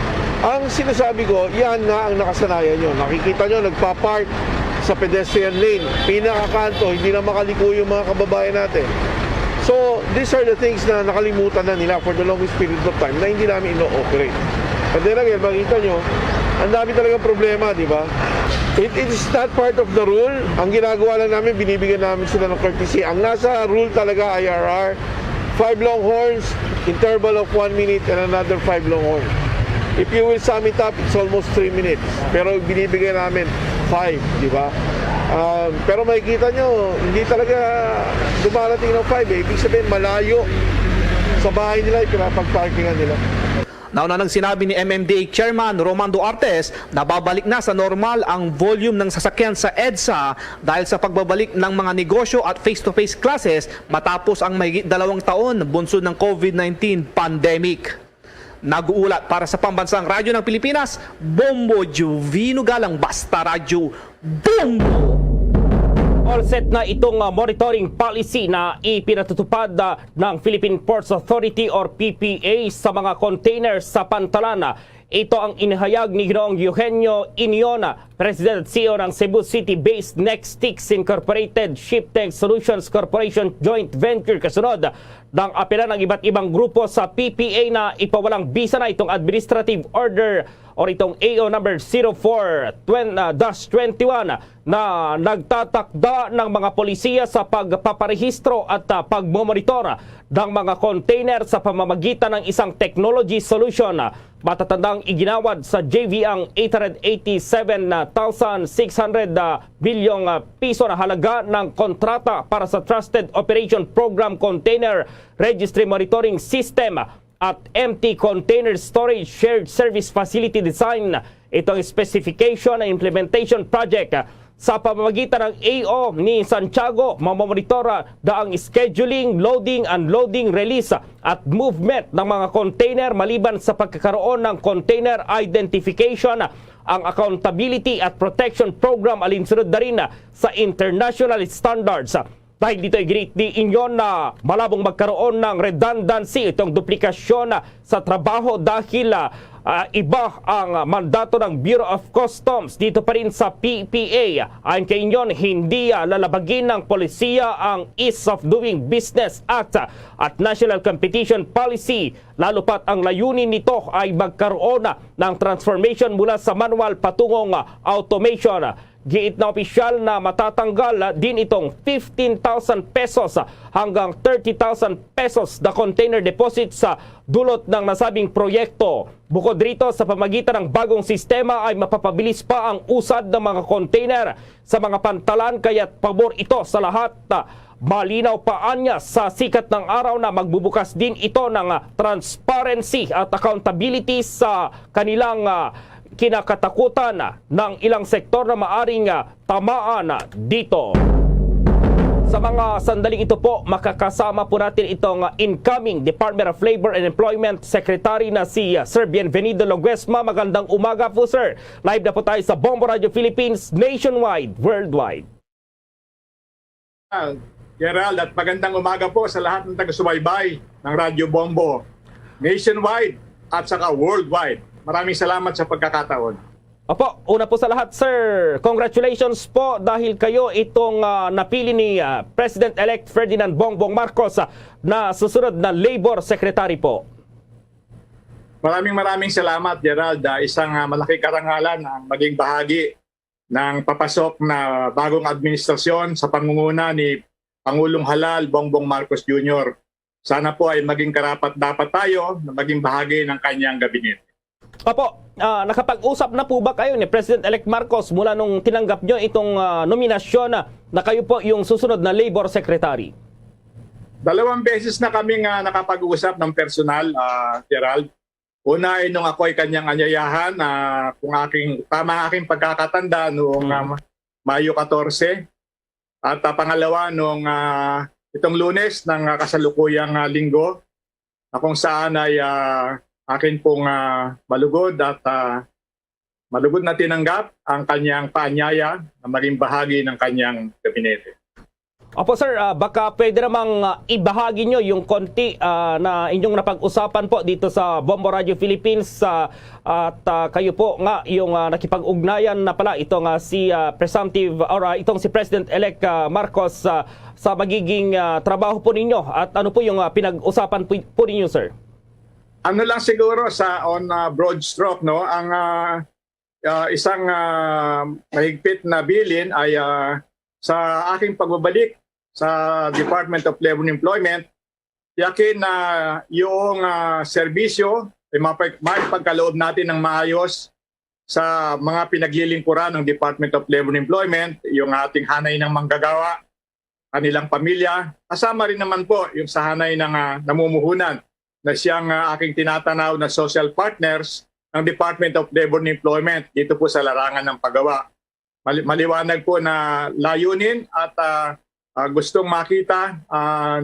Ang sinasabi ko, yan nga ang nakasanayan nyo. Nakikita nyo, nagpa-park sa pedestrian lane. Pinakakanto, hindi na makaliko yung mga kababayan natin. So, these are the things na nakalimutan na nila for the longest period of time na hindi namin ino-operate. And then again, makita nyo, ang dami talagang problema, di ba? It is not part of the rule. Ang ginagawa lang namin, binibigyan namin sila ng courtesy. Ang nasa rule talaga, IRR, 5 long horns, interval of 1 minute and another 5 long horns. If you will sum it up, it's almost 3 minutes. Pero binibigyan namin 5, di ba? Pero makikita nyo, hindi talaga dumarating ng 5 Ibig sabihin, malayo sa bahay nila, pinapag-parkingan nila. Nauna nang sinabi ni MMDA Chairman Romando Artes na babalik na sa normal ang volume ng sasakyan sa EDSA dahil sa pagbabalik ng mga negosyo at face-to-face classes matapos ang mahigit 2 taon bunsod ng COVID-19 pandemic. Nag-uulat para sa Pambansang Radyo ng Pilipinas, Bombo Juvino Galang, Basta Radyo, Bombo! All set na itong monitoring policy na ipinatutupad ng Philippine Ports Authority or PPA sa mga containers sa pantalan. Ito ang inihayag ni Ginoong Eugenio Iniona, President at CEO ng Cebu City-based Nextix Incorporated Shiptech Solutions Corporation Joint Venture kasunod ng apela ng iba't ibang grupo sa PPA na ipawalang bisa na itong administrative order o itong AO number 04-21 na nagtatakda ng mga polisiya sa pagpaparehistro at pagmomonitor ng mga container sa pamamagitan ng isang technology solution. Matatandang iginawad sa JV ang 887,600 bilyong piso na halaga ng kontrata para sa Trusted Operation Program Container Registry Monitoring System at Empty Container Storage Shared Service Facility Design. Itong specification and implementation project sa pamamagitan ng AO ni Santiago, mamamonitora ang scheduling, loading, unloading, release at movement ng mga container maliban sa pagkakaroon ng container identification. Ang accountability at protection program alinsunod na rin sa international standards. Dahil dito i-greet ni inyo na malabong magkaroon ng redundancy, itong duplikasyon sa trabaho dahil iba ang mandato ng Bureau of Customs dito pa rin sa PPA. Ayon kay inyo, hindi lalabagin ng polisiya ang Ease of Doing Business Act at National Competition Policy. Lalo pat ang layunin nito ay magkaroon ng transformation mula sa manual patungong automation. Giit na opisyal na matatanggal din itong 15,000 pesos hanggang 30,000 pesos na container deposit sa dulot ng nasabing proyekto. Bukod rito, sa pamagitan ng bagong sistema ay mapapabilis pa ang usad ng mga container sa mga pantalan, kaya't pabor ito sa lahat. Malinaw pa anya sa sikat ng araw na magbubukas din ito ng transparency at accountability sa kanilang kinakatakutan ng ilang sektor na maaring tamaan dito. Sa mga sandaling ito po, makakasama po natin itong incoming Department of Labor and Employment Secretary na si Sir Bienvenido Loguesma. Magandang umaga po, sir. Live na po tayo sa Bombo Radio Philippines, nationwide, worldwide. Gerald, at magandang umaga po sa lahat ng taga-subaybay ng Radyo Bombo, nationwide at saka worldwide. Maraming salamat sa pagkakataon. Opo, una po sa lahat, sir, congratulations po dahil kayo itong napili ni President-elect Ferdinand Bongbong Marcos na susunod na Labor Secretary po. Maraming salamat, Gerald. Isang malaki karangalan ang maging bahagi ng papasok na bagong administrasyon sa pangunguna ni Pangulong Halal Bongbong Marcos Jr. Sana po ay maging karapat-dapat tayo na maging bahagi ng kanyang gabinete. Opo, nakapag-usap na po ba kayo ni President-elect Marcos mula nung tinanggap nyo itong nominasyon na kayo po yung susunod na Labor Secretary? 2 beses na kaming nakapag-usap ng personal, Gerald. Una ay nung ako ay kanyang anyayahan, kung tama aking pagkakatanda noong Mayo 14. At pangalawa nung itong Lunes ng kasalukuyang linggo, na kung saan ay akin pong malugod na tinanggap ang kanyang paanyaya na maging bahagi ng kanyang gabinete. Opo sir, baka pwede namang ibahagi nyo yung konti na inyong napag-usapan po dito sa Bombo Radio Philippines at kayo po nga yung nakipag-ugnayan na pala itong si presumptive or itong si President-elect Marcos sa magiging trabaho po ninyo at ano po yung pinag-usapan po ninyo sir? Ano lang siguro on broad stroke, no, ang isang mahigpit na bilin ay sa aking pagbabalik sa Department of Labor and Employment, yakin na yung serbisyo ay mapagkaloob natin ng maayos sa mga pinaglilingkuran ng Department of Labor and Employment, yung ating hanay ng manggagawa, kanilang pamilya, kasama rin naman po yung sa hanay ng namumuhunan na siyang aking tinatanaw na social partners ng Department of Labor and Employment dito po sa larangan ng paggawa. Maliwanag po na layunin at gustong makita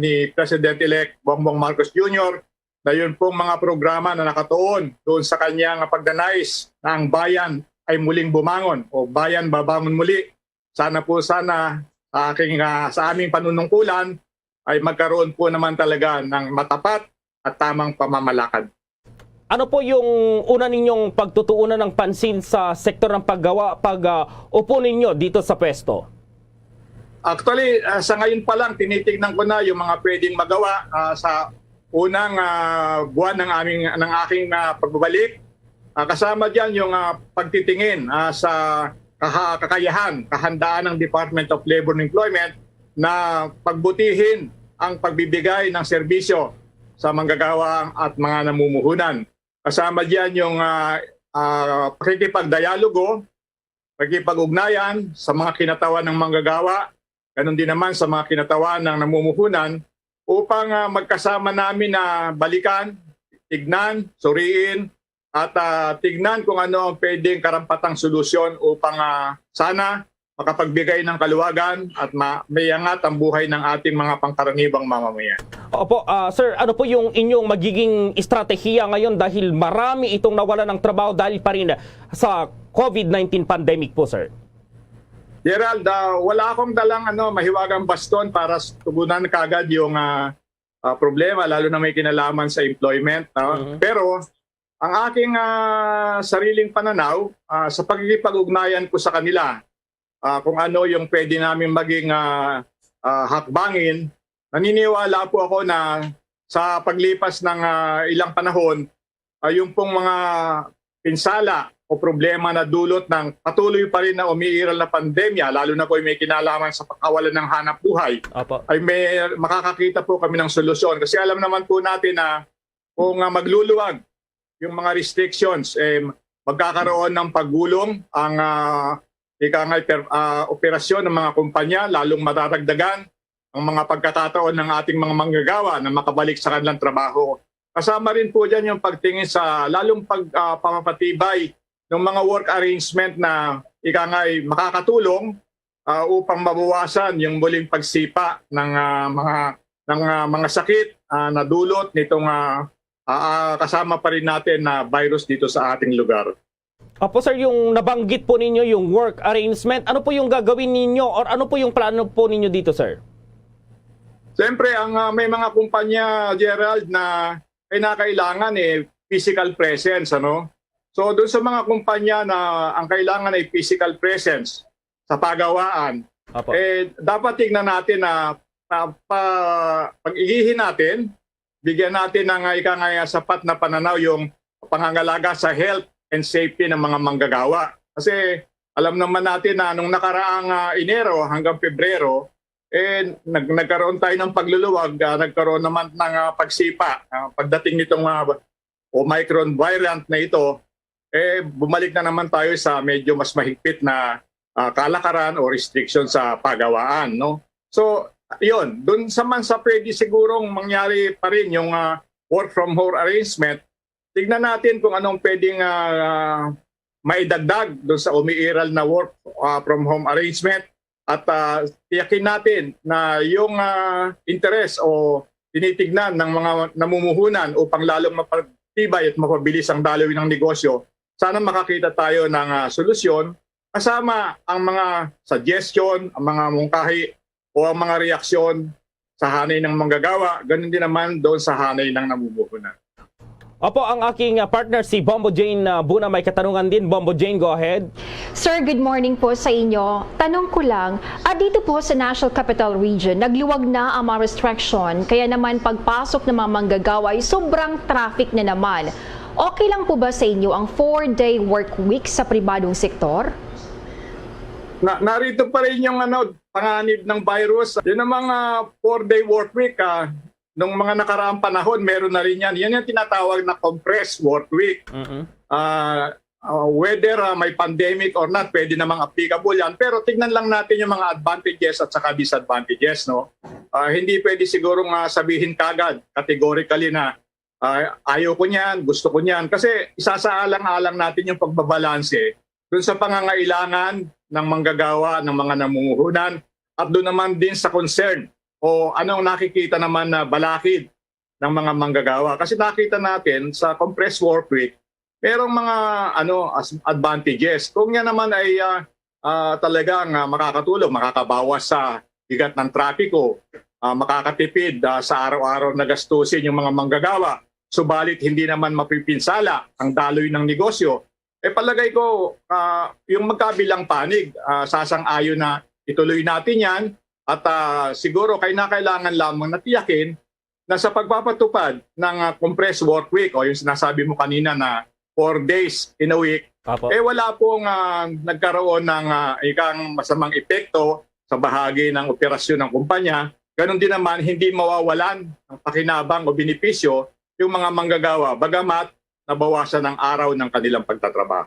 ni President-elect Bongbong Marcos Jr. na yun pong mga programa na nakatuon doon sa kanyang pagdanais na ang bayan ay muling bumangon o bayan babangon muli. Sana sa aming panunungkulan ay magkaroon po naman talaga ng matapat at tamang pamamalakad. Ano po yung una ninyong pagtutuunan ng pansin sa sektor ng paggawa pag upo ninyo dito sa pwesto? Actually, sa ngayon pa lang, tinitignan ko na yung mga pwedeng magawa sa unang buwan ng aking pagbabalik. Kasama dyan yung pagtitingin sa kahandaan ng Department of Labor and Employment na pagbutihin ang pagbibigay ng serbisyo sa manggagawa at mga namumuhunan. Kasama dyan yung pakikipagdialogo, pakikipag-ugnayan sa mga kinatawan ng manggagawa, ganun din naman sa mga kinatawan ng namumuhunan upang magkasama namin na balikan, tignan, suriin at tignan kung ano ang pwedeng karampatang solusyon upang sana makapagbigay ng kaluwagan at maiangat ang buhay ng ating mga pangkaraniwang mamamayan. Opo, sir, ano po yung inyong magiging estratehiya ngayon dahil marami itong nawalan ng trabaho dahil pa rin sa COVID-19 pandemic po, sir? Gerald, wala akong dalang mahiwagang baston para tugunan kagad yung problema, lalo na may kinalaman sa employment. Pero ang aking sariling pananaw sa pagkikipag-ugnayan ko sa kanila, kung ano yung pwede namin maging hakbangin, naniniwala po ako na sa paglipas ng ilang panahon, yung pong mga pinsala o problema na dulot ng patuloy pa rin na umiiral na pandemya, lalo na po may kinalaman sa pagkawalan ng hanap buhay, ay makakakita po kami ng solusyon. Kasi alam naman po natin na kung magluluwag yung mga restrictions, magkakaroon ng paggulong ang operasyon ng mga kumpanya, lalong matatagdagan ang mga pagkakataon ng ating mga manggagawa na makabalik sa kanilang trabaho. Kasama rin po dyan yung pagtingin sa lalong pagpapatibay ng mga work arrangement na makakatulong upang mabawasan yung muling pagsipa ng mga sakit na dulot nitong kasama pa rin natin na virus dito sa ating lugar. Opo sir, yung nabanggit po ninyo yung work arrangement, ano po yung gagawin ninyo or ano po yung plano po ninyo dito sir? Siyempre, may mga kumpanya, Gerald, na kailangan physical presence, ano? So doon sa mga kumpanya na ang kailangan ay physical presence sa pagawaan, dapat tignan natin na pag-igihin natin, bigyan natin ng sapat na pananaw yung pangangalaga sa health and safety ng mga manggagawa. Kasi alam naman natin na nung nakaraang Enero hanggang Pebrero, nagkaroon tayo ng pagluluwag, nagkaroon naman ng pagsipa. Pagdating nitong Omicron variant na ito, bumalik na naman tayo sa medyo mas mahigpit na kalakaran o restriction sa pagawaan. No? So, yun, dun sa pwede sigurong mangyari pa rin yung work from home arrangement. Tignan natin kung anong pwedeng maidagdag dun sa umiiral na work from home arrangement at tiyakin natin na yung interest o tinitignan ng mga namumuhunan upang lalong mapatibay at mapabilis ang daloy ng negosyo. Sana makakita tayo ng solusyon kasama ang mga suggestion, ang mga mungkahi o ang mga reaksyon sa hanay ng manggagawa, ganun din naman doon sa hanay ng namumuhunan. Opo, ang aking partner si Bombo Jane Buna may katanungan din. Bombo Jane, go ahead. Sir, good morning po sa inyo. Tanong ko lang, dito po sa National Capital Region, nagluwag na ang mga restriction, kaya naman pagpasok ng mga manggagawa ay sobrang traffic na naman. Okay lang po ba sa inyo ang 4-day work week sa pribadong sektor? Narito pa rin yung panganib ng virus. Yun ang mga 4-day work week. Nung mga nakaraang panahon, meron na rin yan. Yan yung tinatawag na compressed work week. Whether may pandemic or not, pwede namang applicable yan. Pero tignan lang natin yung mga advantages at saka disadvantages. No? Hindi pwede sigurong sabihin kagad, categorically na ayaw ko niyan, gusto ko niyan. Kasi isasaalang-alang natin yung pagbabalanse dun sa pangangailangan ng manggagawa, ng mga namumuhunan, at doon naman din sa concern o anong nakikita naman na balakid ng mga manggagawa. Kasi nakita natin sa compressed work week, merong mga advantages. Kung yan naman ay talagang makakatulong, makakabawas sa bigat ng trapiko, makakatipid sa araw-araw na gastusin yung mga manggagawa, subalit hindi naman mapipinsala ang daloy ng negosyo, palagay ko yung magkabilang panig, sasang-ayon na ituloy natin yan. At siguro kailangan lamang natiyakin na sa pagpapatupad ng compressed work week o yung sinasabi mo kanina na 4 days in a week, wala pong nagkaroon ng ikang masamang epekto sa bahagi ng operasyon ng kumpanya. Ganon din naman, hindi mawawalan ng pakinabang o benepisyo yung mga manggagawa, bagamat nabawasan ng araw ng kanilang pagtatrabaho.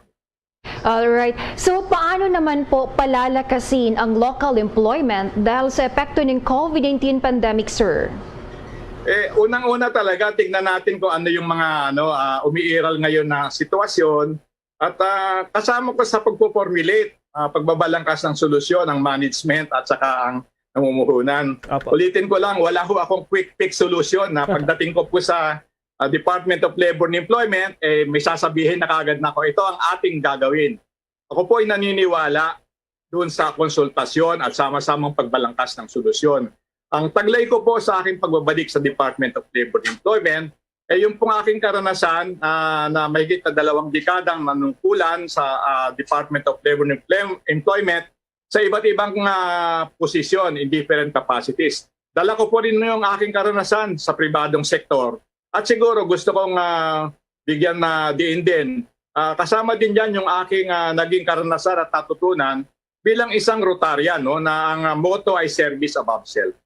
Alright. So, paano naman po palalakasin ang local employment dahil sa epekto ng COVID-19 pandemic, sir? Unang-una talaga, tingnan natin kung ano yung mga umiiral ngayon na sitwasyon at kasama ko sa pagpo-formulate, pagbabalangkas ng solusyon ng management at saka ang namumuhunan. Ulitin ko lang, wala ho akong quick fix solution na pagdating ko po sa Department of Labor and Employment, may sasabihin na kagad na ako, ito ang ating gagawin. Ako po ay naniniwala doon sa konsultasyon at sama-samang pagbalangkas ng solusyon. Ang taglay ko po sa aking pagbabalik sa Department of Labor and Employment, yung pong aking karanasan na mahigit na 2 dekadang nanungkulan sa Department of Labor and Employment sa iba't ibang posisyon in different capacities. Dala ko po rin yung aking karanasan sa pribadong sektor. At siguro gusto kong bigyan na diin din. Kasama din dyan yung aking naging karanasan at natutunan bilang isang Rotarian, na ang motto ay service above self.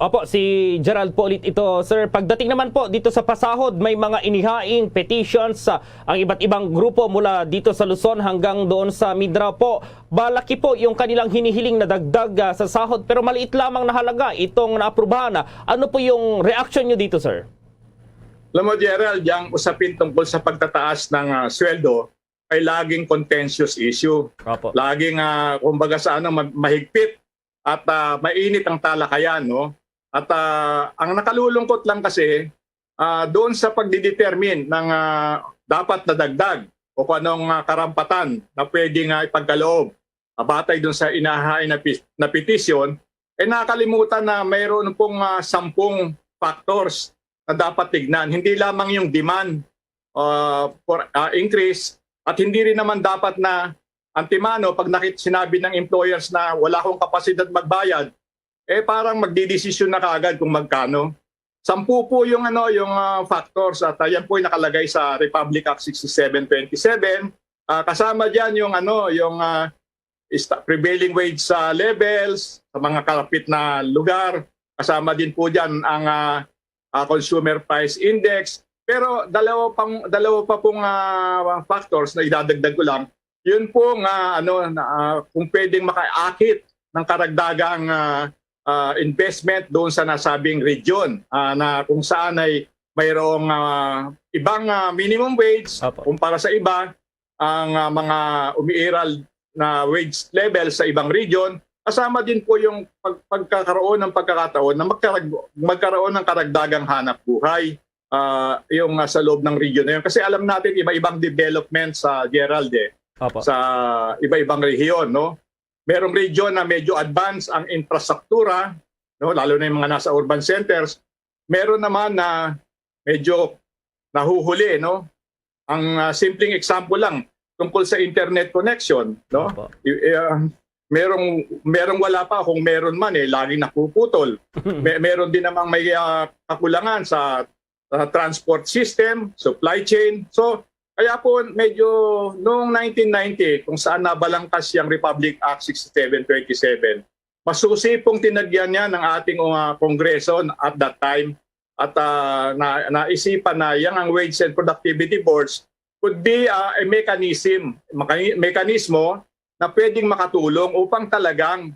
Opo, si Gerald po ulit ito. Sir, pagdating naman po dito sa pasahod, may mga inihaing petitions ang iba't ibang grupo mula dito sa Luzon hanggang doon sa Mindanao po. Balaki po yung kanilang hinihiling na dagdag sa sahod pero maliit lamang na halaga itong naaprubahan. Ano po yung reaction nyo dito, sir? Alam mo, Gerald, yung usapin tungkol sa pagtataas ng sweldo ay laging contentious issue. Laging, kumbaga sa mahigpit at mainit ang talakayan. No? At ang nakalulungkot lang kasi, doon sa pagdidetermine ng dapat na dagdag o kung anong karampatan na pwedeng ipagkaloob batay doon sa inahain na petisyon, nakakalimutan na mayroon pong 10 factors na dapat tignan. Hindi lamang yung demand for increase at hindi rin naman dapat na antimano pag sinabi ng employers na wala akong kapasidad magbayad, parang magdidesisyon na kaagad kung magkano. 10 po yung factors at yan po ay nakalagay sa Republic Act 6727. Kasama diyan yung prevailing wage levels sa mga kalapit na lugar. Kasama din po diyan ang Consumer Price Index. Pero dalawa pa pong factors na idadagdag ko lang. Yun po kung pwedeng makaakit ng karagdagang investment doon sa nasabing region na kung saan ay mayroong ibang minimum wage kumpara sa iba, ang mga umiiral na wage level sa ibang region. Kasama din po yung pagkakaroon ng pagkakataon na magkaroon ng karagdagang hanap buhay yung sa loob ng region na yun. Kasi alam natin iba-ibang development sa Gerald sa iba-ibang rehiyon, no? Merong region na medyo advanced ang infrastruktura, no, lalo na yung mga nasa urban centers. Meron naman na medyo nahuhuli, no? Ang simpleng example lang tungkol sa internet connection, no? Merong wala pa, kung meron man laging napuputol. Meron din namang may kakulangan sa transport system, supply chain. So kaya po medyo noong 1990 kung saan nabalangkas yung Republic Act 6727, masusi pong tinagyan niya ng ating Kongreso at that time at naisipan na yang ang Wage and Productivity Boards could be a mekanismo na pwedeng makatulong upang talagang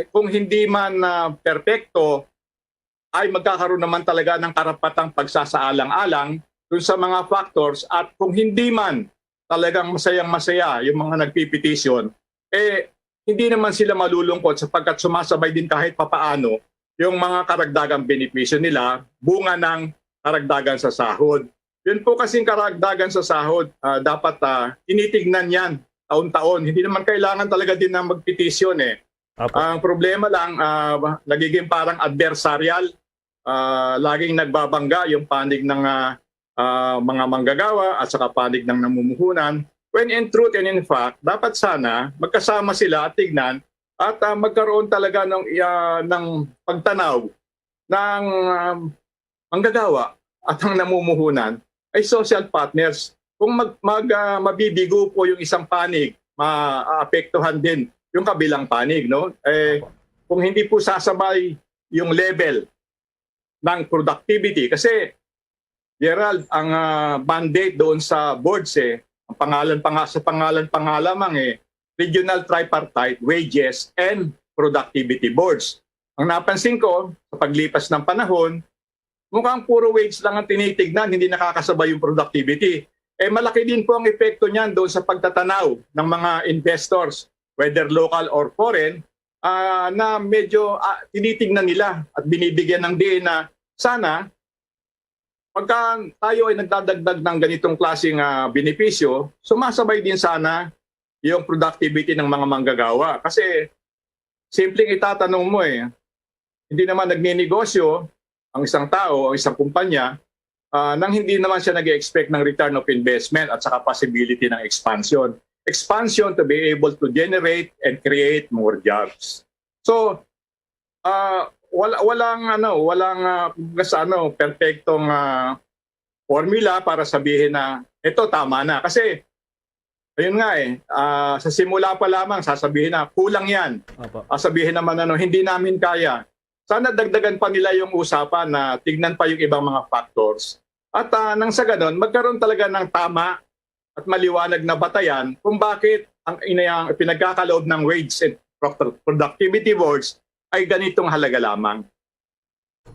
kung hindi man perpekto ay magkakaroon naman talaga ng karapatang pagsasaalang-alang dun sa mga factors at kung hindi man talagang masayang-masaya yung mga nagpipetisyon, hindi naman sila malulungkot sapagkat sumasabay din kahit papaano yung mga karagdagang benepisyo nila bunga ng karagdagan sa sahod. Yun po kasing karagdagan sa sahod, dapat tinitignan yan taon-taon. Hindi naman kailangan talaga din na magpetisyon Ang problema lang, nagiging parang adversarial, laging nagbabangga yung panig ng mga manggagawa at saka panig ng namumuhunan. When in truth and in fact, dapat sana magkasama sila at tignan at magkaroon talaga ng pagtanaw ng manggagawa at ang namumuhunan ay social partners. Kung mabibigo po yung isang panig, maapektuhan din yung kabilang panig, no? Kung hindi po sasabay yung level ng productivity, kasi Gerald, ang mandate doon sa boards ang pangalan Regional Tripartite Wages and Productivity Boards. Ang napansin ko sa paglipas ng panahon, mukhang puro wage lang ang tinitignan, hindi nakakasabay yung productivity. Malaki din po ang epekto niyan doon sa pagtatanaw ng mga investors, whether local or foreign, na medyo tinitignan nila at binibigyan ng diin na sana pagka tayo ay nagdadagdag ng ganitong klaseng benepisyo, sumasabay din sana yung productivity ng mga manggagawa. Kasi simpleng itatanong mo hindi naman nagninegosyo ang isang tao, ang isang kumpanya, nang hindi naman siya nag-expect ng return of investment at saka possibility ng expansion. Expansion to be able to generate and create more jobs. So, walang perpektong formula para sabihin na ito tama na. Kasi ayun nga sa simula pa lamang sasabihin na kulang yan. Sabihin naman hindi namin kaya. Sana dagdagan pa nila yung usapan na tignan pa yung ibang mga factors. At nang sa ganon, magkaroon talaga ng tama at maliwanag na batayan kung bakit ang pinagkakaloob ng Wage and Productivity Boards ay ganitong halaga lamang.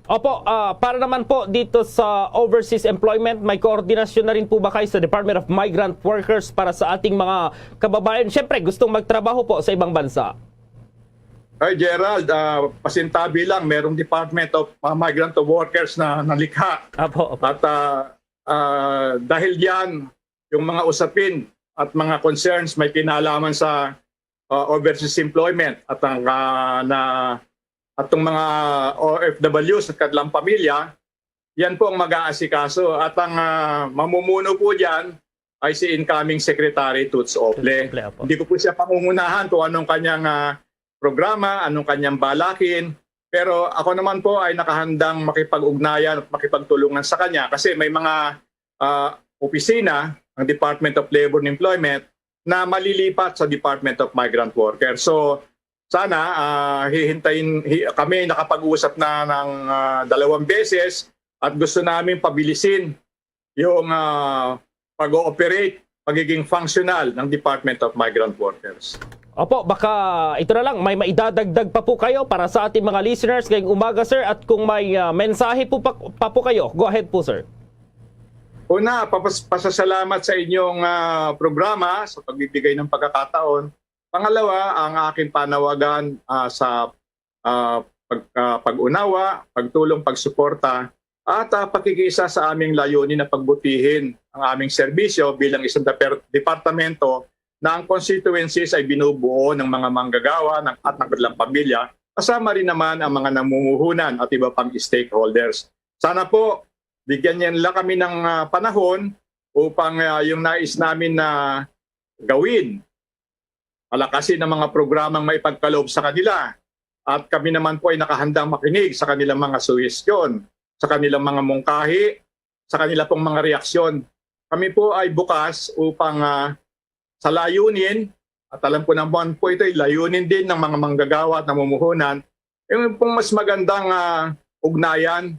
Opo, para naman po dito sa overseas employment, may koordinasyon na rin po ba kayo sa Department of Migrant Workers para sa ating mga kababayan? Siyempre, gustong magtrabaho po sa ibang bansa. Ay, Gerald, pasintabi lang, merong Department of Migrant Workers na nalikha. Opo. At dahil yan, yung mga usapin at mga concerns may kinalaman sa overseas employment at ang at itong mga OFWs at kanilang pamilya, yan po ang mag-aasikaso. At ang mamumuno po dyan ay si incoming Secretary Toots Ople. Hindi ko po siya pangungunahan kung anong kanyang programa, anong kanyang balakin. Pero ako naman po ay nakahandang makipag-ugnayan at makipagtulungan sa kanya kasi may mga opisina ng Department of Labor and Employment na malilipat sa Department of Migrant Workers. So sana kami nakapag-usap na ng 2 beses at gusto namin pabilisin yung pag-ooperate, pagiging functional ng Department of Migrant Workers. Opo, baka ito na lang, may maidadagdag pa po kayo para sa ating mga listeners ngayong umaga, sir, at kung may mensahe po pa po kayo, go ahead po, sir. Una, pasasalamat sa inyong programa sa pagbibigay ng pagkakataon. Pangalawa, ang aking panawagan sa pag-unawa, pagtulong, pagsuporta, at pakikisa sa aming layunin na pagbutihin ang aming serbisyo bilang isang departamento na ang constituencies ay binubuo ng mga manggagawa at ng kanilang pamilya, kasama rin naman ang mga namumuhunan at iba pang stakeholders. Sana po, bigyan niyan lang kami ng panahon upang yung nais namin na gawin, palakasin ang mga programang may pagkaloob sa kanila. At kami naman po ay nakahandang makinig sa kanilang mga suhestyon, sa kanilang mga mungkahi, sa kanila pong mga reaksyon. Kami po ay bukas upang sa layunin, at alam ko naman po ito ay layunin din ng mga manggagawa at namumuhunan, yung pong mas magandang ugnayan,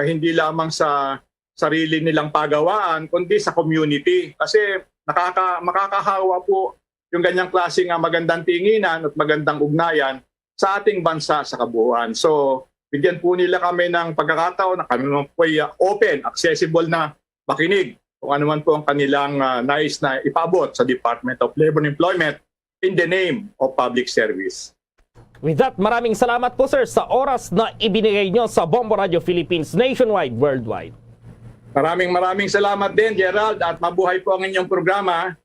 hindi lamang sa sarili nilang pagawaan, kundi sa community. Kasi makakahawa po yung ganyang klaseng magandang tinginan at magandang ugnayan sa ating bansa sa kabuuan. So, bigyan po nila kami ng pagkakataon na kami po ay open, accessible na makinig kung ano man po ang kanilang nais na ipaabot sa Department of Labor and Employment in the name of public service. With that, maraming salamat po, sir, sa oras na ibinigay nyo sa Bombo Radio Philippines nationwide, worldwide. Maraming salamat din, Gerald, at mabuhay po ang inyong programa.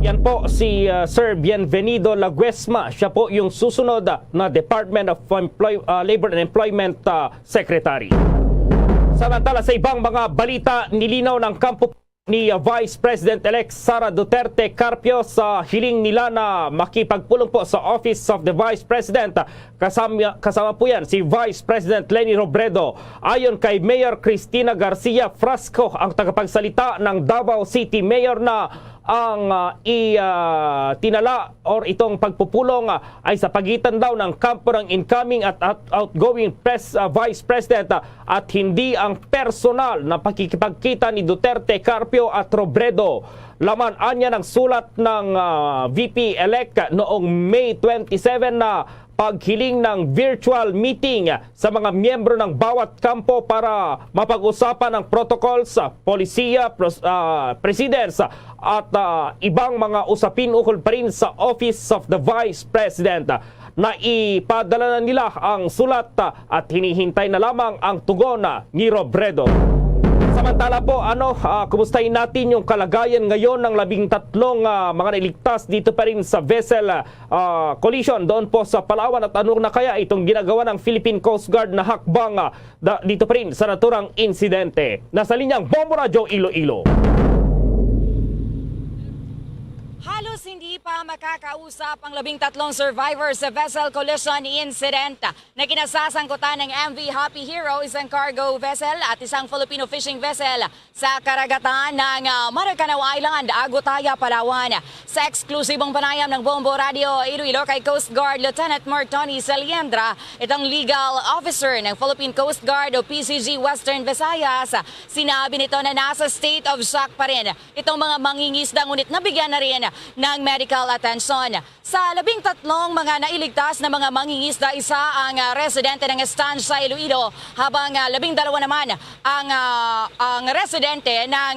Yan po si Sir Bienvenido Laguesma. Siya po yung susunod na Department of Labor and Employment Secretary. Samantala sa ibang mga balita, nilinaw ng kampo ni Vice President-elect Sara Duterte Carpio sa hiling nila na makipagpulong po sa Office of the Vice President. Kasama po yan si Vice President Leni Robredo. Ayon kay Mayor Cristina Garcia Frasco, ang tagapagsalita ng Davao City Mayor, na ang tinala or itong pagpupulong ay sa pagitan daw ng kampo ng incoming at outgoing Vice President at hindi ang personal na pakikipagkita ni Duterte, Carpio at Robredo. Laman anya ng sulat ng VP-elect noong May 27 na paghiling ng virtual meeting sa mga miyembro ng bawat kampo para mapag-usapan ng protocols, polisiya, presidents at ibang mga usapin ukol pa rin sa Office of the Vice President. Naipadala na nila ang sulat at hinihintay na lamang ang tugon ni Robredo. Samantala po, kumustahin natin yung kalagayan ngayon ng 13 mga nailigtas dito pa rin sa vessel collision doon po sa Palawan, at ano na kaya itong ginagawa ng Philippine Coast Guard na hakbang dito pa rin sa naturang insidente. Nasa linyang Bombo Radio Iloilo. Halos hindi pa makakausap ang 13 survivors sa vessel collision incident na kinasasangkutan ng MV Happy Hero, isang cargo vessel at isang Filipino fishing vessel sa karagatan ng Maracanaw Island, Agutaya, Palawan. Sa eksklusibong panayam ng Bombo Radio Iloilo kay Coast Guard Lieutenant Mark Tony Saliendra, itong legal officer ng Philippine Coast Guard o PCG Western Visayas, sinabi nito na nasa state of shock pa rin itong mga mangingisda, ngunit nabigyan na rin ng medical attention. Sa 13 mga nailigtas na mga mangingisda, isa ang residente ng estansya Iloilo, habang 12 naman ang residente ng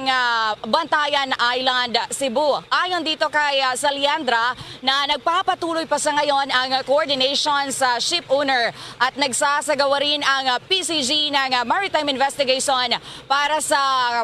Bantayan Island, Cebu. Ayon dito kay Saliendra na nagpapatuloy pa sa ngayon ang coordination sa ship owner at nagsasagawa rin ang PCG ng maritime investigation para sa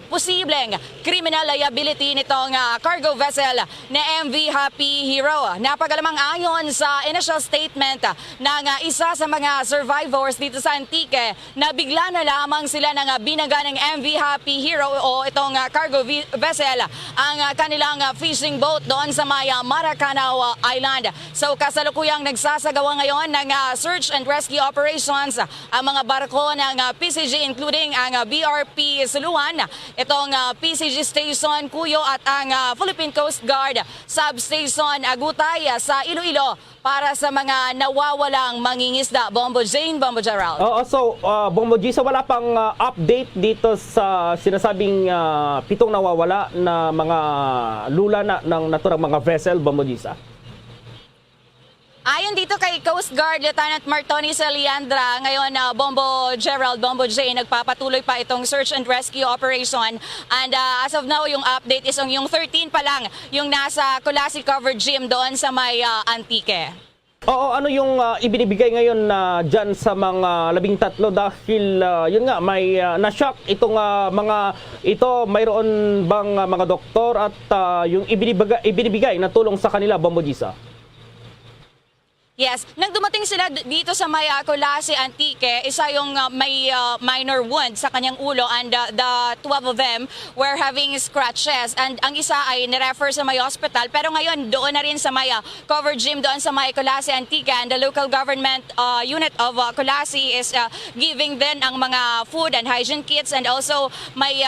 posibleng criminal liability nitong cargo vessel na MV Happy Happy Hero. Napagalamang ayon sa initial statement ng isa sa mga survivors dito sa Antique na bigla na lamang sila ng binaga ng MV Happy Hero o itong cargo vessel ang kanilang fishing boat doon sa may Maracanao Island. So kasalukuyang nagsasagawa ngayon ng search and rescue operations ang mga barko ng PCG including ang BRP Suluan, itong PCG Station Cuyo at ang Philippine Coast Guard Substation Agutay sa Iloilo para sa mga nawawalang mangingisda. Bombo Jane, Bombo Gerald. Bombo Gisa, wala pang update dito sa sinasabing 7 nawawala na mga lula na ng naturang mga vessel, Bombo Gisa? Ayon dito kay Coast Guard Lieutenant Martoni Saliandra, ngayon Bombo Gerald, Bombo J, nagpapatuloy pa itong search and rescue operation. And as of now, yung update is yung 13 pa lang yung nasa Colasi Covered Gym doon sa may Antique. Oo, ano yung ibinibigay ngayon dyan sa mga 13 dahil yun nga may na-shock itong mga ito, mayroon bang mga doktor at yung ibinibigay na tulong sa kanila, Bombo Gisa? Yes, nang dumating sila dito sa may Colasi Antique, isa yung may minor wound sa kanyang ulo and the 12 of them were having scratches and ang isa ay nirefer sa may hospital pero ngayon doon na rin sa may covered gym doon sa may Colasi Antique and the local government unit of Colasi is giving din ang mga food and hygiene kits and also may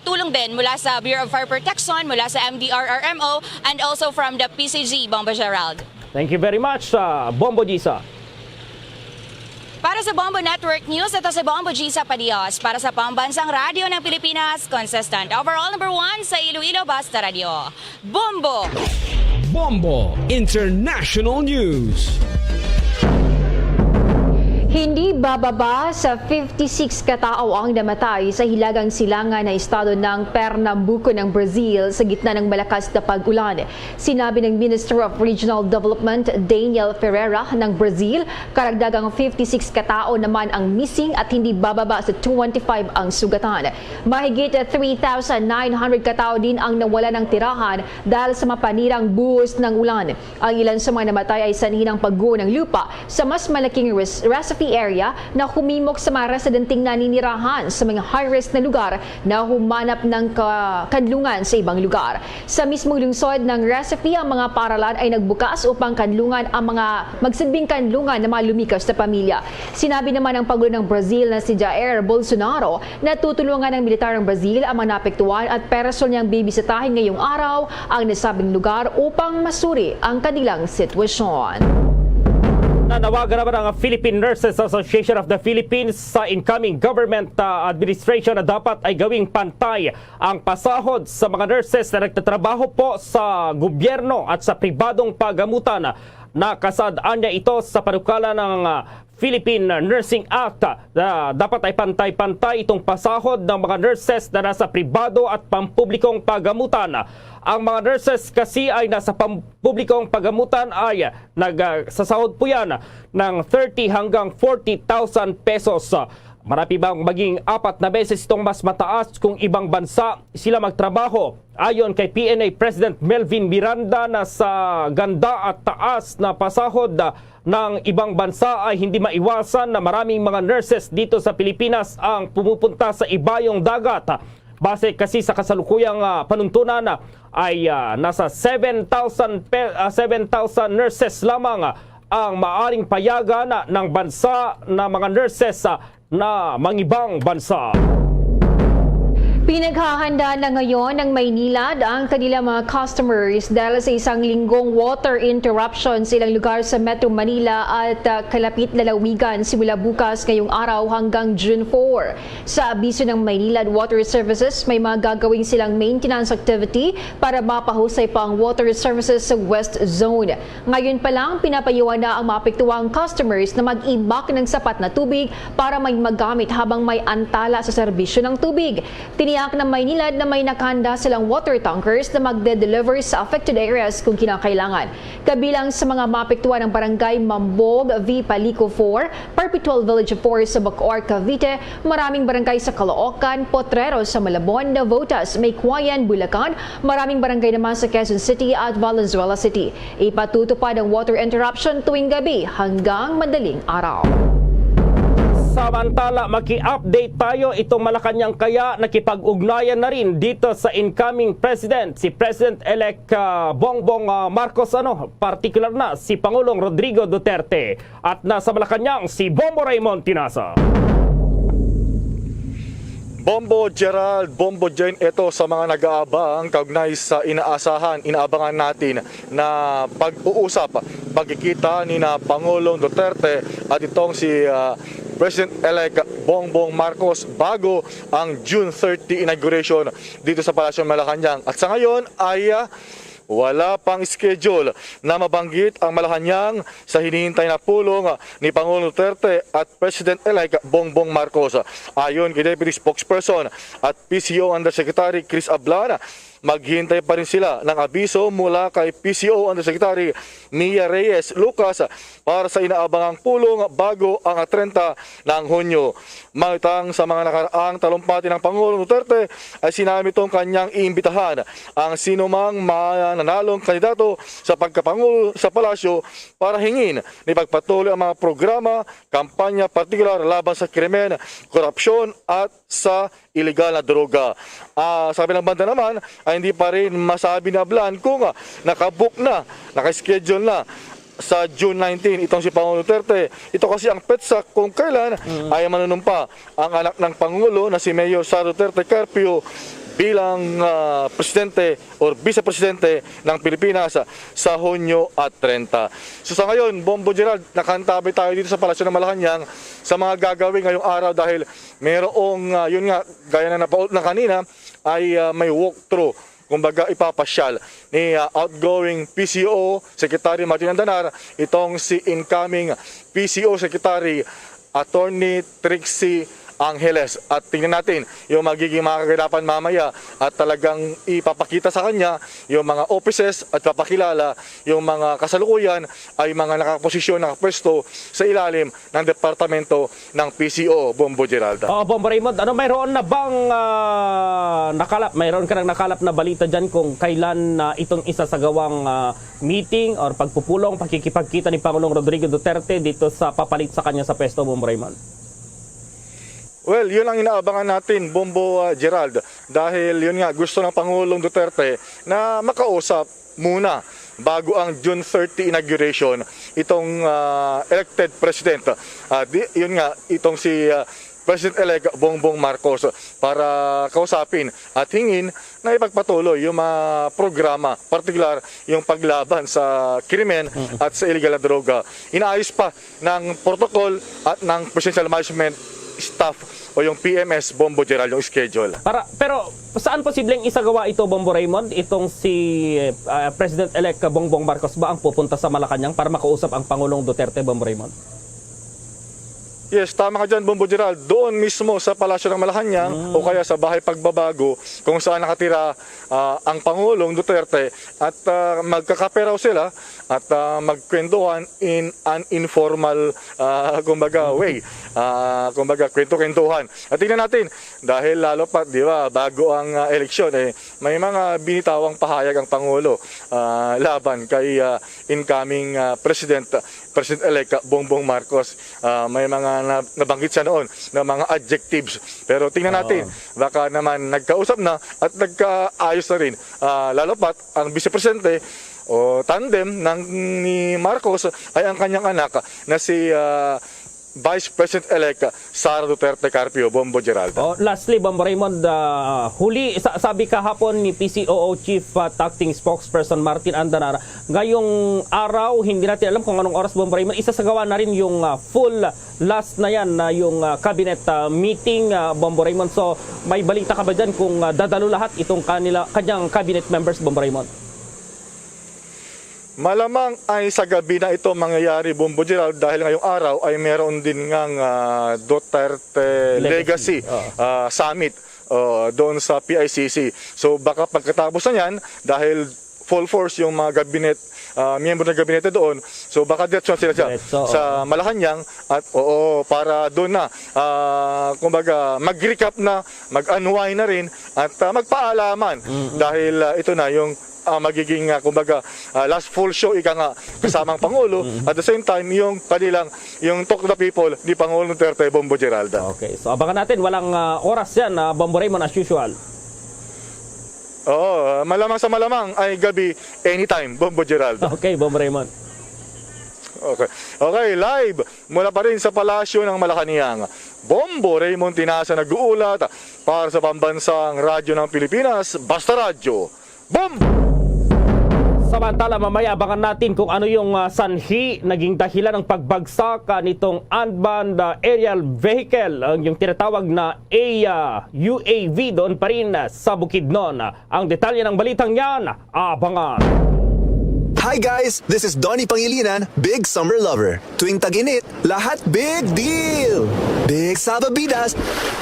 tulong din mula sa Bureau of Fire Protection, mula sa MDRRMO and also from the PCG, Bombo Gerald. Thank you very much, Bombo Gisa. Para sa Bombo Network News, ito si Bombo Gisa Padios. Para sa Pambansang Radio ng Pilipinas, consistent overall number 1 sa Iloilo Basta Radio. Bombo! Bombo International News. Hindi bababa sa 56 katao ang namatay sa hilagang silangan na estado ng Pernambuco ng Brazil sa gitna ng malakas na pag-ulan. Sinabi ng Minister of Regional Development Daniel Ferreira ng Brazil, karagdagang 56 katao naman ang missing at hindi bababa sa 25 ang sugatan. Mahigit 3,900 katao din ang nawala ng tirahan dahil sa mapanirang buhos ng ulan. Ang ilan sa mga namatay ay sanhi ng pagguho ng lupa sa mas malaking recipe area na humimok sa mga residenteng naninirahan sa mga high-risk na lugar na humanap ng kanlungan sa ibang lugar. Sa mismong lungsod ng Recife, ang mga paaralan ay nagbukas upang kanlungan ang mga magsilbing kanlungan ng mga lumikas na pamilya. Sinabi naman ng Pangulo ng Brazil na si Jair Bolsonaro na tutulungan ng militar ng Brazil ang mga naapektuhan at personal niyang bibisitahin ngayong araw ang nasabing lugar upang masuri ang kanilang sitwasyon. Nanawagan naman ang Philippine Nurses Association of the Philippines sa incoming government administration na dapat ay gawing pantay ang pasahod sa mga nurses na nagtatrabaho po sa gobyerno at sa pribadong pagamutan. Nakasaadaan niya ito sa panukala ng Philippine Nursing Act na dapat ay pantay-pantay itong pasahod ng mga nurses na nasa pribado at pampublikong pagamutan. Ang mga nurses kasi ay nasa pampublikong pagamutan ay nagsasahod po yan ng 30 hanggang 40,000 pesos. Marami bang maging 4 na beses itong mas mataas kung ibang bansa sila magtrabaho? Ayon kay PNA President Melvin Miranda na sa ganda at taas na pasahod ng ibang bansa ay hindi maiwasan na maraming mga nurses dito sa Pilipinas ang pumupunta sa ibayong dagat. Base kasi sa kasalukuyang panuntunan ay nasa 7,000 nurses lamang ang maaring payagan ng bansa na mga nurses na mangibang bansa. Pinaghahanda na ngayon ng Maynilad ang kanilang mga customers dahil sa isang linggong water interruption sa ilang lugar sa Metro Manila at kalapit lalawigan simula bukas ngayong araw hanggang June 4. Sa abiso ng Maynilad Water Services, may mga gagawin silang maintenance activity para mapahusay pa ang water services sa West Zone. Ngayon pa lang, pinapayuhan na ang maapektuhang customers na mag-imbak ng sapat na tubig para may magamit habang may antala sa serbisyo ng tubig. Tiniyak ng Maynilad na may nakahanda silang water tankers na magde-deliver sa affected areas kung kinakailangan. Kabilang sa mga maapektuhan ng barangay Mambog, V. Palico 4, Perpetual Village 4 sa Bacoor, Cavite, maraming barangay sa Caloocan, Potrero sa Malabon, Navotas, Mayquayan, Bulacan, maraming barangay naman sa Quezon City at Valenzuela City. Ipatutupad ang water interruption tuwing gabi hanggang madaling araw. Samantala, maki-update tayo itong Malacanang kaya nakipag-ugnayan na rin dito sa incoming President, si President-elect Bongbong Marcos, particular na si Pangulong Rodrigo Duterte. At nasa Malacanang si Bombo Raymond Tinasa. Bombo Gerald, Bombo Jane, ito sa mga nag-aabang kaugnay sa inaabangan natin na pag-uusap, pagkikita ni na Pangulong Duterte at itong si President-elect Bongbong Marcos bago ang June 30 inauguration dito sa Palasyo Malacanang. At sa ngayon ay wala pang schedule na mabanggit ang Malacanang sa hinihintay na pulong ni Pangulong Duterte at President-elect Bongbong Marcos. Ayon kay Deputy Spokesperson at PCO Undersecretary Chris Ablan, maghihintay pa rin sila ng abiso mula kay PCO Undersecretary Mia Reyes Lucas para sa inaabangang pulong bago ang 30 ng Hunyo. Matang sa mga nakaraang talumpati ng Pangulong Duterte ay sinabi itong kanyang iimbitahan ang sinumang mananalong kandidato sa pagkapangulo sa palasyo para hingin na ipagpatuloy ang mga programa, kampanya partikular laban sa krimen, korupsyon at sa iligal na droga. Sabi ng banda naman ay hindi pa rin masabi na Ablan kung nakabook na, nakaschedule na sa June 19 itong si Pangulong Duterte. Ito kasi ang petsa kung kailan ay manunumpa ang anak ng Pangulo na si Mayor Sara Duterte Carpio bilang presidente o vice-presidente ng Pilipinas sa Hunyo at 30. So sa ngayon, Bombo Gerald, nakantabay tayo dito sa Palasyo ng Malacanang sa mga gagawin ngayong araw dahil mayroong, yun nga, gaya na napault na kanina, ay may walkthrough. Kumbaga ipapasyal ni outgoing PCO Secretary Martin Andanar itong si incoming PCO Secretary Attorney Trixie Angeles. At tingnan natin yung magiging mga kaganapan mamaya at talagang ipapakita sa kanya yung mga offices at papakilala yung mga kasalukuyan ay mga nakaposisyon, nakapwesto sa ilalim ng departamento ng PCO, Bombo Gerald. Bombo Raymond, mayroon na bang mayroon ka nang nakalap na balita dyan kung kailan itong isasagawang meeting or pagpupulong, pakikipagkita ni Pangulong Rodrigo Duterte dito sa papalit sa kanya sa pwesto, Bombo Raymond? Well, yun ang inaabangan natin, Bombo Gerald, dahil yun nga gusto ng Pangulong Duterte na makausap muna bago ang June 30 inauguration itong elected president. Yun nga, itong si President-elect Bongbong Marcos para kausapin at hingin na ipagpatuloy yung mga programa, partikular yung paglaban sa krimen at sa illegal na droga. Inaayos pa ng protocol at ng Presidential Management Staff o yung PMS, Bombo Gerald, yung schedule. Pero saan posibleng isagawa ito, Bombo Raymond? Itong si President-elect Bongbong Marcos ba ang pupunta sa Malacanang para makausap ang Pangulong Duterte, Bombo Raymond? Yes, tama ka dyan, Bombo Gerald. Doon mismo sa Palasyo ng Malacanang o kaya sa Bahay Pagbabago kung saan nakatira ang Pangulong Duterte at magkakape raw sila at magkwentuhan in an informal way. Kumbaga, kwento-kwentuhan. At tingnan natin, dahil lalo pa, di ba, bago ang eleksyon, may mga binitawang pahayag ang Pangulo laban kay incoming President-elect Bongbong Marcos. May mga nabanggit siya noon na mga adjectives. Pero tingnan natin, baka naman nagkausap na at nagkaayos na rin. Lalo pat ang vice-presidente o tandem ni Marcos ay ang kanyang anak na si Vice President-elect Sara Duterte Carpio, Bombo Gerald. Lastly, Bombo Raymond, huli, sabi kahapon ni PCOO Chief Acting Spokesperson Martin Andanar, ngayong araw, hindi natin alam kung anong oras, Bombo Raymond, isasagawa na rin yung full last na yan, yung cabinet meeting, Bombo Raymond. So, may balita ka ba dyan kung dadalo lahat itong kanyang cabinet members, Bombo Raymond? Malamang ay sa gabi na ito mangyayari, Bombo Gerald, dahil ngayong araw ay meron din ngang Duterte Legacy Summit doon sa PICC. So baka pagkatapos na yan, dahil full force yung mga miyembro ng gabinete doon, so baka diretso sila sa Malacanang at para doon na kumbaga mag-recap na, mag-unwind na rin at magpaalaman dahil ito na yung magiging kumbaga last full show kasamang Pangulo at the same time yung talk to the people ni Pangulo Duterte, Bombo Geralda. Okay, so abangan natin, walang oras yan, Bombo Raymond, as usual. Malamang sa malamang ay gabi anytime, Bombo Geralda. Okay, Bombo Raymond. Okay, live mula pa rin sa Palasyo ng Malacanang. Bombo Raymond Tinasa nag-uulat para sa pambansang radyo ng Pilipinas, Basta Radyo. Bombo! Samantala, mamaya abangan natin kung ano yung sanhi naging dahilan ng pagbagsak nitong unmanned aerial vehicle, yung tinatawag na UAV doon pa rin sa Bukidnon. Ang detalye ng balitang yan, abangan. Hi guys! This is Donnie Pangilinan, big summer lover. Tuwing tag-init, lahat big deal! Big sababidas,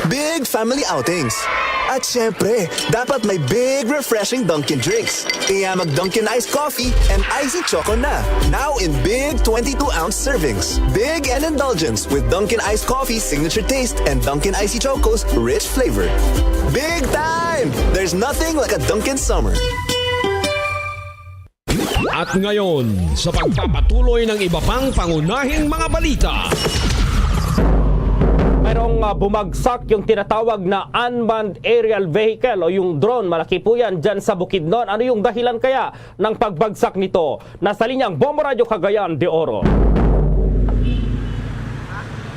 big family outings. At syempre, dapat may big refreshing Dunkin' drinks. Kaya mag-Dunkin' Iced Coffee and Icy Choco na. Now in big 22-ounce servings. Big and indulgence with Dunkin' Iced Coffee's signature taste and Dunkin' Icy Choco's rich flavor. Big time! There's nothing like a Dunkin' summer. At ngayon, sa pagpapatuloy ng iba pang pangunahing mga balita. Mayroong bumagsak yung tinatawag na unmanned aerial vehicle o yung drone. Malaki po yan dyan sa Bukidnon. Ano yung dahilan kaya ng pagbagsak nito? Nasa linyang Bombo Radio Cagayan de Oro.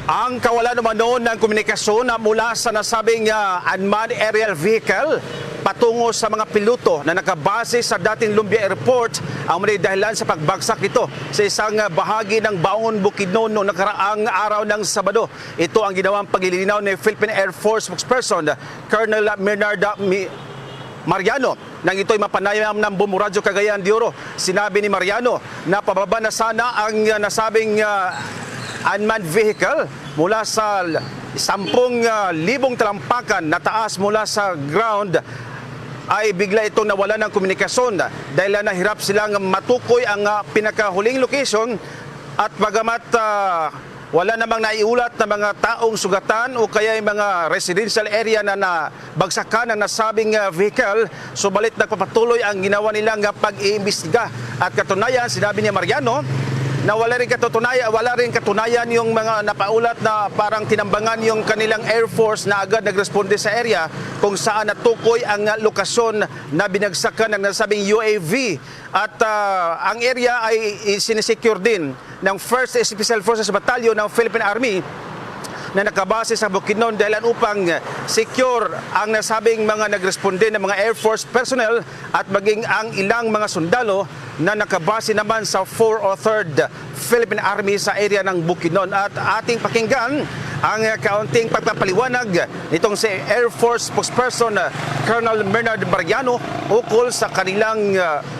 Ang kawalan naman noon ng komunikasyon mula sa nasabing unmanned aerial vehicle patungo sa mga piloto na nakabase sa dating Lumbia Airport ang may dahilan sa pagbagsak nito sa isang bahagi ng Baongon, Bukidnon noong nakaraang araw ng Sabado. Ito ang ginawang paglilinaw ni Philippine Air Force spokesperson Colonel Bernard Mariano nang ito'y mapanayam ng Bombo Radio Cagayan de Oro. Sinabi ni Mariano na pababa na sana ang nasabing unmanned vehicle mula sa 10,000 talampakan na taas mula sa ground ay bigla itong nawala ng komunikasyon dahil nahirap silang matukoy ang pinakahuling location at bagamat wala namang naiulat na mga taong sugatan o kaya yung mga residential area na nabagsakan ng nasabing vehicle, subalit nagpapatuloy ang ginawa nilang pag-iimbestiga. At katunayan, sinabi ni Mariano, na wala rin katunayan yung mga napaulat na parang tinambangan yung kanilang Air Force na agad nagresponde sa area kung saan natukoy ang lokasyon na binagsakan ng nasabing UAV. At ang area ay sinesecure din ng 1st Special Forces Battalion ng Philippine Army na nakabase sa Bukidnon dahilan upang secure ang nasabing mga nagresponde ng mga Air Force personnel at maging ang ilang mga sundalo na nakabase naman sa 4th o 3rd Philippine Army sa area ng Bukidnon. At ating pakinggan ang kaunting pagpapaliwanag nitong si Air Force spokesperson Colonel Bernard Mariano ukol sa kanilang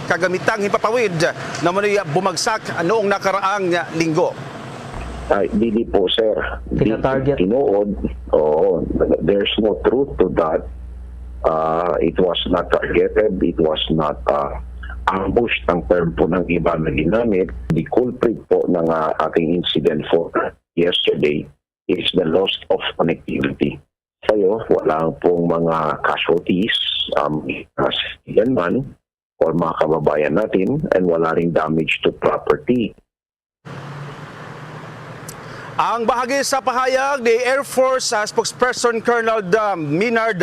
kagamitang himpapawid na bumagsak noong nakaraang linggo. Hindi po, sir. Tinuod. There's no truth to that. It was not targeted. It was not ambushed. Ang term po ng iba na ginamit. The culprit po ng ating incident for yesterday is the loss of connectivity. Kayo, wala pong mga casualties, yan man, or mga kababayan natin, and wala ring damage to property. Ang bahagi sa pahayag ni Air Force spokesperson Colonel Bernard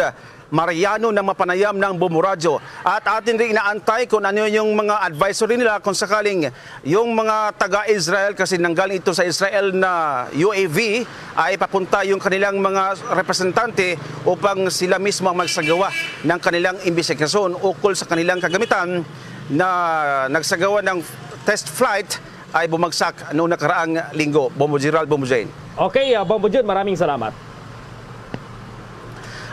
Mariano na mapanayam ng Bombo Radio. At atin rin inaantay kung ano yung mga advisory nila kung sakaling yung mga taga-Israel, kasi nanggaling ito sa Israel na UAV, ay papunta yung kanilang mga representante upang sila mismo ang magsagawa ng kanilang investigasyon ukol sa kanilang kagamitan na nagsagawa ng test flight ay bumagsak noong nakaraang linggo. Bombo Gerald, Bombo Jane. Okay, Bombo June, maraming salamat.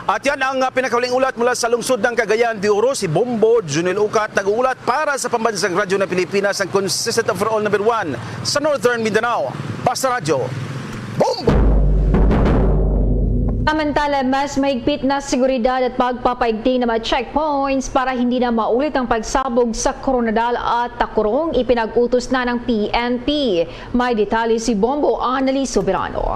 At yan ang pinakahuling ulat mula sa lungsod ng Cagayan de Oro. Si Bombo Junel Ucat nag-uulat para sa Pambansang Radyo ng Pilipinas, ang consistent overall number 1 sa Northern Mindanao. Basta Radyo, Bombo! Samantala, mas mahigpit na seguridad at pagpapaigting ng mga checkpoints para hindi na maulit ang pagsabog sa Coronadal at Tacurong, ipinag-utos na ng PNP. May detalye si Bombo Annalise Soberano.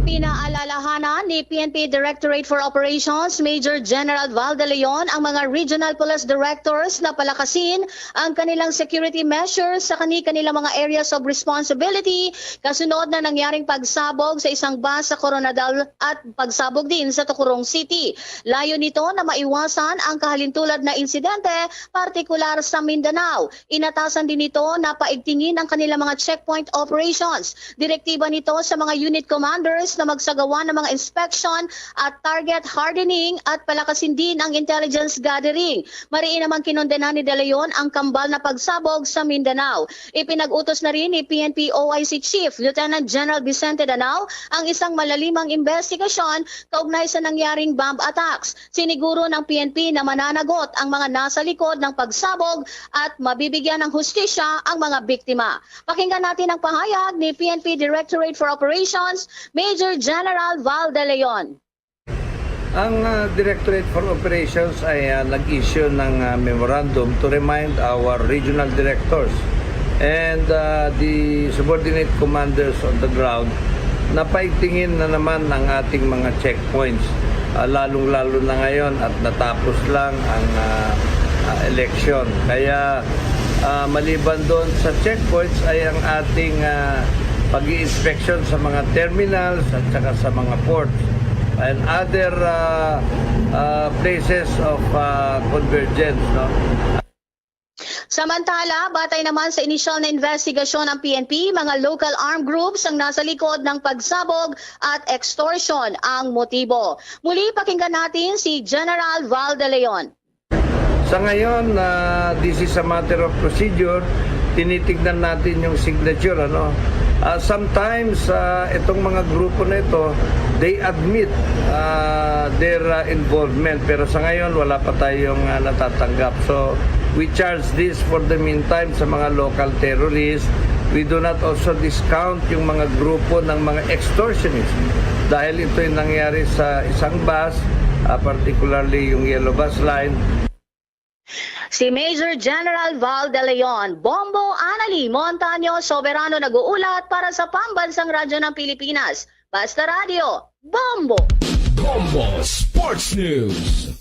Pinaalalahanan ni PNP Directorate for Operations Major General Val de Leon ang mga regional police directors na palakasin ang kanilang security measures sa kanilang mga areas of responsibility kasunod na nangyaring pagsabog sa isang bus sa Coronadal at pagsabog din sa Tacurong City. Layo nito na maiwasan ang kahalintulad na insidente, partikular sa Mindanao. Inatasan din nito na paigtingin ang kanilang mga checkpoint operations. Direktiba nito sa mga unit commanders na magsagawa ng mga inspection at target hardening at palakasin din ang intelligence gathering. Mariin naman kinondena ni De Leon ang kambal na pagsabog sa Mindanao. Ipinag-utos na rin ni PNP OIC Chief Lieutenant General Vicente Danao ang isang malalimang investigasyon kaugnay sa nangyaring bomb attacks. Siniguro ng PNP na mananagot ang mga nasa likod ng pagsabog at mabibigyan ng hustisya ang mga biktima. Pakinggan natin ang pahayag ni PNP Directorate for Operations Major General Val de Leon. Ang Directorate for Operations ay nag-issue ng memorandum to remind our regional directors and the subordinate commanders on the ground na paigtingin na naman ang ating mga checkpoints, lalong-lalo na ngayon at natapos lang ang election. Kaya maliban doon sa checkpoints ay ang ating pag-i-inspection sa mga terminals at saka sa mga ports and other places of convergence. No? Samantala, batay naman sa inisyal na investigasyon ng PNP, mga local armed groups ang nasa likod ng pagsabog at extortion ang motibo. Muli pakinggan natin si General Val de Leon. Sa ngayon, this is a matter of procedure. Tinitignan natin yung signature. Sometimes, itong mga grupo na ito, they admit their involvement. Pero sa ngayon, wala pa tayong natatanggap. So, we charge this for the meantime sa mga local terrorists. We do not also discount yung mga grupo ng mga extortionists. Dahil ito yung nangyari sa isang bus, particularly yung Yellow Bus Line. Si Major General Val de Leon. Bombo Annalise Montaño Soberano nag-uulat para sa Pambansang Radyo ng Pilipinas. Basta Radio, Bombo! Bombo Sports News.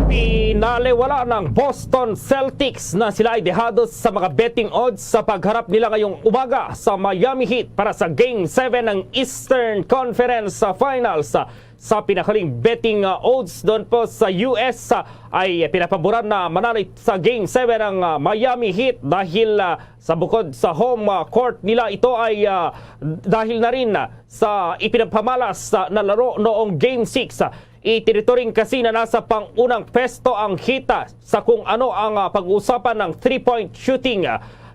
Pinalewala ng Boston Celtics na sila ay dehados sa mga betting odds sa pagharap nila ngayong umaga sa Miami Heat para sa Game 7 ng Eastern Conference Finals. Sa pinakaling betting odds doon po sa US ay pinapaboran na manalo sa Game 7 ng Miami Heat dahil sa bukod sa home court nila, ito ay dahil na rin sa ipinapamalas na laro noong Game 6. Itinituring kasi na nasa pangunang pwesto ang Heat sa kung ano ang pag-uusapan ng 3-point shooting.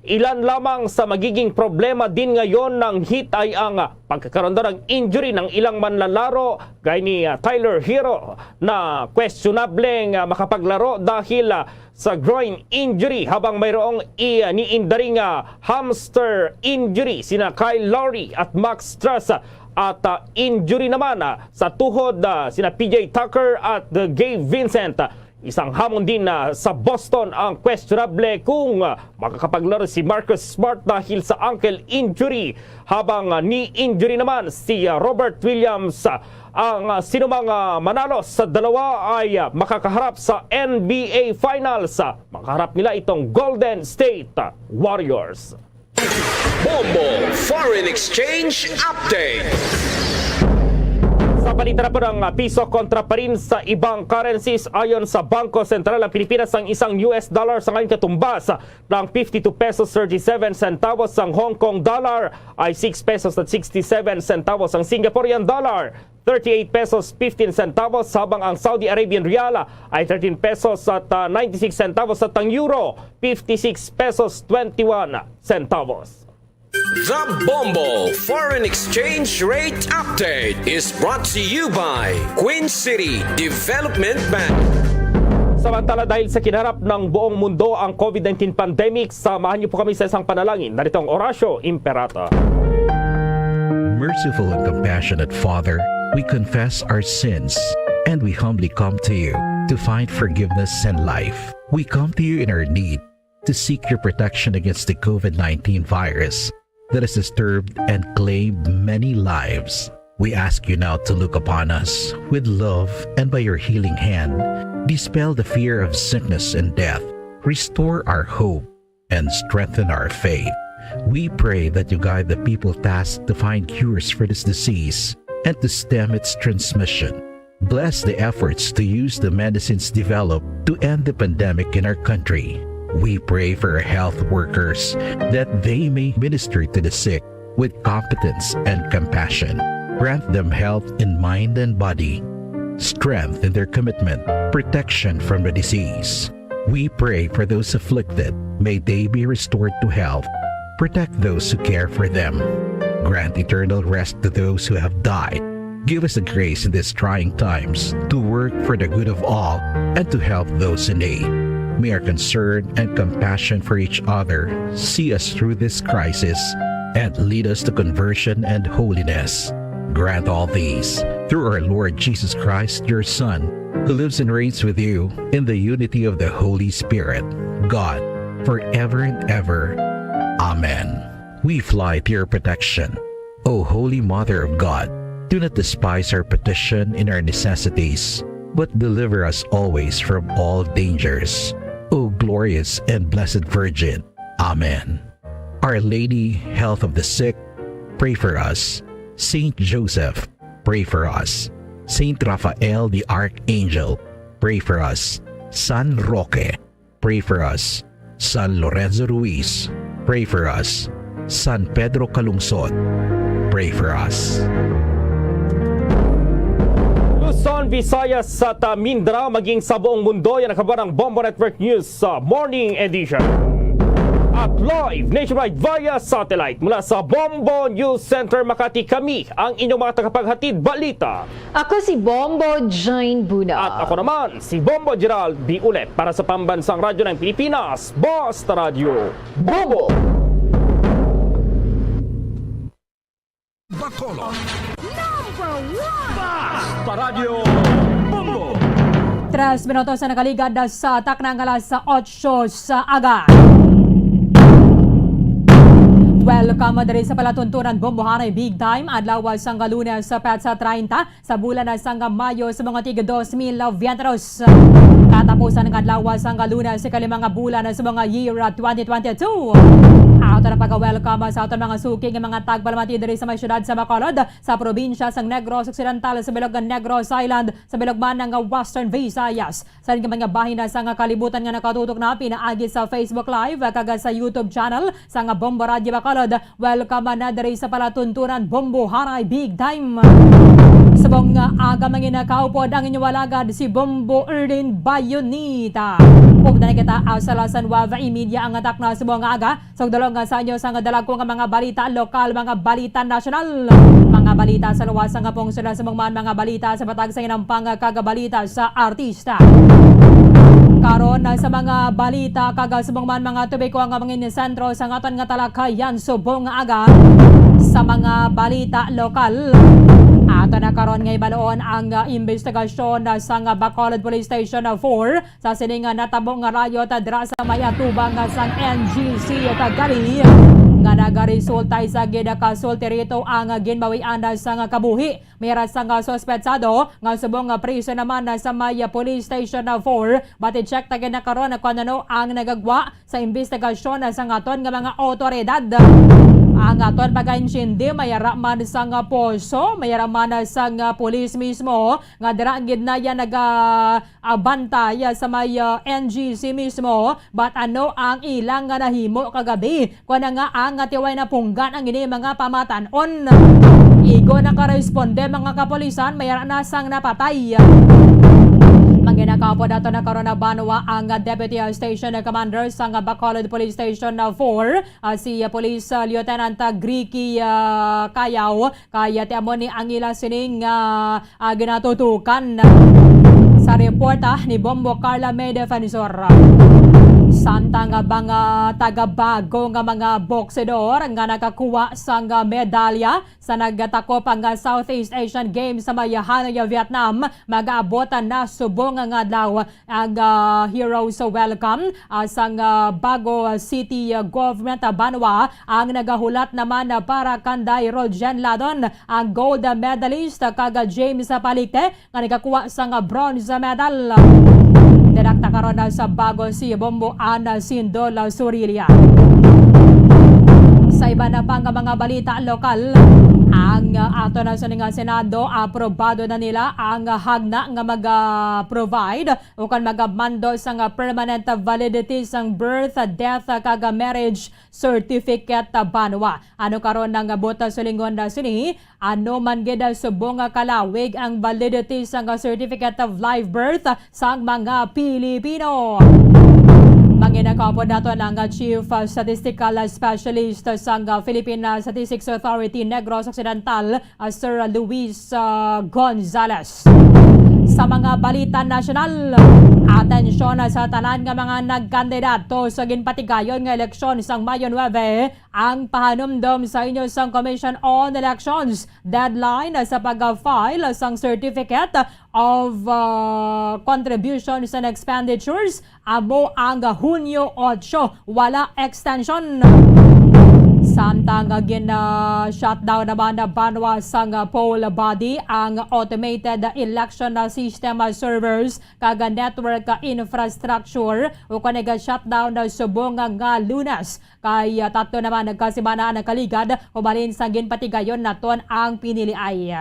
Ilan lamang sa magiging problema din ngayon ng Heat ay ang pagkakaroon ng injury ng ilang manlalaro gaya ni Tyler Hero na questionableng makapaglaro dahil sa groin injury, habang mayroong iniindaring hamster injury sina Kyle Lowry at Max Strus. At injury naman sa tuhod sina PJ Tucker at Gabe Vincent. Isang hamon din sa Boston ang questionable kung makakapaglaro si Marcus Smart dahil sa ankle injury, habang knee injury naman si Robert Williams. Ang sinumang manalo sa dalawa ay makakaharap sa NBA Finals. Makaharap nila itong Golden State Warriors. Bombo Foreign Exchange Update. Sa balita na po ng piso kontra pa rin sa ibang currencies, ayon sa Bangko Sentral ng Pilipinas, ang isang US dollar sa ngayon katumbas ng 52 pesos 37 centavos. Ang Hong Kong dollar ay 6 pesos at 67 centavos. Ang Singaporean dollar 38 pesos 15 centavos, habang ang Saudi Arabian Rial ay 13 pesos at 96 centavos at ang euro 56 pesos 21 centavos. The Bombo Foreign Exchange Rate Update is brought to you by Queen City Development Bank. Samantala, dahil sa kinarap ng buong mundo ang COVID-19 pandemic, samahan niyo po kami sa isang panalangin. Narito ang Orasyo Imperata. Merciful and compassionate Father, we confess our sins and we humbly come to you to find forgiveness and life. We come to you in our need to seek your protection against the COVID-19 virus that has disturbed and claimed many lives. We ask you now to look upon us with love and by your healing hand, dispel the fear of sickness and death, restore our hope, and strengthen our faith. We pray that you guide the people tasked to find cures for this disease and to stem its transmission. Bless the efforts to use the medicines developed to end the pandemic in our country. We pray for our health workers that they may minister to the sick with competence and compassion. Grant them health in mind and body, strength in their commitment, protection from the disease. We pray for those afflicted. May they be restored to health. Protect those who care for them. Grant eternal rest to those who have died. Give us the grace in these trying times to work for the good of all and to help those in need. May our concern and compassion for each other see us through this crisis and lead us to conversion and holiness. Grant all these through our Lord Jesus Christ, your Son, who lives and reigns with you in the unity of the Holy Spirit, God, forever and ever. Amen. We fly to your protection. O Holy Mother of God, do not despise our petition in our necessities, but deliver us always from all dangers. O glorious and blessed Virgin. Amen. Our Lady, health of the sick, pray for us. Saint Joseph, pray for us. Saint Raphael the Archangel, pray for us. San Roque, pray for us. San Lorenzo Ruiz, pray for us. San Pedro Calungsod, pray for us. Luzon, Visayas at Mindanao maging sa buong mundo yan ang kabar ng Bombo Network News sa Morning Edition. At live nationwide via satellite mula sa Bombo News Center Makati, kami ang inyong mga tagapaghatid balita. Ako si Bombo Jane Buna. At ako naman si Bombo Gerald B. Ulet para sa Pambansang Radyo ng Pilipinas, Basta Radio Bombo! Bacolod. Number 1! Basta Radio Bombo! 3 minutos na nakaligad sa atak ng alas 8 sa aga. Welcome diri sa palatuntunan Bombohanay Big Time adlaw sang Lunes sa petsa 30 sa bulan sang Mayo sa mga tig 2022. Katapusan ng adlaw sang Lunes sa kalimang bulan sa mga year 2022. Ato na pag-welcome sa ato mga suking mga tagpalamati diri sa may syudad sa Bacolod sa probinsya sang Negros Occidental sa bilog ng Negros Island sa bilog man ng Western Visayas. Sa ring mga bahin na sang kalibutan nga nakatutok na pinaagi sa Facebook Live kaga sa YouTube channel sang Bombo Radio Bacolod. Welcome na diri sa palatuntunan Bombohanay Big Time. Sabong aga mangina kaupod ang inyong walagad si Bombo Erlin Bayonita. Ug na kita sa Lasan Wava Media ang atak na sabong aga. So dalong sa inyo sa dalag ko nga mga balita lokal, mga balita nasyonal, mga balita sa luwas nga pong sila sa mga balita sa batag sa inang kagabalita sa artista. Karon sa mga balita kaga sa mga tubig ko ang mga sentro sa ngatan nga talakayan subong aga sa mga balita lokal. Ato na karon nga ibaloon ang investigasyon sa Bacolod Police Station 4 sa siningan natabong nga rayo dira sa mayatubang sa NGC Tagali nga nagaresulta sa gidakasulti rito ang ginbawian sa kabuhi. Mayroon sa suspetsado nga subong priso naman sa Maya Police Station 4. Bati check tagin na karon kung ano ang nagagwa sa investigasyon sa ngaton nga mga otoridad. Ang aton pag-insindi mayara man sa poso, mayara man sa pulis mismo nga dira gid na yan nagabantay sa may NGC mismo. But ano ang ilang nga nahimo kagabi kun nga ang tiway na punggan ang ini mga pamatanon. Igo nakaresponde mga kapolisan mayara na sang napatay. Manginakapo dato na karon na banwa ang Deputy Station Commander sa Bacolod Police Station 4 si Police Lieutenant Gricky Kayaw kaya ti amo ni ang ila sining ginatutukan sa report ni Bombo Carla May Defensor. Samtang mga taga-bago nga mga boksedor nga nakakuha sang medalya sa nagtakop ang Southeast Asian Games sa Hanoi, Vietnam, mag-aabotan na subong nga daw ang heroes welcome sang Bago City Government Banwa. Ang nagahulat naman para kanday Rogen Ladon, ang gold medalist, kaga James Palikte nga nakakuha sang bronze medal. Direkta karon sa Bago si Bombo Ana Sindol Surilia. Sa iba na pang mga balita lokal, ang ato na sa nga Senado, aprobado na nila ang hagna nga mag-provide o kan mag-mando sa nga permanent validity sang birth, death, kaga marriage certificate banwa. Ano karon ng bota sa lingon na sini, ano man gida subong kalawig ang validity sang certificate of live birth sang mga Pilipino. Manginakapod nato ng Chief Statistical Specialist sang Philippine Statistics Authority Negros Occidental, Sir Luis Gonzales. Sa mga balita nasyonal, atensyon sa tanan nga mga nagkandidato sa ginpatigayon nga eleksyon sang Mayo 9, ang pahanumdom sa inyo sang Commission on Elections. Deadline sa pag-file sang Certificate of Contributions and Expenditures amo ang Hunyo 8, wala extension. Samtang gina-shutdown naman na banwa sang poll body ang automated election system servers kaga network infrastructure o kanega shutdown na subong nga Lunas. Kay tatlo naman nagkasibanaan ng kaligad ubalin sa ginpatigayon naton ang pinili ay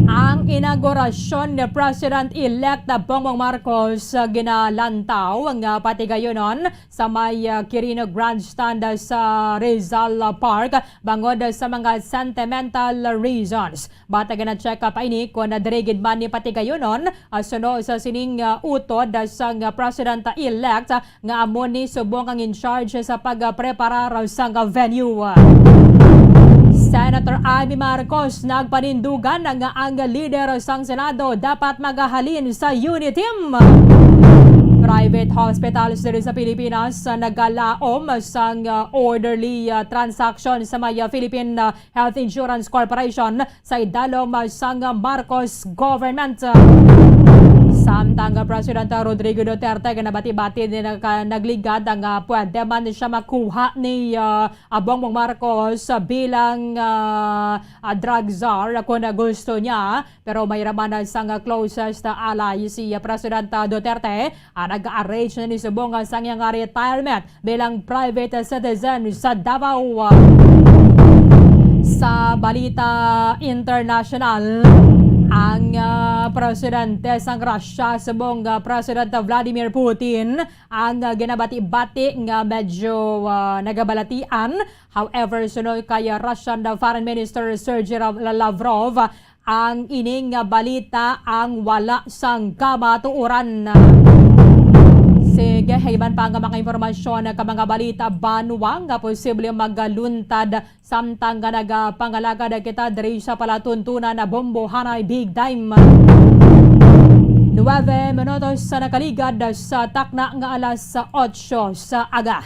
ang inaugurasyon ni President-elect Bongbong Marcos ginalantaw ang patigayonon sa may Quirino Grandstand sa Rizal Park bangod sa mga sentimental reasons. Bata gina-check pa ini kung nadirigid man ni patigayonon suno sa sining utod sa President-elect nga amon ni subong ang in charge sa pagpreparar sa venue. Senator Amy Marcos nagpanindugan nga ang leader sang Senado dapat magahalin sa unit team. Private hospitals dito sa Pilipinas nagalaom sang orderly transaction sa may Philippine Health Insurance Corporation sa idalom sang Marcos government. Samtang President Rodrigo Duterte nabati-bati din nagligad ang pwede man siya makuha ni Bongbong Marcos bilang drug czar kung gusto niya, pero may raman sang closest ally si President Duterte nag-arrange na ni subong sang iyang retirement bilang private citizen sa Davao. Sa balita international, ang presidente sang Russia subong President Vladimir Putin ang ginabati-bati nga medyo nagabalatian. However, sunod kay Russian Foreign Minister Sergey Lavrov, ang ining balita ang wala sang kamatuoran. Sige, hayban pa ang mga impormasyon ka mga balita banwang nga posible magaluntad samtang nga nagapangalagad kita diri sa palatuntunan na Bombo Hanoi Big Time. 9 minutos sa nakaligad sa takna nga alas 8 sa aga.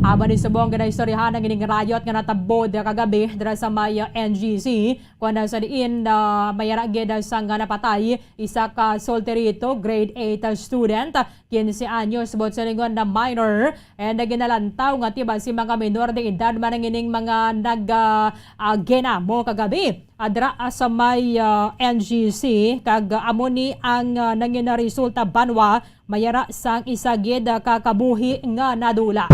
Aba ni subong nga istoryahan ng ining riot nga natabod kagabi dira sa may NGC kung sa diin mayara gid sang napatay isa ka solterito grade 8 student 15 anyos bot sa lingon na minor and ginalantaw nga tiba si mga minor de edad man ang ining mga ginamo kagabi adra sa may NGC kag amo ni ang nangina resulta banwa mayara sang isagid kakabuhi nga nadula.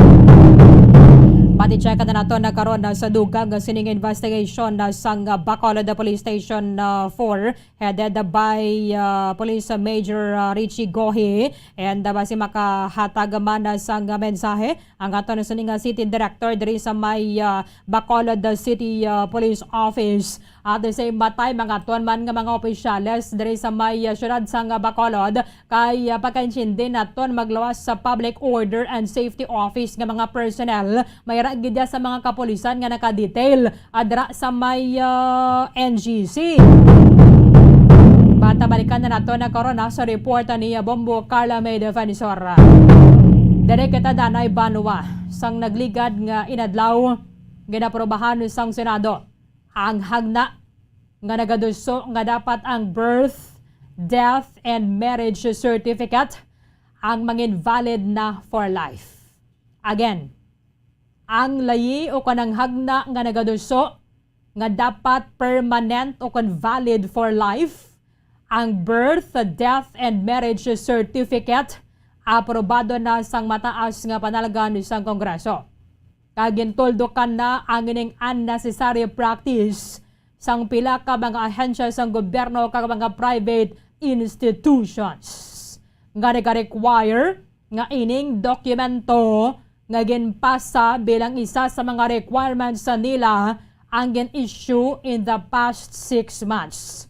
Pati check na nato nagkaroon sa dugang sining investigation sang Bacolod Police Station 4 headed by Police Major Richie Gohi and basi makahatag man sang mensahe ang ato na sining City Director diri sa may Bacolod City Police Office. At the same time, mga tuwan man nga mga opisyales diri sa may syudad sang Bacolod kay pagkaintindi naton maglawas sa Public Order and Safety Office nga mga personnel may gidya sa mga kapulisan nga naka-detail adra sa may NGC. Bata balikan na nato na korona sa reporta ni Bombo Carla May Defensor. Dere kita danay banwa sang nagligad nga inadlaw ginaprobahan sang Senado ang hagna nga nagaduso nga dapat ang birth, death, and marriage certificate ang mangin-valid na for life. Again, ang layi o kanang hagna nga nagaduso nga dapat permanent o kan valid for life, ang birth, death, and marriage certificate aprobado na sang mataas nga panalagan sang Kongreso. Kagintuldo kan na ang ining unnecessary practice sang pila ka mga ahensya sang gobyerno kag mga private institutions nga nag-require nga ining dokumento nga ginpasa bilang isa sa mga requirements sa nila ang gin-issue in the past 6 months.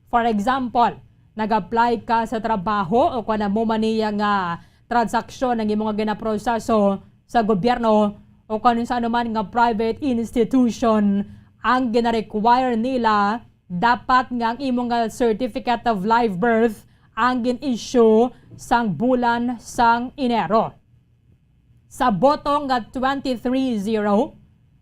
For example, nag-apply ka sa trabaho o kung mo maniya nga transaksyon ng imong ginaproseso sa gobyerno o kung sa anuman nga private institution, ang gina-require nila dapat nga ang imong certificate of live birth ang gin-issue sang bulan sang Enero. Sa boto nga 23-0,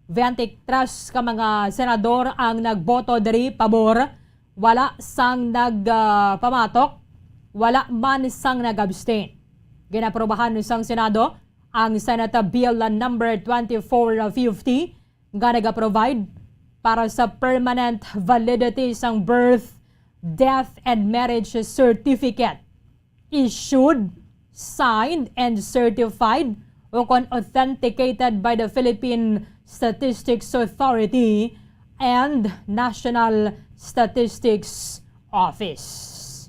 23 ka mga senador ang nagboto diri pabor, wala sang nagpamatok, wala man sang nag-abstain. Ginaprobahan sang Senado ang Senate Bill number 2450 nga nag-provide para sa permanent validity sang birth, death, and marriage certificate issued, signed, and certified o authenticated by the Philippine Statistics Authority and National Statistics Office.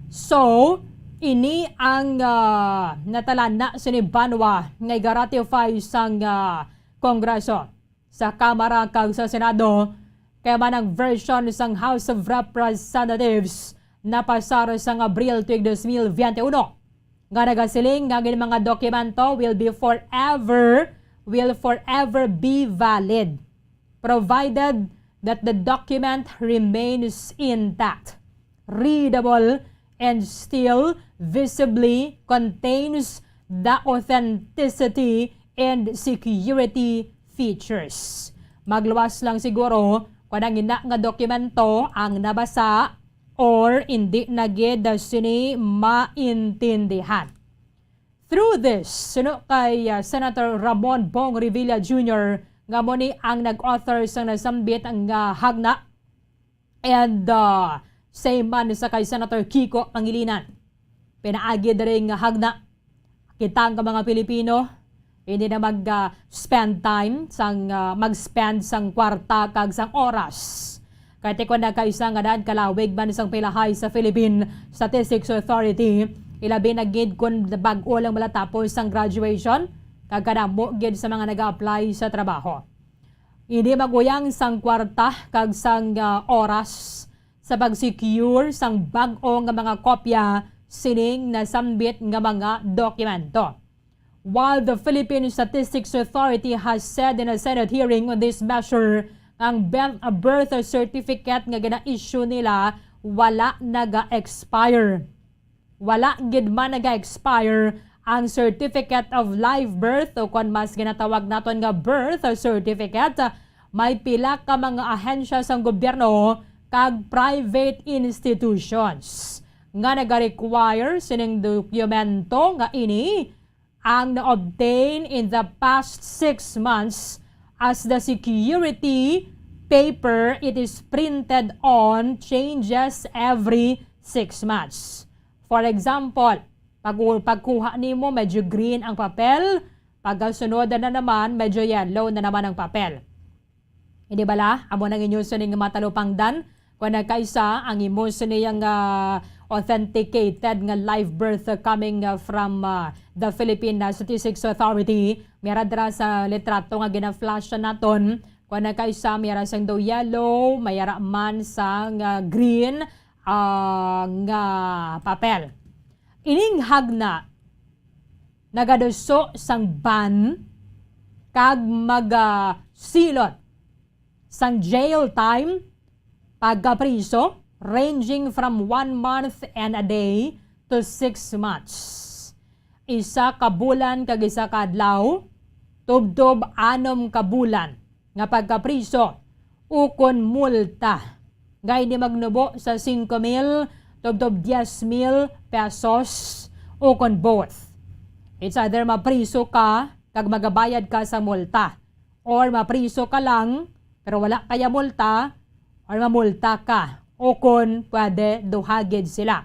So, ini ang natalan na sinibanwa nga i-ratify sang Kongreso sa Kamara kag sa Senado kaya man ang version sang House of Representatives na pasar sang Abril 2021 nga nagasiling nga mga dokumento will forever be valid provided that the document remains intact, readable, and still visibly contains the authenticity and security features. Magluwas lang siguro kung ang ina nga dokumento ang nabasa or hindi nagid sini maintindihan. Through this, sino kay Senator Ramon Bong Revilla Jr. nga mo ni ang nag-author sa nasambit ang hagna and same man sa kay Senator Kiko Pangilinan. Pinaagi rin nga hagna. Kita nga mga Pilipino, hindi na mag-spend time, mag-spend sang kwarta kag sang oras. Kahit kung nagkaisa nga daan kalawig man isang pilahay sa Philippine Statistics Authority, ilabi na gid kung bag-o lang malatapos ang graduation, kagkadamo gid sa mga nag-apply sa trabaho. Hindi maguyang sang kwarta kag sang oras sa pag-secure sang bag-o nga mga kopya sining nasambit nga mga dokumento. While the Philippine Statistics Authority has said in a Senate hearing on this measure, ang birth certificate nga gina-issue nila wala naga-expire. Wala gid man naga-expire ang certificate of live birth o kung mas ginatawag naton nga birth certificate. May pila ka mga ahensya sang gobyerno kag private institutions nga naga-require sining dokumento nga ini ang na-obtain in the past 6 months as the security paper it is printed on changes every 6 months. For example, pagkuha nimo medyo green ang papel, pagkasunod na naman medyo yellow na naman ang papel. Hindi bala, amo nang inyo sining matalupangdan kung nagkaisa ang imo siniyang authenticated nga live birth coming from the Philippine Statistics Authority. Mera dra sa litrato nga gina-flash naton kung nagkaisa mera sang daw yellow, mayara man sang green nga papel. Ining hagna nagaduso sang ban kag silot sang jail time pagkapriso ranging from 1 month and a day to 6 months. Isa ka bulan kag isa ka adlaw, tubtob 6 ka bulan nga pagkapriso ukon multa. Gay di magnubo sa 5,000 tubtob 10,000 pesos ukon both. It's either mapriso ka kag magabayad ka sa multa or mapriso ka lang pero wala kaya multa or mamulta ka o kung pwede duhagid sila.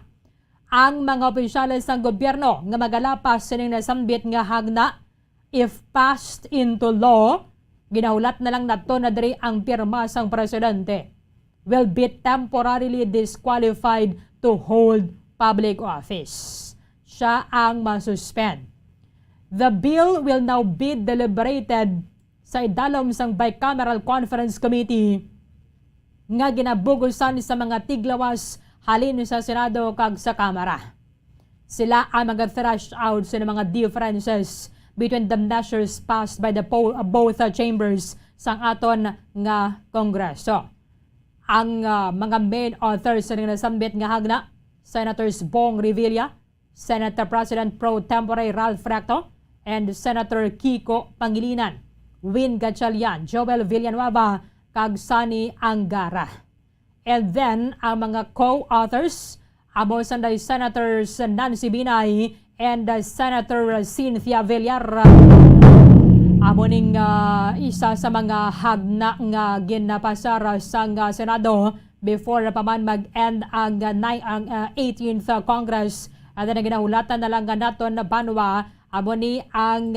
Ang mga opisyales ng gobyerno nga magalapas sining nasambit nga hagna, if passed into law, ginahulat na lang nato na diri ang pirma sang presidente, will be temporarily disqualified to hold public office. Siya ang masuspend. The bill will now be deliberated sa idalom sang Bicameral Conference Committee nga ginabugusan sa mga tiglawas halin sa Senado kag sa Kamara. Sila ang mag-thrash out sa mga differences between the measures passed by the both chambers sang aton nga Kongreso. Ang mga main authors sa nasambit nga hagna, Senators Bong Revilla, Senator President Pro Tempore Ralph Recto, and Senator Kiko Pangilinan, Win Gatchalian, Joel Villanueva, kag Sani Angara. And then, ang mga co-authors, amo sanday Senators Nancy Binay and Senator Cynthia Villar, amo ning isa sa mga hagna nga ginapasar sa Senado before pa man mag-end ang 18th Congress. At na ginahulatan na lang naton na banwa amo ni ang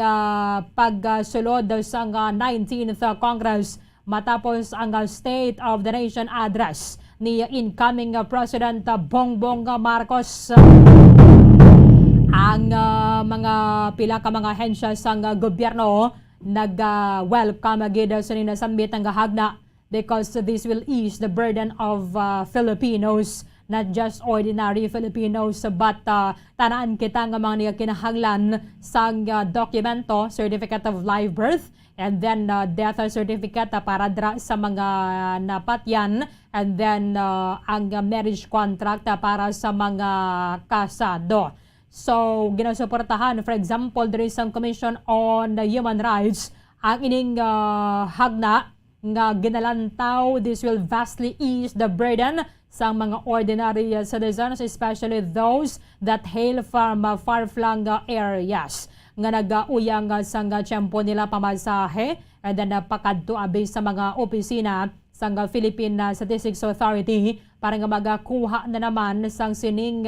pagsulod sa 19th Congress matapos ang State of the Nation address ni incoming President Bongbong Marcos. Ang mga pila ka mga hensya sa gobyerno nag-welcome agad sa ninasambit ang hagna because this will ease the burden of Filipinos, not just ordinary Filipinos, but tanaan kita nga mga kinahanglan sa dokumento, Certificate of Live Birth, and then death certificate para dra sa mga napatyan, and then ang marriage contract para sa mga kasado. So, ginasuportahan, for example, there is some Commission on Human Rights, ang ining hagna nga ginalantaw, this will vastly ease the burden sa mga ordinary citizens, especially those that hail from far-flung areas nga nag-uyang sa tiyempo nila pamasahe and then napakadto abay sa mga opisina sa Philippine Statistics Authority para nga magakuha na naman sang sining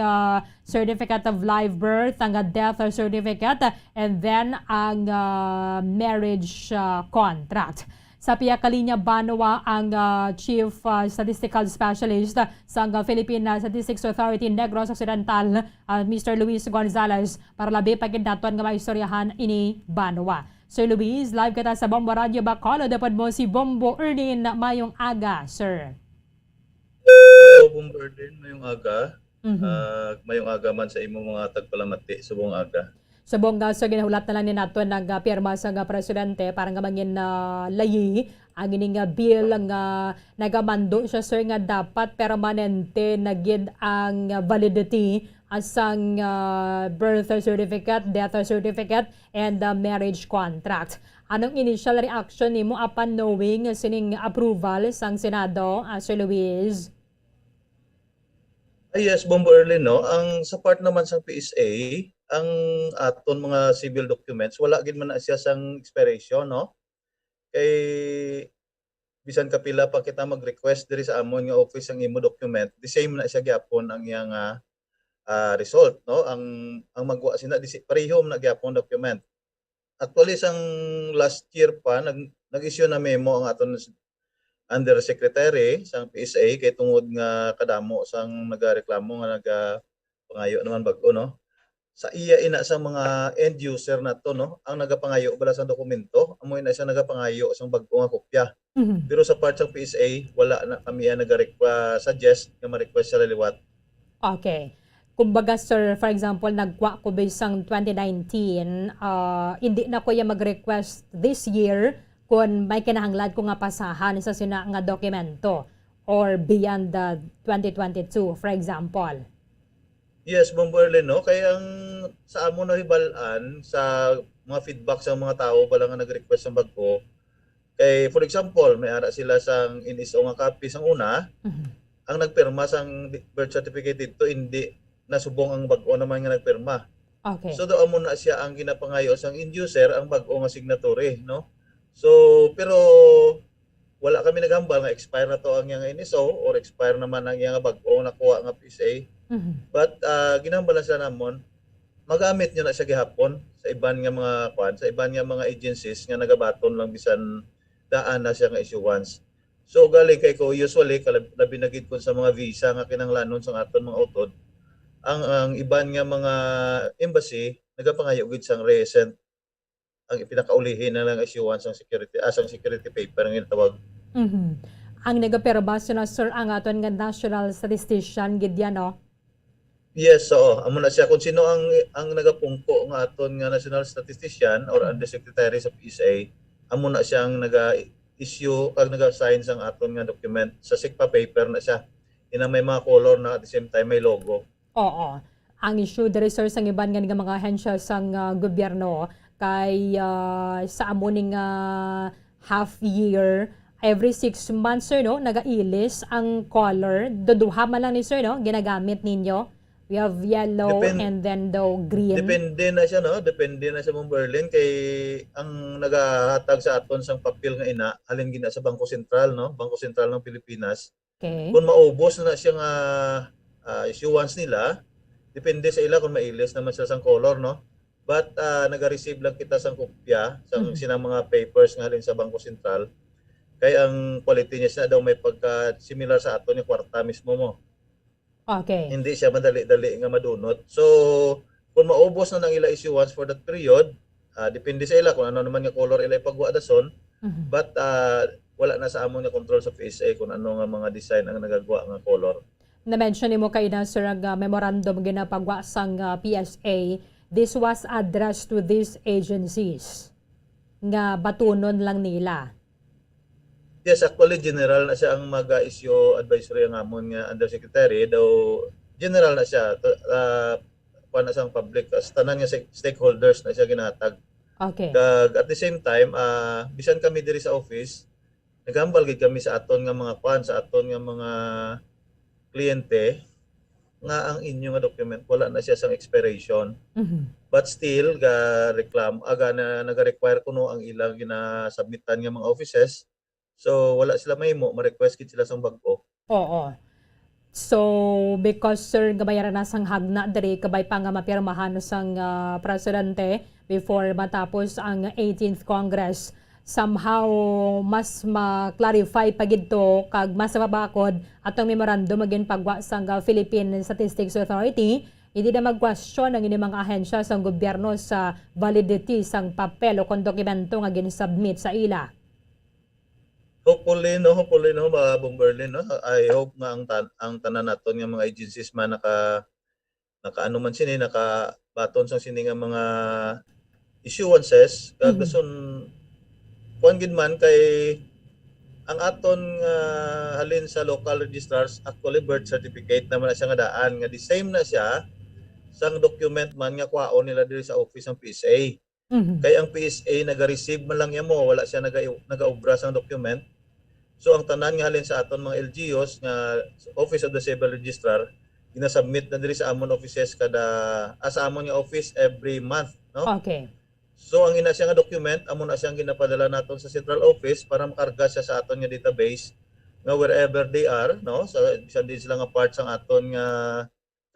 Certificate of Live Birth, ang death certificate, and then ang marriage contract. Sa piyakalinya banwa ang Chief Statistical Specialist sa Philippine Statistics Authority Negros Occidental, Mr. Luis Gonzalez, para labi pagkindaton nga maistoryahan ini banwa. Sir Luis, live kita sa Bombo Radio Bacolod. Dapat mo si Bombo Erlin mayong aga, sir. Hello, Bombo Erlin, mayong aga. Mayong aga man sa imong mga tagpalamati, subong aga. Sa buong gaso, ginahulat na lang ni nato nagpirma sa presidente para nga mangin layi ang ining bill nga nagamando siya, sir, nga dapat permanente na gid ang validity asang birth certificate, death certificate, and marriage contract. Anong initial reaction nimo upon knowing sining approval sang Senado, Sir Luis? Yes, Bombo Erlin, no? Ang sa part naman sa PSA, ang aton mga civil documents, wala gid man na siya sang expiration, no? Kay bisan kapila pa kita mag-request diri sa amon nga office ang imo document, the same na siya gyapon ang iyang result, no? Ang magwa sina parehom na gyapon document. Actually sang last year pa nag-issue na memo ang aton undersecretary sang PSA kay tungod nga kadamo sang nagareklamo nga nagapangayo naman bag-o, no? Sa iya ina sa mga end user na to, no, ang nagapangayo bala sa dokumento, amoy na siya nagapangayo sa bagong nga kopya. Pero sa part sa PSA, wala na kami suggest nga ma-request sa liliwat. Okay. Kumbaga, sir, for example, nagwa ko basang 2019, hindi na ko yung mag-request this year kung may kinahanglan ko nga pasahan sa sina nga dokumento. or beyond the 2022, for example? Yes, Bombo Erlen, no? Kaya ang sa amo na hibalaan sa mga feedback sa mga tao pala nga nag-request ng bagko. Kay for example, may ara sila sang NSO nga copy sang una, ang nagpirma sang birth certificate dito hindi nasubong ang bagko naman nga nagpirma. Okay. So do amo na siya ang ginapangayo sang end user ang bagko nga signatory, no? So pero wala kami naghambal nga expire na to ang yang NSO or expire naman ang yang bagko nakuha nga PSA. But ginambala sila namon magamit niya na siya gihapon sa iban nga mga sa iban nga mga agencies nga nagabaton lang bisan daan na siya nga issuance. So galing kay ko usually labi na gid ko sa mga visa nga kinahanglanon sa aton mga utod ang iban nga mga embassy nagapangayo gid sang recent ang ipinakaulihin na lang issuance ang security paper nga tawag. Ang nagapirma na sir ang aton nga national statistician gid yan, no? Yes, so amo na siya kung sino ang nagapungko nga aton nga national statistician or undersecretary sa PSA, amo na siyang naga-issue kag naga-sign sang aton nga document sa SICPA paper na siya. Ina may mga color na at the same time may logo. Oo. Ang issue diri sir sang iban nga mga ahensya sang gobyerno kay sa amuning half year every 6 months sir, no, naga-ilis ang color. Duduha man lang ni sir, no, ginagamit ninyo. We have yellow and then the green. Depende na siya, no? Depende na siya mong Berlin kay ang nagahatag sa aton sang papel nga ina halin gina sa Bangko Sentral, no? Bangko Sentral ng Pilipinas. Okay. Kung maubos na siya nga issuance nila, depende sa ila kung mailis naman sila sang color, no? But naga-receive lang kita sang kopya sang sinang mga papers nga halin sa Bangko Sentral. Kay ang quality niya siya daw may pagka similar sa aton yung kwarta mismo mo. Okay. Hindi siya madali-dali nga madunot. So, kung maubos na ng ila issuance for that period, depende sa ila kung ano naman nga color ila ipagwa dason. But wala na sa amon nga control sa PSA kung ano nga mga design ang nagagawa nga color. Na-mention mo kay na sir ang memorandum ginapagwa sang PSA. This was addressed to these agencies nga batunon lang nila. Yes, actually general na siya ang mag-issue advisory ang amon nga undersecretary, though general na siya kuan na sang public tanan nga stakeholders na siya ginatag. Okay. Kag at the same time bisan kami diri sa office nagambal gid kami sa aton nga mga kuan sa aton nga mga kliyente nga ang inyo nga document wala na siya sang expiration. But still ga reklam na naga-require kuno ang ilang ginasubmitan nga mga offices. So wala sila mahimo, ma-request kit sila sang bagko. Oo. So because sir gabayaran na sang hagna diri kabay pa nga mapirmahan sang presidente before matapos ang 18th Congress, somehow mas ma-clarify pa gidto kag mas mabakod atong memorandum magin pagwa sang Philippine Statistics Authority. Hindi na mag-question ang inyong mga ahensya sang gobyerno sa validity sang papel o kung dokumento nga gin-submit sa ila. Hopefully no Bomberlin, no. I hope nga ang tanan naton nga mga agencies man naka ano man sini nakabaton sa sini nga mga issuances kag kuan gid man kay ang aton halin sa local registrars actually birth certificate naman na siya nga daan nga the same na siya sang document man nga kwaon nila diri sa office ng PSA. Kay ang PSA naga-receive man lang mo, wala siya naga-obra sang document. So ang tanan nga halin sa aton mga LGUs nga Office of the Civil Registrar ginasubmit na diri sa amon offices sa amon nga office every month, no? Okay. So ang ina siya nga document amo na siyang ginapadala naton sa central office para makarga siya sa aton nga database nga wherever they are, no? So bisan din sila nga part sang aton nga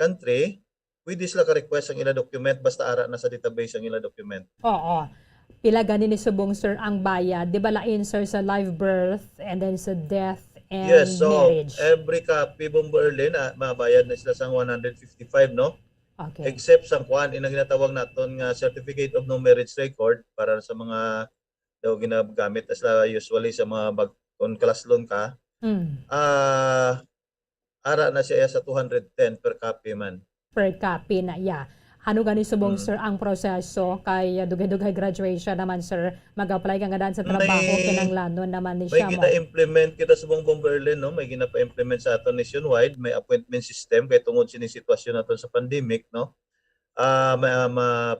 country. Pwede sila ka-request ang ila document basta ara na sa database ang ila document. Oo. Pila gani ni subong sir ang bayad? Di ba lain sir sa live birth and then sa death and yes, so marriage? every copy Bomberlin mabayad na sila sang 155, no? Okay. Except sang kuan ina ginatawag naton nga certificate of no marriage record para sa mga daw ginagamit sila usually sa mga kung class loan ka. Ara na siya sa 210 per copy man. Per copy na, yeah. Ano gani subong sir ang proseso kay dugay-dugay graduation naman sir mag-apply ka nga daan sa trabaho kinanglanon naman ni May siya mo. gina-implement kita sa buong Bomberlin, no? May gina-implement sa aton nationwide, may appointment system kay tungod sini sitwasyon naton sa pandemic, no?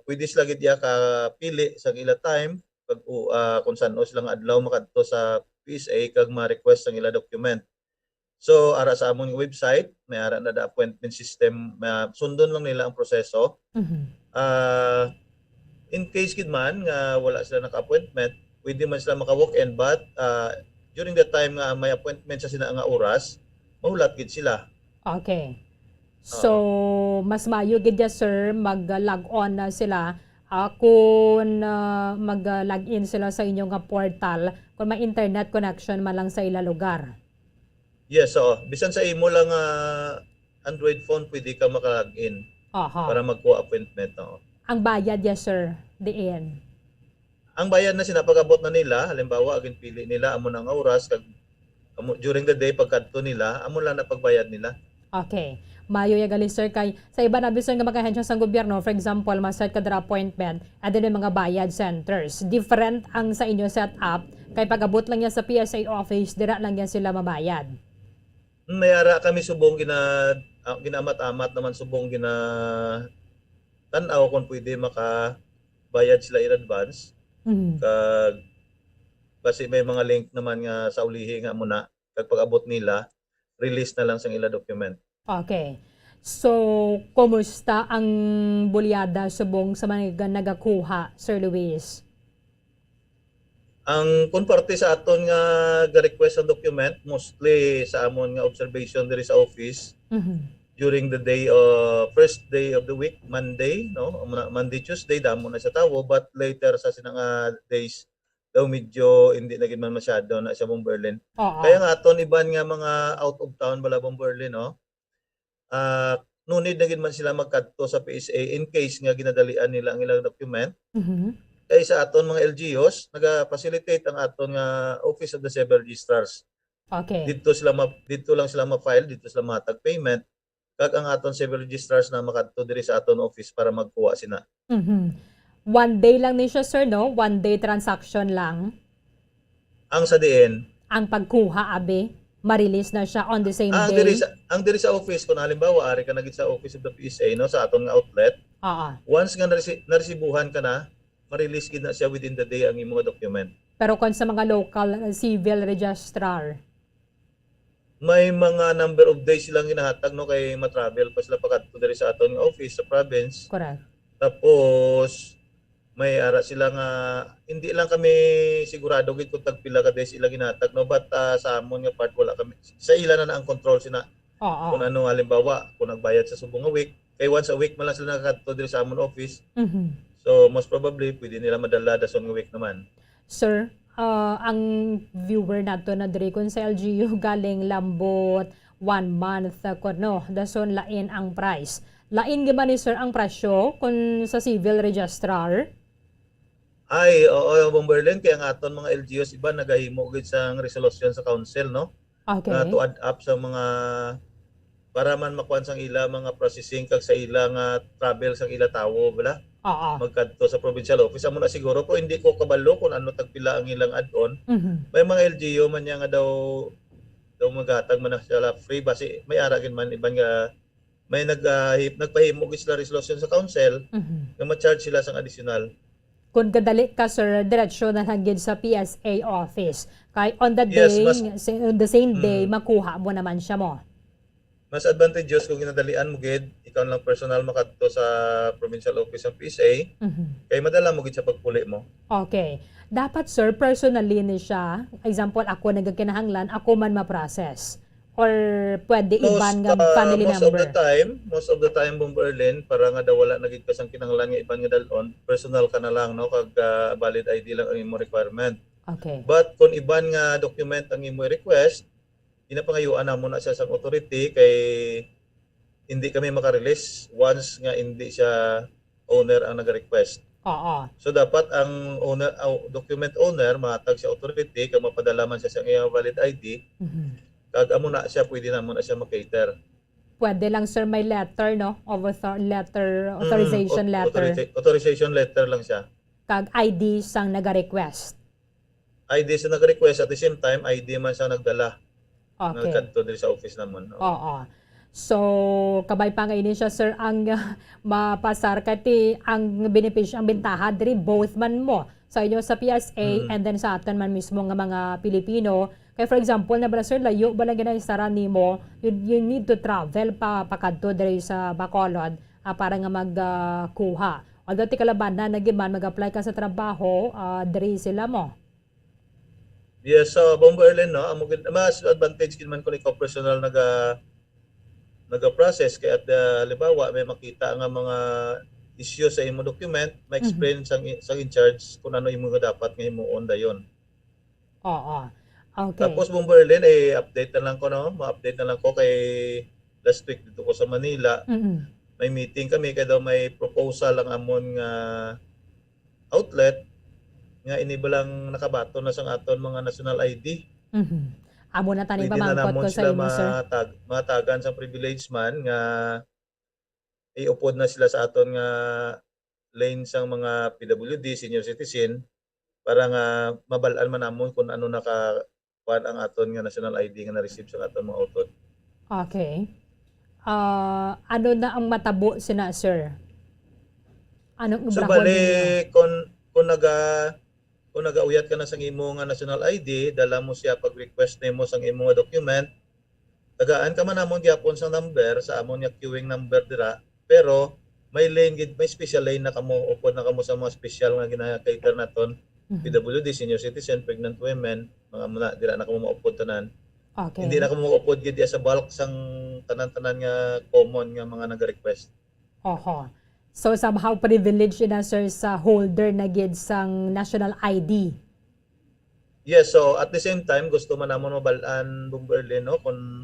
Pwede sila gid ka pili sa ila time pag kung saan sila nga adlaw makadto sa PSA kag ma-request ang ila document. So ara sa among website, may ara na da appointment system, sundon lang nila ang proseso. In case gid man nga wala sila naka-appointment, pwede man sila maka-walk-in, but during the time nga may appointment sa sina nga oras, mahulat gid sila. Okay. So, mas mayo gid ya sir mag-log on na sila kung mag-log in sila sa inyong nga portal kung may internet connection man lang sa ila lugar. Yes, so bisan sa imo lang Android phone pwede ka maka-log in para magkuha appointment, no. Ang bayad ya sir, diin. Ang bayad na sinapag-abot na nila, halimbawa agin pili nila amo nang oras kag during the day pagkadto nila, amo lang na pagbayad nila. Okay. Mayo ya gali sir kay sa iba na bisan nga makahensya sa gobyerno, for example, ma-set ka dra appointment at din mga bayad centers. Different ang sa inyo setup kay pag-abot lang yan sa PSA office, dira lang yan sila mabayad. May ara kami subong ginamat-amat naman subong tan-aw kung pwede makabayad sila in advance. Kag kasi may mga link naman nga sa ulihi nga muna kag pag-abot nila, release na lang sa ila document. Okay. So, kumusta ang bulyada subong sa mga nagakuha, Sir Luis? Ang konparte sa aton nga ga-request ang document, mostly sa amon nga observation diri sa office, during the day first day of the week, Monday, no? Monday, Tuesday damo na sa tawo, but later sa sinang days daw medyo hindi na gid man masyado na sa Bomberlin. Kaya nga aton iban nga mga out of town bala Bomberlin, no? No need na gid man sila magkadto sa PSA in case nga ginadalian nila ang ilang document. Kaya sa aton mga LGUs, naga-facilitate ang aton nga Office of the Civil Registrars. Okay. Dito lang sila ma-file, dito sila matag payment. Kag ang aton Civil Registrars na makadto diri sa aton office para magkuha sina. One day lang ni siya, sir, no? One day transaction lang. Ang sa diin, ang pagkuha, abe, ma-release na siya on the same day. Ang diri sa office, kung halimbawa, ari ka na gid sa Office of the PSA, no, sa aton nga outlet, once nga naresibuhan ka na, ma-release gid na siya within the day ang imong document. Pero kung sa mga local civil registrar, may mga number of days silang ginahatag, no, kay ma-travel pa sila pakadto diri sa aton nga office sa province. Correct. Tapos may ara sila nga hindi lang kami sigurado gid kung tagpila ka days sila ginatag, no, but sa amon nga part wala kami sa ila na ang control sina. Kung ano halimbawa kung nagbayad sa subong nga week, kay once a week man lang sila nakadto diri sa amon office. So most probably pwede nila madala da nga week naman. Sir, ang viewer nato na diri kun sa LGU galing lambot 1 month no, dason lain ang price. Lain gyud ba ni sir ang presyo kun sa civil registrar? Ay, oo, Bomberlin, kaya ang aton mga LGUs iba nagahimo gid sa resolution sa council, no? Okay. To add up sa mga para man makuan sang ila mga processing kag sa ila nga travel sang ila tawo bala. Magkadto sa provincial office amo na siguro ko hindi ko kabalo kung ano tagpila ang ilang add-on. May mga LGU man nga daw magatag man na sila free basi may ara gid man iban nga may nagpahimo gid sila resolution sa council nga ma-charge sila sang additional. Kung kadali ka sir, diretsyo na hangin sa PSA office. Kay on the day, on the same day, makuha mo naman siya mo. Mas advantageous kung ginadalian mo gid, ikaw lang personal makadto sa provincial office ng PSA, kay madala mo gid sa pagpuli mo. Okay. Dapat sir, personally ni siya, example ako nagkinahanglan, ako man ma-process. Or pwede iban nga family member? Most of the time, Bomberlin, para nga daw wala naging kasang kinahanglan nga iban nga dalon, personal ka na lang, no, kag valid ID lang ang imo requirement. Okay. But kung iban nga document ang imo request, ginapangayuan na mo na siya sa authority kay hindi kami makarelease once nga hindi siya owner ang nag-request. So dapat ang document owner matag sa authority kag mapadala man siya sa iyang valid ID. Kag amo na siya pwede na mo na siya ma-cater. pwede lang sir may letter, no? Authorization letter. Authorization letter lang siya. Kag ID sang naga-request. ID siya nag-request, at the same time, ID man siya nagdala. Okay. Nagkadto din sa office naman. Oo. So, kabay pa ngayon siya, sir, ang mapasar kati ang benepisyo, ang bentaha diri both man mo sa inyo sa PSA and then sa aton man mismo nga mga Pilipino. Kaya for example, na ba sir, layo ba lang ginaisaran nimo, you need to travel pakadto diri sa Bacolod para nga magkuha. Although ti kalaban na nagiman mag-apply ka sa trabaho, diri sila mo. Yes, so Bombo Erlen, no, mas advantage kin man ko ni personal naga-process kaya at halimbawa may makita nga mga issue sa imo document, ma-explain sang in charge kung ano imo dapat nga himuon dayon. Oo. Okay. Tapos Bombo Erlen, update na lang ko, no, ma-update na lang ko kay last week dito ko sa Manila. May meeting kami kaya daw may proposal ang amon nga outlet nga inibalang nakabato na sang aton mga national ID. Amo na tani Pwede na pamangkot namon ko sa sila imo sir. matagan sa privilege man nga iupod na sila sa aton nga lane sang mga PWD, senior citizen, para nga mabalaan man namon kung ano nakakuan ang aton nga national ID nga na-receive sa aton mga utod. Okay. Ano na ang matabo sina sir? Anong So ibrahon bali ninyo? kung nagauyat ka na sa imo nga national ID, dala mo siya pag request nimo sa imo nga document, tagaan ka man namon gyapon sa number sa amon nga queuing number dira, pero may lane gid, may special lane na kamo, upod na kamo sa mga special nga gina-cater naton, PWD, senior citizen, pregnant women, mga muna dira na kamo maupod tanan. Okay. Hindi na kamo maupod gid sa bulk sang tanan-tanan nga common nga mga nag-request. Oho. So somehow privileged na sir sa holder na gid sang national ID. Yes, so at the same time gusto man namon mabalaan Bombo Erlen, no, kung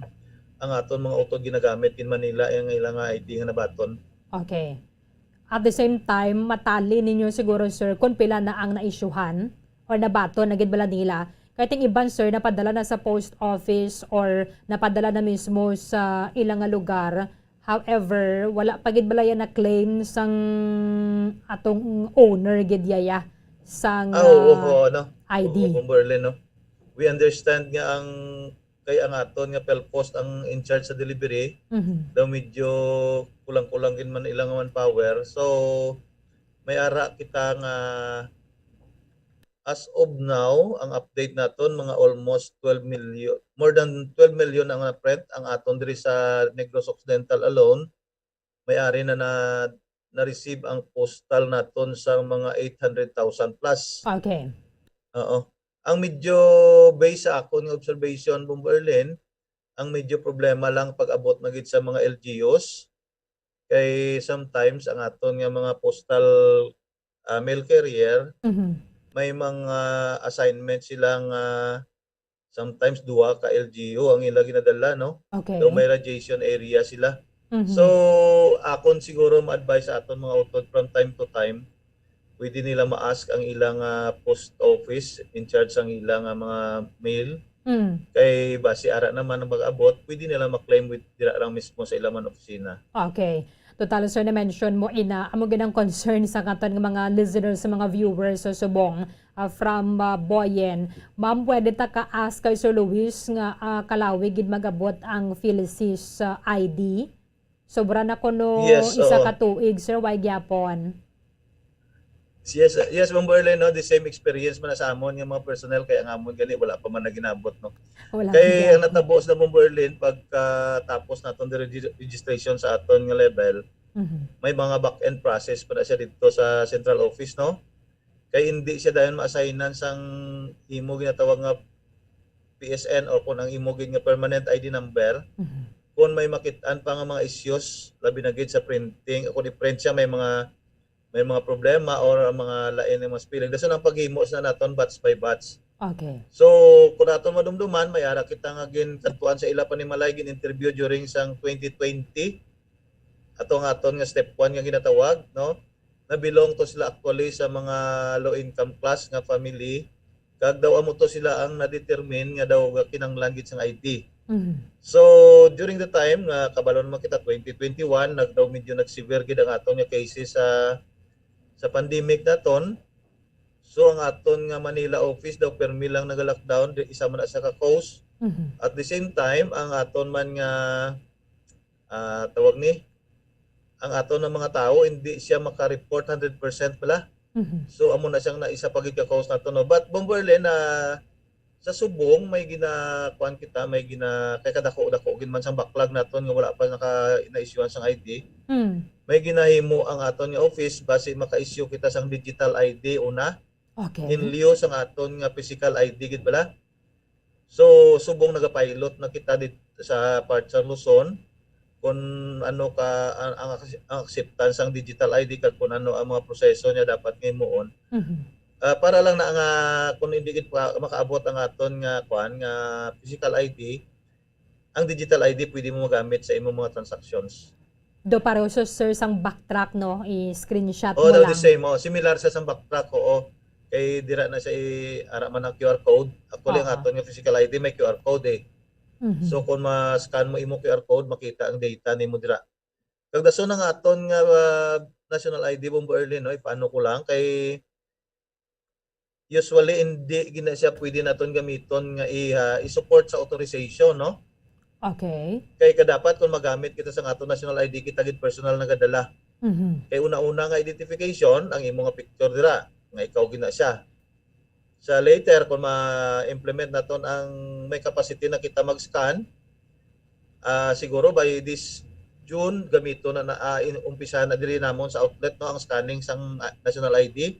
ang aton mga utod ginagamit in Manila ang ilang ID nga nabaton. Okay. At the same time, matali ninyo siguro sir kung pila na ang na-issuehan or nabato na gid bala nila. Kahit yung iban sir napadala na sa post office or napadala na mismo sa ilang lugar. However, wala pa gid bala yan na claim sang atong owner gid yaya sang ID. Bombo Erlen, no. We understand nga ang kay ang aton nga Pelpost ang in charge sa delivery. Daw medyo kulang-kulang gid man ilang manpower. So may ara kita nga as of now, ang update naton mga almost 12 million, more than 12 million ang na-print ang aton diri sa Negros Occidental alone. May-ari na-receive ang postal naton sa mga 800,000 plus. Okay. Oo. Ang medyo based sa akong observation, Bombo Erlen, ang medyo problema lang pag-abot magid sa mga LGUs. Kay sometimes ang aton nga mga postal mail carrier, may mga assignment silang sometimes duha ka LGU ang ila ginadala, no? Okay. So may radiation area sila. So akon siguro ma-advise sa aton mga utod from time to time, pwede nila ma-ask ang ilang post office in charge ang ilang mga mail. Kay base ara naman ang mag-abot, pwede nila ma-claim with dira lang mismo sa ilang man opisina. Okay. Total sir na mention mo ina amo ganang concern sa katon ng mga listeners sa mga viewers sa Subong from Boyen. Ma'am, pwede ta ka-ask kay Sir Luis nga kalawi gid magabot ang PhilSys ID. Sobra na kuno isa ka tuig sir, why gyapon? Yes, Bombo Erlen, no, the same experience man sa amon nga mga personnel kay ang amon gali wala pa man naginabot, no. Kay ang natabo sa Bombo Erlen pagka-tapos naton di registration sa aton nga level, may mga back-end process pa na siya dito sa central office, no. Kay hindi siya dayon ma-assignan sang imo ginatawag nga PSN o kung ang imo gid nga permanent ID number. Kung may makit-an pa nga mga issues labi na gid sa printing, kung i-print siya may mga problema or mga lain ng mga spelling. Daso nang paghimo sa naton batch by batch. Okay. So, kung naton madumduman, may ara kita nga ginkantuan sa ila pa ni Malay gin interview during sang 2020. Atong aton nga step 1 nga ginatawag, no? Na belong to sila actually sa mga low income class nga family. Kag daw amo to sila ang na-determine nga daw kinanglan gid sang ID. So during the time nga kabalo naman kita 2021 nagdaw medyo nag-severe gid ang aton nga cases sa pandemic naton. So ang aton nga Manila office daw permi lang naga-lockdown, isa man na sa ka-coast. At the same time ang aton man nga tawag ni ang aton ng mga tao hindi siya maka-report 100% pala. So amo na siyang naisa pagid ka-coast naton no. But Bomberle na sa subong may ginakuan kita, may kay kadako-dako gid man sang backlog naton nga wala pa na-issuean sang ID. May ginahimo ang aton nga office base maka-issue kita sang digital ID una. Okay. In lieu sang aton nga physical ID gid bala. So subong naga-pilot na kita dito sa part sa Luzon kung ano ka ang acceptance sang digital ID kag kung ano ang mga proseso niya dapat himuon. Para lang na nga kung hindi gid makaabot ang aton nga kuan nga physical ID, ang digital ID pwede mo magamit sa imong mga transactions. Do pareho so, sir sang backtrack no, i-screenshot mo Oh, lang. the same. Similar sa sang backtrack kay dira na sa ara man ang QR code. Actually ang aton nga physical ID may QR code eh. So kung ma-scan mo imo QR code, makita ang data nimo dira. Kag dason ang aton nga national ID Bomberle no, paano ko lang kay usually hindi gina siya pwede naton gamiton nga i-support sa authorization no. Okay. Kay dapat kung magamit kita sa aton national ID kita gid personal nga gadala. Kay una-una nga identification ang imo nga picture dira nga ikaw gina siya. Sa later kung ma-implement naton ang may capacity na kita mag-scan siguro by this June gamito na umpisa na diri namon sa outlet no ang scanning sang national ID.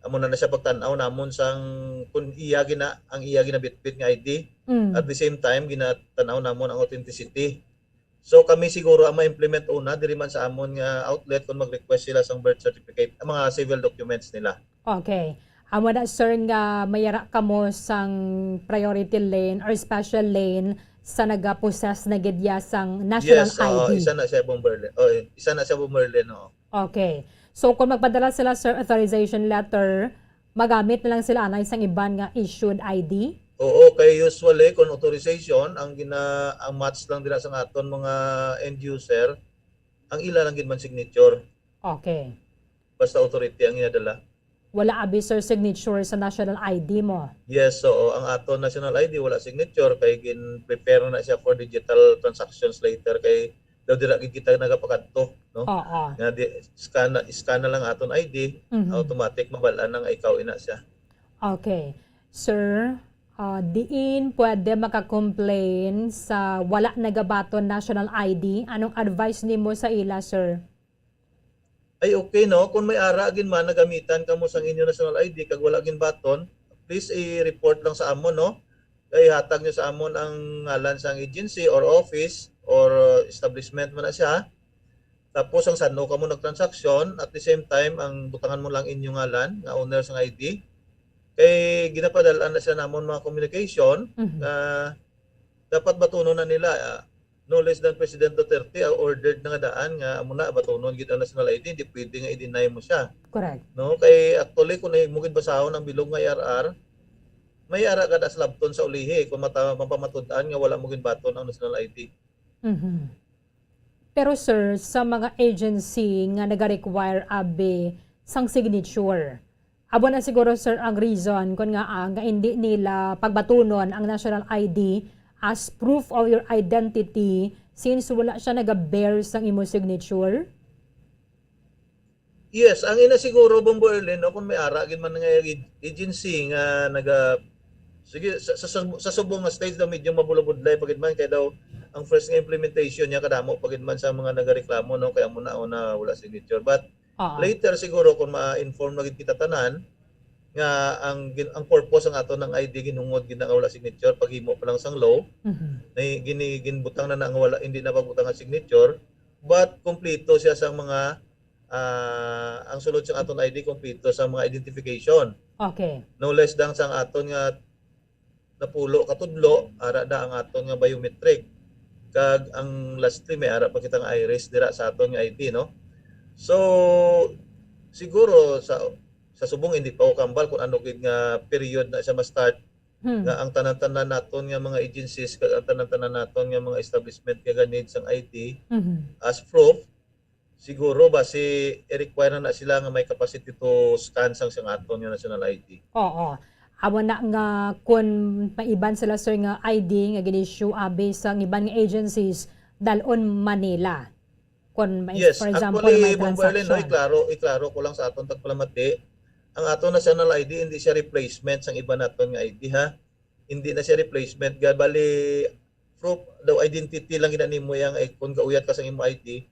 Amo na siya pagtan-aw namon sang kun iya gina ang iya ginabitbit nga ID. At the same time ginatan-aw namon ang authenticity. So kami siguro ang ma-implement una diri man sa amon nga outlet kung mag-request sila sang birth certificate, ang mga civil documents nila. Okay. Amo na sir nga mayara kamo sang priority lane or special lane sa naga-possess na gidya sang national ID. Isa na siya Bomberle. Isa na siya Bomberle no. Okay. So kung magpadala sila sir authorization letter, magamit na lang sila anay sang iban nga issued ID? Oo, kay usually kung authorization ang ang match lang dira sa aton mga end user, ang ila lang gid man signature. Okay. Basta authority ang inadala. Wala abi sir signature sa national ID mo? Yes, so ang aton national ID wala signature kay gin-prepare na siya for digital transactions later kay daw dira gid kita nagapakadto no. Nga scan na lang aton ID, automatic mabalaan nang ikaw ina siya. Okay. Sir, diin pwede maka-complain sa wala nagabaton national ID. Anong advice nimo sa ila, sir? Ay okay no, kung may ara gin man nagamitan kamo sang inyo national ID kag wala gin baton, please i-report lang sa amon no. Kay hatag niyo sa amon ang ngalan sang agency or office or establishment man na siya. Tapos ang sano kamo nagtransaksyon at the same time ang butangan mo lang inyong ngalan nga owner sang ID. Kay ginapadalaan na siya namon mga communication na dapat batunon na nila no less than President Duterte ordered na nga daan nga amo na batunon gid ang national ID, hindi pwede nga i-deny mo siya. Correct. No kay actually kung mugid basahon ang bilog nga IRR, may ara kada slabton sa ulihi kung mapamatudaan nga wala mugid baton ang national ID. Pero sir, sa mga agency nga naga-require abi sang signature, abo na siguro sir ang reason kung nga hindi nila pagbatunon ang national ID as proof of your identity since wala siya naga-bear sang imo signature? Yes, ang ina siguro Bomberle no kung may ara gid man nga agency nga sige sa subong nga stage daw medyo mabulabudlay pagid man kay daw ang first nga implementation niya kadamo pagid man sa mga nagareklamo no kaya muna wala signature but later siguro kung ma-inform na gid kita tanan nga ang purpose ang ato ng ID ginungod gid nga wala signature paghimo pa lang sang law ginbutang na nga wala hindi na pagbutang ang signature but kompleto siya sa mga ang sulod sa aton ID kompleto sa mga identification. Okay. No less than sang aton nga napulo katudlo ara da ang aton nga biometric kag ang lastly may ara pa kita nga iris dira sa aton nga ID no. So siguro sa subong hindi pa ko kambal kung ano gid nga period na siya ma-start nga ang tanan-tanan naton nga mga agencies kag ang tanan-tanan naton nga mga establishment nga need sang ID as proof, siguro basi i-require na sila nga may capacity to scan sang aton nga national ID. Oo. Amo na nga kung maiban sila sir nga ID nga ginisyu based sa ibang nga agencies dalon Manila. Kung Yes, for example actually, may Bong Berlin, transaction. iklaro ko lang sa aton tagpalamati, ang aton national ID hindi siya replacement sang iba naton nga ID ha. Hindi na siya replacement, bali proof daw identity lang ginani mo yang kung gauyat ka sang imo ID.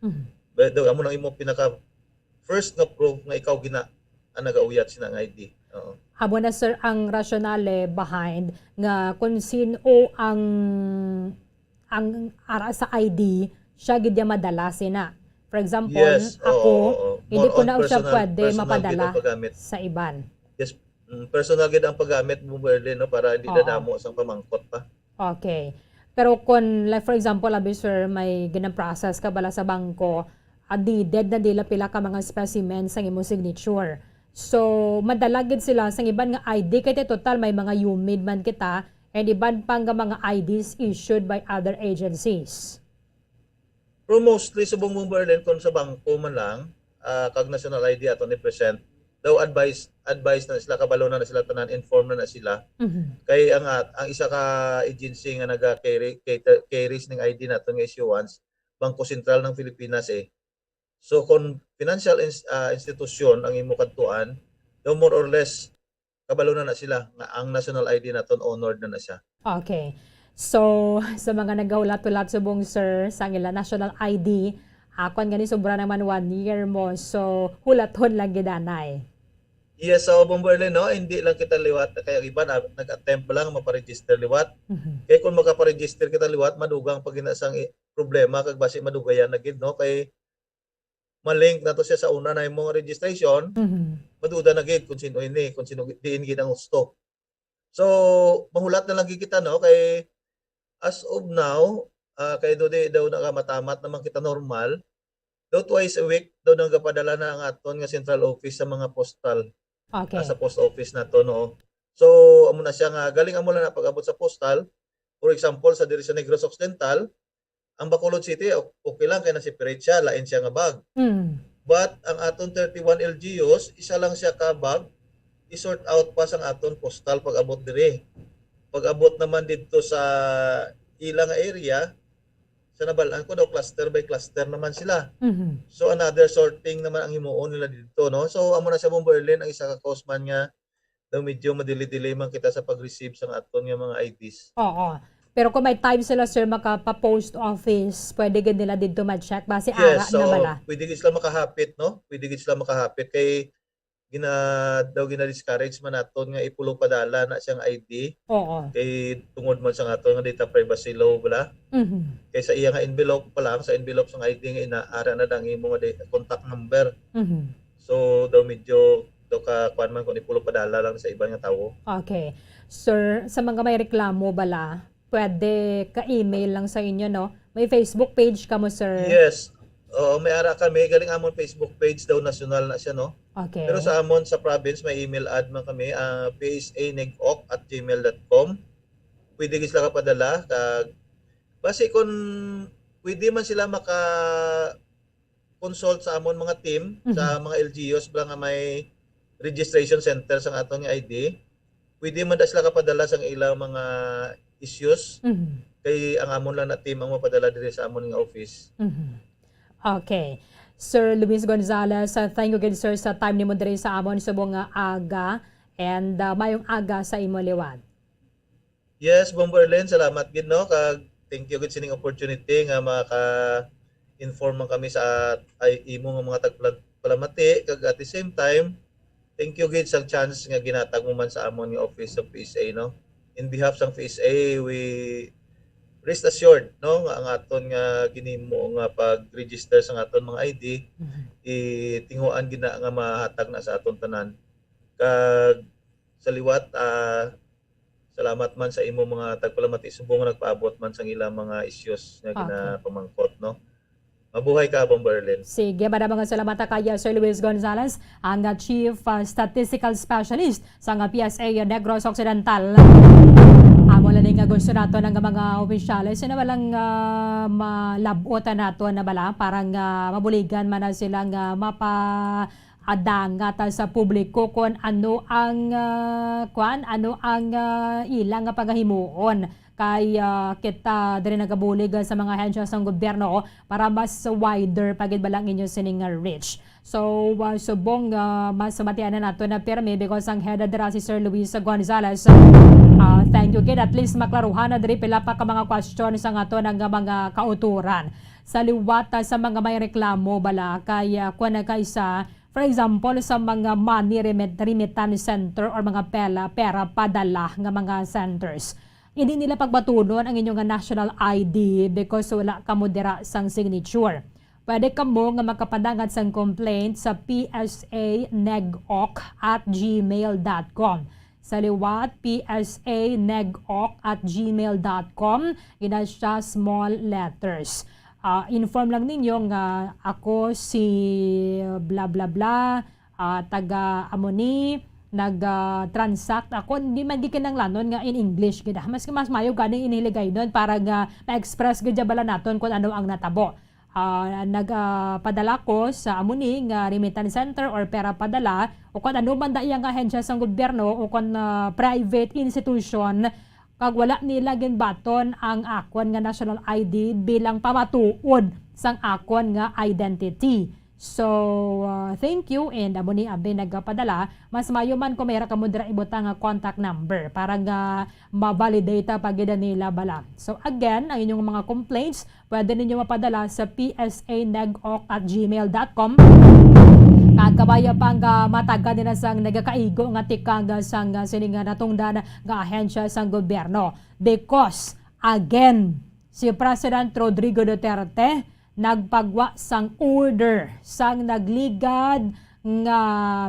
Daw amo nang imo pinaka first nga proof nga ikaw gina ang nagauyat sina nga ID. Oo. Amo na sir ang rationale behind nga kung sino ang ara sa ID siya gid ya madala sina. For example, Yes, ako hindi more ko on na siya personal- pwede personal mapadala gid ang paggamit. sa iban. Yes, personal gid ang paggamit mo Berlin no para hindi Oo. dadamo sang pamangkot pa. Okay. Pero kung like for example, abi sir, may ganang process ka bala sa bangko, dead na dila pila ka mga specimens ang imong signature. So, madalagid sila sa iban nga ID kay total may mga humid man kita and iban pang nga mga IDs issued by other agencies. Pero mostly subong mo Berlin kung sa bangko man lang, kag national ID ato ni present, daw advice na sila kabalo na sila tanan, inform na sila. Kay ang isa ka agency nga carries ning ID nato nga issuance, Bangko Sentral ng Pilipinas eh. So kung financial institution ang imo kadtuan, daw more or less kabalo na sila nga ang national ID naton honored na siya. Okay. So, sa mga naghulat-ulat subong sir sa ila national ID, akon gani sobra naman 1 year mo. So, hulaton lang gidanay. Yes, so Bomberlin, no, hindi lang kita liwat kaya iba nag-attempt lang maparegister liwat. Kaya kung makaparegister kita liwat, madugang pag ginasang problema kag basi madugayan na gid no kay malink na to siya sa una na imong registration, maduda na gid kung sino ini, kung sino diin gid ang gusto. So, mahulat na lang gid kita no kay as of now, kay daw nakamatamat naman kita normal. Daw twice a week daw nang gapadala na ang aton nga central office sa mga postal. Okay. Sa post office na to no. So amo na siya nga galing amo lang na pag-abot sa postal. For example sa diri sa Negros Occidental, ang Bacolod City okay lang kay na-separate siya, lain siya nga bag. But ang aton 31 LGUs, isa lang siya ka bag, i-sort out pa sang aton postal pag-abot diri. Pag-abot naman dito sa ilang area, sa nabalaan ko daw cluster by cluster naman sila. So another sorting naman ang himuon nila dito no. So amo na siya Bomberlin ang isa ka cosman nga daw medyo madili-delay man kita sa pag-receive sa aton nga mga IDs. Oo. Pero kung may time sila sir makapa-post office, pwede gid nila dito ma-check base Yes, ara na bala. pwede gid sila makahapit no. Pwede gid sila makahapit kay gina-discourage man naton nga ipulo padala na siyang ID. Oo. Kay tungod man sa aton nga data privacy law bala. Kay sa iya nga envelope pa lang, sa envelope sa ID nga inaara na dang imo nga contact number. So daw medyo daw ka kuan man kung ipulo padala lang sa ibang nga tawo. Okay. Sir, sa mga may reklamo bala, pwede ka-email lang sa inyo no. May Facebook page ka mo sir. Yes. Oo, may ara kami galing amon Facebook page daw national na siya no. Okay. Pero sa amon sa province may email ad man kami psanegok@gmail.com. Pwede gid sila kapadala kag base kung pwede man sila maka consult sa amon mga team sa mga LGUs bala nga may registration center sa aton nga ID. Pwede man da sila kapadala sa ilang mga issues. Kay ang amon lang na team ang mapadala diri sa amon nga office. Okay. Sir Luis Gonzales, thank you again sir sa time nimo diri sa amon subong nga aga and mayong aga sa imo liwat. Yes, Bomberlin, salamat gid no kag thank you gid sining opportunity nga maka-inform man kami sa imo nga mga tagpalamati kag at the same time thank you gid sa chance nga ginatag mo man sa amon nga office sa PSA no. In behalf sang PSA, we rest assured no nga ang aton nga ginhimo nga pag-register sa aton mga ID itinguan gina nga mahatag na sa aton tanan. Kag sa liwat salamat man sa imo mga tagpalamati subong nga nagpaabot man sang ilang mga issues nga ginapamangkot no. Mabuhay ka, Bomberlin. Sige, maraming salamat kay Sir Luis Gonzales, ang Chief Statistical Specialist sa PSA Negros Occidental. Mula nga gusto nato ng mga opisyalis na walang malabutan nato na bala, parang mabuligan man na silang mapadangat sa publiko kung ano ang ilang pagahimuon kay kita diri nagabulig sa mga ahensya sa gobyerno para mas wider pagid balang inyo sining reach. So subong mas matian na nato na permi because ang head dira si Sir Luis Gonzales. Thank you kid, at least maklaruhan na diri pila pa ka mga question sa ato ng mga kauturan. Sa liwat sa mga may reklamo bala kay kuan na kaysa, for example sa mga money remittance center or mga pera padala nga mga centers. Hindi nila pagbatunon ang inyong national ID because wala ka mo dira sang signature. Pwede ka mo nga makapadangat sang complaint sa psanegok@gmail.com. Sa liwat, psanegok@gmail.com. Ina siya small letters. Inform lang ninyo nga ako si bla bla bla, taga Amoni, nag-transact ako, hindi man gikinang lanon nga in English gida. Mas mayo ganing iniligay nun para nga ma-express gidya bala naton kung ano ang natabo. Nagpadala ko sa Amuni nga remittance center or pera padala o kung ano man dayang ahensya sa gobyerno o kung private institution kag wala nila ginbaton ang akon nga national ID bilang pamatuod sang akon nga identity. So, thank you, and amo ni abe nagpadala. Mas mayo man kung mayroon ka mo dira ibutang contact number para nga ma-validate pagida nila bala. So again, ang inyong mga complaints, pwede ninyo mapadala sa psanegok@gmail.com. Kagkabaya pang mataga nila sang nagakaigo nga tikang sang sininga natungdan nga ahensya sang gobyerno. Because, again, si President Rodrigo Duterte nagpagwa sang order sang nagligad nga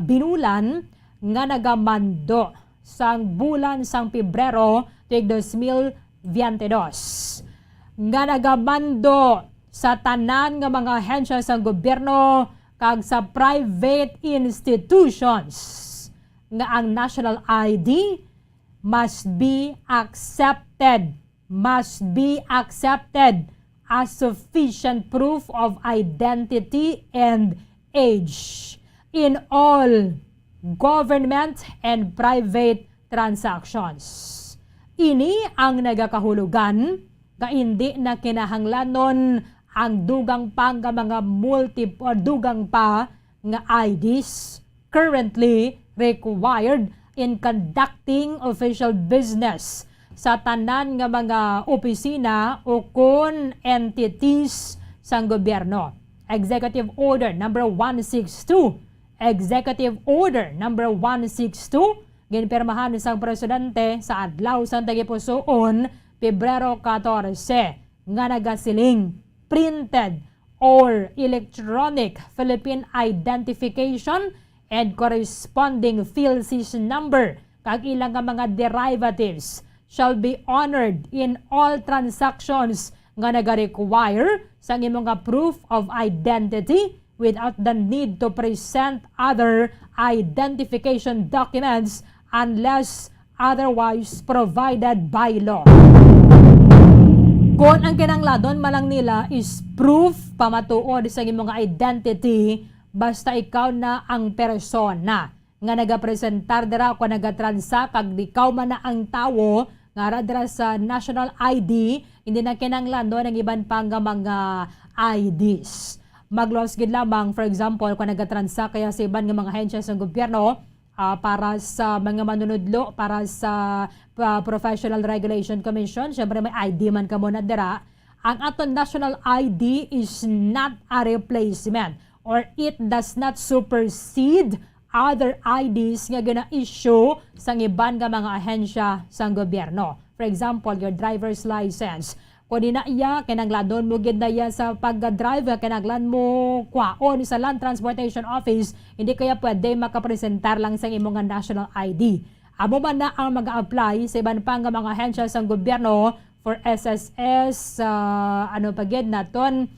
binulan nga nagamando sang bulan sang Pebrero tuig 2022 nga nagamando sa tanan nga mga ahensya sang gobyerno kag sa private institutions nga ang national ID must be accepted as sufficient proof of identity and age in all government and private transactions. Ini ang nagakahulugan nga hindi na kinahanglanon ang dugang pa nga mga dugang pa nga IDs currently required in conducting official business sa tanan nga mga opisina o kun entities sang gobyerno. Executive Order number 162. Executive Order number 162 ginpirmahan sang presidente sa adlaw sang tagipusoon Pebrero 14 nga nagasiling printed or electronic Philippine identification and corresponding PhilSys number kag ilang nga mga derivatives shall be honored in all transactions nga naga-require sa imong nga proof of identity without the need to present other identification documents unless otherwise provided by law. Kung ang kinangladon malang nila is proof pamatuod sa imong identity basta ikaw na ang persona nga nagapresentar dira o nagatransact kag ikaw man na ang tawo nga radra sa national ID, hindi na kinanglandon ng iban pang mga IDs. Maglos gid lamang, for example, kung nagatransact kaya sa iban nga mga ahensya sa gobyerno para sa mga manunudlo, para sa Professional Regulation Commission, syempre may ID man ka muna dira. Ang aton national ID is not a replacement or it does not supersede other IDs nga gina-issue sa iban nga mga ahensya sa gobyerno. For example, your driver's license. Kung di na iya, kinangladon mo gid na iya sa pag-drive, kinanglan mo kwaon sa Land Transportation Office, hindi kaya pwede makapresentar lang sa imong national ID. Amo man na ang mag-apply sa iban pang mga ahensya sa gobyerno for SSS, pagid naton,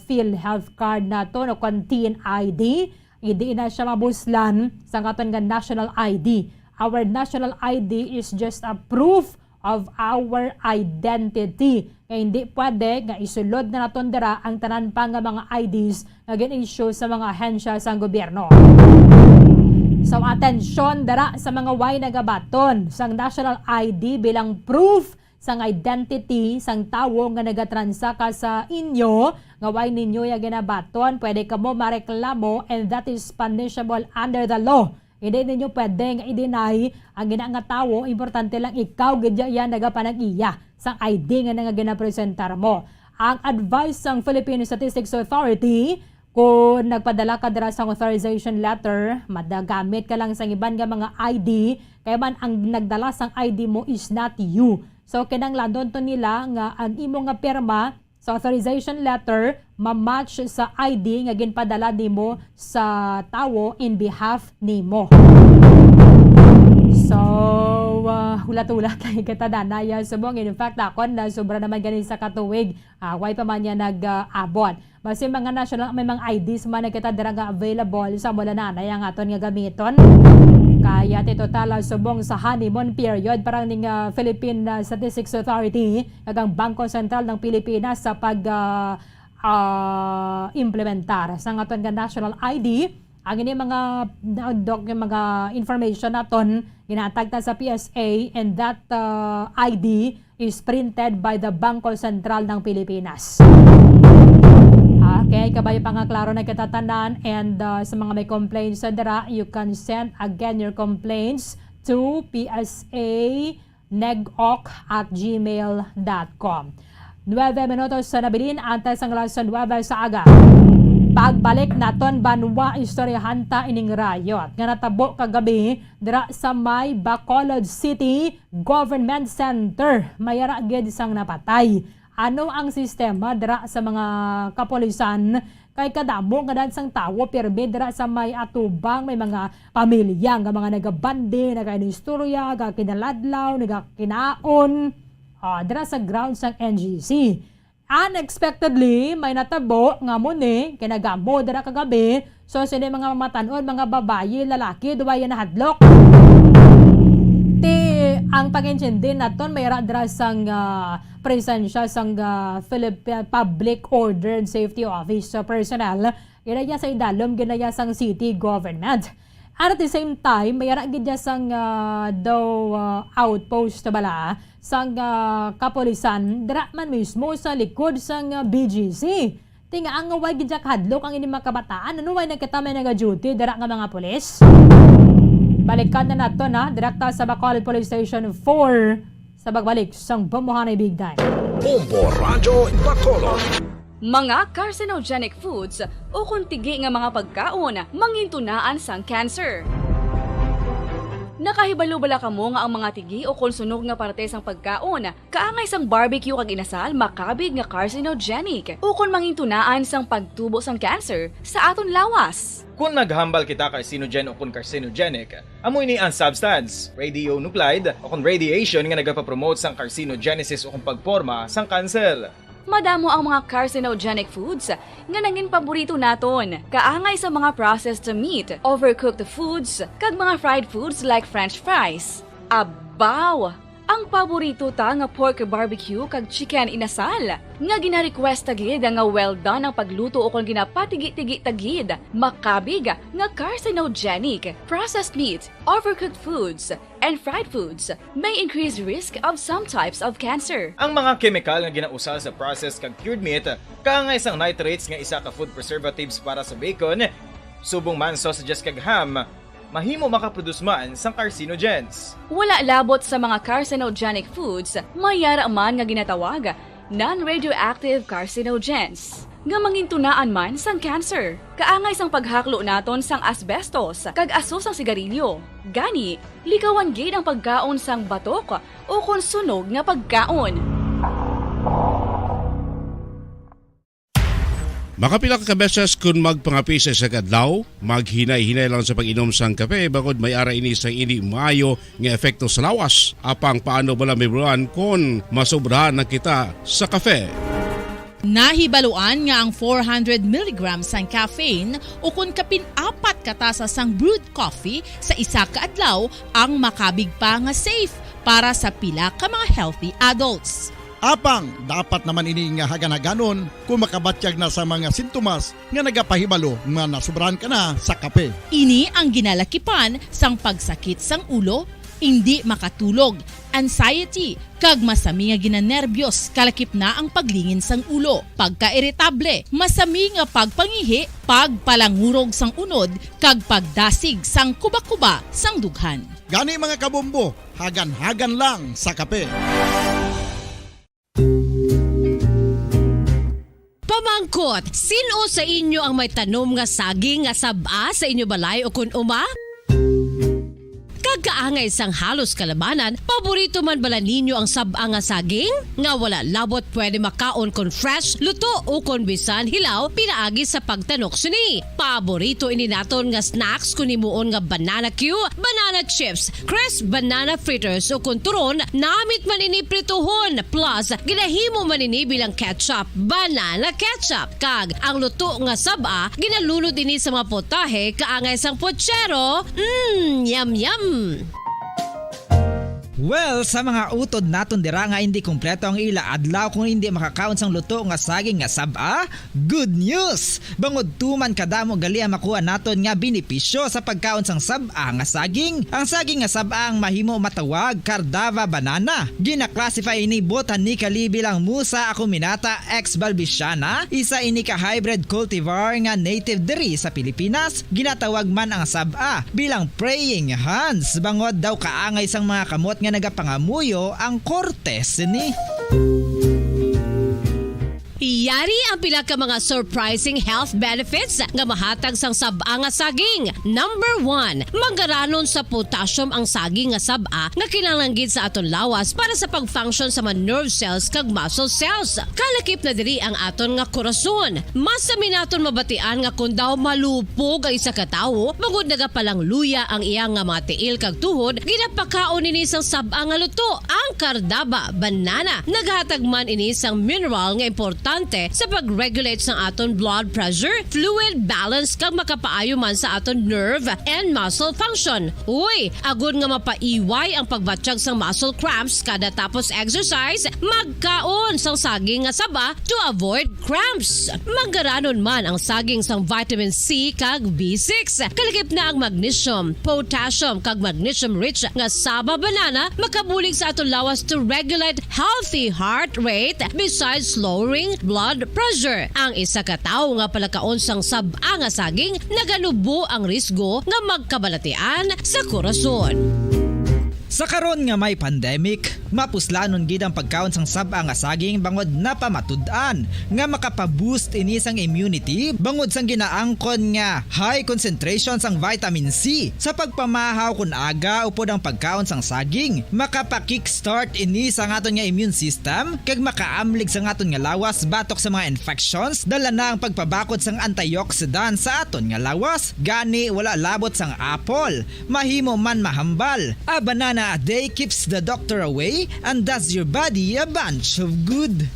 PhilHealth card naton o Contin ID. Hindi na siya mabuslan sa aton nga national ID. Our national ID is just a proof of our identity. Kaya hindi pwede nga isulod na naton dira ang tanan pa nga mga IDs nga gin-issue sa mga ahensya sa gobyerno. So atensyon dara sa mga way nagabaton sang national ID bilang proof sang identity sang tawo nga nagatransaka sa inyo nga way ninyo ya ginabaton, pwede kamo mareklamo and that is punishable under the law. Hindi ninyo pwede nga i-deny ang gina nga tawo, importante lang ikaw gidya yan nagapanag-iya sang ID nga ginapresentar mo. Ang advice sang Philippine Statistics Authority, kung nagpadala ka dira sa authorization letter, madagamit ka lang sa iban nga mga ID, kaya man ang nagdala sang ID mo is not you. So kinanglandon to nila nga ang imo nga pirma sa authorization letter ma-match sa ID nga ginpadala nimo sa tawo in behalf nimo. So hulat-hulat lang katadanaya subong. In fact akon na sobra naman ganin sa katuig, way pa man niya nag-abot. Basta mga national may mga IDs man kita dira nga available sa mula na ang aton nga gamiton. Kaya total subong sa honeymoon period parang ning Philippine Statistics Authority ang Bangko Sentral ng Pilipinas sa pag implementar sa aton nga national ID. Ang ini mga information naton ginatag ta sa PSA, and that ID is printed by the Bangko Sentral ng Pilipinas. Okay, kabay pa nga klaro na kitatanan, and sa mga may complaints sa dira, you can send again your complaints to psanegok@gmail.com. 9 minutos sa nabilin, antes ang alas 9 sa aga. Pagbalik naton banwa istoryahan ta ining rayot nga natabo kagabi dira sa may Bacolod City Government Center. Mayara gid sang napatay. Ano ang sistema dira sa mga kapolisan kay kadamo nga sang tawo pirmi dira sa may atubang, may mga pamilya nga mga nagabandi, nagainistorya, nagakinaladlaw, nagakinaon dira sa grounds ng NGC. Unexpectedly, may natabo nga muni, kinagamo dira kagabi. So, sila mga matanon, mga babayi, lalaki, duwayan na hadlok. Ang pag-intindi naton, may dira sang presensya sang Philippine Public Order and Safety Office personnel. Ginaya sa idalom, ginaya sang city government. At the same time, may gidya sang outpost bala sang kapolisan dira man mismo sa likod sang BGC. Tinga ang way gidya hadlok ang ini mga kabataan, ano way nagkatama naga-duty dira nga mga pulis. Balikan na nato na direkta sa Bacolod Police Station 4 sa pagbalik sang Bombohanay Big Time. Bombo Radyo Bacolod. Mga carcinogenic foods o kuntigi nga mga pagkaon mangintunaan sang cancer. Nakahibalo bala kamo nga ang mga tigi o konsunog nga parte sang pagkaon kaangay sang barbecue kag inasal makabig nga carcinogenic o kon mangintunaan sang pagtubo sang cancer sa aton lawas. Kung naghambal kita carcinogen o kung carcinogenic, amoy ni ang substance, radionuclide o kung radiation nga nagapapromote sang carcinogenesis o kung pagporma sang cancer. Madamo ang mga carcinogenic foods nga nangin paborito naton. Kaangay sa mga processed meat, overcooked foods, kag mga fried foods like french fries. Abaw! Ang paborito ta nga pork barbecue kag chicken inasal. Nga gina-request tagid nga well done ang pagluto o kung ginapatigi-tigi-tagid. Makabig nga carcinogenic, processed meat, overcooked foods, and fried foods may increase risk of some types of cancer. Ang mga chemical nga ginausal sa processed kag cured meat, kaangay sang nitrates nga isa ka food preservatives para sa bacon, subong man sausages kag ham, mahimo makaproduce man sang carcinogens. Wala labot sa mga carcinogenic foods, mayara man nga ginatawag non-radioactive carcinogens nga mangintunaan man sang cancer. Kaangay sang paghaklo naton sang asbestos kag aso sang sigarilyo. Gani, likawan gid ang pagkaon sang batok o konsunog nga pagkaon. Makapila ka beses kung magpangapi sa kadlaw, maghinay-hinay lang sa pag-inom sang kape bakod may ara ini sang ini maayo nga epekto sa lawas. Apang paano bala may buwan kung masobrahan na kita sa kape. Nahibaluan nga ang 400 mg sang caffeine o kung kapin-4 katasas sang brewed coffee sa isa ka adlaw ang makabig pa nga safe para sa pila ka mga healthy adults. Apang, dapat naman ini nga haganaganon kung makabatyag na sa mga sintomas nga nagapahibalo nga nasubran ka na sa kape. Ini ang ginalakipan sang pagsakit sang ulo, hindi makatulog, anxiety, kag masami nga ginanerbiyos, kalakip na ang paglingin sang ulo, pagka-irritable, masami nga pagpangihi, pagpalangurog sang unod, kag pagdasig sang kuba-kuba sang dughan. Gani mga kabombo, hagan-hagan lang sa kape. Pamangkot, sino sa inyo ang may tanom nga saging nga saba sa inyo balay o kun uma? Kagkaangay sang halos kalabanan, paborito man bala ninyo ang saba nga saging? Nga wala labot pwede makaon kon fresh, luto o kon bisan hilaw, pinaagi sa pagtanok sini. Paborito ini naton nga snacks kun himuon nga banana Q, banana chips, crisp banana fritters o kun turon, namit man ini prituhon, plus ginahimo man ini bilang ketchup, banana ketchup. Kag ang luto nga saba, ginalunod ini sa mga potahe kaangay sang pochero. Yum yum! Well, sa mga utod naton dira nga hindi kumpleto ang ila adlaw kung hindi makakaon sang luto nga saging nga saba, good news! Bangod tuman kadamo gali ang makuha naton nga benepisyo sa pagkaon sang saba nga saging. Ang saging nga saba ang mahimo matawag Cardava banana. Gina-classify ini botanically bilang Musa acuminata ex balbisiana, isa ini ka hybrid cultivar nga native diri sa Pilipinas. Ginatawag man ang saba bilang praying hands, bangod daw kaangay sang mga kamot nga nagapangamuyo ang kortes ni. Iyari ang pila ka mga surprising health benefits nga mahatag sang saba nga saging. Number 1, manggaranon sa potassium ang saging nga saba nga kinahanglan sa aton lawas para sa pag-function sa mga nerve cells kag muscle cells. Kalakip na diri ang aton nga korason. Mas sa minaton mabatian nga kun daw malupog ang isa ka tawo, bangod nagapalang luya ang iyang nga mga tiil kag tuhod, ginapakaon ini sang saba nga luto, ang Cardava banana. Naghatag man ini sang mineral nga importante sa pag-regulate sa aton blood pressure, fluid balance kag makapaayo man sa aton nerve and muscle function. Uy, agud nga mapaiway ang pagbatsyag sang muscle cramps kada tapos exercise, magkaon sang saging nga saba to avoid cramps. Manggaranon man ang saging sang vitamin C kag B6. Kalakip na ang magnesium, potassium kag magnesium rich nga saba banana makabulig sa aton lawas to regulate healthy heart rate besides lowering blood pressure. Ang isa ka tawo nga palakaon sang saba nga saging naganubo ang risgo nga magkabalatian sa korason. Sa karon nga may pandemic, mapuslanon gid ang pagkaon sang saba nga saging bangod napamatud-an nga makapaboost ini sang immunity bangod sang ginaangkon nga high concentration sang vitamin C. Sa pagpamahaw kun aga upod ang pagkaon sang saging, makapa-kickstart ini sa aton nga immune system kag makaamlig sa aton nga lawas batok sa mga infections, dala na ang pagpabakod sang antioxidant sa aton nga lawas. Gani wala labot sang apple, mahimo man mahambal. A banana a day keeps the doctor away and does your body a bunch of good.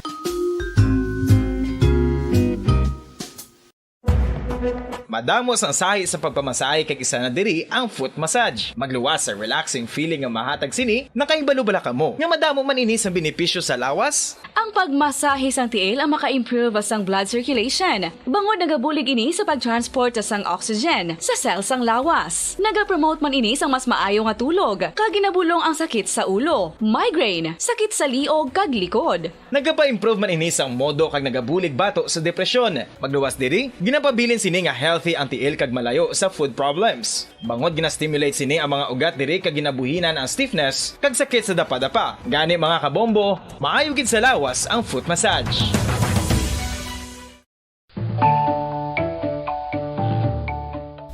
Madamos ang sahi sa pagpamasahe kay isa na diri ang foot massage. Magluwas sa relaxing feeling nga mahatag sini, nakaibalo-bala ka mo. Nga madamo man ini sa benepisyo sa lawas. Ang pagmasahe sang tiil ang maka-improve sang blood circulation. Bangod nagabulig ini sa pag-transport sang oxygen sa cells sang lawas. Naga-promote man ini sang mas maayo nga tulog, kag ginabulong ang sakit sa ulo, migraine, sakit sa liog kag likod. Nagapa-improve man ini sang modo kag nagabulig bato sa depresyon. Magluwas diri, ginapabilin sini nga healthy ang tiil kag malayo sa food problems. Bangod gina-stimulate sini ang mga ugat diri kag ginabuhinan ang stiffness kag sakit sa dapa-dapa. Gani mga kabombo, maayo gid sa lawas ang foot massage.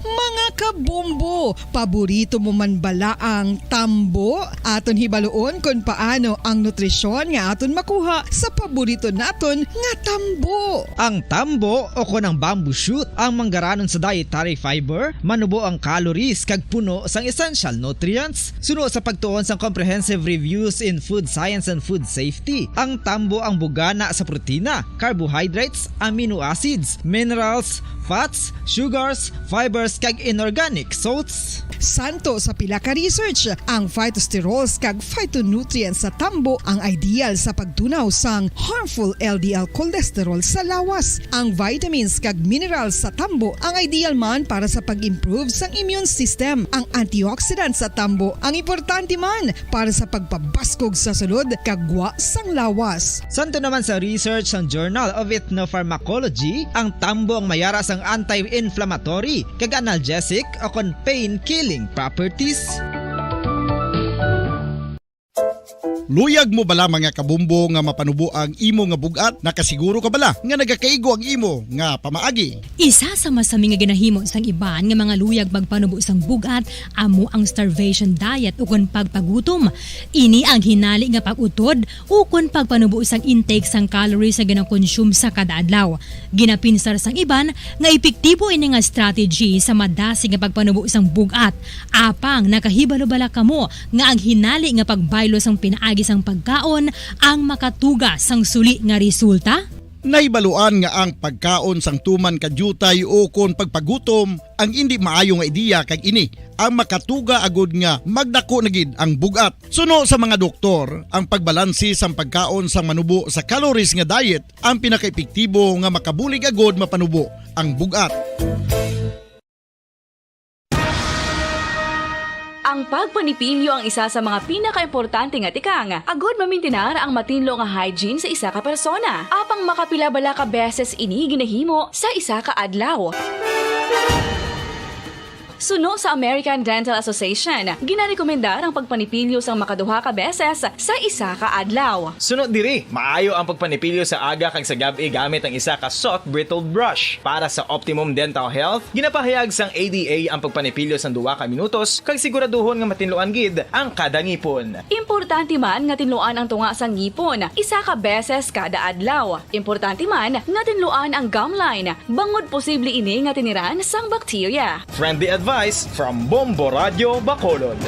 Mga kabombo, tambo. Paborito mo man bala ang tambo? Aton hibaluon kung paano ang nutrisyon nga aton makuha sa paborito naton nga tambo. Ang tambo o konang bamboo shoot ang manggaranon sa dietary fiber, manubo ang calories kag puno sang essential nutrients. Suno sa pagtuon sang comprehensive reviews in food science and food safety, ang tambo ang bugana sa protina, carbohydrates, amino acids, minerals, fats, sugars, fibers kag inorganic salts. Santo sa pila ka research, ang phytosterols kag phytonutrients sa tambo ang ideal sa pagtunaw sang harmful LDL cholesterol sa lawas. Ang vitamins kag minerals sa tambo ang ideal man para sa pag-improve sang immune system. Ang antioxidants sa tambo ang importante man para sa pagpabaskog sa sulod kag gwa sang lawas. Santo naman sa research ng Journal of Ethnopharmacology, ang tambo ang mayara sang anti-inflammatory kag analgesic o kon pain-killing properties. Luyag mo bala mga kabumbo nga mapanubo ang imo nga bugat? Nakasiguro ka bala nga nagakaigo ang imo nga pamaagi? Isa sa masami nga ginahimo sang iban nga mga luyag magpanubo sang bugat amo ang starvation diet ukon pagpagutom. Ini ang hinali nga pag-utod ukon pagpanubo sang intake sang calories sa gina-consume sa kada adlaw. Ginapinsar sang iban nga epektibo ini nga strategy sa madasi nga pagpanubo sang bugat. Apang nakahibalo bala kamo nga ang hinali nga pagbaylo sang pinaagi sang pagkaon ang makatuga sang suli nga resulta? Naibaluan nga ang pagkaon sang tuman kadyutay o kon pagpagutom ang hindi maayo nga ideya kag ini ang makatuga agud nga magdako na gid ang bugat. Suno sa mga doktor, ang pagbalansi sang pagkaon sang manubo sa calories nga diet ang pinakaepektibo nga makabulig agud mapanubo ang bugat. Ang pagpanipilyo ang isa sa mga pinaka-importante nga tikang. Agod mamintinar ang matinlo nga hygiene sa isa ka persona. Apang makapila bala ka beses ini ginahimo sa isa ka adlaw. Suno sa American Dental Association, ginarekomendar ang pagpanipilyo sang makaduha ka beses sa isa ka adlaw. Suno diri, maayo ang pagpanipilyo sa aga kag sa gabi gamit ang isa ka soft brittled brush. Para sa optimum dental health, ginapahayag sang ADA ang pagpanipilyo sang 2 ka minutos kag siguraduhon nga matinluan gid ang kada ngipon. Importante man nga tinluan ang tunga sang ngipon, isa ka beses kada adlaw. Importante man nga tinluan ang gum line, bangod posible ini nga tiniran sang bakterya. Friendly advice from Bombo Radio Bacolod.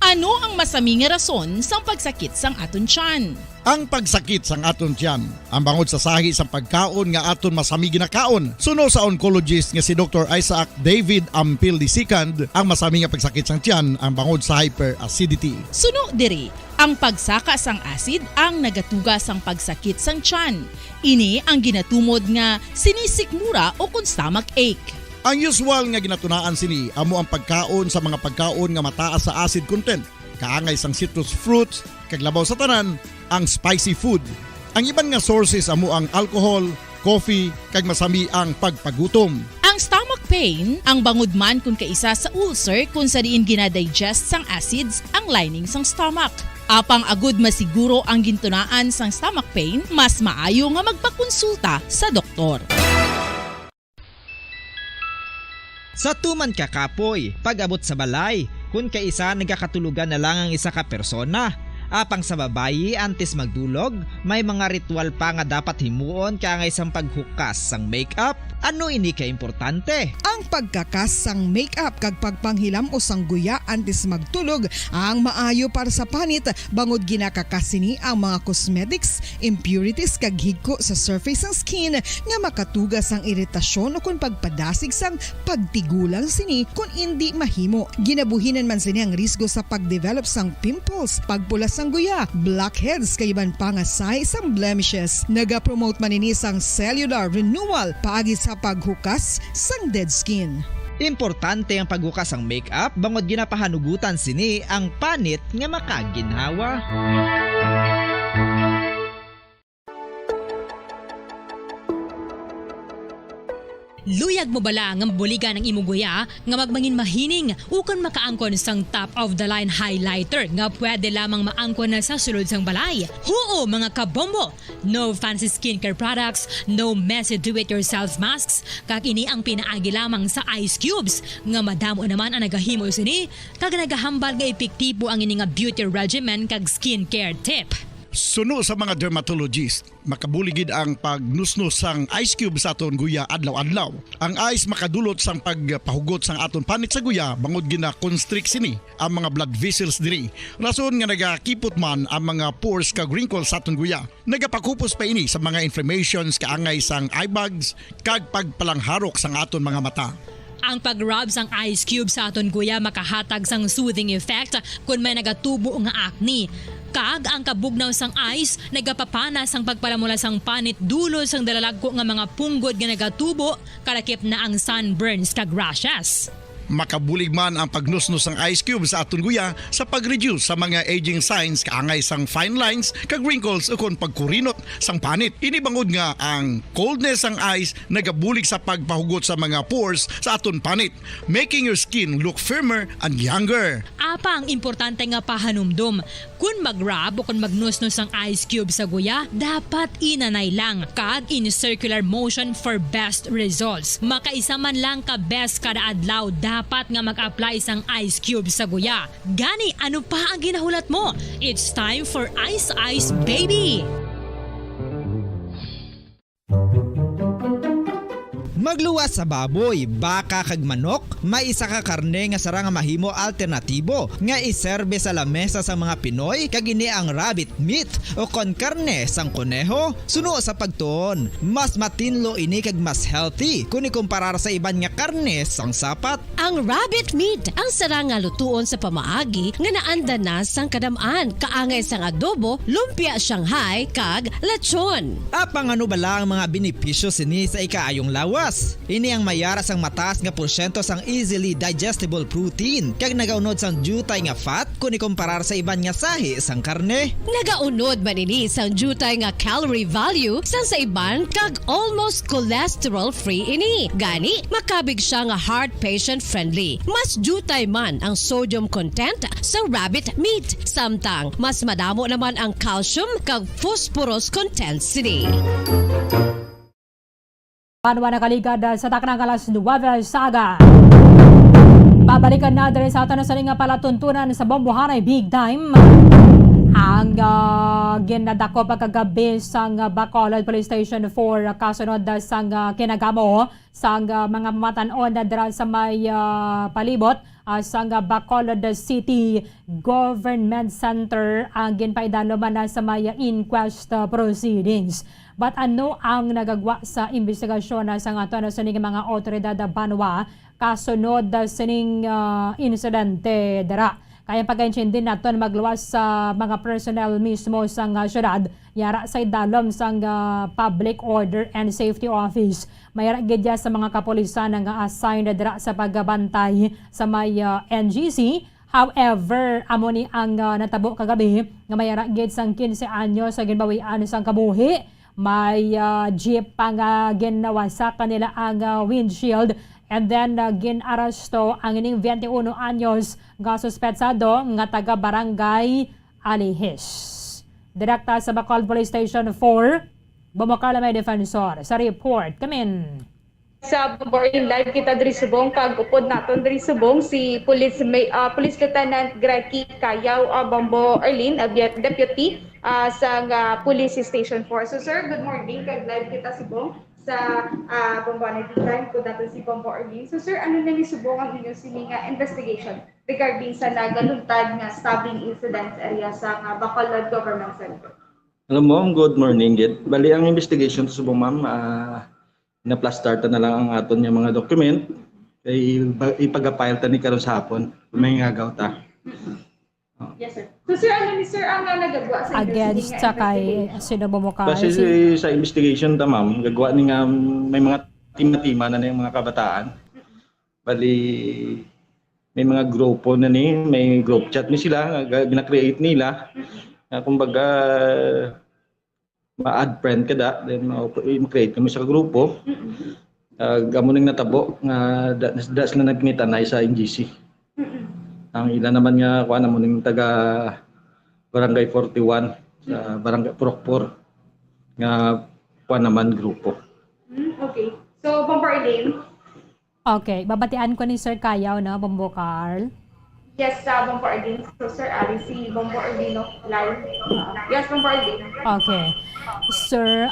Ano ang masaming nga rason sang pagsakit sang aton tiyan? Ang pagsakit sang aton tiyan ang bangod sa sahi sang pagkaon nga aton masami ginakaon. Suno sa oncologist nga si Dr. Isaac David Ampil II, ang masami nga pagsakit sang tiyan ang bangod sa hyperacidity. Suno diri, ang pagsaka sang acid ang nagatuga sang pagsakit sang tiyan. Ini ang ginatumod nga sinisikmura o kung stomach ache. Ang usual nga ginatunaan sini amo ang pagkaon sa mga pagkaon nga mataas sa acid content, kaangay sang citrus fruits, kag labaw sa tanan ang spicy food. Ang iban nga sources amo ang alcohol, coffee, kag masami ang pagpagutom. Ang stomach pain ang bangod man kung kaisa sa ulcer kung sa diin ginadigest sang acids ang lining sang stomach. Apang agud masiguro ang gintunaan sang stomach pain, mas maayo nga magpakonsulta sa doktor. Sa tuman ka kapoy, pag-abot sa balay, kung kaisa nagakatulugan na lang ang isa ka persona. Apang sa babayi, antes magdulog, may mga ritual pa nga dapat himuon kaya nga isang paghukas sang makeup. Ano ini ka importante? Ang pagkakas sang makeup kag pagpanghilam o sang guya antes magtulog ang maayo para sa panit bangod ginakakas sini ang mga cosmetics, impurities kag higko sa surface sang skin nga makatugas sang iritasyon o kung pagpadasig sang pagtigulang sini kung hindi mahimo. Ginabuhinan man sini ang risgo sa pagdevelop sang pimples, pagpula sang guya, blackheads kay iban pa nga size sang blemishes. Naga-promote man ini sang cellular renewal paagi sa paghukas sang dead skin. Importante ang paghukas ang makeup bangod ginapahanugutan sini ang panit nga makaginhawa. Luyag mo bala nga buligan ng imuguya nga magmangin mahining ukon makaangkon sang top of the line highlighter nga pwede lamang maangkon na sa sulod sang balay. Huo mga kabombo! No fancy skincare products, no messy do-it-yourself masks, kag ini ang pinaagi lamang sa ice cubes nga madamo naman ang nagahimo sini kag nagahambal nga epektibo ang ini nga beauty regimen kag skincare tip. Suno sa mga dermatologist, makabuligid ang pagnusnos sang ice cube sa aton guya adlaw-adlaw. Ang ice makadulot sang pagpahugot sang aton panit sa guya bangod gina-constrict sini ang mga blood vessels diri. Rason nga nagakipot man ang mga pores kag wrinkles sa aton guya. Nagapakupos pa ini sa mga inflammations kaangay sang eye bags kag pagpalangharok sang aton mga mata. Ang pag-rub sang ice cube sa aton guya makahatag sang soothing effect kung may nagatubo nga acne. Kag ang kabugnaw sang ice nagapapana sang pagpalamula sang panit dulo sang dalalagko nga mga punggod nga nagatubo kalakip na ang sunburns kag rashes. Makabulig man ang pagnusnos ng ice cube sa aton guya sa pag-reduce sa mga aging signs kaangay sang fine lines kag wrinkles ukon pagkurinot sang panit. Inibangod nga ang coldness sang ice nagabulig sa pagpahugot sa mga pores sa aton panit, making your skin look firmer and younger. Apa ang importante nga pahanumdum, kung mag-rub o kung magnusnos ang ice cube sa guya, dapat inanay lang kag in circular motion for best results. Makaisa man lang ka best kada adlaw dapat nga mag-apply sang ice cube sa guya. Gani, ano pa ang ginahulat mo? It's time for Ice Ice Baby! Magluwas sa baboy, baka kag manok, may isa ka karne nga sara nga mahimo alternatibo nga iserbe sa lamesa sa mga Pinoy kag ini ang rabbit meat o kon karne sang kuneho. Suno sa pagtuon, mas matinlo ini kag mas healthy kung ikumparar sa iban nga karne sang sapat. Ang rabbit meat ang sara nga lutuon sa pamaagi nga naanda na sang kadamaan, kaangay sang adobo, lumpia Shanghai kag lechon. Apang ano bala ang mga benepisyo sini sa ikaayong lawas? Ini ang mayara sang mataas nga porsyento sang easily digestible protein kag nagaunod sang jutay nga fat kung ikumparar sa iban nga sahi sang karne. Nagaunod man ini sang jutay nga calorie value sang sa iban kag almost cholesterol free ini. Gani makabig siya nga heart patient friendly. Mas jutay man ang sodium content sa rabbit meat, samtang mas madamo naman ang calcium kag phosphorus content sini. Panwa na kaligad sa taknang alas 9 saga. Babalikan na rin sa atin sa nga palatuntunan sa Bombohanay Big Time. Ang ginadako pagkagabi sa Bacolod Police Station 4 kasunod sa kinagamo sa mga matanon na dira sa may palibot sa Bacolod City Government Center ang ginpaidalo man sa may inquest proceedings. But ano ang nagagwa sa investigasyon sa ato sa mga otoridad banwa kasunod sa ning insidente dira? Kaya pag-intindi naton magluwas sa mga personnel mismo sa syudad, yara sa idalom sa Public Order and Safety Office. Mayara gidya sa mga kapulisan nga assigned dira sa pagbantay sa may NGC. However, amo ni ang natabo kagabi nga mayara gid sang 15 anyo sa ginbawian sang kabuhi. May jeep pa nga ginawasak kanila ang windshield. And then gin-arasto ang ining 21 anyos nga suspetsado nga taga Barangay Alihis. Direkta sa Bacolod Police Station 4, bumukala may defensor. Sa report, kamin. Sa Boring Live kita diri subong kagupod naton diri subong si Police Lieutenant Greg Kayaw Bombo Arlene, Deputy sa Police Station 4. So sir, good morning. Kag live kita subong sa Bombohanay Big Time ko dapat si Bombo Arlene. So sir, ano na ni subong ang inyong sininga investigation regarding sa nagaluntad nga stabbing incident area sa Bacolod Government Center? Alam mo, good morning. Bali ang investigation to subong ma'am, na-plus start na lang ang aton yung mga document kay ipag-file ta ni karon sa hapon may ngagaw ta. Yes sir. So sir, ano ni sir ang nagagawa sa against sa kay sino bumukay? Kasi sa investigation ta ma'am, gagawa ni nga may mga tima-tima na yung mga kabataan. Bali may mga grupo na ni, may group chat ni sila, gina-create nila. Kumbaga ma-add friend ka da, then ma-create kami sa grupo. Amo ning natabo nga das na nagnitanay sa NGC. Ang ilan naman nga kuan amo ning taga Barangay 41 sa Barangay Proctor nga kuan naman grupo. Okay. So, Bombo Arlene? Okay, babatian ko ni Sir Kayaw na, Bombo Carl. Yes, Bombo Arlene. So, Sir Ali, si Bombo Arlene live. Yes, Bombo Arlene. Okay. Sir,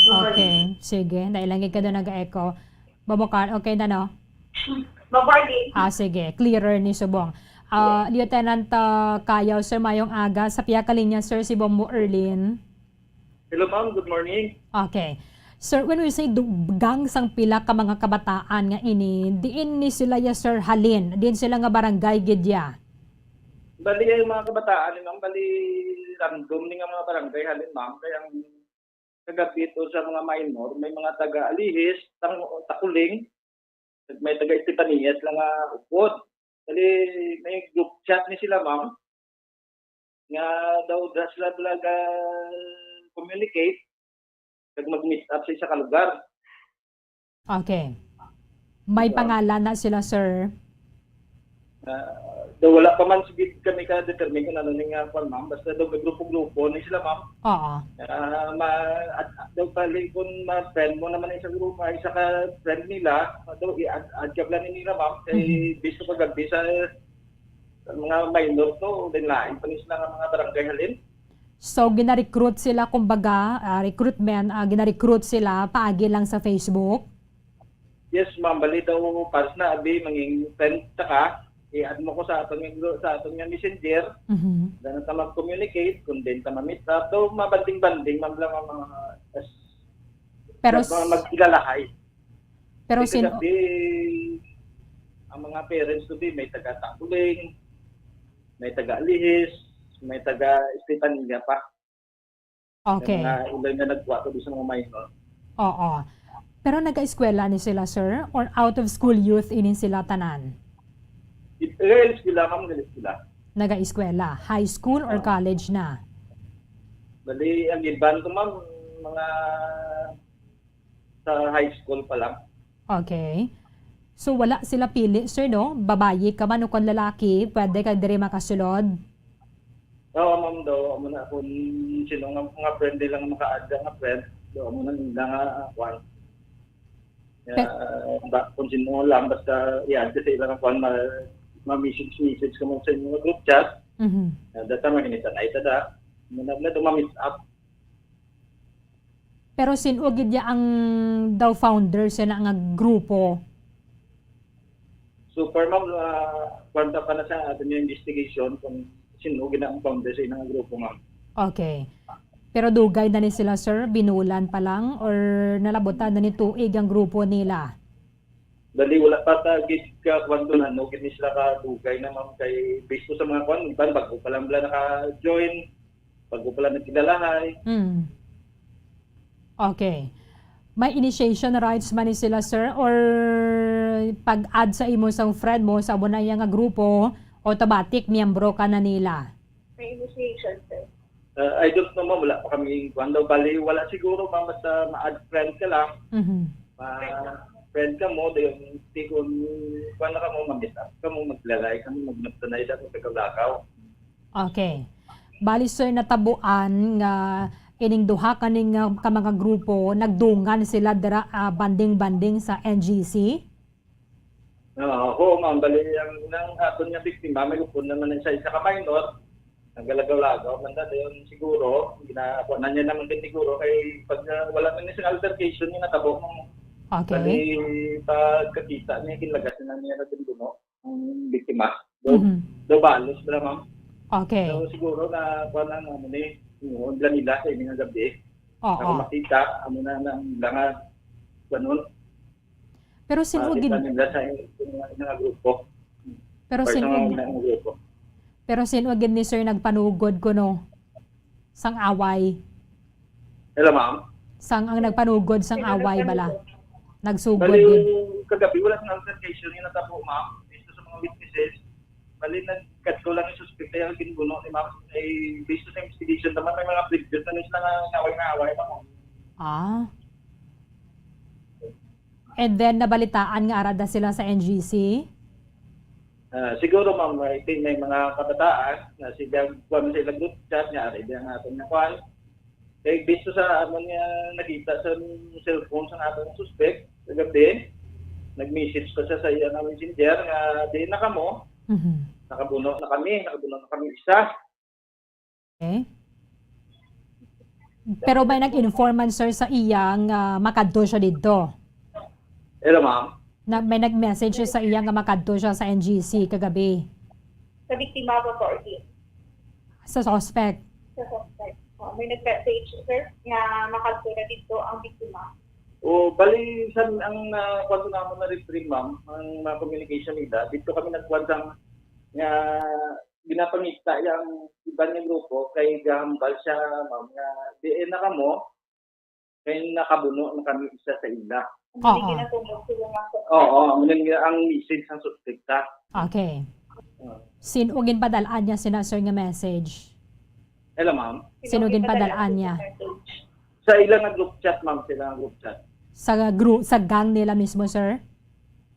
okay, sige. Nailangig ka doon nag-echo. Bombo Carl, okay na no? Bombo Arlene. Sige. Clearer ni Subong. Lieutenant Kayaw, Sir, mayong aga. Sa piyaka linya, Sir, si Bombo Erlin. Hello ma'am, good morning. Okay. Sir, when we say dugang sang pila ka mga kabataan nga ini, diin ni sila ya Sir halin, diin sila nga barangay gidya. Bali yung mga kabataan, ma'am, bali random ni nga mga barangay halin ma'am, kaya ang kagapito sa mga minor, may mga taga-alihis, takuling, may taga-Estepanias lang nga upod. Bali may group chat ni sila ma'am, nga daw sila talaga communicate kag mag-meet up sa isa ka lugar. Okay. May pangalan na sila, Sir? Daw wala pa man sige kami ka-determine kung ano nga kwan ma'am. Basta daw may grupo-grupo ni sila ma'am. Oo. Daw pali kung ma-friend mo naman sa grupo, isa ka friend nila, daw i-add ka plan nila ma'am. Kaya bisto pag-agbi sa mga minor to, din lain pa sila nga mga barangay halin. So, gina-recruit sila, kumbaga, recruitment, gina-recruit sila, paagi lang sa Facebook? Yes, ma'am. Bali daw, paras na, abi, manging friend ka, i-add mo ko sa atong nga messenger, dahil na mag-communicate, kung din ta ma-meet up, daw mabanding-banding, ma'am lang ang mga pero mag-ilalahay. Pero ang mga parents today, may taga-takuling, may taga-alihis, may taga-Estepania pa. Okay. Ilan na nagkuha to sa mga minor. Oo. Pero nag-eskwela ni sila, Sir? Or out-of-school youth inin sila tanan? Nag-eskwela, ma'am, nag-eskwela. Nag-eskwela. High school or college na? Bali, ang iban to, ma'am, mga sa high school pa lang. Okay. So, wala sila pili, Sir, no? Babayi ka man o kung lalaki, pwede ka diri makasulod? Oo, ma'am, daw, amo na kung sino nga mga friend lang maka-add nga friend, daw amo na nga kwan. Kung sino lang, basta i-add sa ilang kwan, ma-message ka mo sa inyong group chat, data makinita na ita da, muna ito ma-meet up. Pero sinugid niya ang daw founder siya na nga grupo? Super, ma'am, kwanta pa na sa atin yung investigation kung sino ang founder sa inang grupo, ma'am. Okay. Pero dugay na ni sila, Sir? Binulan pa lang? Or nalabutan na ni tuig ang grupo nila? Dali, wala pa tagit ka kwanto na, no? Kini sila ka dugay na, ma'am, kay based sa mga kwan, bago pa lang naka-join, bago pa lang nagkilalahay. Okay. May initiation rights man ni sila, Sir? Or pag-add sa imo sa friend mo sa abunay nga grupo, automatic miyembro ka na nila? May initiation, sir. I don't know, ma'am, wala pa kami kwando. Bali, wala siguro, ma'am, basta ma-add friend ka lang. Friend ka mo, dahil kung kwando ka mo, ma-meet up ka mo, maglalay ka mo, magnatanay sa kung tagalakaw. Okay. Bali, Sir, natabuan nga ining duha kaning ka mga grupo, nagdungan sila dira banding-banding sa NGC? Oo, ma'am, bali ang aton nga biktima, may upon naman sa isa ka minor, ang galagaw-lagaw, manda yun siguro, ginakuha na niya naman din siguro, kay pag wala man isang altercation, yung natabo mo. Okay. Bali, pagkakita niya, kinlagas na niya na din dumo, ang biktima. Do balos, bala, ma'am. Okay. So siguro na kuha na naman eh, yung nila sa inyong gabi. Oo. Makita, ano na lang ganun. Pero sinugid Pero sinugid ni Sir nagpanugod ko no sang away. Hello, ma'am. Sang ang nagpanugod sang away bala. Nagsugod bali, din. Kagabi wala ng altercation yung natabo, ma'am. Based sa mga witnesses, bali nagkat ko lang yung suspect yung ginuno ni ma'am. Based sa investigation naman may mga previous na nila nga away, ma'am. And then nabalitaan nga arada sila sa NGC? Siguro ma'am, may mga kabataan na sila kuwan sila group chat nga ari ang aton nga kuwan. Kay bisto sa amon nga nakita sa cellphone sa aton suspect kagabi, nag-message ko sa iya nga messenger nga di na kamo. Nakabuno na kami isa. Okay. Pero may nag-informant sir sa iya nga makadto siya dito. Hello ma'am. May nag-message siya sa iya nga makadto siya sa NGC kagabi. Sa biktima ba po, okay? Sa suspect. Sa suspect. May nag-message, sir, nga makagtura dito ang biktima. Bali, ang kwanto naman na retrieve, ma'am, ang communication nila, dito kami nagkwantang nga ginapangita yung iba niyang grupo kay gahambal siya, ma'am, nga di na kamo, kay nakabuno na kami isa sa ila. Hindi ginatulog sila nga po. Oo, ang message ng suspekta. Okay. Sinugin padalaan niya sina sir nga message? Hello, ma'am. Sinugin padalaan niya? Sa ilang group chat, ma'am, sila group chat. Sa gang nila mismo, sir?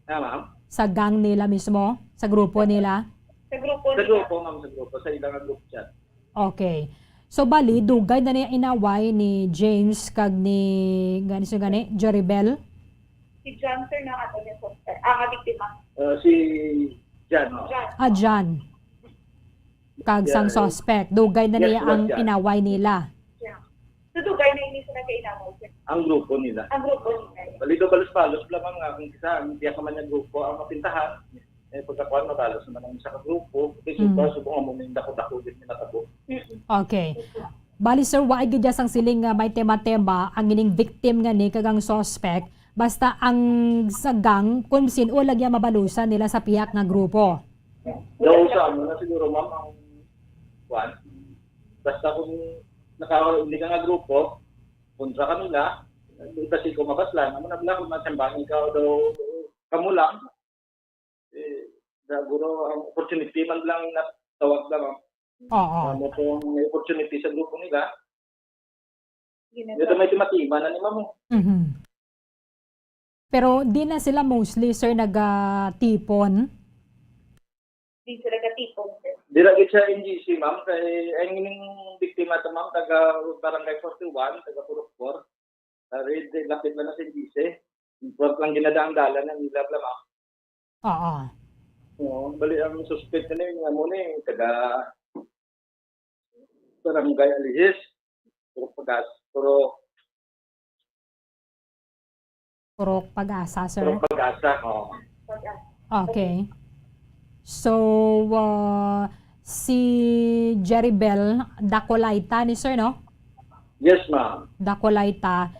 Ma'am? Sa gang nila mismo? Sa grupo nila? Sa grupo, ma'am, sa grupo. Sa ilang group chat. Okay. So, bali, dugay na niya inaway ni James kag ni Joribel? Si John, sir, na ato niya suspect. Ang biktima. Si Jan, no? Jan. Kag sang suspect. Dugay na niya ang inaway nila. So, dugay na hindi sila kainaway, sir. Ang grupo nila. Ang grupo nila. Balido balos-balos lamang nga kung isa, hindi ka man yung grupo ang mapintahan. Pagkakuan matalos naman ang isa ka grupo. Kasi subong mo may dako-dako din minatabo. Okay. Bali sir, waay gid sang siling may tema-tema ang ining victim nga ni kagang suspect. Basta ang sa gang kung sino lagya mabalusan nila sa piyak nga grupo. Daw sa ano na siguro ma'am ang kuan. Basta kung hindi ka nga grupo, kontra kanila, kasi kung mabaslan, naman nabla kung natsambang ikaw daw kamo lang, siguro ang opportunity man lang natawag lang. Ano po may opportunity sa grupo nila. Dito may timatima na ni mamo. Pero di na sila mostly, sir, nag-tipon? Di sila nag-tipon, sir. Di lagi sa NGC, ma'am. Kaya ang ining biktima ito, ma'am, taga Barangay 41, taga Purukpor. Lapit na sa NGC. Import lang ginadaang-dala ng nila, ma'am. Bali, ang suspect na yung ano ni, taga Barangay Alihis. Purok Pag-asa, sir? Purok Pag-asa, Okay. So, si Jeribel Dakolaita ni sir, no? Yes, ma'am. Dakolaita.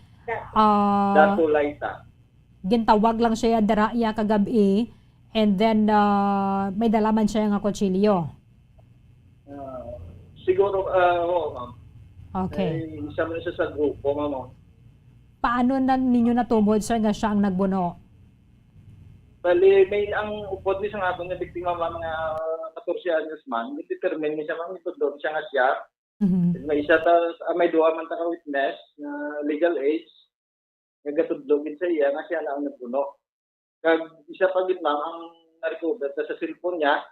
Dakolaita. Gintawag lang siya dara iya kagabi and then may dalaman siya nga kutsilyo. Siguro, oo, ma'am. Okay. Isa mo siya sa grupo, ma'am. Paano na ninyo natumod, sir, nga siya ang nagbuno? Bali, may ang upod ni sa nga na biktima mga 14 anyos man, determine ni siya, ma'am, ito doon siya nga siya. May isa may duha man ta ka witness na legal age, nagatudlogin sa iya nga siya na ang nagbuno. Kag isa pa gid, ma'am, ang na-recover sa cellphone niya,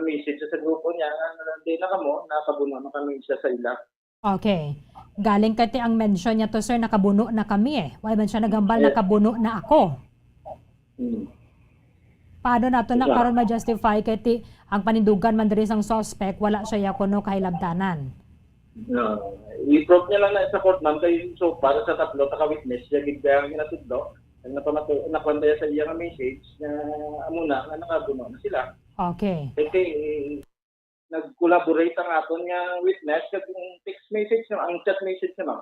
message sa grupo niya, hindi na kamo, nakabuno na kami isa sa ila. Okay. Galing kati ang mention niya to, sir, nakabuno na kami eh. Why man siya nagambal, nakabuno na ako. Paano nato na karon ma-justify kati ang panindugan man diri sang suspect, wala siya kuno kahilabtanan? I-prove niya lang na sa court, ma'am, kay so para sa tatlo ta witness siya gid kaya ginatudlo. Ang nakwantaya sa iya nga message na amuna nga nakabuno na sila. Okay. Kasi nag-collaborate ang aton nga witness kag text message na ang chat message na, ma'am.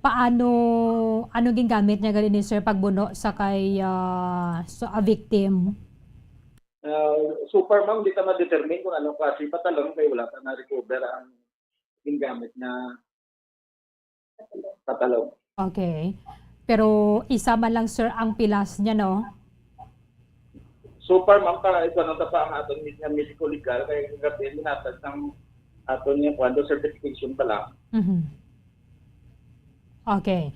Ano gingamit niya gali ni sir pagbuno sa kay a victim? Super, ma'am, di ta ma-determine kung ano kasi patalong kay wala pa na-recover ang gingamit na patalong. Okay. Pero isa man lang, sir, ang pilas niya, no? Super, ma'am, para ito nang tapa ang aton medical legal kay gabi minatag ng aton yung kwando certification pa lang. Okay.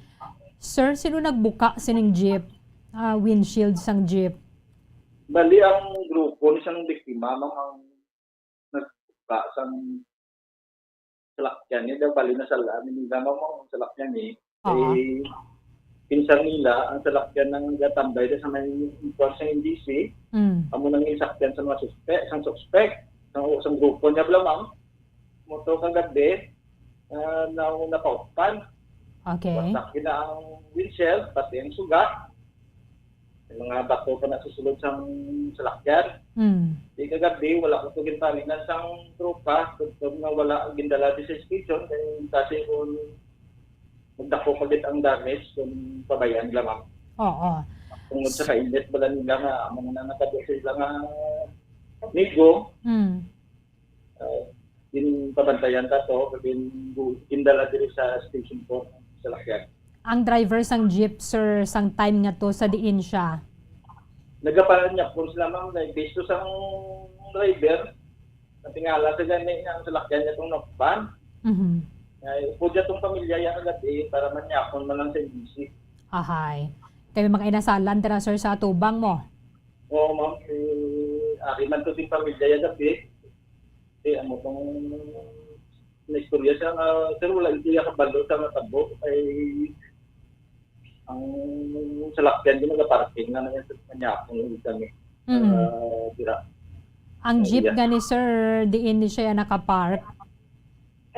Sir, sino nagbuka sining jeep? Windshield sang jeep? Bali ang grupo ni sang biktima ang nagbuka sang salakyan niya, bali na salaan nila ang salakyan ni. Pinsan nila ang salakyan ng gatambay sa may import sa NDC. Amo nang isakyan sa mga suspect, sang grupo niya blamang. Moto kagabi na napaupan. Okay. Wasak na ang windshield, pati ang sugat. May mga bato pa na susulod sa salakyan. Di kagabi, wala ko ito ginpalinan sa tropa. Kung na wala ang gindala sa station, kasi kung magdako pagit ang damage kung pabayan lamang. Oo. Tungod sa kainit, wala nila nga, mga nakadyo sila nga nigo. Din pabantayan ta to, gindala diri sa station po sa lakyan. Ang driver sang jeep, sir, sang time nga to sa diin siya? Nagapalan niya po sila mga based to sang driver, natingala sa ganyan ang salakyan niya itong nakpan. Po dyan itong pamilya yan agad para manyakon man lang sa NDC. Ahay. Kaya mga inasalan tira, sir, sa tubang mo? Oo, ma'am. Ari man to din pamilya yan agad ano itong na-istorya siya nga, sir, wala hindi kabalo sa matabo ay ang salakyan din nag-parking na manyakon ulit kami. Tira. Ang jeep gani, sir, diin di siya nakapark?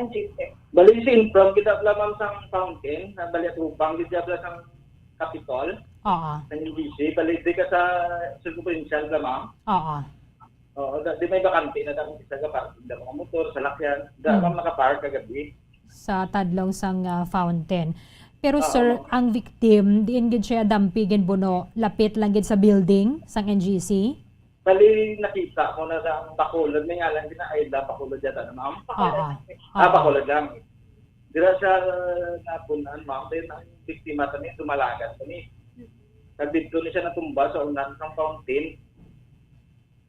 Ang jeep, sir. Bali si Infram, kita lamang sa fountain, bali at upang, kita lamang sa Capitol, sa NDC, bali di ka sa provincial lamang. Oo, di may bakante na dami sa parking, da mga motor, salakyan, da makapark kagabi. Sa tadlong sang fountain. Pero sir, ang victim, diin gid siya dampigin buno, lapit lang gid sa building sang NGC? Bali nakita ko na sa Bacolod, may nga lang Ayla, Bacolod yata na ma'am. Bacolod lang. Dira siya napunan ma'am, then ang biktima tani tumalagan tani. Nagdito ni siya natumba sa unan ng fountain.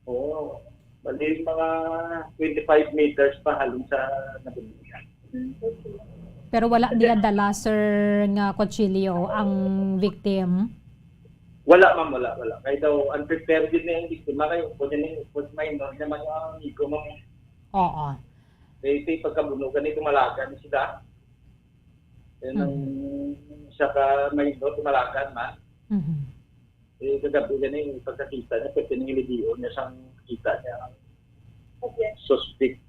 Oo. Bali mga 25 meters pa halong sa nabunyan. Pero wala niya dala, sir, nga kutsilyo ang victim? Wala ma'am, wala. Kaya daw, unprepared din na yung biktima kayo. Kung yun yung minor naman yung amigo ma'am. Oo. Kaya pagkabunugan ni tumalagan sila. Yan ang siya ka minor, tumalagan man. Kagabi yan yung pagkakita niya, pwede nang ilidiyo niya siyang kita niya ang suspect.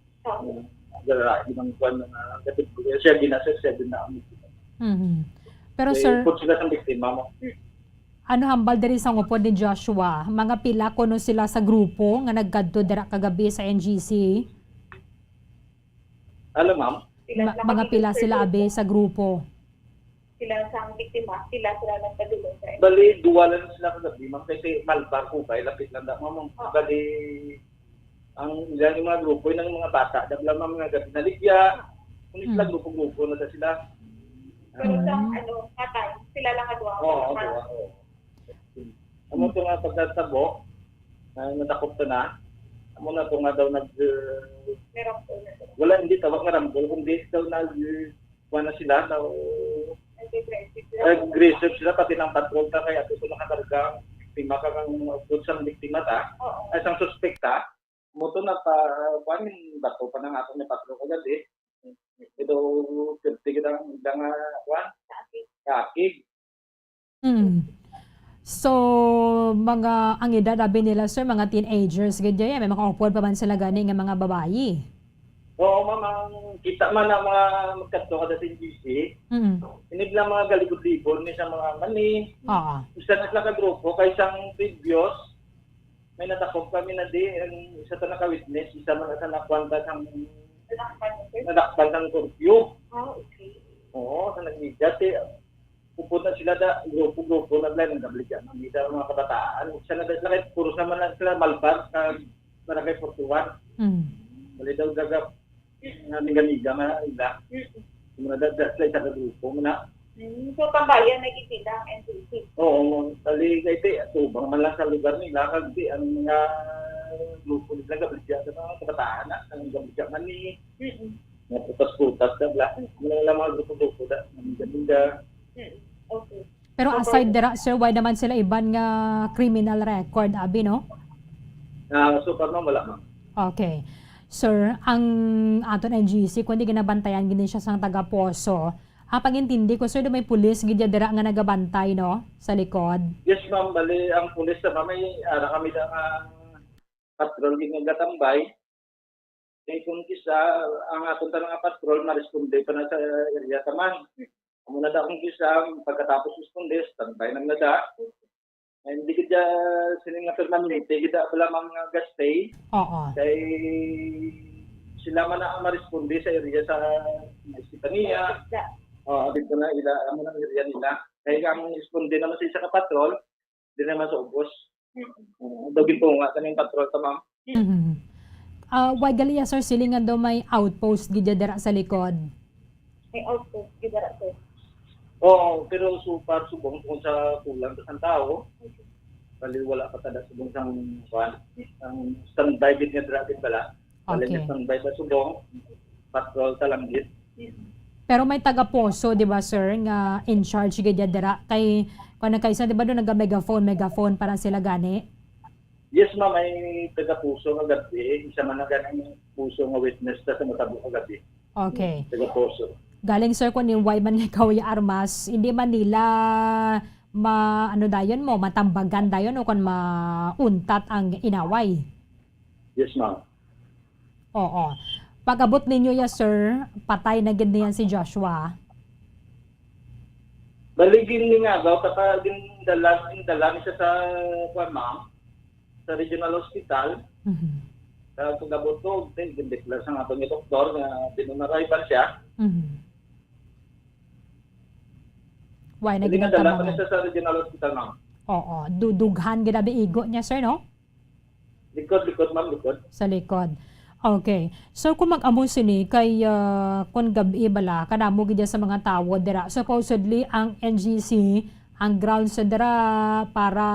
Garahin ng kwan na katibuli. Siya ginasal, siya din na ang biktima. Pero sir, put sila sa biktima mo. Ano hambal diri sa ngupod ni Joshua? Mga pila kuno sila sa grupo nga nagkadto dira kagabi sa NGC? Alam ma'am? Mga pila sila abe sa grupo? Sila sa biktima, sila nagpadulong sa Bali, duwalan sila kagabi ma'am kasi malbar ko ba, lapit lang da ma'am. Bali, ang ilan yung mga grupo, yung mga bata, dabla ma'am nga gabi naligya, kung sila grupo-grupo na sila. Pero sa katay, sila lang adwa. Oo. Amo ito nga pagtatabo, natakot na. Amo na ito nga daw wala, hindi tawag nga rambol, kundi daw wala sila, daw aggressive sila, pati ng patrol ta, kaya ito nakakargang biktima ka kang sa biktima ta, ay isang suspect ta, mo ito na pamin bato pa ng atong ni patrol agad Ito, kita nga, kakig. So, ang edad abi nila, sir, mga teenagers, ganyan, may mga upward pa man sila gani nga mga babayi. Oo, ma'am, kita man ang mga magkanto kada sa NGC, iniblang mga galigod-libon ni sa mga mani, isa na sila ka-grupo, kay isang previous, may natakop kami na isa ta naka-witness, isa man sa nakwanta ng nadakpan ng curfew. Oo, sa nag-media, pupunta sila grupo-grupo na lang, nagabligyan ng media ng mga kabataan. Isa na sila, puros naman lang sila malbar sa Barangay 41. Bali daw gagap, niga-niga nga ila. Muna sila isa ka grupo muna. So, tambayan nagkikita ang NCC? Oo, tali kayo tubang man lang sa lugar nila, kasi ang mga grupo nila gabligyan sa mga kabataan, ang gabligyan man ni Mga putas-putas na bla. Mga grupo-grupo da. Mga Okay. Pero aside dira, sir, why naman sila iban nga criminal record, abi, no? so far ma'am, wala ma'am. Okay. Sir, ang aton NGC, kundi ginabantayan, gini siya sang taga-Poso. Pag-intindi ko, sir, may pulis, gidya dira nga nagabantay, no? Sa likod. Yes ma'am, bali ang pulis na may ara kami na patrol yung gatambay. Kaya kung kisa, ang atong tanong nga patrol, ma-responde pa na sa area taman. Amo na da kung kisa, pagkatapos responde, standby nang nada. Hindi kita sining nga permanente, kita pala mga gastay. Oo. Kay sila man ang ma-responde sa area sa Sitania. Dito na ila, amo na area nila. Kaya ang responde naman sa kapatrol, di naman sa ubos. Dogin po nga kanang patrol tamang. Why gali sir, silingan daw may outpost gidya dira sa likod. May outpost, gidara, sir. Oo, pero super subong kung sa kulang sa tao. Bali wala pa tada subong sang kuan. Ang standby bit nga dira pala. Bali Okay. standby sa subong. Patrol ta lang gid. Pero may taga-Poso, di ba, sir, nga in charge gidya dira. Kay, kung nagkaisa, di ba doon nag-megaphone para sila gani? Yes ma'am, may taga-puso nga gabi. Isa man na ganang puso nga witness ta sa matabo nga gabi. Okay. Taga-puso. Galing, sir, kung yung why man ikaw yung armas, hindi man nila dayon mo, matambagan dayon o kung mauntat ang inaway. Yes ma'am. Oo. Pag-abot ninyo ya, sir, patay na gid niyan si Joshua. Baligin ni nga daw kapag dala siya sa kuan ma'am sa regional hospital. Sa pag-abot ko, declare sa atong doktor na binunarayban siya. Why na Hindi nga dala pa ginatamangan? siya sa regional hospital ma'am. Oo. Dudughan ginabi igo niya, sir, no? Likod ma'am, likod. Sa likod. Okay. So kung mag-amo sini kay kun gabi bala kanamo gid sa mga tawo dira. Supposedly ang NGC ang ground sa dira para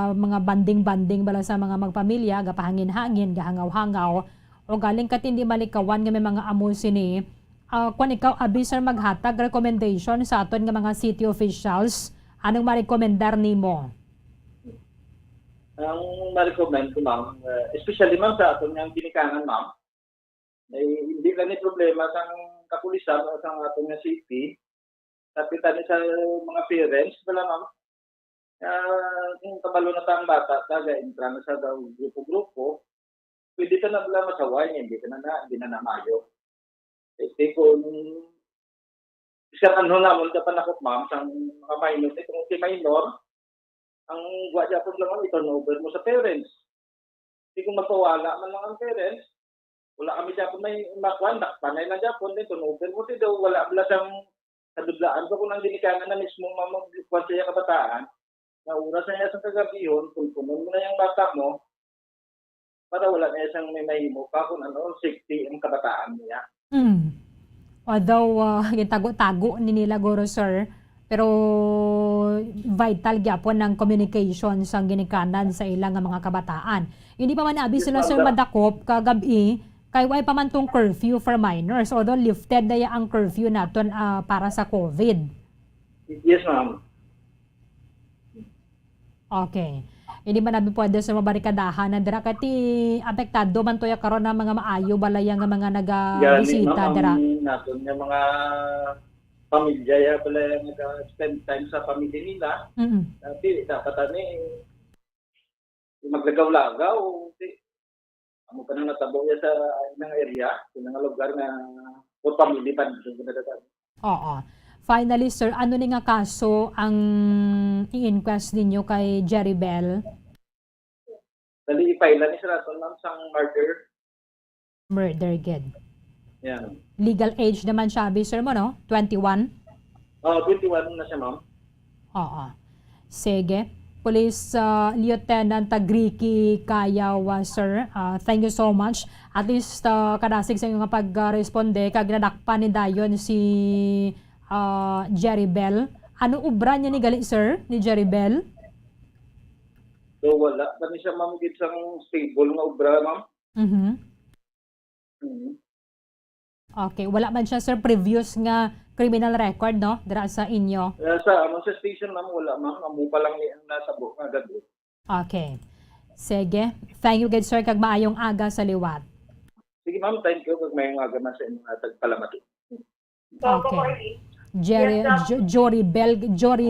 mga banding-banding bala sa mga magpamilya, gapahangin-hangin, gahangaw-hangaw o galing katindi malikawan nga may mga amo sini. Kung ikaw abi sir maghatag recommendation sa aton nga mga city officials, anong ma-recommendar nimo? Ang ma-recommend ko ma'am, especially ma'am sa aton nga ginikanan ma'am, hindi lang ni problema sa kapulisan o sa aton nga city, kapitan sa mga parents bala ma'am. Kung kabalo na tang bata, taga entra na sa daw grupo-grupo, pwede ka na bala masaway, hindi na mayo. Kasi kung isang ano naman ka panakot ma'am, sa mga minor, kung si minor, ang gwadya po lang ang turnover mo sa parents. Hindi kung magpawala man lang ang parents, wala kami dyan po may makuan, panay lang dyan po, turnover mo daw, wala bala siyang kadudlaan ko kung ang dinikanan na mismo mamagkuan sa iya kabataan, na oras na niya sa kagabihon, punon mo na yung bata mo, para wala na siyang may mahimo pa kung ano, safety ang kabataan niya. Although yung tago-tago ni nila guro sir, pero vital gyapon ng communication sa ginikanan sa ilang nga mga kabataan. Hindi pa man abi sila sir madakop kagabi kay way pa man tong curfew for minors, although lifted na ang curfew naton para sa COVID. Yes ma'am. Okay. Hindi man nabi pwede sa mabarikadahan na dira kati apektado man toya karon na mga maayo balaya nga mga naga-bisita dira. Naton nga mga pamilya ya pala nag-spend time sa pamilya nila. Tapi dapat maglagaw-lagaw. Amo pa nang natabo ya sa mga area, sa mga lugar na for family pa dito na. Oo. Finally, sir, ano ni nga kaso ang i-inquest ninyo kay Jerry Bell? Dali ipailan ni sa raton sang murder. Murder, good. Yan. Legal age naman siya, sir mo, no? 21? 21 na siya, ma'am. Oo. Sige. Police Lieutenant Tagriki Kayaw, sir. Thank you so much. At least kadasig sa inyong pag-responde, kag nadakpan ni dayon si Jerry Bell. Ano ubra niya ni gali, sir? Ni Jerry Bell? So wala. Kani siya, ma'am, gitsang stable nga obra, ma'am. Okay, wala man siya sir previous nga criminal record no dira sa inyo. Sa station ma'am, wala ma'am. Amo pa lang ni ang natabo nga gabi. Okay. Sige. Thank you good sir kag maayong aga sa liwat. Sige ma'am, thank you. Kag may mga gaman sa inyong tagpalamat. Okay. Jory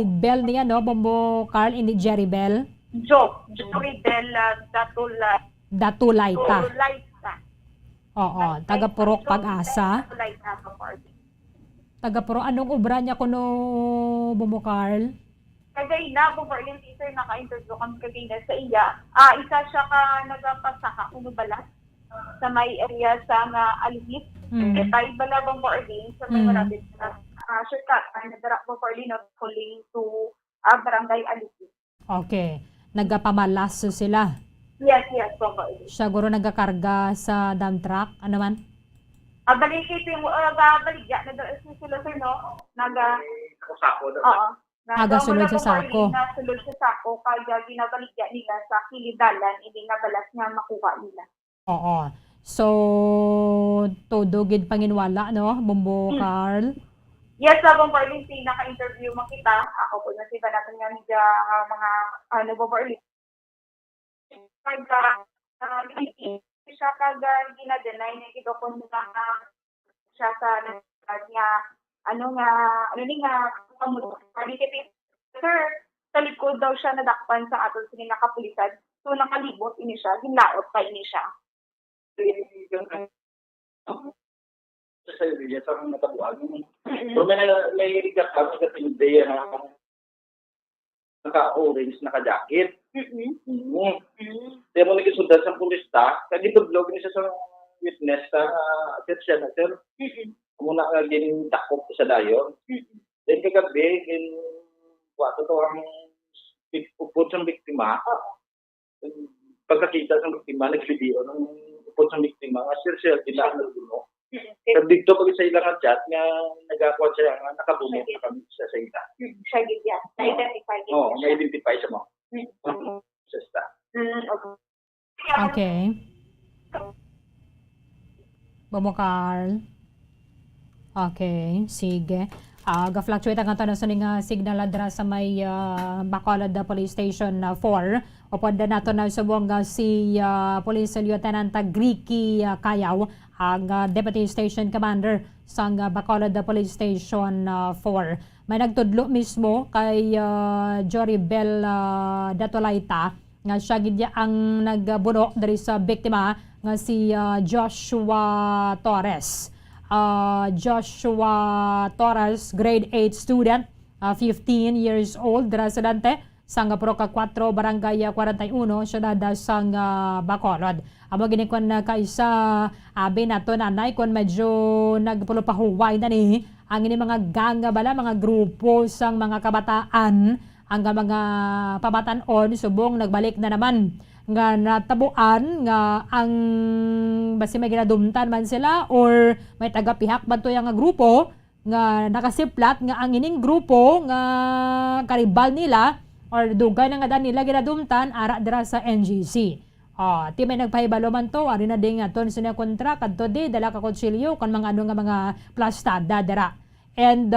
Bell niya no, Bombo Carl, hindi Jerry Bell. Jory Bell Datulaita. Datulaita. Oo, taga Purok Pag-asa. Datulaita sa party. Taga Purok, anong obra niya kuno Bombo Carl? Kagay na, kung yung teacher naka-interview kami kagina sa iya, isa siya ka nagpasaka kuno balas sa may area sa Alihis. Tayo bala bang Borlin sa may marabit na shortcut ay nagdara po Borlin of calling to Barangay Alihis. Okay. Nagpamalas sila. Yes, po Borlin. Siya guro nagakarga sa dump truck. Ano man? Balik ito yung baligya na sila sir no? Sako daw. Oo. Sulod sa sako. Sulod sa sako kaya ginabaligya nila sa kilidalan hindi nga balas nga makuha nila. Oo. So, todo gid panginwala no, Bombo Carl. Yes, Bong Borlin, naka-interview mo kita. Ako po na siya natin nga medya mga Bong Borlin. Siya kaga gina-deny na ito kung siya sa nga sir, sa likod daw siya nadakpan sa aton sa nakapulisan. So nakalibot ini siya, ginlaot pa ini siya. Sa iyo, sa mga natabuan. Pero may rigat kami sa tinday na naka-orange, naka-jacket. Pero nag-isundan sa pulista, kaya blog niya sa witness sa siya na sir. Muna nga ginindakop sa dayon. Then kagabi, wato to ang upod sa biktima. Pagkakita sa biktima, nag-video ng upod sa biktima, nga sir, sila ang nagulo. Pero dito pag sa ilang chat, nga nag-aqua siya, nga nakabunok na kami sa ila. Siya gilya, na-identify gilya. Oo, na-identify siya mo. Sa staff. Okay. Bombo Carl. Okay, sige. Ga-fluctuate ang tanong sa nga signal adra sa may Bacolod Police Station 4. Upod na nato na subong si Police Lieutenant Grecky Kayaw, ang Deputy Station Commander sa Bacolod Police Station 4. May nagtudlo mismo kay Jory Bell Datulaita nga siya gidya ang nagbuno diri sa biktima nga si Joshua Torres. Joshua Torres, grade 8 student, 15 years old, residente sang Proca 4, Barangay 41, siyudad sang Bacolod. Amo ginikon na kaisa abi nato nanay kon medyo nagpulupahuway na ni ang ini mga ganga bala mga grupo sang mga kabataan ang mga pabatan-on subong nagbalik na naman nga natabuan nga ang basi may ginadumtan man sila or may tagapihak man to nga grupo nga nakasiplat nga ang ining grupo nga karibal nila or dugay na nga nila ginadumtan ara dira sa NGC. Ti may nagpahibalo man to ari na ding aton sina kontra kadto di dala ka konsilyo kon mga ano nga mga plastada dira. And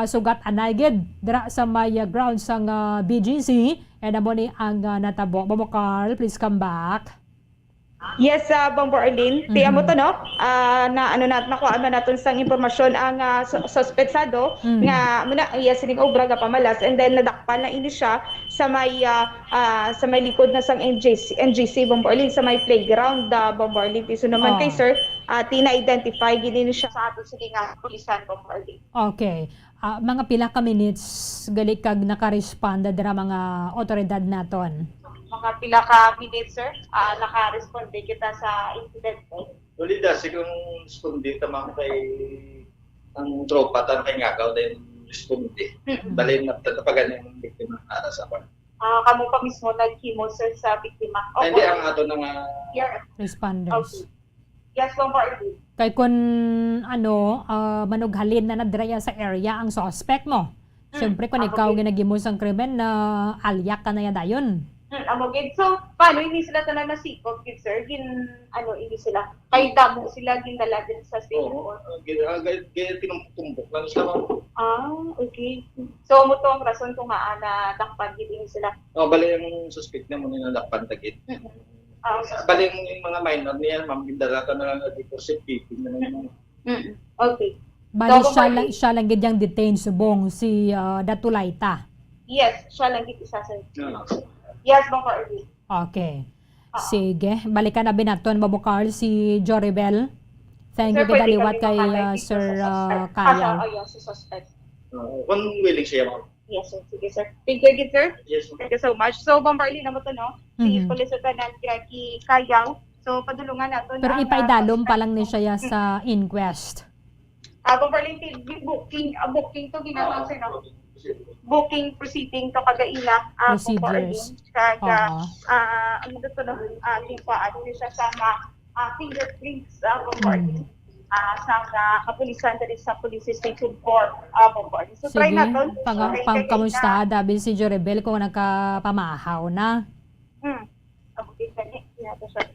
sugat anagid dira sa may ground sang BGC and amo ni ang natabo. Bobo Carl, please come back. Yes, Bombo Arlene. Tiya mo to, no? Na ano nakuha natin sang impormasyon ang suspetsado nga muna sining obra ga pamalas and then nadakpan na ini siya sa may likod na sang NGC Bombo Arlene sa may playground Bombo Arlene. So naman kay sir, tina-identify gini siya sa ato sige nga pulisan Bombo Arlene. Okay. Mga pila ka minutes gali kag naka-respond dira mga otoridad naton. Mga pila ka minutes, sir, naka-responde kita sa incident. Tulida, sigong responde tamang kay ang tropa tan kay ngagaw din responde. Balin na tatapagan yung biktima para sa pan. Kamo pa mismo nag-chemo, sir, sa biktima. Hindi ang ato ng responders. Okay. Yes, Bombar. Kay kun manughalin na nadraya sa area ang suspect mo. Siyempre kung ikaw ginagimos ang krimen na alyak ka na yan dayon. Amo gid. So, paano hindi sila tanan nasikop gid sir? Hindi sila. Kay damo sila ginala din sa station. Tinumpok lang sila. Okay. So, mo to ang rason kung na dakpan gid ini sila. Bali yung suspect na mo nilalakpan tagit. Bali yung mga minor niya, ma'am, gindalatan na lang dito sa keeping na lang. Okay. Bali So, siya lang gid yang detained subong si Datulayta. Yes, siya lang gid isa sir. Yes, Bong Erlin. Okay. Sige, balikan na binaton Bobo Carl si Joribel. Thank you Sir, pwede bidaliwat kami kay makakay dito Sir sa suspect. Kayaw. Yes, sa suspect. Kung willing siya, ma'am. Yes, sir. Sige, sir. Thank you again, sir. Yes, ma'am. Thank you so much. So, Bombarli na mo to, no? Si Mhm. Police Lieutenant Greg Kayaw. So, padulungan nato Pero ang, ipaidalom pa lang ni siya sa inquest. Bombarli, booking to ginagawa sir, no? Booking proceeding to kagaila. Procedures. Kaga, ano to, no? Tingpaan siya sa fingerprints, Bombarli. Sa kapulisan dali sa Police Station 4, Bombarli. So, try Sige, natin. kamusta dabi si Joribel kung nagkapamahaw na. Okay, kani. Nato siya.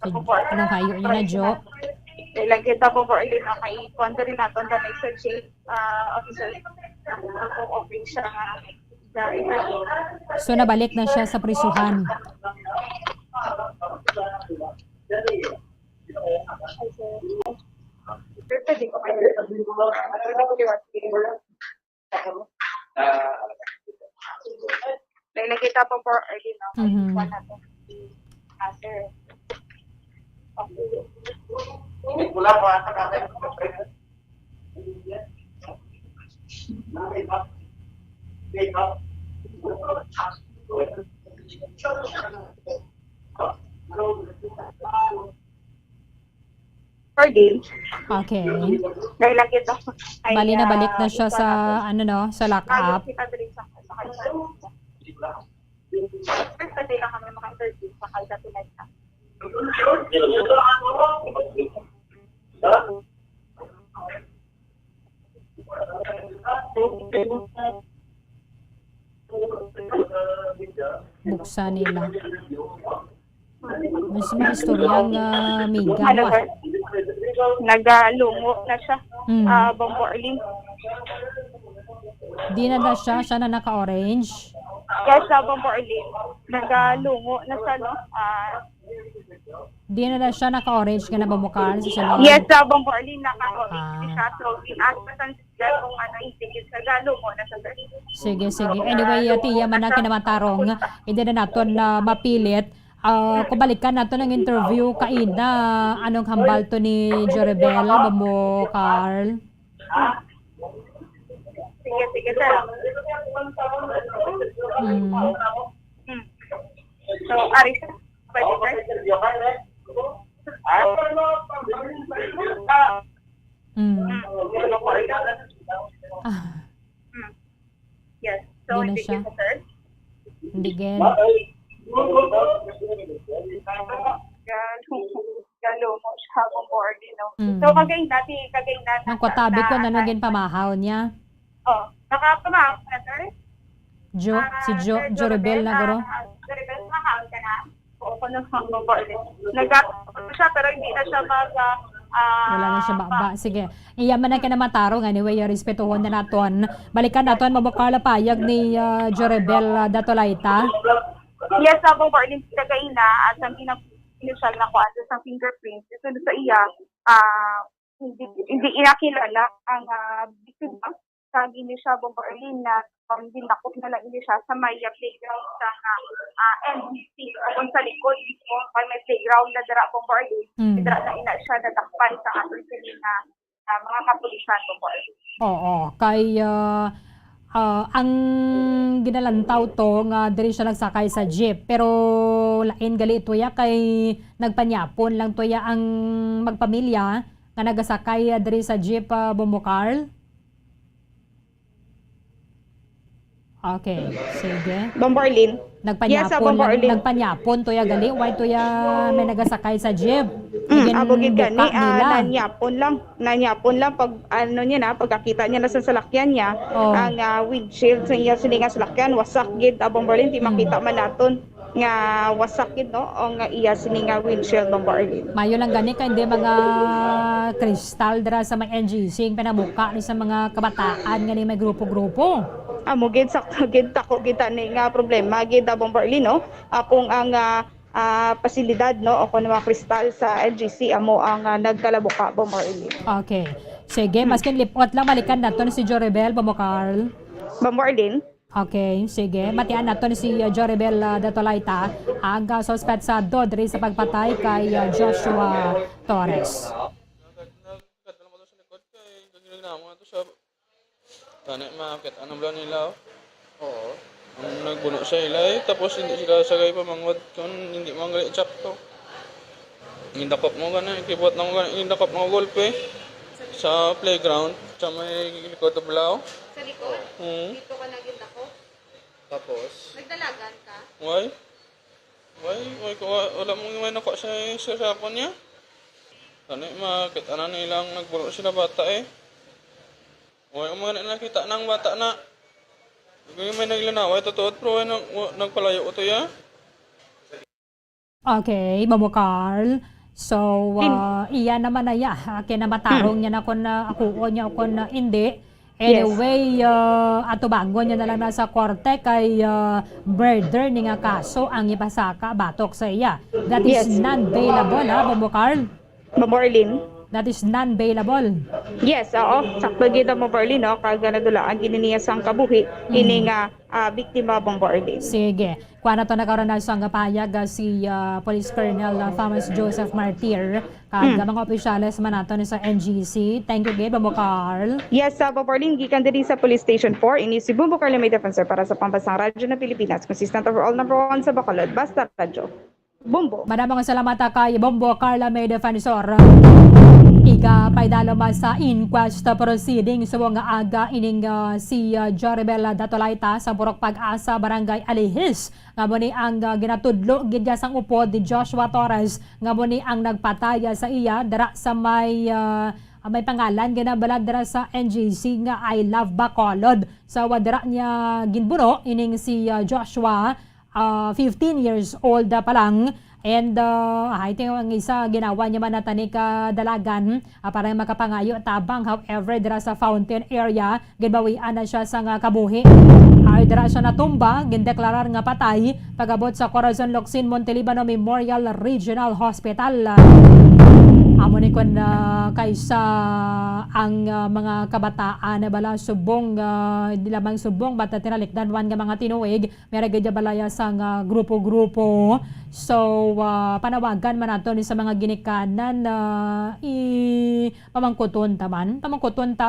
Anong kayo niya na, Jo? Kailan kita po for ilin na kay kwento rin natin na next jail officer. Kung okay siya So nabalik na siya sa prisuhan. Kailan kita po for ilin na kay Mhm. kwento natin sir. Wala pa sa kakay. Per day. Okay. Kailan kita. Bali na balik na siya sa sa lock-up. Kita din sa Pwede lang kami maka-interview sa kalda tonight na. Buksan nila. Mas may istoryang miga Ano, mo. sir? Nagalungo na siya. Mm. Bombarli. Di na siya na naka-orange. Yes, Bombarli. Nagalungo na siya, no? Di na siya naka-orange ka na bumukar sa salon. Yes, Bombarli. Naka-orange siya. So, in-askasan siya kung itigit sa galungo na siya, sir. Sige. Anyway, tiya man na kinamatarong. Hindi na naton na mapilit. Kubalikan nato ng interview kaina anong hambal to ni Joribel Bambo Carl. Sige, sir. So, ari sir. Pwede, sir. Yes. So, Di na sige, siya. sir. Hindi gen. Galungo siya Bombarli, no? Mm. So, kagayin natin. Nang kwatabi ko na naging pamahaw niya. Nakapamahaw na, sir? Si Joribel na guro. Joribel, nakahawal ka na? Oo, ko na Bombarli. Nag-ano siya, pero hindi na siya Wala na siya ba. Sige. Iyaman na kinamatarong. Anyway, respetuhon na naton. Balikan naton mabukala payag ni Joribel Datulayta. Yes, Bombarli, kagayin na at ang initial na kuha sa fingerprints. Ito sa iya, hindi inakilala ang biktima. Sabi ni siya, Bombarli, na dinakot na lang ini siya sa may playground sa NBC kung sa likod mismo may playground na dara Bombarli. Dara na ina siya natakpan sa ating na mga kapulisan Bombarli. Oo. Kay ang ginalantaw to nga diri siya nagsakay sa jeep pero lain gali ito ya kay nagpanyapon lang to ya ang magpamilya nga nagasakay diri sa jeep Bombo Carl. Okay, sige. Bombarli, Nagpanyapon to ya gali, why to ya may nagasakay sa jeep. Abogid gani, buka nila. nanyapon lang pag ano niya na, pagkakita niya na sa salakyan niya, ang windshield sa iya sininga salakyan, wasak gid, Bombo Arlene, di makita man naton nga wasak gid no, o nga iya sininga windshield, Bombo Arlene. Mayo lang gani kay hindi mga kristal dira sa mga NGC, pinamuka ni sa mga kabataan nga ni may grupo-grupo. Amo gid sakto gid tako kita ni nga problema gid Bombo Arlene no, kung ang pasilidad no o kung mga kristal sa NGC amo ang nagkalabuka, Bombo Arlene. Okay. Sige, maskin lipot lang balikan nato ni si Joribel Carl. Bombo Arlene. Okay, sige. Matian nato ni si Joribel Datolaita ang suspetsado diri sa pagpatay kay Joshua Torres. Tani makakit anong bulan nila. Oo. Ang nagbuno sa ilay tapos hindi sila sagay pa mangod kun hindi mo gali tsakto. Indakop mo gana kibot na mo gana indakop mo golpe sa playground sa may likod ng blaw. Sa likod? Dito ka nagindakop? Tapos Nagdalagan ka? Why ko wala mong iwan ako sa sasakon niya. Tani makakit ana nilang nagbuno sila bata eh. Wala mo na nakita ng bata na. Kung may naglanaway, totoo pro nagpalayo ko to ya. Okay, Bobo Carl. So, iyan naman na ya. Kinamatarong niya na kung akuo niya o kung hindi. Anyway, atubangon niya na lang nasa korte kay murder ni nga kaso ang ipasaka batok sa iya. That is non-bailable, Bobo Carl. Bombo Arlene. That is non-bailable. Yes, oo. Sakto gid mo Arlene no, kag nadulaan gininiya sang kabuhi ini nga biktima, Bombo Arlene. Sige. Kuha na to nakaroon na sa payag si Police Colonel Thomas Joseph Martir kag mga opisyales man nato ni sa NGC. Thank you gid, Bombo Carl. Yes, Bombo Arlene, gikan diri sa Police Station 4 ini si Bombo Carl may defensor para sa Pambansang Radyo ng Pilipinas, consistent overall #1 sa Bacolod, Basta Radyo. Bombo. Maraming salamat kay Bombo Carla may defensor. Iga paidalama sa inquest proceeding sa mga aga ining si Joribel Datolaita sa Purok Pag-asa, Barangay Alihis. Nga mo ni ang ginatudlo gidya sang upod ni Joshua Torres. Nga mo ni ang nagpataya sa iya dara sa may pangalan ginabalag dara sa NGC nga I Love Bacolod. Sa wadara niya ginbuno ining si Joshua 15 years old pa lang. And ito ang isa ginawa niya man natani ka dalagan para makapangayo tabang. However, dira sa fountain area ginbawian na siya sa kabuhi. Dira siya natumba, gindeklarar nga patay pagabot sa Corazon Locsin Montelibano Memorial Regional Hospital. Amo ni kon kaysa ang mga kabataan na bala subong dilamang subong bata tinalikdan wan nga mga tinuig mera gadya balaya sa grupo-grupo. So panawagan man nato ni sa mga ginikanan pamangkuton ta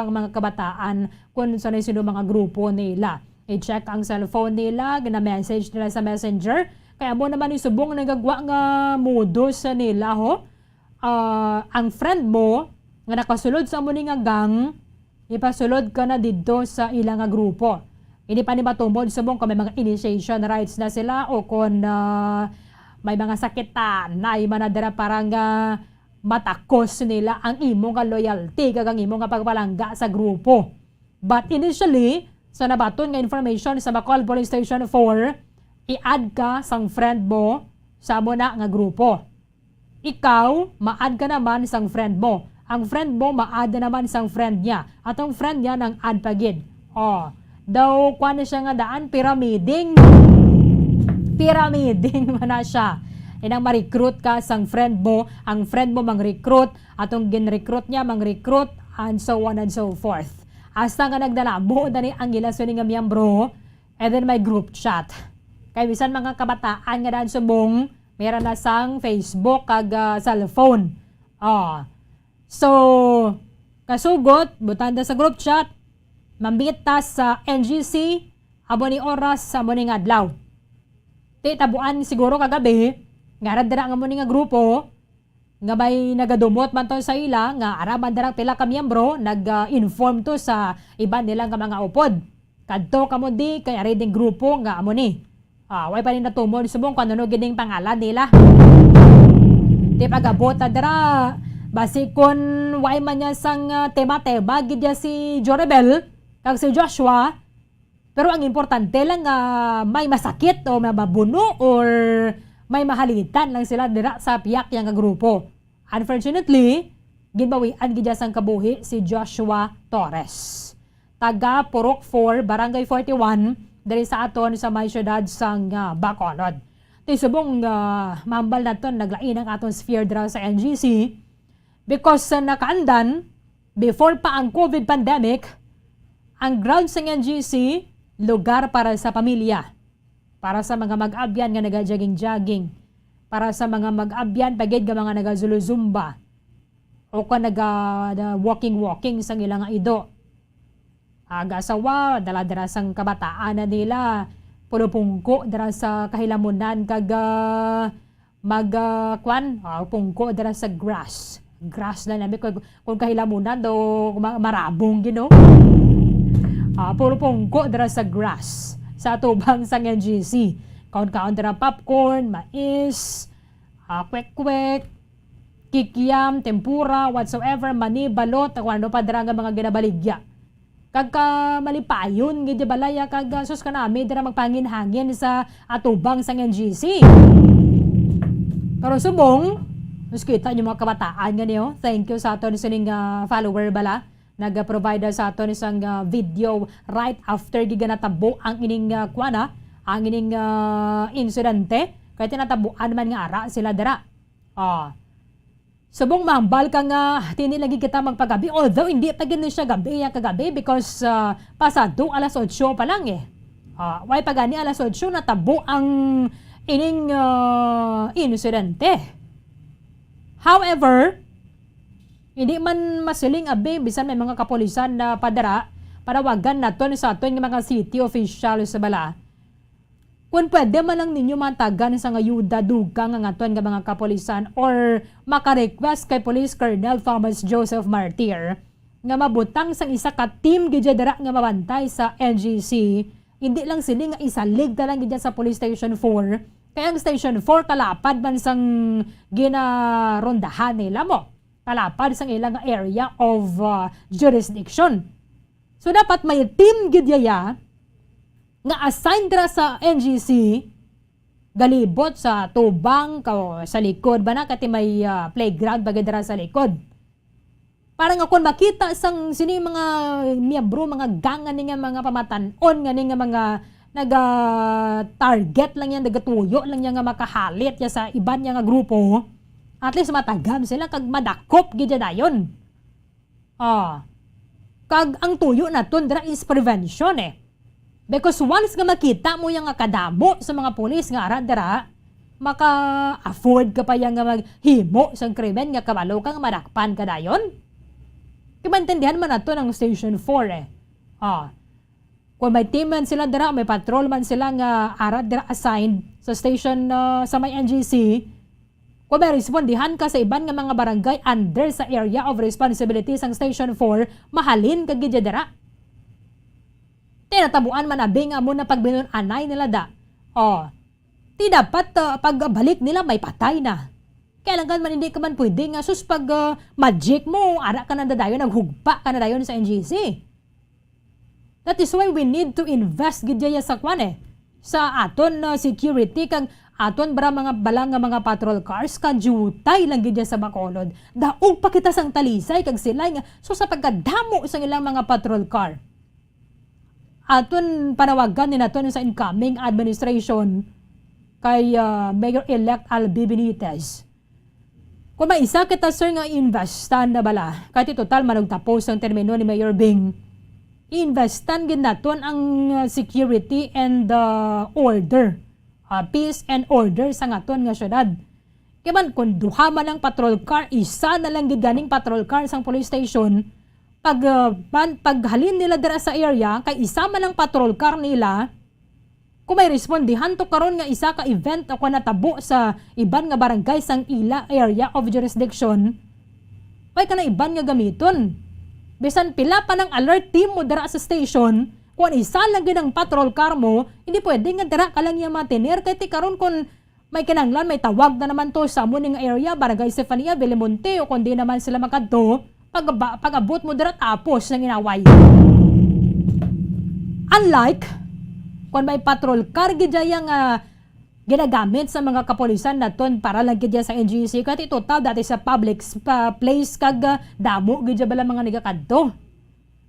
ang mga kabataan kung saan sino mga grupo nila. I-check ang cellphone nila, gina-message nila sa messenger. Kaya mo naman isubong nagagwa nga modus nila ang friend mo nga nakasulod sa mo ni nga gang, ipasulod ka na dito sa ilang grupo. Hindi pa ni matumod subong kung may mga initiation rights na sila o kung may mga sakitan na imanadara parang matakos nila ang imong loyalty kag ang imong pagpalangga sa grupo. But initially, sa nabaton nga information sa Bacol Police Station 4, i-add ka sang friend mo sa mo na nga grupo. Ikaw, ma-add ka naman sang friend mo. Ang friend mo, ma-add naman sang friend niya. At ang friend niya nang add pagid. Daw, kuha na siya nga daan, pyramiding man na siya. Inang ma-recruit ka sang friend mo, ang friend mo mang-recruit, atong gin-recruit niya mang-recruit, and so on and so forth. Hasta nga nagdala, buo na ni ang ilasyon nga miyembro, and then may group chat. Kaya bisan mga kabataan nga daan subong, meron na sang Facebook kag cellphone. So, kasugot, butanda sa group chat, mambita sa NGC, abo ni oras sa mo ni adlaw. Tabuan siguro kagabi, nga radara nga mo ni nga grupo, nga may nagadumot man to sa ila, nga araman darang pila ka miyembro, nag-inform to sa iba nilang mga upod. Kadto ka mo di, kaya reading grupo nga amo ni. Way pa rin natumod subong kung ano gining pangalan nila. Di pagabota dara basi kun way man niya sang tema-tema gid niya si Jorebel kag si Joshua. Pero ang importante lang may masakit o may mabuno or may mahalitan lang sila dira sa piyak yang grupo. Unfortunately, ginbawian gid sang kabuhi si Joshua Torres. Taga Purok 4, Barangay 41 diri sa aton sa may syudad sang Bacolod. Tisubong mambal naton naglain ang aton sphere dira sa NGC because nakaandan before pa ang COVID pandemic, ang ground sa NGC lugar para sa pamilya, para sa mga mag-abyan nga naga-jogging-jogging, para sa mga mag-abyan pagid nga mga naga-zumba o ka naga-walking-walking sang ilang ido. Agasawa, dala-dala sang kabataan na nila, pulupungko dara sa kahilamunan kag pungko dara sa grass lang namin kung kahilamunan do marabong gino. Pulupungko dara sa grass sa tubang sang NGC. Kaon-kaon dara popcorn, mais, kwek-kwek, kikiam, tempura, whatsoever, mani, balot, kung ano pa dara nga mga ginabaligya. Kagka malipayon, gidi balaya, kag sus ka namin, dira magpangin-hangin sa atubang sang NGC. Pero subong, mas kita nyo mga kabataan nga niyo. Thank you sa aton sining follower bala. Nag-provide sa aton isang video right after giganatabo ang ining ang ining insidente. Kaya tinatabuan man nga ara sila dira. Subong mambal ka nga tinilagi kita magpagabi, although hindi pa gini siya gabi kagabi because pasado alas 8 pa lang eh. Way pa gani alas 8 natabo ang ining insidente. However, hindi man masiling abi bisan may mga kapulisan na padara panawagan naton sa aton nga mga city officials sa bala. Kung pwede man lang ninyo matagan sa ayuda dugang ang aton nga mga kapulisan or maka-request kay Police Colonel Thomas Joseph Martir nga mabutang sang isa ka team gidya dara nga mabantay sa NGC. Hindi lang sila nga isalig na lang gidya sa Police Station 4. Kaya ang Station 4 kalapad man sang ginarondahan nila mo. Kalapad sang ilang area of jurisdiction. So dapat may team gidya nga assign dira sa NGC galibot sa tubang sa likod ba na kati may playground bagay dira sa likod. Para nga kung makita sang sini mga miyembro mga gangan ni nga mga pamatan-on nga ni nga mga naga-target lang yan, nagatuyo lang yan nga makahalit ya sa iban nga grupo, at least matagam sila kag madakop gidya dayon. Kag ang tuyo naton dira is prevention eh. Because once nga makita mo yung kadamo sa mga pulis nga ara dira, maka-afford ka pa yung nga maghimo sa krimen nga kabalo kang madakpan ka dayon. Kimantindihan man nato ng Station 4 eh. Kung may team man sila dira, may patrol man sila nga ara dira assigned sa station sa may NGC, kung may respondihan ka sa iban nga mga barangay under sa area of responsibility sang Station 4, mahalin ka gidya dira. Tinatabuan man abing amo na pagbinon anay nila da. Di dapat pagbalik nila may patay na. Kailangan man hindi ka man pwede nga sus pag magic mo, ara ka na dadayon, naghugpa ka na dayon sa NGC. That is why we need to invest gidya sa kwan eh. Sa aton security kag aton bara mga balang nga mga patrol cars kag jutay lang gidya sa Bacolod. Daog pa kita sang talisay kag sila nga so sa pagkadamo sa ilang mga patrol car. Aton panawagan ni naton sa incoming administration kay Mayor-elect Albi Benitez. Kung may isa kita sir nga investan na bala, kahit total managtapos ang termino ni Mayor Bing, investan gid naton ang security and order, peace and order sa aton nga syudad. Kaya man kung duha man lang patrol car, isa na lang gid ganing patrol car sang police station, paghalin nila dira sa area kay isa man ang patrol car nila, kung may respondihan to karon nga isa ka event o natabo sa iban nga barangay sang ila area of jurisdiction, pay ka na iban nga gamiton. Bisan pila pa ng alert team mo dira sa station, Kung isa lang gid ang patrol car mo, hindi pwede nga dira ka lang yung matinir. Kaya ti karon kung may kinanglan, may tawag na naman to sa amuning area, Barangay Estefania, Belimonte, o kundi naman sila makadto, pag-abot mo dira tapos ng inaway. Unlike, kung may patrol car, gidya yung ginagamit sa mga kapulisan naton para lang gidya sa NGC, kasi total dati sa public place kag damo, gidya bala mga nagakadto.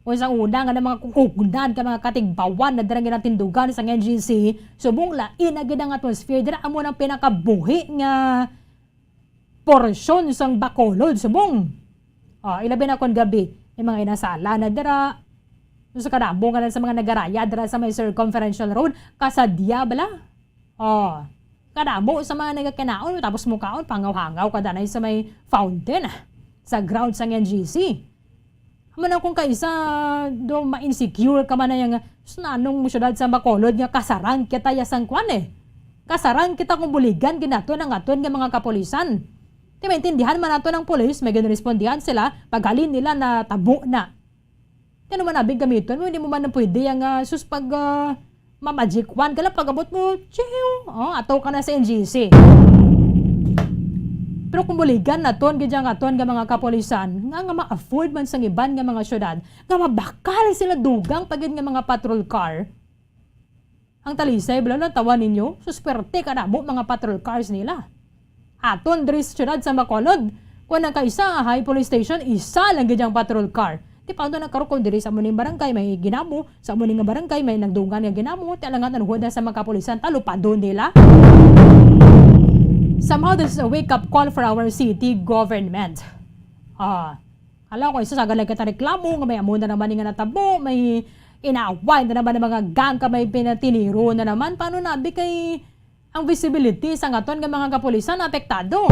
O sa una nga na mga kukugunan ka mga katigbawan na darang ginatindugan sa NGC, subong lain na gid ang atmosphere, dira amo ng pinakabuhi nga porsyon sang Bacolod, subong. Ilabi na kon gabi, may mga inasala na dira, sa kadamo nga sa mga nagaraya dira sa may circumferential road, kasadya bala. Kadamo sa mga nagakinaon, tapos mukaon, pangaw-hangaw kadanay sa may fountain, sa ground sa NGC. Amana kung kaisa do ma-insecure ka man na yung nanong syudad sa Bacolod nga kasarang kita yasang kwan Kasarang kita kung buligan ginaton ang aton nga mga kapulisan. Di maintindihan man nato ng polis, may ginrespondihan sila, paghalin nila na tabo na. Kaya naman nabig gamiton mo, hindi mo man na pwede yung pag ma-magic wand ka lang, pag-abot mo, ataw ka na sa NGC. Pero kung buligan naton, gidyang aton nga mga kapulisan, nga ma-afford man sang iban nga mga syudad, nga mabakal sila dugang pagid nga mga patrol car. Ang talisay, bala lang tawa ninyo, susperte ka na mo mga patrol cars nila. Aton diri sa syudad sa Bacolod, kung ang kaisa high police station, isa lang gidyang patrol car. Di pa na karukon diri sa muning barangay may ginamo, sa muning nga barangay may nagdugan nga ginamo, talangan anuhod na sa mga kapulisan, talupado nila. Somehow this is a wake-up call for our city government. Alam ko, isa sagalay kita reklamo, nga may amo na naman nga natabo, may inaaway na naman ng mga gang ka, may pinatiniro na naman. Paano nabi kay ang visibility sa ngaton nga mga kapulisan apektado?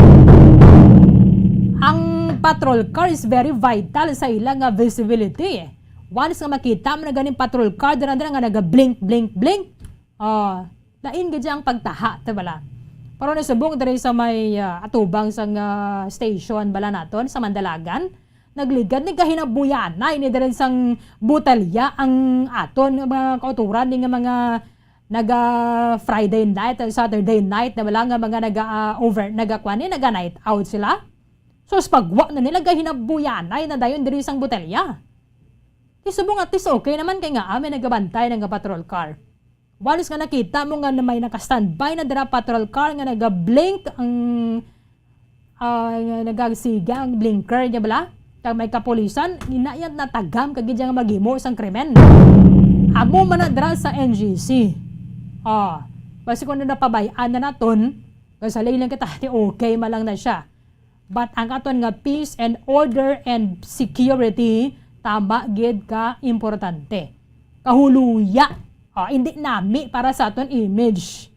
Ang patrol car is very vital sa ilang visibility. Once nga makita mo na ganing patrol car, dara nga naga-blink, blink, blink. Lain gadya ang pagtaha, tabala. Pero nasubong diri sa may atubang sang station bala naton sa Mandalagan, nagligad ni kahinabuyanay ni diri sang butalya ang aton mga kauturan ni nga mga naga Friday night, Saturday night na wala nga mga naga night out sila. So pagwa na nila kahinabuyanay na dayon diri sang butalya. Isubong at least okay naman kay nga amin nagabantay ng patrol car. Walis nga nakita mo nga na may naka-standby na dira patrol car nga naga-blink ang nagasiga ang blinker niya bala. Tag may kapulisan, inayat na tagam kagid nga maghimo sang krimen. Amo man na dira sa NGC. Basi kung napabayaan na naton, kasalay lang kita, okay malang na siya. But ang aton nga peace and order and security, tama gid ka importante. Kahuluya. Hindi nami para sa aton image.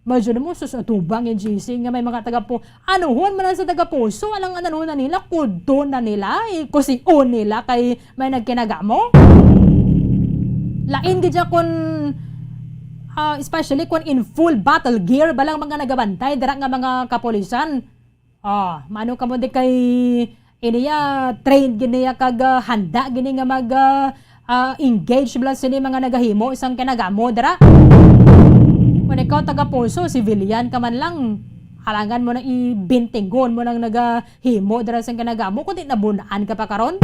Medyo na mo susatubang yung GC nga may mga taga-po. Anuhon man sa taga-puso, alang ano na nila, kudo na nila, kusion nila kay may nagkinagamo. Lain gidya kun especially kun in full battle gear balang mga nagabantay dira nga mga kapulisan. Mano ka mo di kay iniya trained giniya kag handa gini nga mag engage bala sini mga nagahimo isang kinagamo dira. Kung ikaw taga-puso, civilian ka man lang, halangan mo na ibintinggon mo nang nagahimo dira sa kinagamo, kundi nabunaan ka pa karon.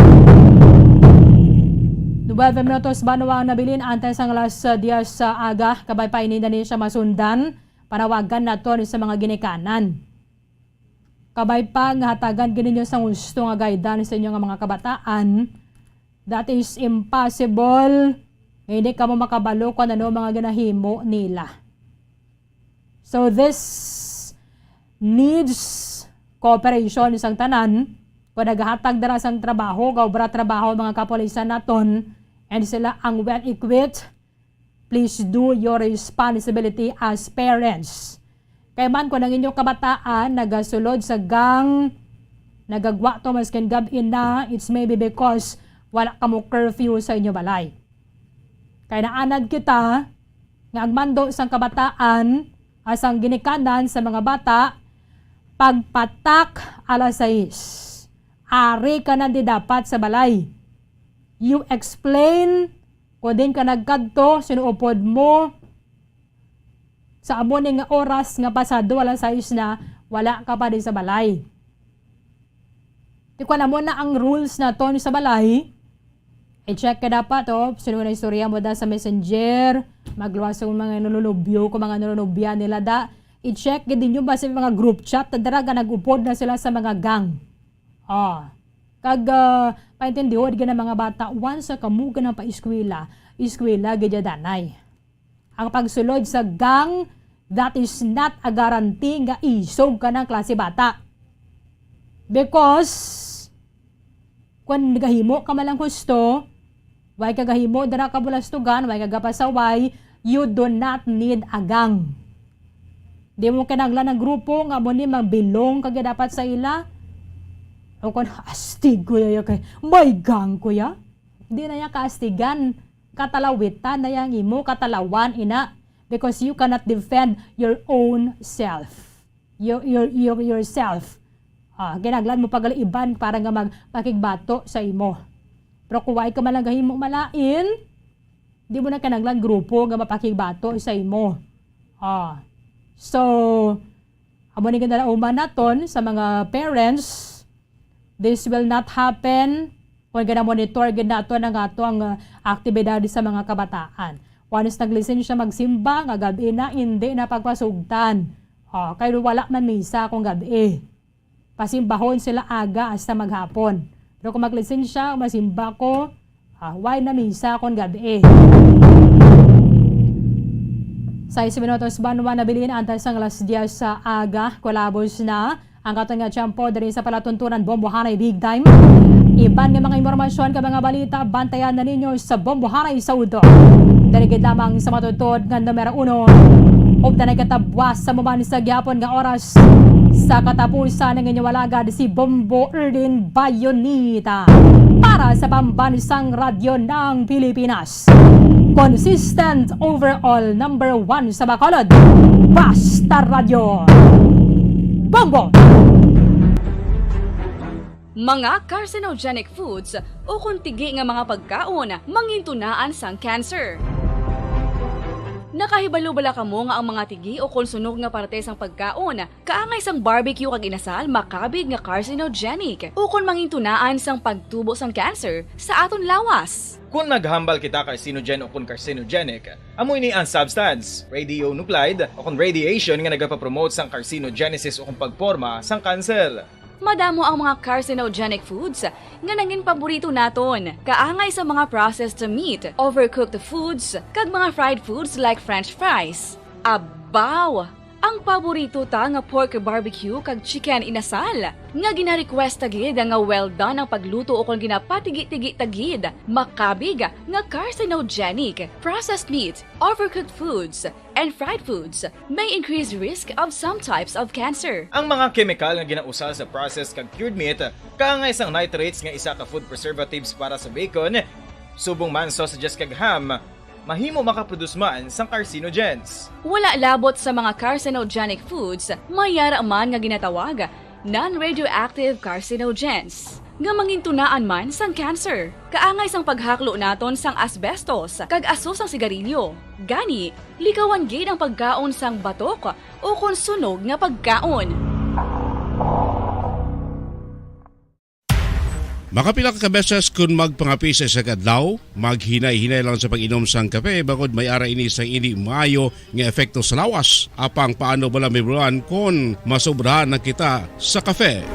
9 minutos ba ang nabilin antes ang alas 10 sa aga, kabay pa ini dani siya masundan, panawagan nato sa mga ginikanan. Kabay pa nga hatagan gininyo sa gusto nga guidance sa inyo nga mga kabataan. That is impossible. Hindi ka mo makabalo kung ano mga ginahimo nila. So this needs cooperation isang tanan. Kung naghahatag dara sang trabaho, kaubra trabaho mga kapulisan naton, and sila ang well-equipped, please do your responsibility as parents. Kaya man kung ang inyong kabataan nagasulod sa gang, nagagwa to maskin gab-in na, it's maybe because wala ka mo curfew sa inyo balay. Kaya naanad kita nga agmando sang kabataan asang ginikanan sa mga bata pagpatak alas 6. Ari ka na di dapat sa balay. You explain Kung din ka nagkadto, sinuupod mo, sa amo ni nga oras nga pasado, wala sayos na, wala ka pa din sa balay. Di ko alam mo na ang rules na to sa balay, i-check ka dapat, sino na istorya mo da sa messenger, magluwas yung mga nulunubyo, kung mga nulunubya nila da, i-check din nyo ba sa mga group chat, tadaraga nag-upod na sila sa mga gang. Kag paintindihod ka ng mga bata, once sa kamuga ng pa-eskwela, gadya danay. Ang pagsulod sa gang, that is not a guarantee nga isog ka ng klase bata. Because, kung nagahimo ka malang husto, way kagahimo, dara ka bulastugan, way kagapasaway, you do not need a gang. Di mo kinaglan ng grupo, nga mo ni magbilong kagya dapat sa ila. O kung astig kuya kay, may gang kuya. Di na yan kaastigan. Katalawitan na yang imo, katalawan ina, because you cannot defend your own self. Yourself. Ginaglan mo pagaliban para nga magpakigbato sa imo. Pero kung why ka malanggahin mo malain, di mo na kinaglan grupo nga mapakigbato sa imo. So, amo ni ganda uman naton sa mga parents, this will not happen. Kung gana-monitor, ganato na nga ito ang aktibidad sa mga kabataan. Once naglisten siya magsimba, nga gabi na, hindi na pagpasugtan. Kaya wala man misa kung gabi. Pasimbahon sila aga hasta maghapon. Pero kung maglisten siya, masimba ko, why na misa kung gabi. Sa 6 minutos, banwa na bilhin antas ang alas 10 sa aga, kulabos na ang katong nga tiyempo dari sa palatuntunan Bombohanay Big Time. Iban nga mga impormasyon ka mga balita, bantayan na ninyo sa Bombohanay Saudo. Darigid lamang sa matutod nga numero 1. O na nagkatabwas sa maman sa gyapon nga oras sa katapusan ng inyong walagad si Bombo Erlin Bayonita para sa pambansang radyo ng Pilipinas. Consistent overall number 1 sa Bacolod, Basta Radio. Bombo! Mga carcinogenic foods o kuntigi nga mga pagkaon mangintunaan sang cancer. Nakahibalo bala kamo nga ang mga tigi o konsunog nga parte sang pagkaon kaangay sang barbecue kag inasal makabig nga carcinogenic o kon mangintunaan sang pagtubo sang cancer sa aton lawas. Kung naghambal kita carcinogen o kung carcinogenic, amoy ni ang substance, radionuclide o kung radiation nga nagapapromote sang carcinogenesis o kung pagporma sang cancer. Madamo ang mga carcinogenic foods nga nangin paborito naton. Kaangay sa mga processed meat, overcooked foods, kag mga fried foods like french fries. Abaw! Ang paborito ta nga pork barbecue kag chicken inasal. Nga gina-request tagid nga well done ang pagluto o kung ginapatigi-tigi tagid. Makabig nga carcinogenic, processed meat, overcooked foods, and fried foods may increase risk of some types of cancer. Ang mga chemical nga ginausal sa processed kag cured meat, kaangay sang nitrates nga isa ka food preservatives para sa bacon, subong man sausages kag ham, mahimo makaproduce man sang carcinogens. Wala labot sa mga carcinogenic foods, mayara man nga ginatawag non-radioactive carcinogens nga mangintunaan man sang cancer. Kaangay sang paghaklo naton sang asbestos kag aso sang sigarilyo. Gani, likawan gid ang pagkaon sang batok o kon sunog nga pagkaon. Makapila ka beses kung magpangapisa sa kadlaw, maghinay-hinay lang sa pag-inom sang kape bakod may ara ini sang hindi maayo nga epekto sa lawas. Apang paano bala mibruan kung masobrahan na kita sa kape.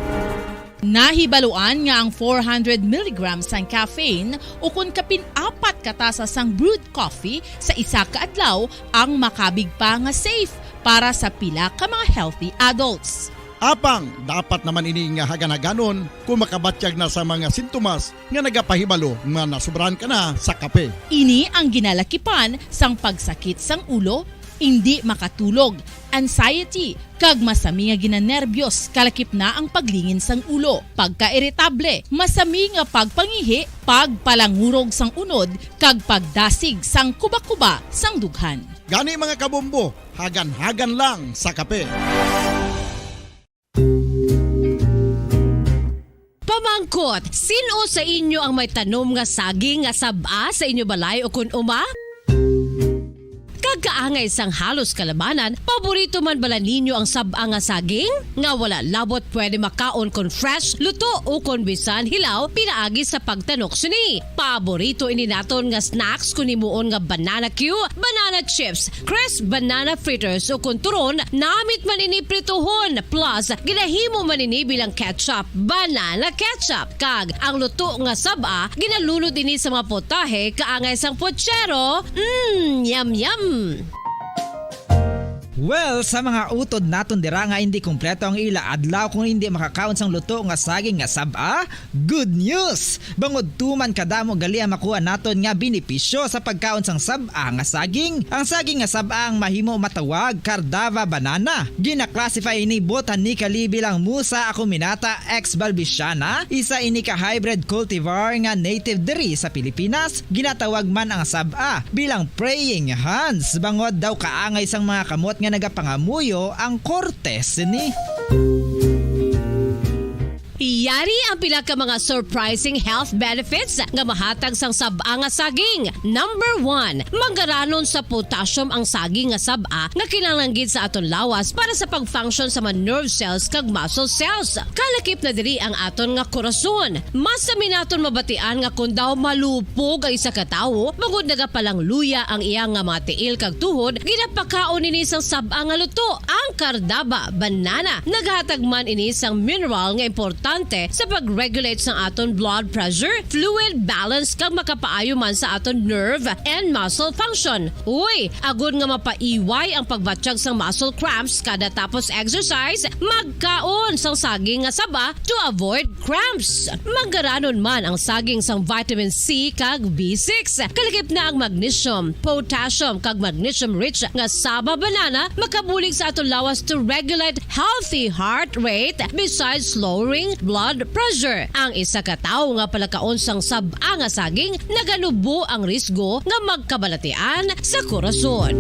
Nahibaluan nga ang 400 mg sang caffeine o kung kapin-4 katasa sang brewed coffee sa isa ka adlaw ang makabig pa nga safe para sa pila ka mga healthy adults. Apang, dapat naman ini nga haganaganon kung makabatyag na sa mga sintomas nga nagapahibalo nga nasubrahan ka na sa kape. Ini ang ginalakipan sang pagsakit sang ulo, hindi makatulog, anxiety, kag masami nga ginanerbiyos kalakip na ang paglingin sang ulo, pagka-iritable, masami nga pagpangihi, pagpalangurog sang unod, kag pagdasig sang kuba-kuba sang dughan. Gani mga kabombo, hagan-hagan lang sa kape. Sangkot, sino sa inyo ang may tanom nga saging nga sab-a sa inyo balay o kun uma? Kagkaangay sang halos kalabanan, paborito man bala ninyo ang sab-a nga saging? Nga wala labot pwede makaon kon fresh, luto o kon bisan hilaw pinaagi sa pagtanok sini. Paborito ini naton nga snacks kun himuon nga banana Q, banana chips, crisp banana fritters o kun turon, namit man ini prituhon plus ginahimo man ini bilang ketchup, banana ketchup. Kag ang luto nga sab-a ginalunod ini sa mga potahe kaangay sang pochero. Yum yum. Well, sa mga utod naton dira nga hindi kumpleto ang ila adlaw kung hindi makakaon sang luto nga saging nga sab-a, good news! Bangod tuman kadamo gali ang makuha naton nga benepisyo sa pagkaon sang sab-a nga saging. Ang saging nga sab-a ang mahimo matawag Cardava banana. Gina-classify ini botanically bilang Musa acuminata ex balbisiana, isa ini ka hybrid cultivar nga native diri sa Pilipinas. Ginatawag man ang sab-a bilang praying hands. Bangod daw kaangay sang mga kamot nga nagapangamuyo ang kortes ni. Iyari ang pila ka mga surprising health benefits nga mahatag sang sab-a nga saging. Number 1, manggaranon sa potassium ang saging nga sab-a nga kinahanglan gid sa aton lawas para sa pag-function sa mga nerve cells kag muscle cells. Kalakip na diri ang aton nga korason. Mas sa minaton mabatian nga kun daw malupog ang isa ka tawo, bangod nagapalang luya ang iyang nga mga tiil kag tuhod, ginapakaon ini sang sab-a nga luto, ang Cardava banana. Naghatag man ini sang mineral nga importante sa pag-regulate sa aton blood pressure, fluid balance kag makapaayo man sa aton nerve and muscle function. Uy, agud nga mapaiway ang pagbatsyag sang muscle cramps kada tapos exercise, magkaon sang saging nga saba to avoid cramps. Manggaranon man ang saging sang vitamin C kag B6. Kalakip na ang magnesium, potassium kag magnesium rich nga saba banana makabulig sa aton lawas to regulate healthy heart rate besides lowering blood pressure. Ang isa ka tawo nga palakaon sang sab-a nga saging naganubo ang risgo nga magkabalatian sa korason.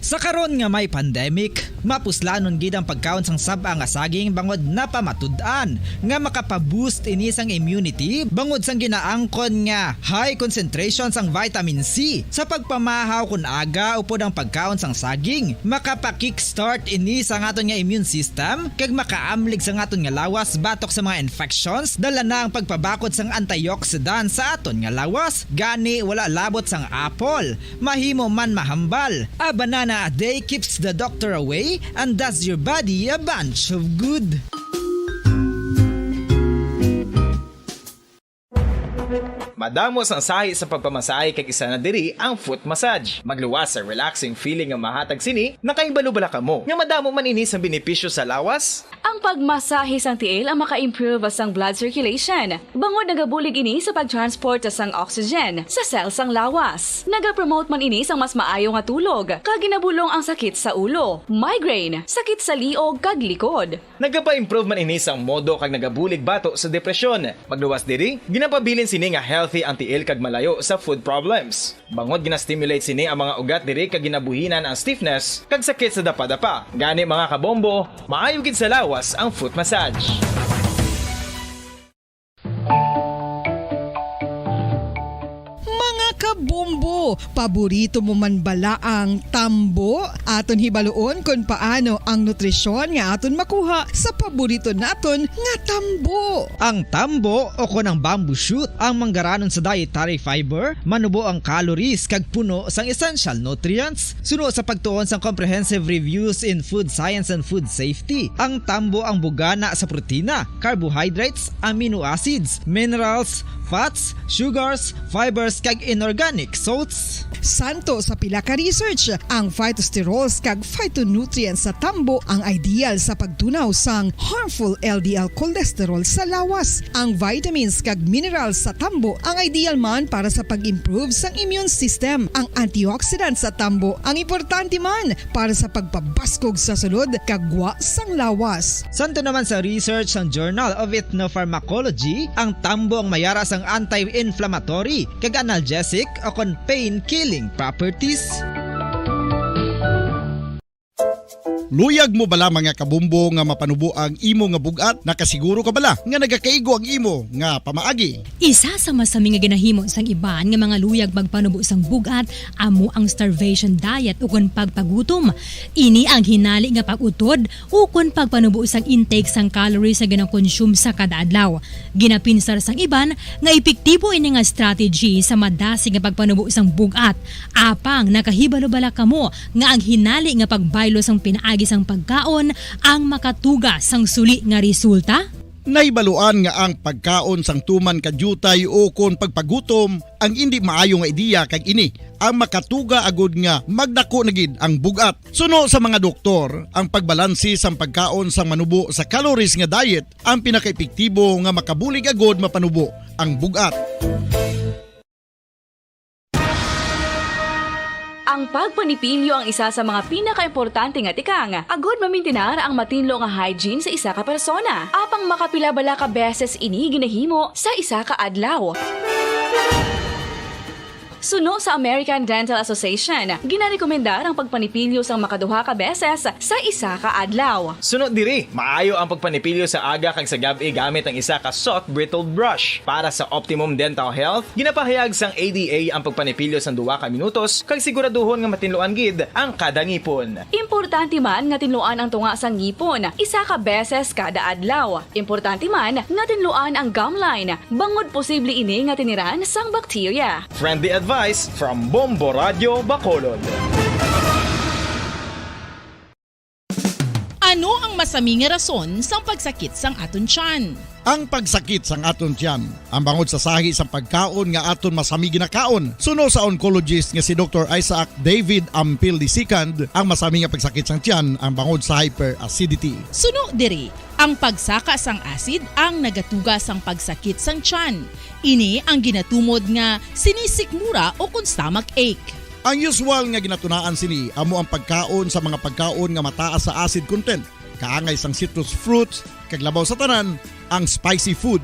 Sa karon nga may pandemic, mapuslanon gid ang pagkaon sang sab-a nga saging bangod napamatud-an nga makapaboost ini sang immunity bangod sang ginaangkon nga high concentration sang vitamin C sa pagpamahaw kun aga upod ang pagkaon sang saging. Makapa-kickstart ini sa aton nga immune system kag makaamlig sa aton nga lawas batok sa mga infections, dala na ang pagpabakod sang antioxidant sa aton nga lawas. Gani wala labot sang apple, mahimo man mahambal. A banana a day keeps the doctor away and does your body a bunch of good. Madamos ang sahi sa pagpamasahe kag isa na diri ang foot massage. Magluwas sa relaxing feeling nga mahatag sini, nakaibalo-bala ka mo. Nga madamo man ini sa benepisyo sa lawas. Ang pagmasahe sang tiil ang maka-improve sang blood circulation. Bangod nagabulig ini sa pag-transport sang oxygen sa cells sang lawas. Nagapromote man ini sang mas maayo nga tulog, kag ginabulong ang sakit sa ulo, migraine, sakit sa liog kag likod. Nagapa-improve man ini sang modo kag nagabulig bato sa depresyon. Magluwas diri, ginapabilin sini nga healthy ang tiil kag malayo sa food problems. Bangod gina-stimulate sini ang mga ugat diri kag ginabuhinan ang stiffness kag sakit sa dapa-dapa. Gani mga kabombo, maayo gid sa lawas ang foot massage. Kabombo, paborito mo man bala ang tambo? Aton hibaluon kung paano ang nutrisyon nga aton makuha sa paborito naton nga tambo. Ang tambo o kon ang bamboo shoot ang manggaranon sa dietary fiber, manubo ang calories kag puno sang essential nutrients. Suno sa pagtuon sang comprehensive reviews in food science and food safety, ang tambo ang bugana sa protina, carbohydrates, amino acids, minerals, fats, sugars, fibers kag inorganic salts. Santo sa pila ka research, ang phytosterols kag phytonutrients sa tambo ang ideal sa pagtunaw sang harmful LDL cholesterol sa lawas. Ang vitamins kag minerals sa tambo ang ideal man para sa pag-improve sang immune system. Ang antioxidants sa tambo ang importante man para sa pagpabaskog sa sulod kag gwa sang lawas. Santo naman sa research ng Journal of Ethnopharmacology, ang tambo ang mayara sang anti-inflammatory kag analgesic o kon pain-killing properties. Luyag mo bala mga kabumbo nga mapanubo ang imo nga bugat? Nakasiguro ka bala nga nagakaigo ang imo nga pamaagi? Isa sa masami nga ginahimo sang iban nga mga luyag magpanubo sang bugat amo ang starvation diet ukon pagpagutom. Ini ang hinali nga pag-utod ukon pagpanubo sang intake sang calories sa ginakonsume sa kada adlaw. Ginapinsar sang iban nga epektibo ini nga strategy sa madasig nga pagpanubo sang bugat. Apang nakahibalo bala kamo nga ang hinali nga pagbaylo sang pinaagi sang pagkaon ang makatuga sang suli nga resulta? Naibaluan nga ang pagkaon sang tuman kadyutay o kon pagpagutom ang hindi maayo nga ideya kag ini ang makatuga agud nga magdako na gid ang bugat. Suno sa mga doktor, ang pagbalansi sang pagkaon sang manubo sa calories nga diet ang pinakaepektibo nga makabulig agud mapanubo ang bugat. Ang pagpanipilyo ang isa sa mga pinaka-importante nga tikang. Agod mamintinar ang matinlo nga hygiene sa isa ka persona. Apang makapila bala ka beses ini ginahimo sa isa ka adlaw. Suno sa American Dental Association, ginarekomendar ang pagpanipilyo sang makaduha ka beses sa isa ka adlaw. Sunod diri, maayo ang pagpanipilyo sa aga kag sa gabi gamit ang isa ka soft brittle brush. Para sa optimum dental health, ginapahayag sang ADA ang pagpanipilyo sang 2 ka minutos kag siguraduhon nga matinluan gid ang kada ngipon. Importante man nga tinluan ang tunga sang ngipon, isa ka beses kada adlaw. Importante man nga tinluan ang gum line, bangod posible ini nga tiniran sang bakterya. Friendly advice from Bombo Radio Bacolod. Ano ang masami nga rason sang pagsakit sang aton tiyan? Ang pagsakit sang aton tiyan, ang bangod sa sahi sang pagkaon nga aton masami ginakaon. Suno sa oncologist nga si Dr. Isaac David Ampil II, ang masami nga pagsakit sang tiyan ang bangod sa hyperacidity. Suno diri, ang pagsaka sang acid ang nagatuga sang pagsakit sang tiyan. Ini ang ginatumod nga sinisikmura o kung stomach ache. Ang usual nga ginatunaan sini amo ang pagkaon sa mga pagkaon nga mataas sa acid content, kaangay sang citrus fruits, kag labaw sa tanan ang spicy food.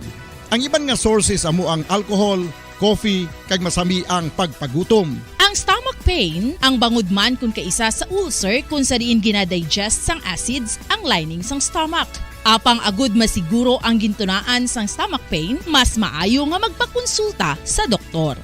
Ang iban nga sources amo ang alcohol, coffee, kag masami ang pagpagutom. Ang stomach pain ang bangod man kung kaisa sa ulcer kung sa diin ginadigest sang acids ang lining sang stomach. Apang agud masiguro ang gintunaan sang stomach pain, mas maayo nga magpakonsulta sa doktor.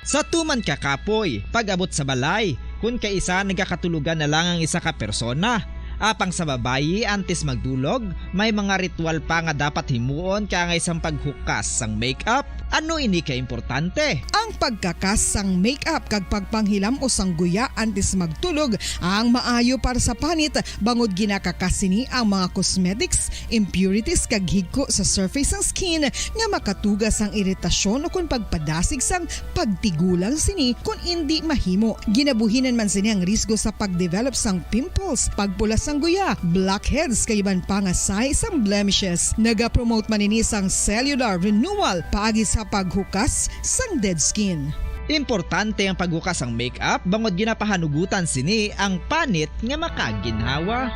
Sa tuman ka kapoy, pag-abot sa balay, kung kaisa nagkakatulugan na lang ang isa ka persona. Apang sa babayi antes magdulog, may mga ritual pa nga dapat himuon kangay sang paghukas sang makeup. Ano ini ka importante? Ang pagkakas sang makeup kag pagpanghilam o sang guya antes magtulog ang maayo para sa panit bangod ginakakasini ang mga cosmetics, impurities kag higko sa surface sang skin nga makatugas sang iritasyon o kung pagpadasig sang pagtigulang sini kung hindi mahimo. Ginabuhinan man sini ang risgo sa pagdevelop sang pimples, pagpula sang guya, blackheads kay iban pa nga size sang blemishes. Naga-promote man ini sang cellular renewal paagi sa paghukas sang dead skin. Importante ang paghukas sang makeup bangod ginapahanugutan sini ang panit nga makaginhawa.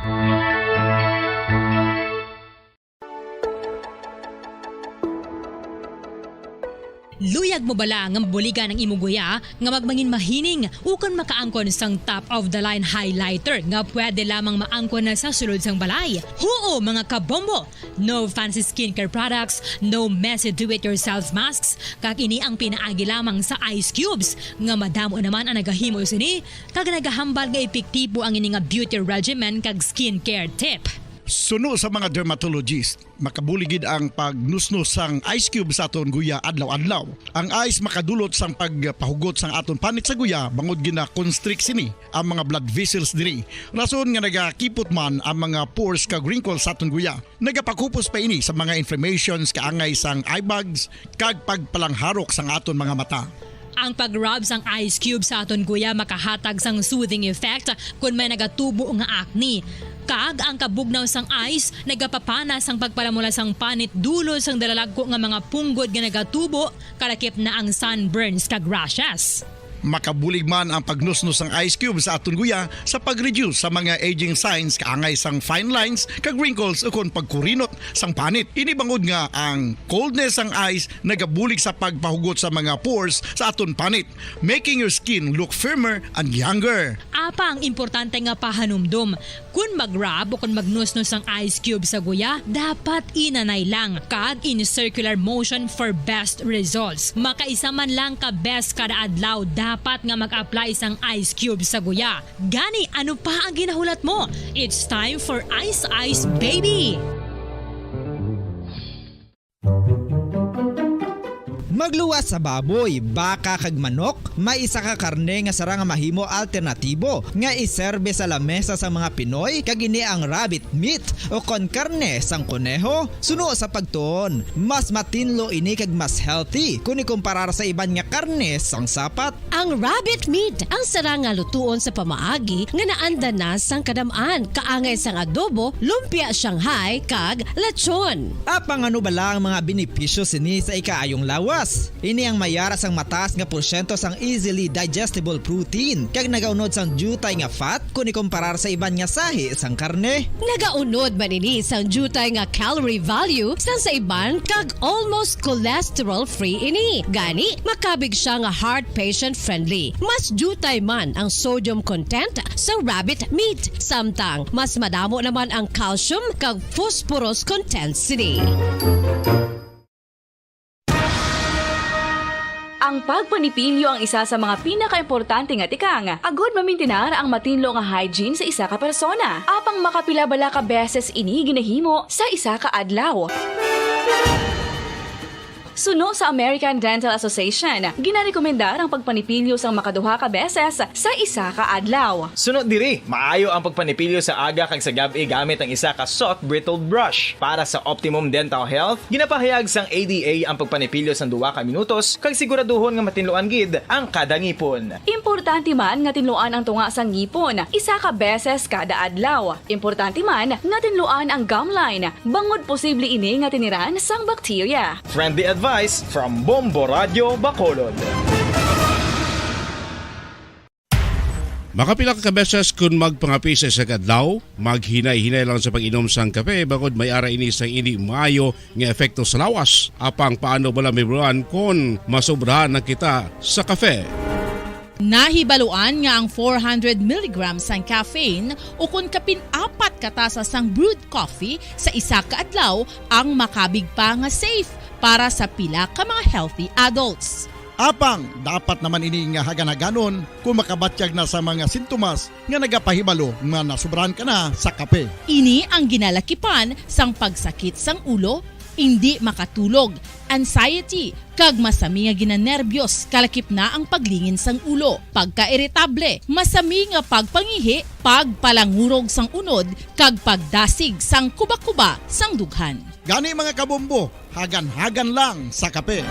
Luyag mo bala nga mabuligan ang imong guya nga magmangin mahining ukon makaangkon sang top of the line highlighter nga pwede lamang maangkon na sa sulod sang balay. Huo mga kabombo! No fancy skincare products, no messy do-it-yourself masks, kag ini ang pinaagi lamang sa ice cubes nga madamo naman ang nagahimo sini kag nagahambal nga epektibo ang ini nga beauty regimen kag skincare tip. Suno sa mga dermatologist, makabuligid ang pagnusnos sang ice cube sa aton guya adlaw-adlaw. Ang ice makadulot sang pagpahugot sang aton panit sa guya bangod gina-constrict sini ang mga blood vessels diri. Rason nga nagakipot man ang mga pores kag wrinkles sa aton guya. Nagapakupos pa ini sa mga inflammations kaangay sang eye bags kag pagpalangharok sang aton mga mata. Ang pag-rub sang ice cube sa aton guya makahatag sang soothing effect kung may nagatubo nga acne. Kag ang kabugnaw sang ice nagapapana sang pagpalamula sang panit dulo sang dalalagko nga mga punggod nga nagatubo kalakip na ang sunburns kag rashes. Makabulig man ang pagnusnos ng ice cube sa aton guya sa pag-reduce sa mga aging signs kaangay sang fine lines kag wrinkles ukon pagkurinot sang panit. Ini bangod nga ang coldness sang ice nagabulig sa pagpahugot sa mga pores sa aton panit, making your skin look firmer and younger. Apang importante nga pahanumdum, kung mag-rub o kung magnusnos ang ice cube sa guya, dapat inanay lang kag in circular motion for best results. Makaisa man lang ka best kada adlaw, dapat nga mag-apply sang ice cube sa guya. Gani, ano pa ang ginahulat mo? It's time for Ice Ice Baby! Magluwas sa baboy, baka kag manok, may isa ka karne nga sara nga mahimo alternatibo nga iserbe sa lamesa sa mga Pinoy kag ini ang rabbit meat o kon karne sang kuneho. Suno sa pagtuon, mas matinlo ini kag mas healthy kung ikumparar sa iban nga karne sang sapat. Ang rabbit meat ang sara nga lutuon sa pamaagi nga naanda na sang kadamaan, kaangay sang adobo, lumpia Shanghai kag lechon. Apang ano bala ang mga benepisyo sini sa ikaayong lawas? Ini ang mayara sang mataas nga porsyento sang easily digestible protein kag nagaunod sang jutay nga fat kung ikumparar sa iban nga sahi sang karne. Nagaunod man ini sang jutay nga calorie value sang sa iban kag almost cholesterol free ini. Gani makabig siya nga heart patient friendly. Mas jutay man ang sodium content sa rabbit meat, samtang mas madamo naman ang calcium kag phosphorus content sini. Ang pagpanipilyo ang isa sa mga pinaka-importante nga tikang. Agod mamintinar ang matinlo nga hygiene sa isa ka persona. Apang makapila bala ka beses ini ginahimo sa isa ka adlaw. Suno sa American Dental Association, ginarekomendar ang pagpanipilyo sang makaduha ka beses sa isa ka adlaw. Sunod diri, maayo ang pagpanipilyo sa aga kag sa gabi gamit ang isa ka soft brittled brush. Para sa optimum dental health, ginapahayag sang ADA ang pagpanipilyo sang 2 ka minutos kag siguraduhon nga matinluan gid ang kada ngipon. Importante man nga tinluan ang tunga sang ngipon, isa ka beses kada adlaw. Importante man nga tinluan ang gum line, bangod posible ini nga tiniran sang bakterya. Friendly advice from Bombo Radio Bacolod. Makapila ka beses kung magpangapi sa isang adlaw, maghinay-hinay lang sa pag-inom sang kape bagod may ara ini sang hindi maayo nga epekto sa lawas. Apang paano bala may buruan kung masobrahan na kita sa kape. Nahibaluan nga ang 400 mg sang caffeine o kung kapin-4 katasa sang brewed coffee sa isa ka adlaw ang makabig pa nga safe para sa pila ka mga healthy adults. Apang dapat naman ini nga hagan-haganon kung makabatyag na sa mga sintomas nga nagapahibalo nga nasubrahan ka na sa kape. Ini ang ginalakipan sang pagsakit sang ulo, hindi makatulog, anxiety, kag masami nga ginanerbiyos kalakip na ang paglingin sang ulo, pagka-iritable, masami nga pagpangihi, pagpalangurog sang unod, kag pagdasig sang kuba-kuba sang dughan. Gani mga kabombo, hagan-hagan lang sa kape.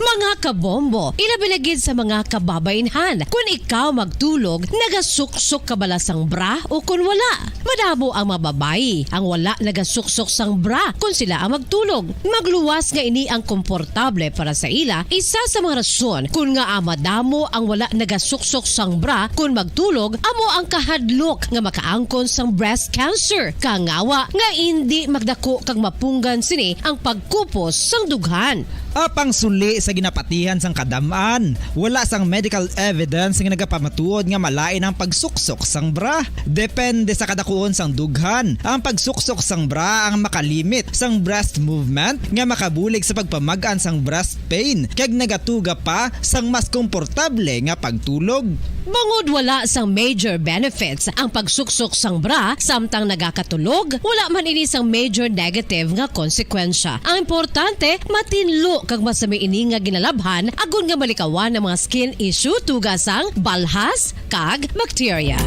Mga kabombo, ilabilagid sa mga kababainhan. Kung ikaw magtulog, nagasuksok ka bala sang bra o kung wala. Madamo ang mababayi ang wala nagasuksok sang bra kung sila ang magtulog. Magluwas nga ini ang komportable para sa ila. Isa sa mga rason kung nga madamo ang wala nagasuksok sang bra kung magtulog, amo ang kahadlok nga makaangkon sang breast cancer. Kangawa nga hindi magdako kag mapunggan sini ang pagkupos sang dughan. Apang suli sa ginapatihan sang kadamaan, wala sang medical evidence nga nagapamatuod nga malain ang pagsuksok sang bra. Depende sa kadakuon sang dughan. Ang pagsuksok sang bra ang makalimit sang breast movement nga makabulig sa pagpamagan sang breast pain kag nagatuga pa sang mas komportable nga pagtulog. Bangod wala sang major benefits ang pagsuksok sang bra samtang nagakatulog, wala man ini sang major negative nga konsekwensya. Ang importante, matinlo kag masami ini nga ginalabhan agon nga malikawan ng mga skin issue tugasang balhas kag bakterya.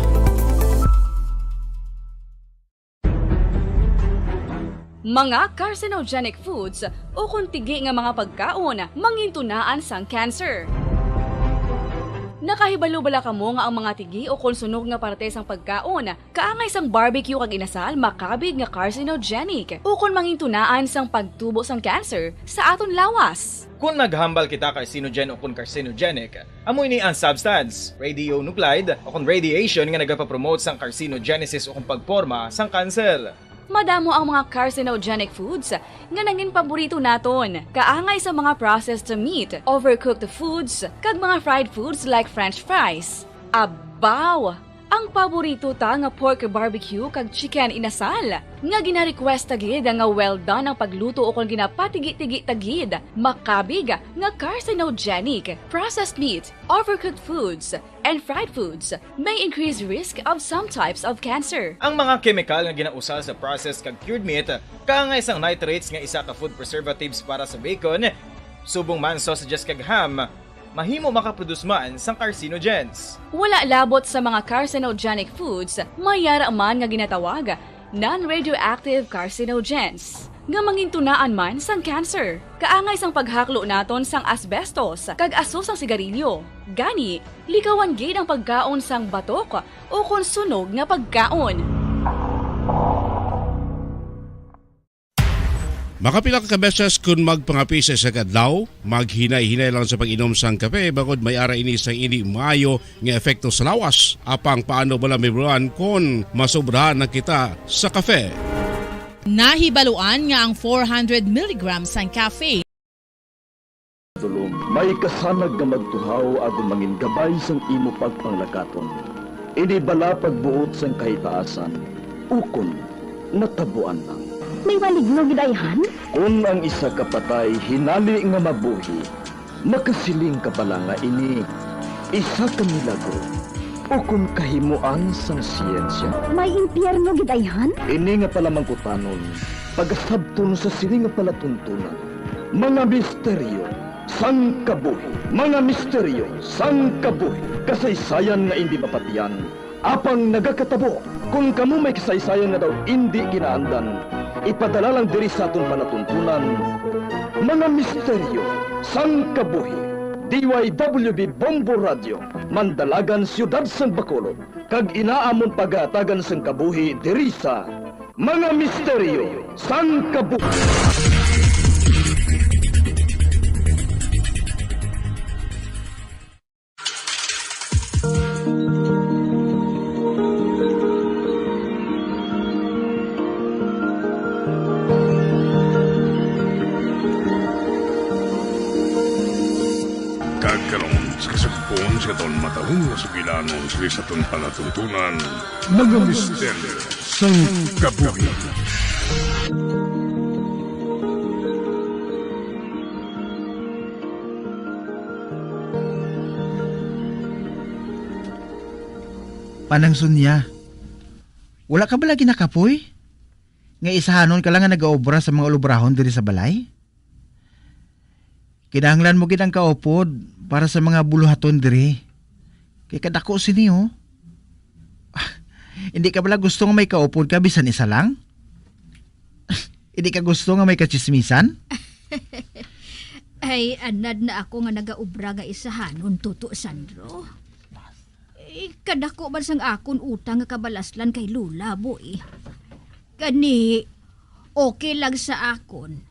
Mga carcinogenic foods o kung tigi nga mga pagkaon mangintunaan sang cancer. Nakahibalo bala kamo nga ang mga tigi o konsunog nga parte sang pagkaon, kaangay sang barbecue kag inasal makabig nga carcinogenic o kon mangintunaan sang pagtubo sang cancer sa aton lawas. Kung naghambal kita carcinogen o kung carcinogenic, amoy ni ang substance, radionuclide o kung radiation nga nagapapromote sang carcinogenesis o kung pagporma sang cancer. Madamo ang mga carcinogenic foods nga naging paborito naton. Kaangay sa mga processed meat, overcooked foods, kag mga fried foods like french fries. Abaw! Ang paborito ta nga pork barbecue kag chicken inasal. Nga gina-request tagid nga well done ang pagluto o kung ginapatigi-tigi tagid. Makabig nga carcinogenic, processed meat, overcooked foods, and fried foods may increase risk of some types of cancer. Ang mga chemical nga ginausal sa processed kag cured meat, kaangay sang nitrates nga isa ka food preservatives para sa bacon, subong man sausages kag ham, mahimo makaproduce man sang carcinogens. Wala labot sa mga carcinogenic foods, mayara man nga ginatawag non-radioactive carcinogens nga mangintunaan man sang cancer. Kaangay sang paghaklo naton sang asbestos kag aso sang sigarilyo. Gani, likawan gid ang pagkaon sang batok o kon sunog nga pagkaon. Makapila ka beses kung magpangapi sa isa kadlaw, maghinay-hinay lang sa pag-inom sang kape bagod may ara ini sang hindi maayo nga epekto sa lawas. Apang paano bala mibruan kung masobrahan na kita sa kape. Nahibaluan nga ang 400 mg sang cafe may kasanag nga magtuhaw agon mangin gabay sang imo pagpanglakaton. Ini bala pagbuot sang kahitaasan, ukon natabuan lang. May maligno gidayhan? Kung ang isa ka patay hinali nga mabuhi, makasiling ka pala nga ini isa ka milagro o kung kahimuan sang siyensya. May impyerno gidayhan? Ini nga pala mangkutanon, pagasabton sa sili nga palatuntunan. Mga misteryo sang kabuhi, mga misteryo sang kabuhi, kasaysayan nga hindi mapatiyan. Apang nagakatabo, kung kamo may kasaysayan nga daw hindi ginaandan, ipadala lang diri sa atong palatuntunan. Mga misteryo sang kabuhi. DYWB Bombo Radio, Mandalagan, Siyudad San Bacolod. Kag inaamon pagatagan sang kabuhi diri sa Mga Misteryo sang Kabuhi. Sa taon matahong na sugilanon sa itong palatuntunan, mga misteryo sang kabuhi. Panang Sunya, wala ka ba lagi nakapoy? Nga isahanon ka lang nga nag-aobra sa mga ulubrahon diri sa balay? Kinahanglan mo gid ang kaupod para sa mga buluhaton diri. Kay kadako sini oh. Hindi ka bala gusto nga may kaupod ka bisan isa lang? Hindi ka gusto nga may katsismisan? Ay, anad na ako nga nagaubra nga isahanon, Tuto Sandro. Kadako man sang akon utang nga kabalaslan kay Lula, boy. Kani, okay lang sa akon.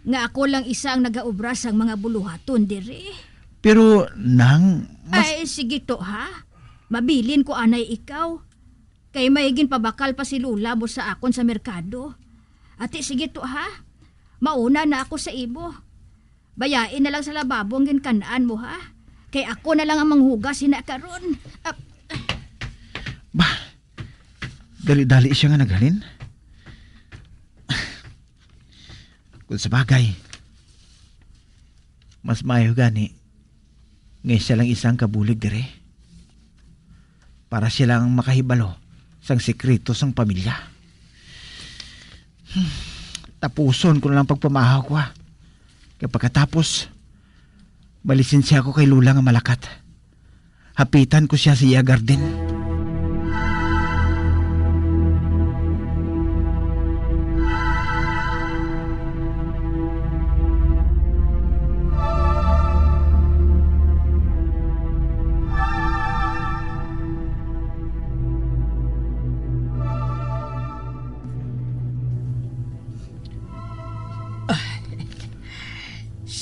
Nga ako lang isa ang nagaubra sang mga buluhaton diri. Pero, nang... Ay, sige to ha. Mabilin ko anay ikaw. Kay maigin pabakal pa si Lula mo sa akon sa merkado. Ati, sige to ha. Mauna na ako sa ibo. Bayain na lang sa lababo ang ginkanaan mo ha. Kay ako na lang ang manghugas hinakaron. Dali-dali siya nga naghalin. Kung sa bagay, mas maayo gani, ngayon siya lang isang kabulig dire. Para silang makahibalo sang sekreto sang pamilya. Tapuson ko na lang pagpamahaw ko ha. Kaya pagkatapos, malisensya ko kay Lula nga malakat. Hapitan ko siya sa iya garden.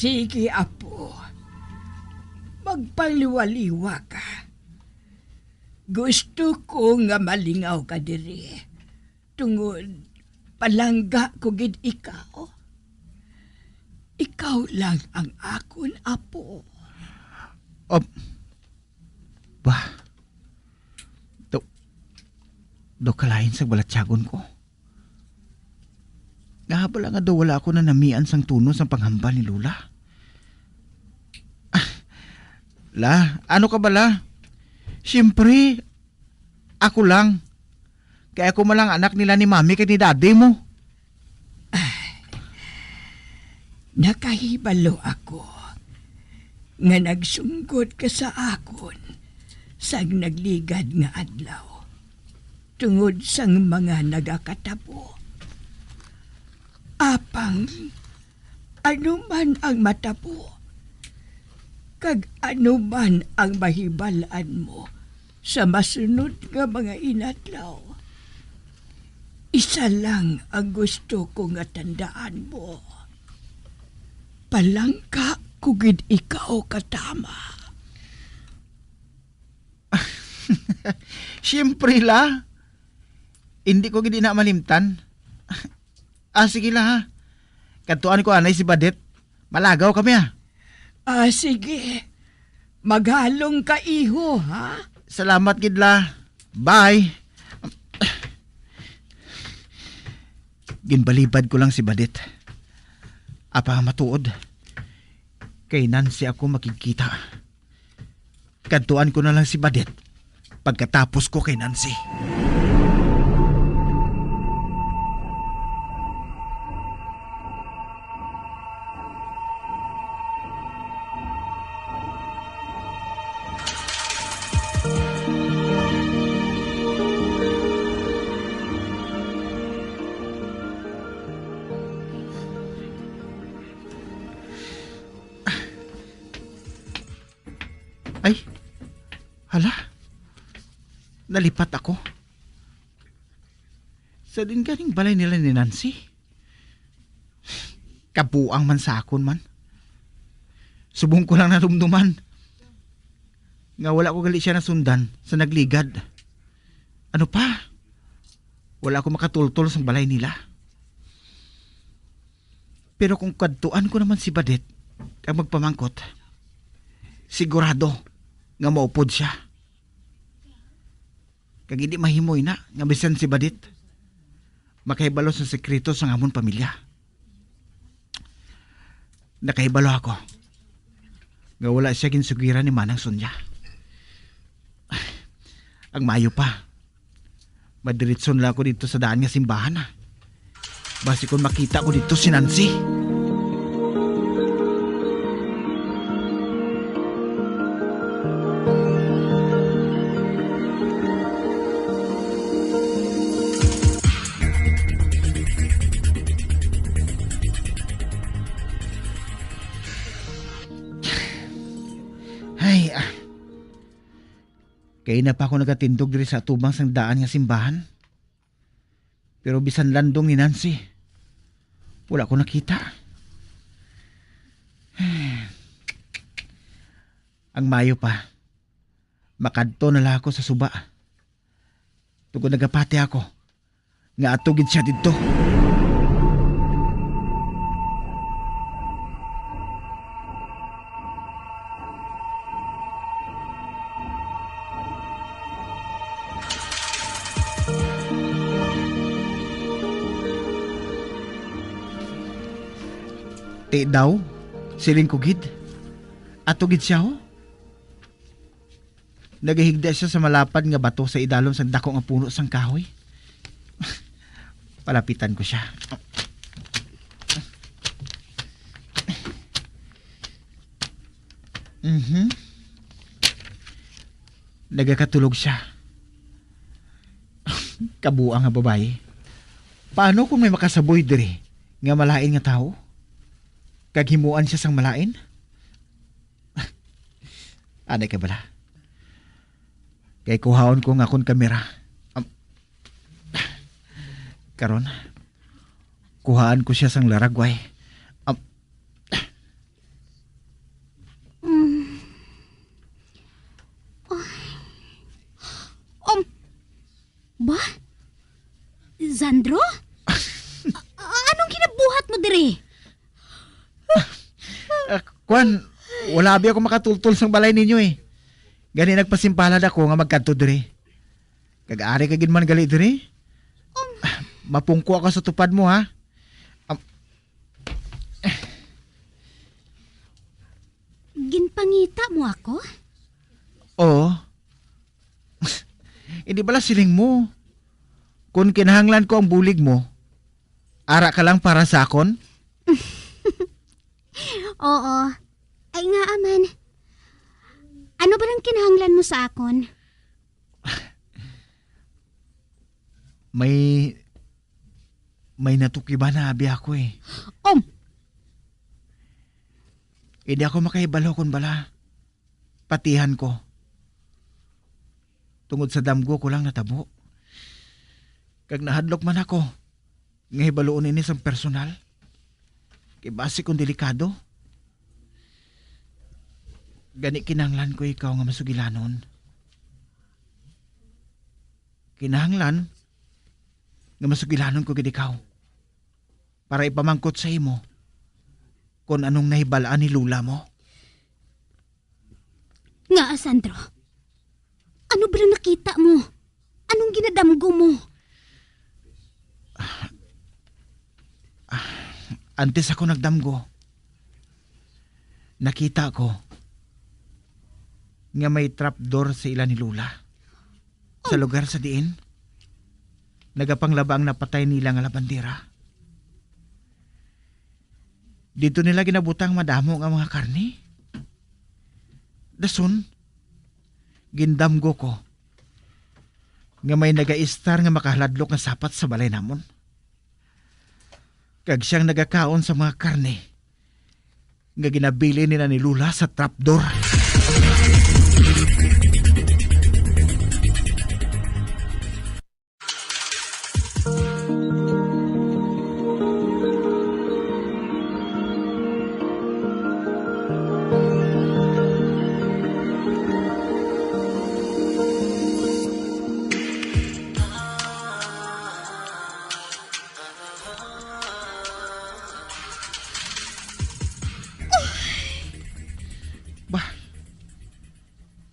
Sige, apo. Magpaliwaliwa ka. Gusto ko nga malingaw ka diri. Tungod, palangga ko gid ikaw. Ikaw lang ang akon, apo. Bah, do kalain sa balatsagon ko. Nahabala nga daw wala ako na namian sang tuno sang panghamba ni Lula. La, ano ka bala? Siyempre, ako lang. Kaya ako malang anak nila ni mami kay ni daddy mo. Nakahibalo ako nga nagsungkot ka sa akon sang nagligad nga adlaw tungod sang mga nagakatabo. Apang anuman ang matabo kag anuman ang mahibalaan mo sa masunod nga mga inadlaw. Isa lang ang gusto ko nga tandaan mo. Palangka kugid ikaw katama. Siyempre la. Hindi ko gid na malimtan. Sige la ha. Katuan ko anay si Badet. Malagaw kami ha. Sige. Maghalong ka iho ha. Salamat gid la. Bye. Ginbalibad ko lang si Badet. Apa matuod. Kay Nancy ako makikita. Kantuan ko na lang si Badet pagkatapos ko kay Nancy. Ay, hala, nalipat ako. Sa din ganing balay nila ni Nancy. Kabuang man sa akon man. Subong ko lang narumduman. Nga wala ko gali siya nasundan sa nagligad. Ano pa? Wala ko makatultol sa balay nila. Pero kung kadtuan ko naman si Badet ang magpamangkot, sigurado nga maupod siya. Kag hindi mahimoy na nga bisan si Badit makahibalo sa sekreto sa amon pamilya. Nakahibalo ako nga wala siya ginsugira ni Manang Sonya. Ang mayo pa, madiritson lang ako dito sa daan nga simbahan na. Basi kung makita ko dito si Nancy. Kaya na pa ako nagatindog diri sa tubang sang daan nga simbahan. Pero bisan landong ni Nancy, wala ko nakita. Ang mayo pa, makadto na lang ako sa suba. Tugod nagapati ako, nga atugid siya dito. Daw, siling kugid. Atugid siya ho. Nagahigda siya sa malapad nga bato sa idalom sang dako nga puno sang kahoy. Palapitan ko siya. Nagakatulog siya. Kabuang nga babae. Paano kung may makasaboy diri nga malain nga tao? Kaghimuan siya sang malain? Anay ka bala? Kay kuhaon ko nga akong kamera. Karon, kuhaan ko siya sang laragway. Ba? Sandro? Anong kinabuhat mo dire? Kwan, wala abi ako makatultol sa balay ninyo eh. Gani nagpasimpalad ako nga magkadto dire. Kag-ari ka gid man gali dire. Mapungko ako sa tupad mo ha. Ginpangita mo ako? Oo. Hindi bala siling mo. Kung kinahanglan ko ang bulig mo, ara ka lang para sa akon? Oo. Ay nga aman. Ano ba lang kinahanglan mo sa akon? May natukiba na abi ako eh. Hindi ako makahibalo kung bala. Patihan ko. Tungod sa damgo ko lang natabo. Kag nahadlok man ako, nga hibaloon ini sang personal. Kay base kong delikado. Gani kinahanglan ko ikaw nga masugilanon. Kinahanglan nga masugilanon ko gid ikaw. Para ipamangkot sa imo kung anong nahibalaan ni Lula mo. Nga, Sandro. Ano ba lang nakita mo? Anong ginadamgo mo? Antes ako nagdamgo, nakita ko nga may trapdoor sa ila ni Lula. Sa lugar sa diin, nagapanglaba ang napatay nila nga labandera. Dito nila ginabutang madamo nga mga karne. Dason, gindamgo ko nga may nagaistar nga makahladlok nga sapat sa balay namon. Kag siyang nagakaon sa mga karne nga ginabili nila ni Lula sa trapdoor.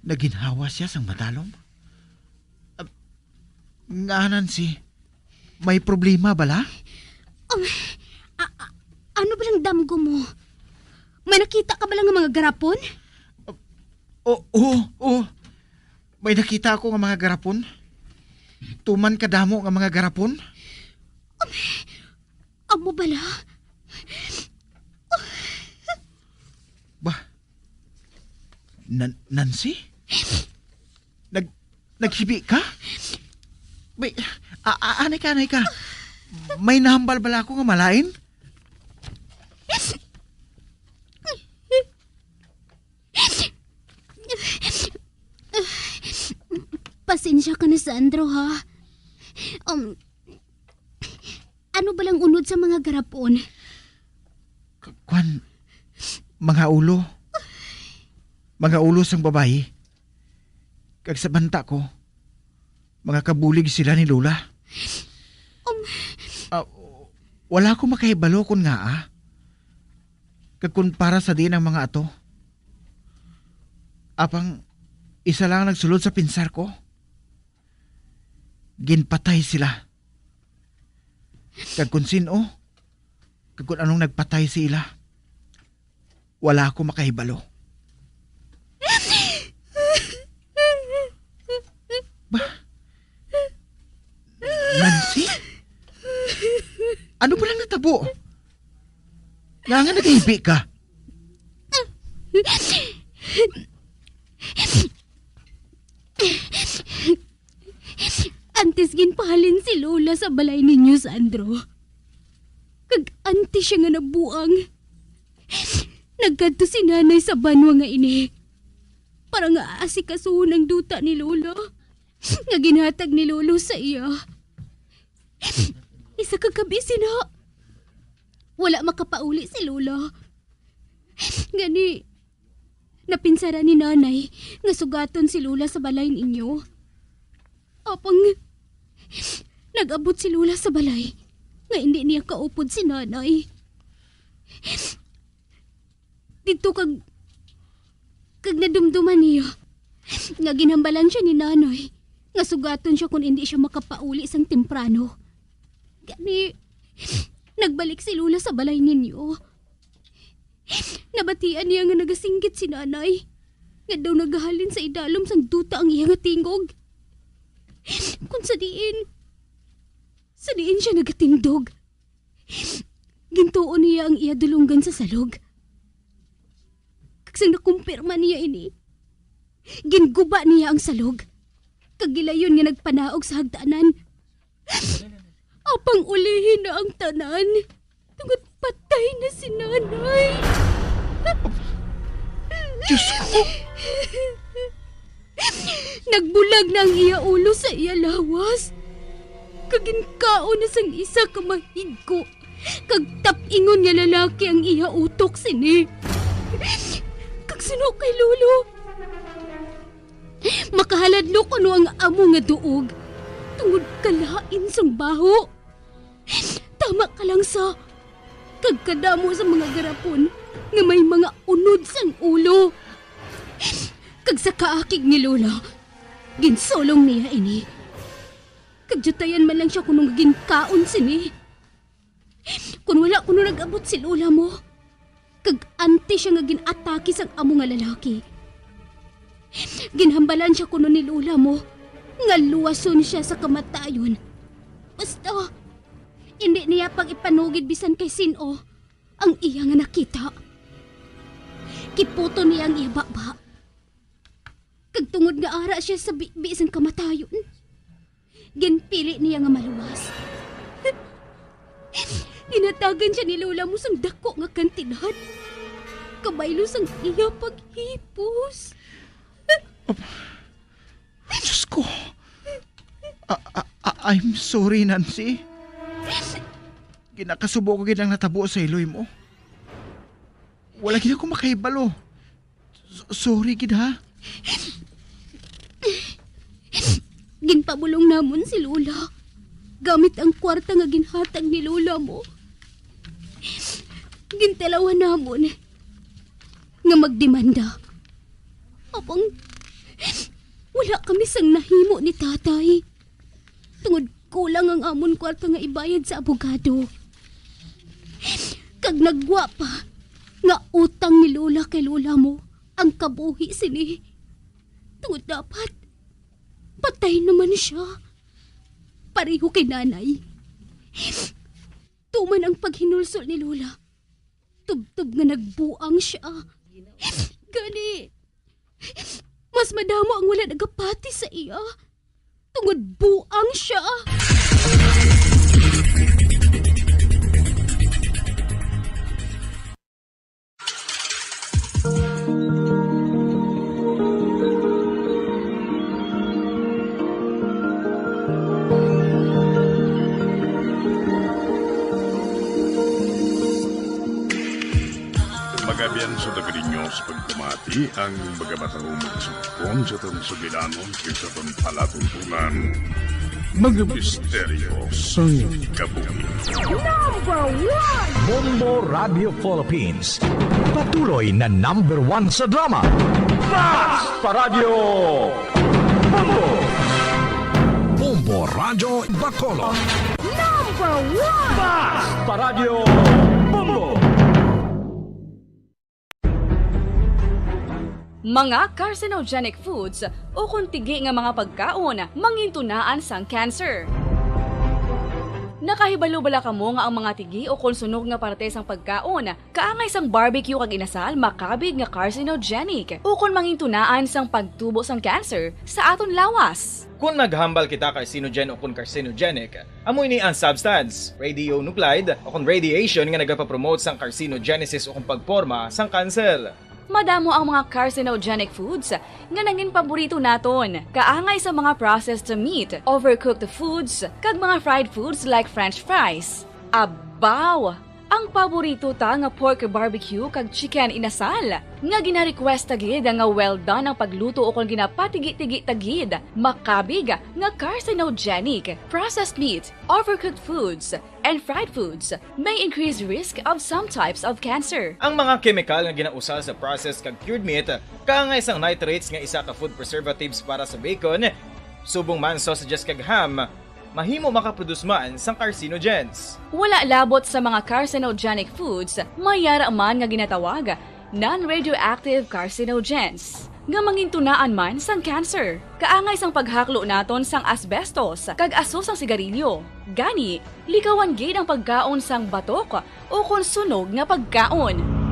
Naginhawa siya sang madalom. Nganan si, may problema bala? Ano ba lang damgo mo? May nakita ka ba lang ng mga garapon? Oo. May nakita ako ng mga garapon. Tuman kadamo ng mga garapon. Amo bala? Nancy? Naghibi ka? May, anay ka. May nahambal bala ako nga malain? Pasensya ka na, Sandro, ha? Ano ba lang unod sa mga garapon? Kwan, mga ulo. Mga ulo sang babae. Kag sa banta ko, mga kabulig sila ni Lola. Wala ko makahibalo kun nga Kag kun para sa din ang mga ato. Apang isa lang nagsulod sa pinsar ko. Ginpatay sila. Kag kun sino, kag kun anong nagpatay sila, wala ko makahibalo. Nancy? Ano ba lang natabo? Nga nag-ibi ka? Antes ginpahalin si Lola sa balay ninyo, Sandro. Kag antes siya nga nabuang. Nagkadto si nanay sa banwa nga ini. Para nga asikasuhon ang duta ni Lola. Nga ginhatag ni Lolo sa iya. Isa kagabi sina. Wala makapauli si Lola. Gani, napinsara ni nanay nga sugaton si Lola sa balay ninyo. Apang, Nag-abot si Lula sa balay nga hindi niya kaupod si nanay. Dito kag nadumduman niya nga ginhambalan siya ni nanay nga sugaton siya kung hindi siya makapauli sang temprano. Gani, nagbalik si Lula sa balay ninyo. Nabatian niya nga nagasinggit si nanay nga daw nagahalin sa idalom sang duta ang iya nga tingog. Kung sa diin siya nagatindog. Gintuon niya ang iya dulunggan sa salog. Kagsang nakumpirma niya ini, ginguba niya ang salog. Kagilayon nga nagpanaog sa hagdanan. Apang ulihin na ang tanan. Tungod patay na si nanay. Diyos ko! Nagbulag na ang iya ulo sa iya lawas. Kaginkao na sang isa ka mahigko. Kagtapingon nga lalaki ang iya utok sini. Kagsuno kay Lolo. Makahaladlo ko no ang amo nga duog. Tungod kalain sang baho. Tama ka lang sa kagkadamo sa mga garapon nga may mga unod sang ulo. Kag sa kaakig ni Lola, ginsolong niya ini. Kagjutayan man lang siya kunong ginkaon sini. Kung wala kuno nag-abot si Lola mo, kag-anti siya nga ginatake sang amo nga lalaki. Ginhambalan siya kuno ni Lola mo, nga luwason siya sa kamatayon. Basta, hindi niya pag ipanugid bisan kay sino ang iya nga nakita. Kiputo niya ang iya baba. Kagtungod nga ara siya sa bisang kamatayon. Ginpili niya nga maluwas. Inatagan siya ni Lola mo sang dako nga kantidad. Kabaylo sang iya paghipos. Diyos ko! I'm sorry, Nancy. Ginakasubo ko ginang natabo sa iloy mo. Wala gina ko makaibalo. Sorry, gid ha? Ginpabulong namon si Lola. Gamit ang kwarta nga ginhatag ni Lola mo. Gintelawan namon nga magdemanda. Apang wala kami sang nahimo ni tatay. Tungod kulang ang amon kwarta nga ibayad sa abogado. Kag nagwa pa nga utang ni Lola kay Lola mo ang kabuhi sini. Tungod dapat patay naman siya. Pareho kay nanay. Tuman ang paghinulsol ni Lola. Tubtob nga nagbuang siya. Gani, mas madamo ang wala nagapati sa iya. Tungod buang siya. Magabian sa dagrinyo sa pagkamati ang magamatang magsugpon sa itong sugilanon kaysa itong palatuntunan. Mga misteryo sa kabuhi. Number 1! Bombo Radio Philippines. Patuloy na number 1 sa drama. Mas Paradio Bombo! Bombo Radio Bacolod. Number 1! Mas Paradio Bombo! Mga carcinogenic foods o kuntigi nga mga pagkaon mangintunaan sang cancer. Nakahibalo bala kamo nga ang mga tigi o konsunog nga parte sang pagkaon kaangay sang barbecue kag inasal makabig nga carcinogenic o kon mangintunaan sang pagtubo sang cancer sa aton lawas. Kung naghambal kita carcinogen o kung carcinogenic, amoy ni ang substance, radionuclide o kung radiation nga nagapapromote sang carcinogenesis o kung pagporma sang cancer. Madamo ang mga carcinogenic foods nga nangin paborito naton. Kaangay sa mga processed meat, overcooked foods, kag mga fried foods like french fries. Abaw! ang paborito ta nga pork barbecue kag chicken inasal. Nga gina-request tagid nga well done ang pagluto o kung ginapatigi-tigi tagid, makabig nga carcinogenic, processed meat, overcooked foods, and fried foods may increase risk of some types of cancer. Ang mga chemical nga ginausa sa processed kag cured meat kaangay sang nitrates nga isa ka food preservatives para sa bacon, subong man sausages kag ham, mahimo makaproduce man sang carcinogens. Wala labot sa mga carcinogenic foods, mayara man nga ginatawag non-radioactive carcinogens nga mangintunaan man sang cancer. Kaangay sang paghaklo naton sang asbestos kag aso sang sigarilyo. Gani, likawan gid ang pagkaon sang batok o kung sunog nga pagkaon.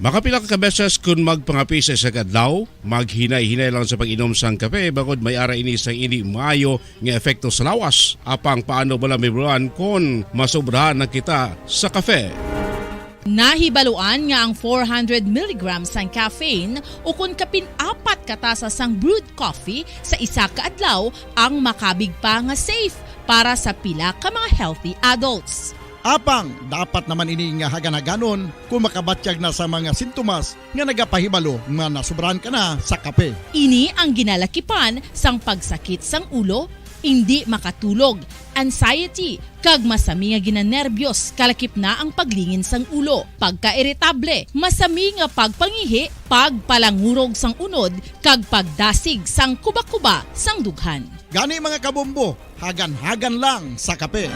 Makapila ka beses kung magpangapi sa isa kadlaw, maghinay-hinay lang sa pag-inom sang kape bakod may ara ini sang hindi maayo nga epekto sa lawas. Apang paano bala may buruan kung masobrahan na kita sa kape. Nahibaluan nga ang 400 mg sang caffeine o kung kapin-apat katasa sang brewed coffee sa isa ka adlaw ang makabig pa nga safe para sa pila ka mga healthy adults. Apang, dapat naman ini nga hagan-haganon kung makabatyag na sa mga sintomas nga nagapahibalo nga nasubrahan ka na sa kape. Ini ang ginalakipan sang pagsakit sang ulo, hindi makatulog, anxiety, kag masami nga ginanerbiyos kalakip na ang paglingin sang ulo, pagka-iritable, masami nga pagpangihi, pagpalangurog sang unod, kag pagdasig sang kuba-kuba sang dughan. Gani mga kabombo, hagan-hagan lang sa kape.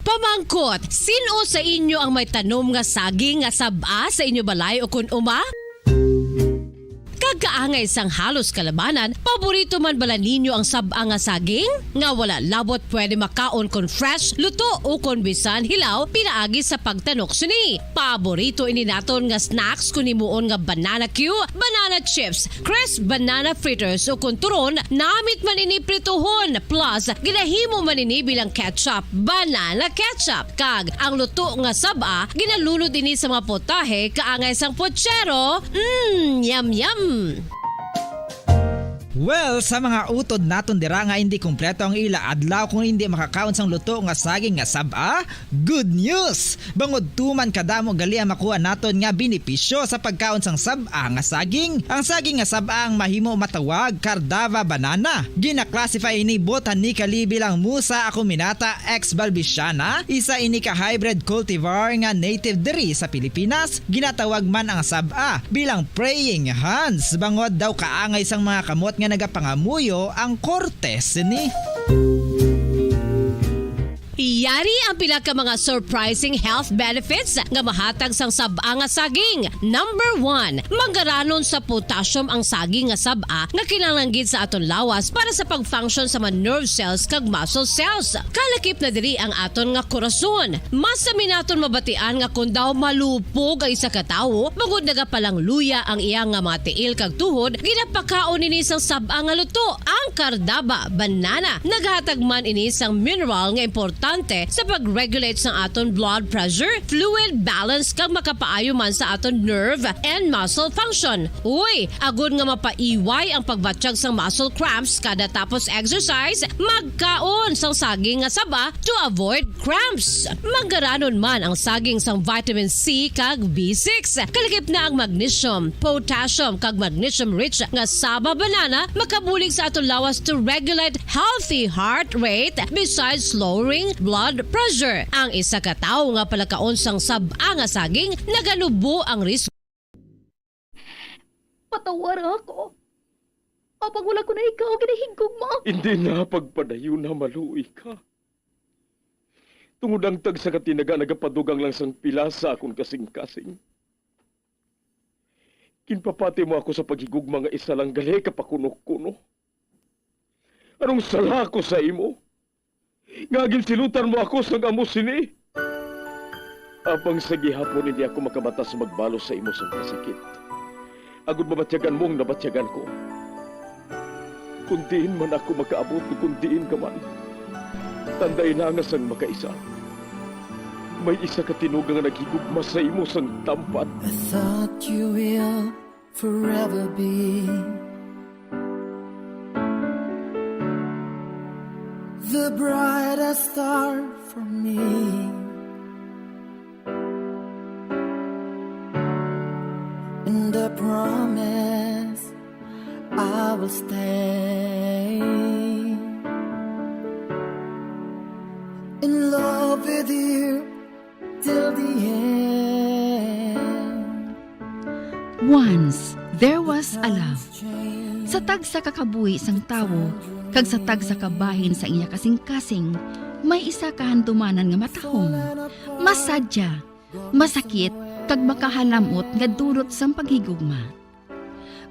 Pamangkot, sino sa inyo ang may tanom nga saging nga saba sa inyo balay o kun uma? Kagaangay sang halos kalabanan, paborito man bala ninyo ang saba nga saging? Nga wala labot pwede makaon kon fresh, luto o kon bisan hilaw, pinaagi sa pagtanok sini. Paborito ini naton nga snacks kun himuon nga banana Q, banana chips, crisp banana fritters o kun turon, namit man ini prituhon, plus ginahimo man ini bilang ketchup, banana ketchup. Kag ang luto nga saba, ginalunod ini sa mga potahe kaangay sang pochero. Yum yum. Well, sa mga utod naton dira nga hindi kumpleto ang ila adlaw kung hindi makakaon sang luto nga saging nga saba, good news! Bangod tuman kadamo gali ang makuha naton nga benepisyo sa pagkaon sang saba nga saging. Ang saging nga saba ang mahimo matawag Cardava banana. Gina-classify ini botanically bilang Musa acuminata ex balbisiana, isa ini ka hybrid cultivar nga native diri sa Pilipinas. Ginatawag man ang saba bilang praying hands, bangod daw kaangay sang mga kamot nga nagapangamuyo ang kortes ni. Yari ang pila ka mga surprising health benefits nga mahatag sang saba nga saging. Number 1, manggaranon sa potassium ang saging nga saba nga kinahanglan gid sa aton lawas para sa pag-function sa mga nerve cells kag muscle cells. Kalakip na diri ang aton nga korason. Mas sa minaton mabatian nga kun daw malupog ang isa ka tawo, magud nagapalang luya ang iyang nga mga tiil kag tuhod, ginapakaon ini sang saba nga luto. Ang Cardava banana naghatag man ini sang mineral nga importante sa pag-regulate sa aton blood pressure, fluid balance kag makapaayo man sa aton nerve and muscle function. Uy, agud nga mapaiway ang pagbatsyag sang muscle cramps kada tapos exercise, magkaon sang saging nga saba to avoid cramps. Maggaranon man ang saging sang vitamin C kag B6. Kalakip na ang magnesium, potassium kag magnesium rich nga saba banana makabulig sa aton lawas to regulate healthy heart rate besides lowering blood pressure. Ang isa ka tawo nga palakaon sang saba nga saging naganubo ang risk. Patawar ako. Kapag wala ko na ikaw, ginahigog mo. Hindi na pagpadayo na maluwi ka. Tungod ang tag sa katinaga nagapadugang lang sang pila sa akong kasing-kasing. Kinpapati mo ako sa paghigugma nga isa lang gali kapakuno-kuno. Anong sala ko sa imo? Ngagin silutan mo ako sa amo sini. Apang sa gihapon hindi ako makabatas magbalo sa imo sa kasakit. Agud mabatyagan mong nabatyagan ko. Kundiin man ako makaabot, kundiin ka man. Tanday na nga sang makaisa. May isa ka tinugang nga naghigugma sa imo sang tampat. I thought you will forever be the brightest star for me. And I promise I will stay in love with you till the end. Once, there was a love. Sa tag sa kakabuhi sang tawo, kag sa tag sa kabahin sa iya kasing-kasing, may isa kahandumanan nga matahong. Masadya, masakit, kag makahalamot nga dulot sang paghigugma.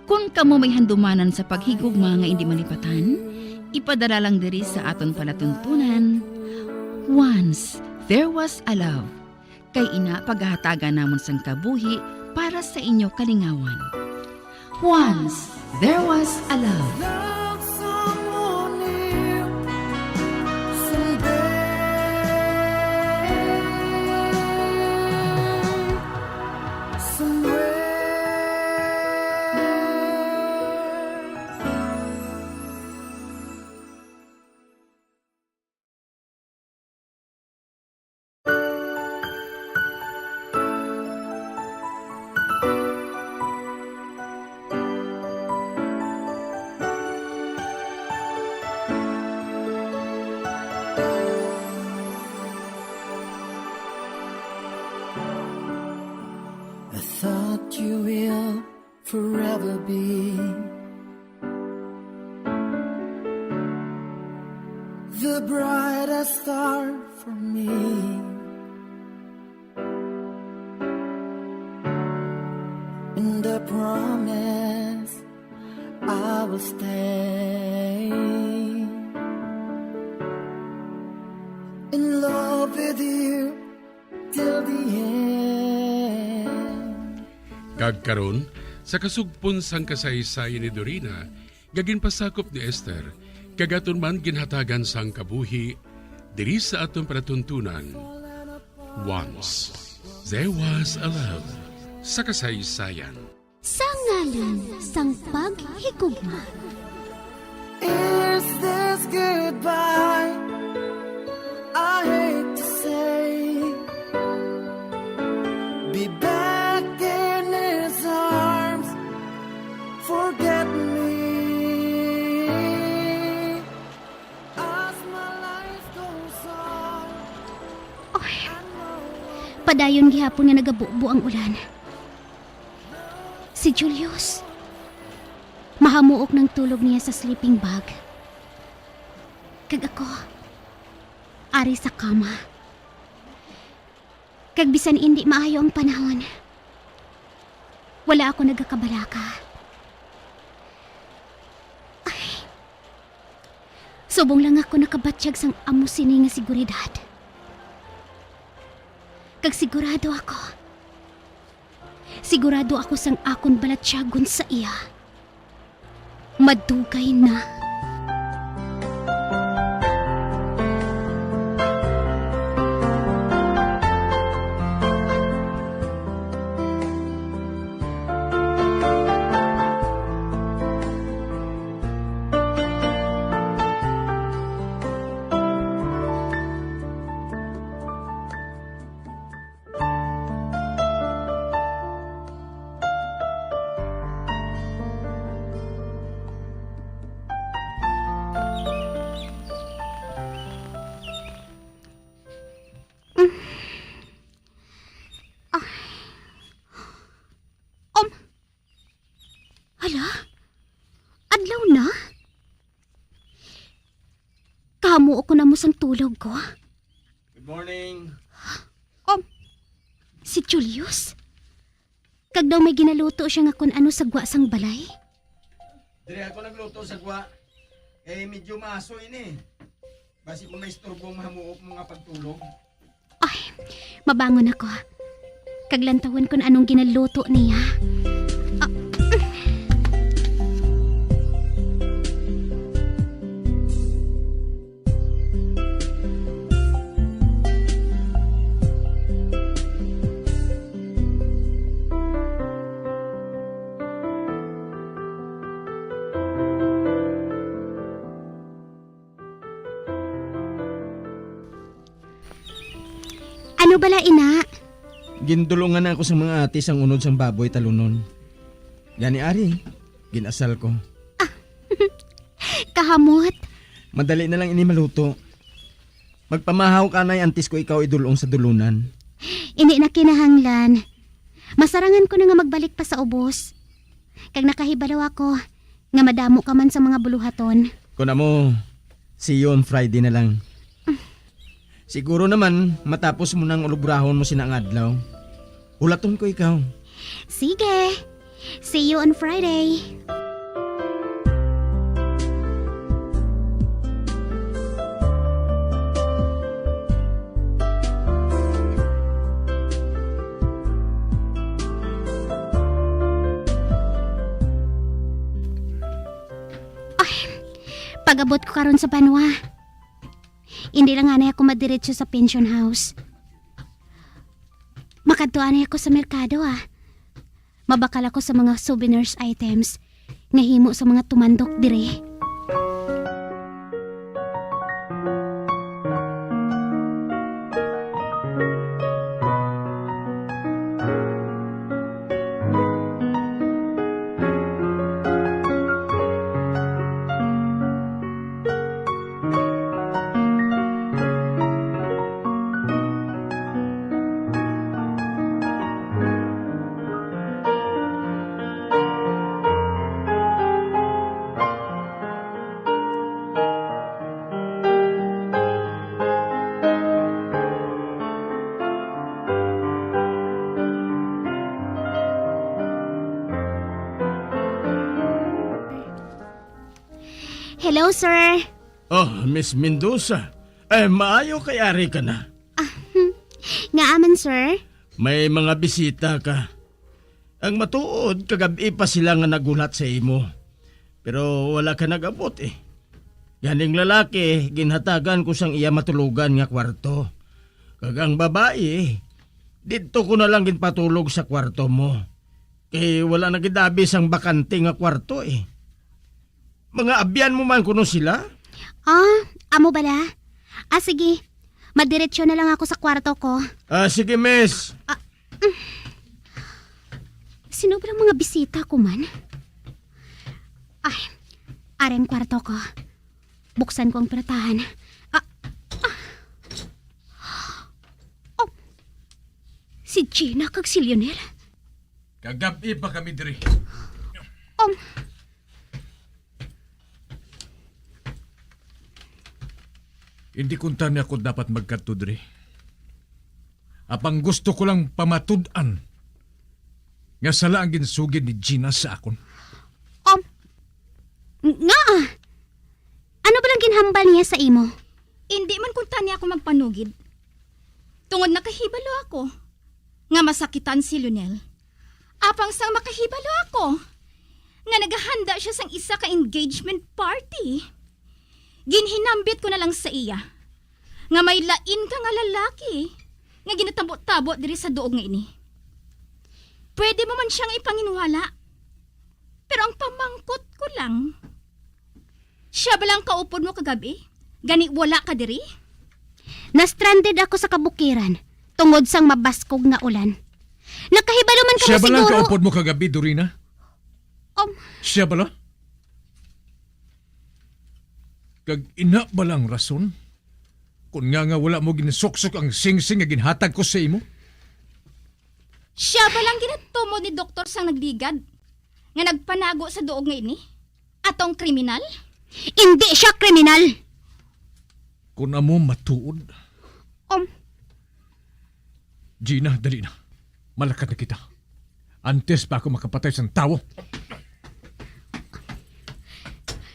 Kung kamo may handumanan sa paghigugma nga hindi malipatan, ipadala lang diri sa aton palatuntunan. Once, there was a love. Kay ina paghahatagan namon sang kabuhi para sa inyo kalingawan. Once, there was a love. Love someone new someday. Somewhere. I thought you will forever be the brightest star for me. And I promise I will stay in love with you till the end. Kagkaron, sa kasugpon sang kasaysayan ni Dorina, gaginpasakop ni Esther, kagaton man ginhatagan sang kabuhi, diri sa atong palatuntunan. Once, there was a love, sa kasaysayan. Sa ngalan sang paghigugma. Is this goodbye? I hate to say. Be back in his arms. Forget me. As my life goes on. Padayon gihapon nga nagabubo ang ulan. Si Julius. Mahamuok ng tulog niya sa sleeping bag. Kag ako, ari sa kama. Kag bisan hindi maayo ang panahon. Wala ako nagakabalaka. Ay, subong lang ako nakabatsyag sang amo sini nga siguridad. Kag sigurado ako sang akon balatsyagon sa iya. Madugay na. Hala? Adlaw na? Kamu ako na mo sang tulog ko. Good morning. Si Julius? Kag daw may ginaluto siya nga kung ano sa gwa sang balay? Dire ako nagluto sa gwa. Medyo maso ini. Basi kung may istorbong mahamuok mo nga pagtulog. Mabangon ako. Kaglantawan kung anong ginaluto niya. Ano bala ina? Gindulungan ako sa mga ate sang unod sang baboy talunon. Gani ari, ginasal ko. Kahamot. Madali na lang ini maluto. Magpamahaw ka na antis ko ikaw idulong sa dulunan. Ini na kinahanglan. Masarangan ko na nga magbalik pa sa ubos. Kag nakahibalaw ako, nga madamo ka man sa mga buluhaton. Kuna mo, see you on Friday na lang. Siguro naman, matapos mo nang ulubrahon mo sinang adlaw. Ulaton ko ikaw. Sige. See you on Friday. Pagabot ko karon sa Banwa. Hindi lang anay ako madiretso sa pension house. Makadtuanay ako sa merkado Mabakal ako sa mga souvenirs items nga himo sa mga tumandok dire. Hello, sir. Oh, Miss Mendoza. Maayo kay ari ka na. Nga aman, sir. May mga bisita ka. Ang matuod, kagabi pa sila nga nagulat sa imo. Pero wala ka nagabot Yaning lalaki, ginhatagan ko sang iya matulugan nga kwarto. Kagang babae, dito ko na lang ginpatulog sa kwarto mo. Kay wala na gidabi sang bakante nga kwarto Mga abyan mo man kuno sila? Amo bala? Sige. Madiretsyo na lang ako sa kwarto ko. Sige, miss. Sino ba ang mga bisita ko man? Areng kwarto ko. Buksan ko ang pratahan. Si Gina kag si Lionel. Kagabi pa kami diri. Hindi kunta niya ako dapat magkadto diri. Apang gusto ko lang pamatud-an nga sala ang ginsugid ni Gina sa akon. Nga! Ano ba lang ginhambal niya sa imo? Hindi man kunta niya ako magpanugid. Tungod nakahibalo ako. Nga masakitan si Lionel. Apang sang makahibalo ako. Nga naghahanda siya sang isa ka engagement party. Ginhinambit ko na lang sa iya. Nga may lain ka nga lalaki. Nga ginatabot-tabot diri sa duog nga ini. Pwede mo man siyang ipanginwala. Pero ang pamangkot ko lang. Siya ba lang kaupod mo kagabi? Gani wala ka diri? Na-stranded ako sa kabukiran. Tungod sang mabaskog nga ulan. Nakahibalo man ka Siya mo ba lang siguro. kaupod mo kagabi, Dorina? Siya ba lang? Kag ina ba lang rason? Kung nga wala mo ginasuksok ang sing-sing nga ginhatag ko sa imo? Siya ba lang ginatumo ni doktor sang nagligad? Nga nagpanago sa duog nga ini? Atong kriminal? Hindi siya kriminal! Kung amo matuod. Gina, dali na. Malakat na kita. Antes pa ako makapatay sa tao.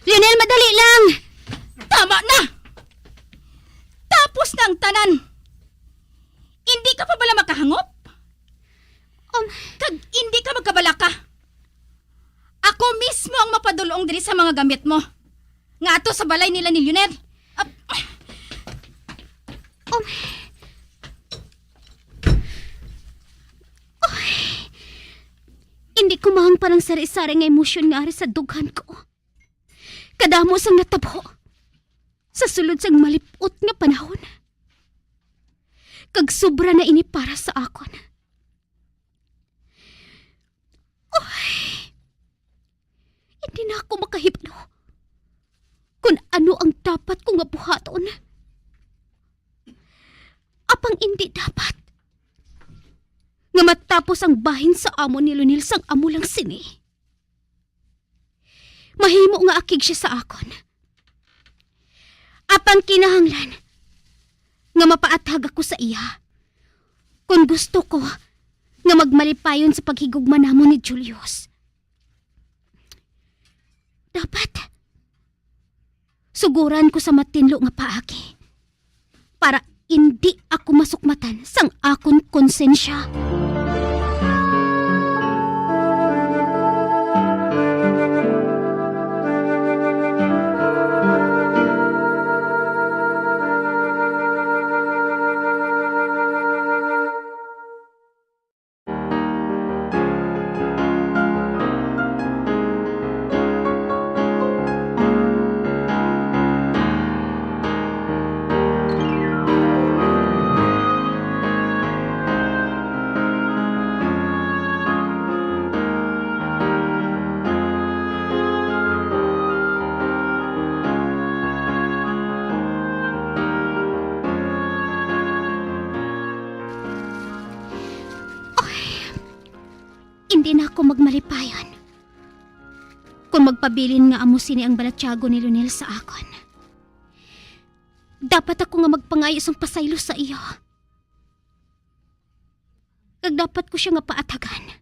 Lionel, madali lang! Tama na! Tapos na ang tanan! Hindi ka pa bala makahangop? Kag hindi ka magkabalaka? Ako mismo ang mapadulong diri sa mga gamit mo. Nga ato sa balay nila ni Lionel. Hindi ko mahang parang sari-sari nga emosyon nga ari sa dughan ko. Kadamo sang natabo. Sa sulod sang malipot nga panahon. Kag sobra na ini para sa akon. Oy, hindi na ako makahibno kung ano ang dapat ko nga buhaton. Apang hindi dapat nga matapos ang bahin sa amo ni Lunil sang amo lang sini. Mahimo nga akig siya sa akon. Apang kinahanglan nga mapaatag ako sa iya kung gusto ko nga magmalipayon sa paghigugma namo ni Julius. Dapat suguran ko sa matinlo nga paagi para hindi ako masukmatan sang akon konsensya. Hindi na ako magmalipayon kung magpabilin nga amo sini ang balatyago ni Lunel sa akon. Dapat ako nga magpangayos ang pasaylo sa iyo. Kag dapat ko siya nga paatagan.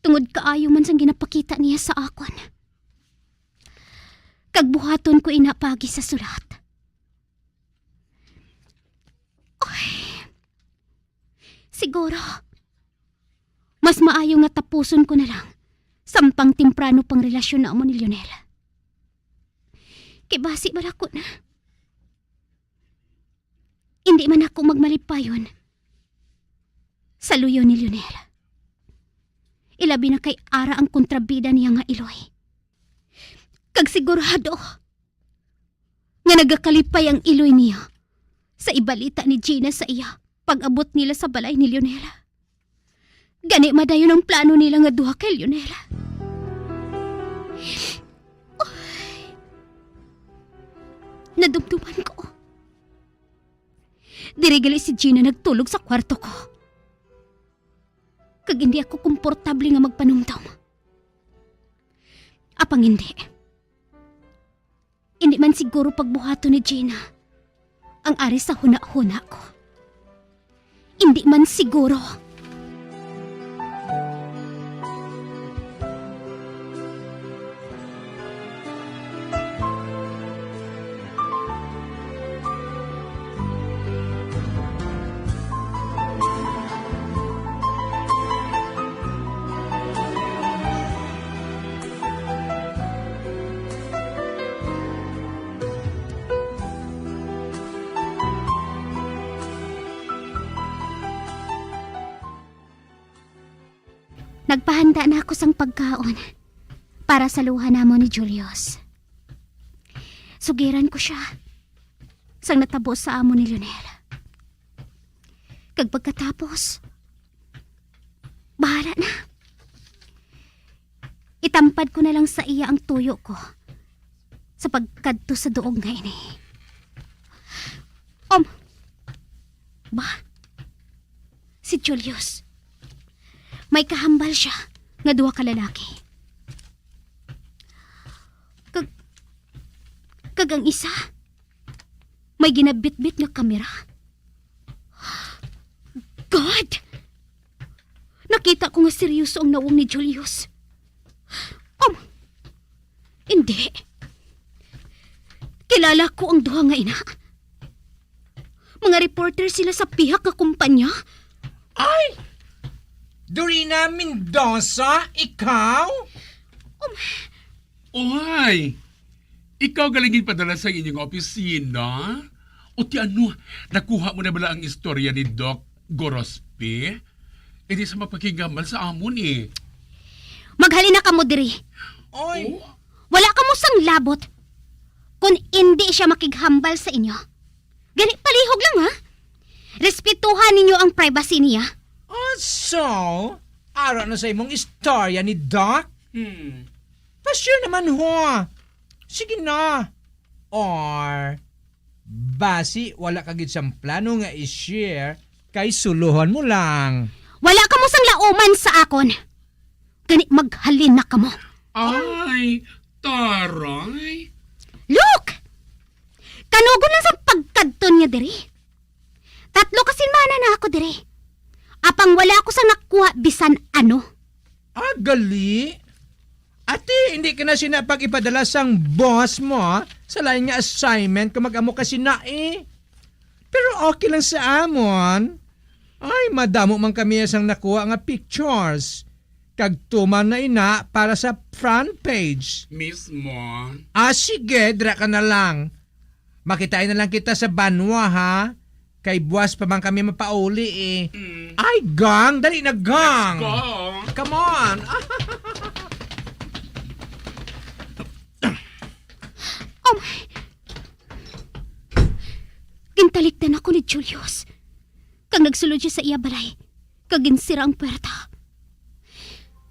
Tungod kaayo man sang ginapakita niya sa akon. Kag buhaton ko inapagi sa sulat. Oy, siguro mas maayo nga tapuson ko na lang sampang timprano pang relasyon na amo ni Lionel. Kibasi bala ko na. Hindi man ako magmalipayon sa luyo ni Lionel. Ilabi na kay Ara ang kontrabida niya nga Iloy. Kag sigurado nga nagakalipay ang Iloy niya sa ibalita ni Gina sa iya pag-abot nila sa balay ni Lionel. Gani madayon ang plano nila nga duha kay Lionel. Nadumduman ko. Dirigali si Gina nagtulog sa kwarto ko. Kag hindi ako komportable nga magpanumdum. Apang hindi. Hindi man siguro pagbuhato ni Gina ang ari sa huna-huna ko. Hindi man siguro. Nagpahanda na ako sang pagkaon para sa luha namo ni Julius. Sugiran ko siya sang natabo sa amo ni Lionel. Kag pagkatapos, bahala na. Itampad ko na lang sa iya ang tuyo ko sa pagkadto sa duog nga ini. Ba? Si Julius. May kahambal siya nga duha ka lalaki. Kag ang isa, may ginabit-bit nga kamera. God! Nakita ko nga seryoso ang nawong ni Julius. Hindi. Kilala ko ang duha nga ina. Mga reporter sila sa pihak nga kumpanya. Ay! Dorina Mendoza, ikaw? Oy! Ikaw galingin padala sa inyong opisina? O ti ano, nakuha mo na bala ang istorya ni Doc Gorospe? E di sa mapakinggamal sa amon eh. Maghalina ka mo diri. Oy! Wala ka mo sang labot kung hindi siya makighambal sa inyo. Gani palihog lang ha? Respetuhan ninyo ang privacy niya. So, ara na sa imong istorya ni Doc? Pa-sure naman ho. Sige na. Or, basi wala kagid siyang plano nga i-share kay suluhan mo lang. Wala ka mo sang lauman sa akon. Gani maghalin na ka mo. Ay, taray. Look! Kanugon lang sa pagkadton niya diri. 3 kasinmana na ako diri. Apang wala ako sa nakuha bisan ano. Gali? Ate, hindi ka na sinapag ipadala sang boss mo sa lain nga assignment kung mag-amo ka sina Pero okay lang sa amon. Ay, madamo man kami sang nakuha nga pictures. Kagtuman na ina para sa front page. Mismo. Sige, dra ka na lang. Makitain na lang kita sa banwa ha. Kay buwas pa man kami mapauli Ay, gang! Dali na, gang! Let's go! Come on! Oh my... Gintalikdan ako ni Julius. Kang nagsulod siya sa iya balay. Kag ginsira ang puwerta.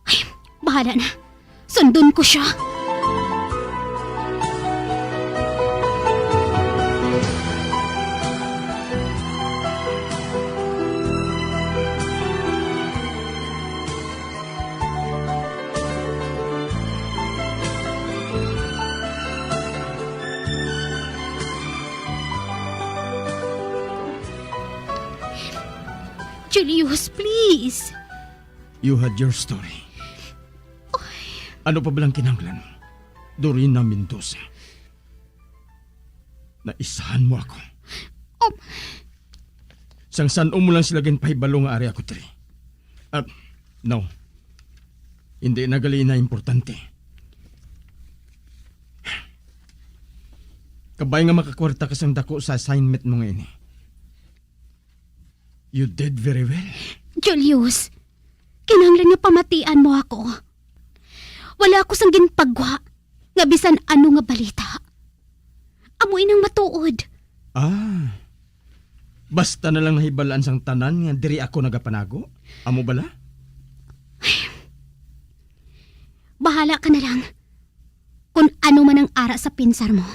Ay, bahala na. Sundon ko siya. Julius, please. You had your story. Ano pa balang kinanglan? Dorina Mendoza. Naisahan mo ako. Sang mo lang sila ginpahibalo nga ari ako tri. No. Hindi na gali na importante. Kabay nga makakwarta ka sang dako sa assignment mo ngayon. You did very well. Julius, kinahanglan nga pamatian mo ako. Wala ako sang ginpagwa nga bisan ano nga balita. Amoy nang matuod. Basta na lang nahibalaan sang tanan nga diri ako nagapanago. Amo bala? Bahala ka na lang kung ano man ang ara sa pinsar mo.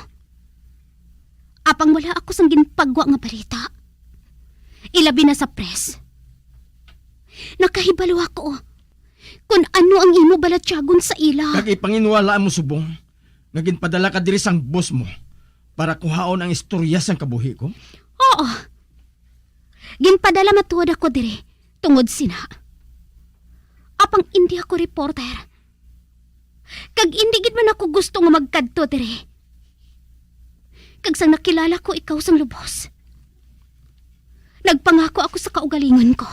Apang wala ako sang ginpagwa nga balita. Ilabi na sa press. Nakahibalo ako kung ano ang imo balatyagon sa ila. Kag ipanginwala mo subong. Naginpadala ka diri sang boss mo para kuhaon ang istorya sang kabuhi ko? Oo. Ginpadala matuod ako diri tungod sina. Apang hindi ako reporter. Kag hindi gid man ako gusto nga magkadto diri. Kag sang nakilala ko ikaw sang lubos. Nagpangako ako sa kaugalingon ko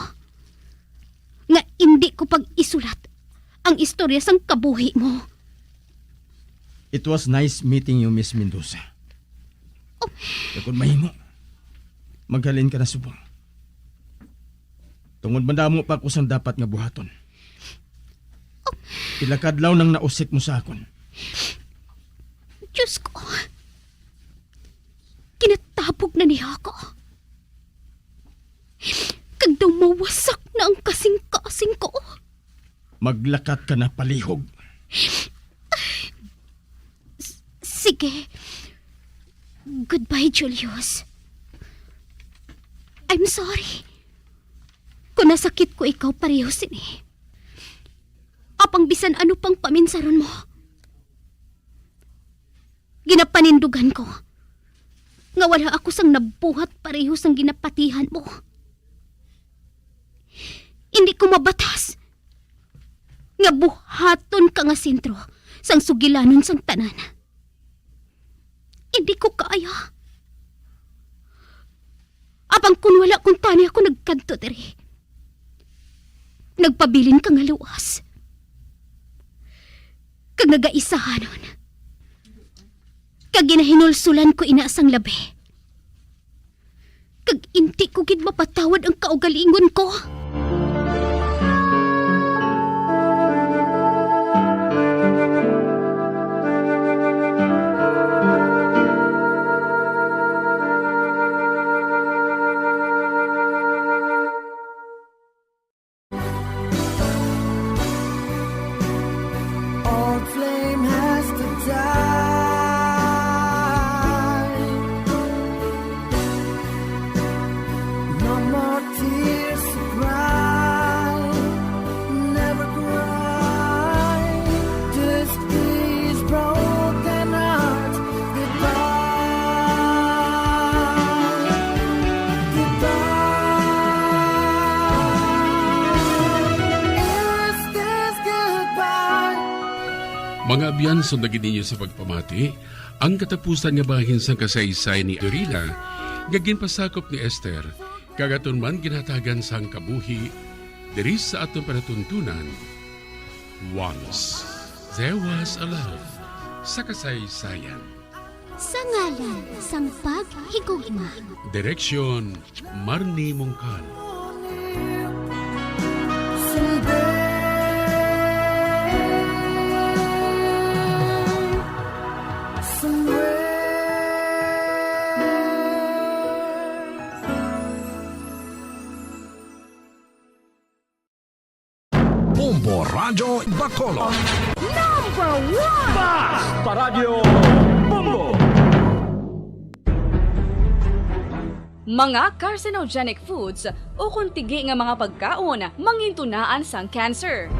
nga hindi ko pag-isulat ang istorya sang kabuhi mo. It was nice meeting you, Miss Mendoza. Kung mahimo, maghalin ka na subong. Tungod mandamo pa ako sang dapat nga buhaton. Pilakadlaw nang nausik mo sa akon. Diyos ko, kinatabog na niya ako. Kag daw mawasak na ang kasing-kasing ko. Maglakat ka na palihog. Sige. Goodbye, Julius. I'm sorry. Kung nasakit ko ikaw pareho sini. Apang bisan ano pang paminsaron mo. Ginapanindugan ko. Nga wala ako sang nabuhat pareho sang ginapatihan mo. Hindi ko mabatas. Nga buhaton ka nga sentro sang sugilanon sang tanan. Hindi ko kaya. Apang kun wala kung tani ako nagkanto diri. Nagpabilin ka nga luwas. Kag nagaisahanon. Kag ginahinulsulan ko inaasang labi. Kag inti ko gid mapatawad ang kaugalingon ko. Mga abyanso na gininyo sa pagpamati, ang katapusan nga bahin sa kasaysay ni Dorina, gagin pasakop ni Esther, kagaton man ginatagan sang kabuhi, diri sa atong panatuntunan. Once, there was a love sa kasaysayan. Sa ngalan sang paghigugma. Direksyon, Marnie Mongkal. Bombo Radio Bacolod. Number 1! Basta Radio Bombo! Mga carcinogenic foods o kung tigi nga mga pagkaon mangintunaan sang cancer.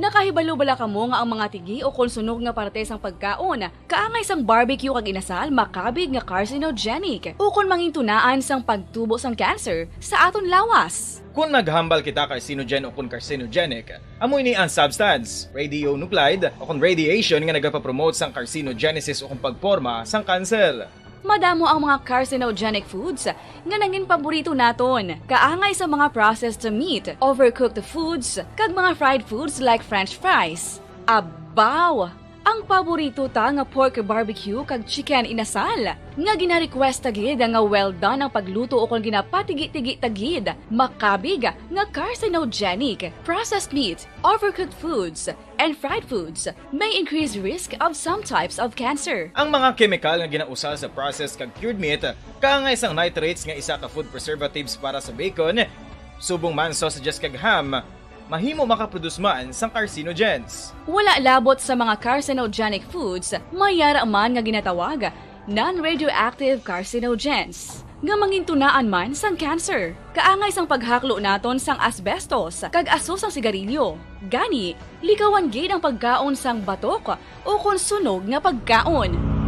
Nakahibalo bala kamo nga ang mga tigi o konsunog nga parte sang pagkaon kaangay sang barbecue kag inasal makabig nga carcinogenic o kung mangintunaan sang pagtubo sang cancer sa aton lawas. Kung maghambal kita carcinogen o kung carcinogenic, amoy ni ang substance, radionuclide o kung radiation nga nagapapromote sang carcinogenesis o kung pagporma sang cancer. Madamo ang mga carcinogenic foods nga nangin paborito naton. Kaangay sa mga processed meat, overcooked foods, kag mga fried foods like french fries. Abaw! Ang paborito ta nga pork barbecue kag chicken inasal. Nga gina-request tagid nga well done ang pagluto o kung ginapatigi-tigi tagid. Makabig nga carcinogenic, processed meat, overcooked foods, and fried foods may increase risk of some types of cancer. Ang mga chemical nga ginausal sa processed kag cured meat, kaangay sang nitrates nga isa ka food preservatives para sa bacon, subong man sausages kag ham, mahimo makaproduce man sang carcinogens. Wala labot sa mga carcinogenic foods, mayara man nga ginatawag non-radioactive carcinogens nga mangintunaan man sang cancer. Kaangay sang paghaklo naton sang asbestos kag aso sang sigarilyo. Gani, likawan gid ang pagkaon sang batok o konsunog nga pagkaon.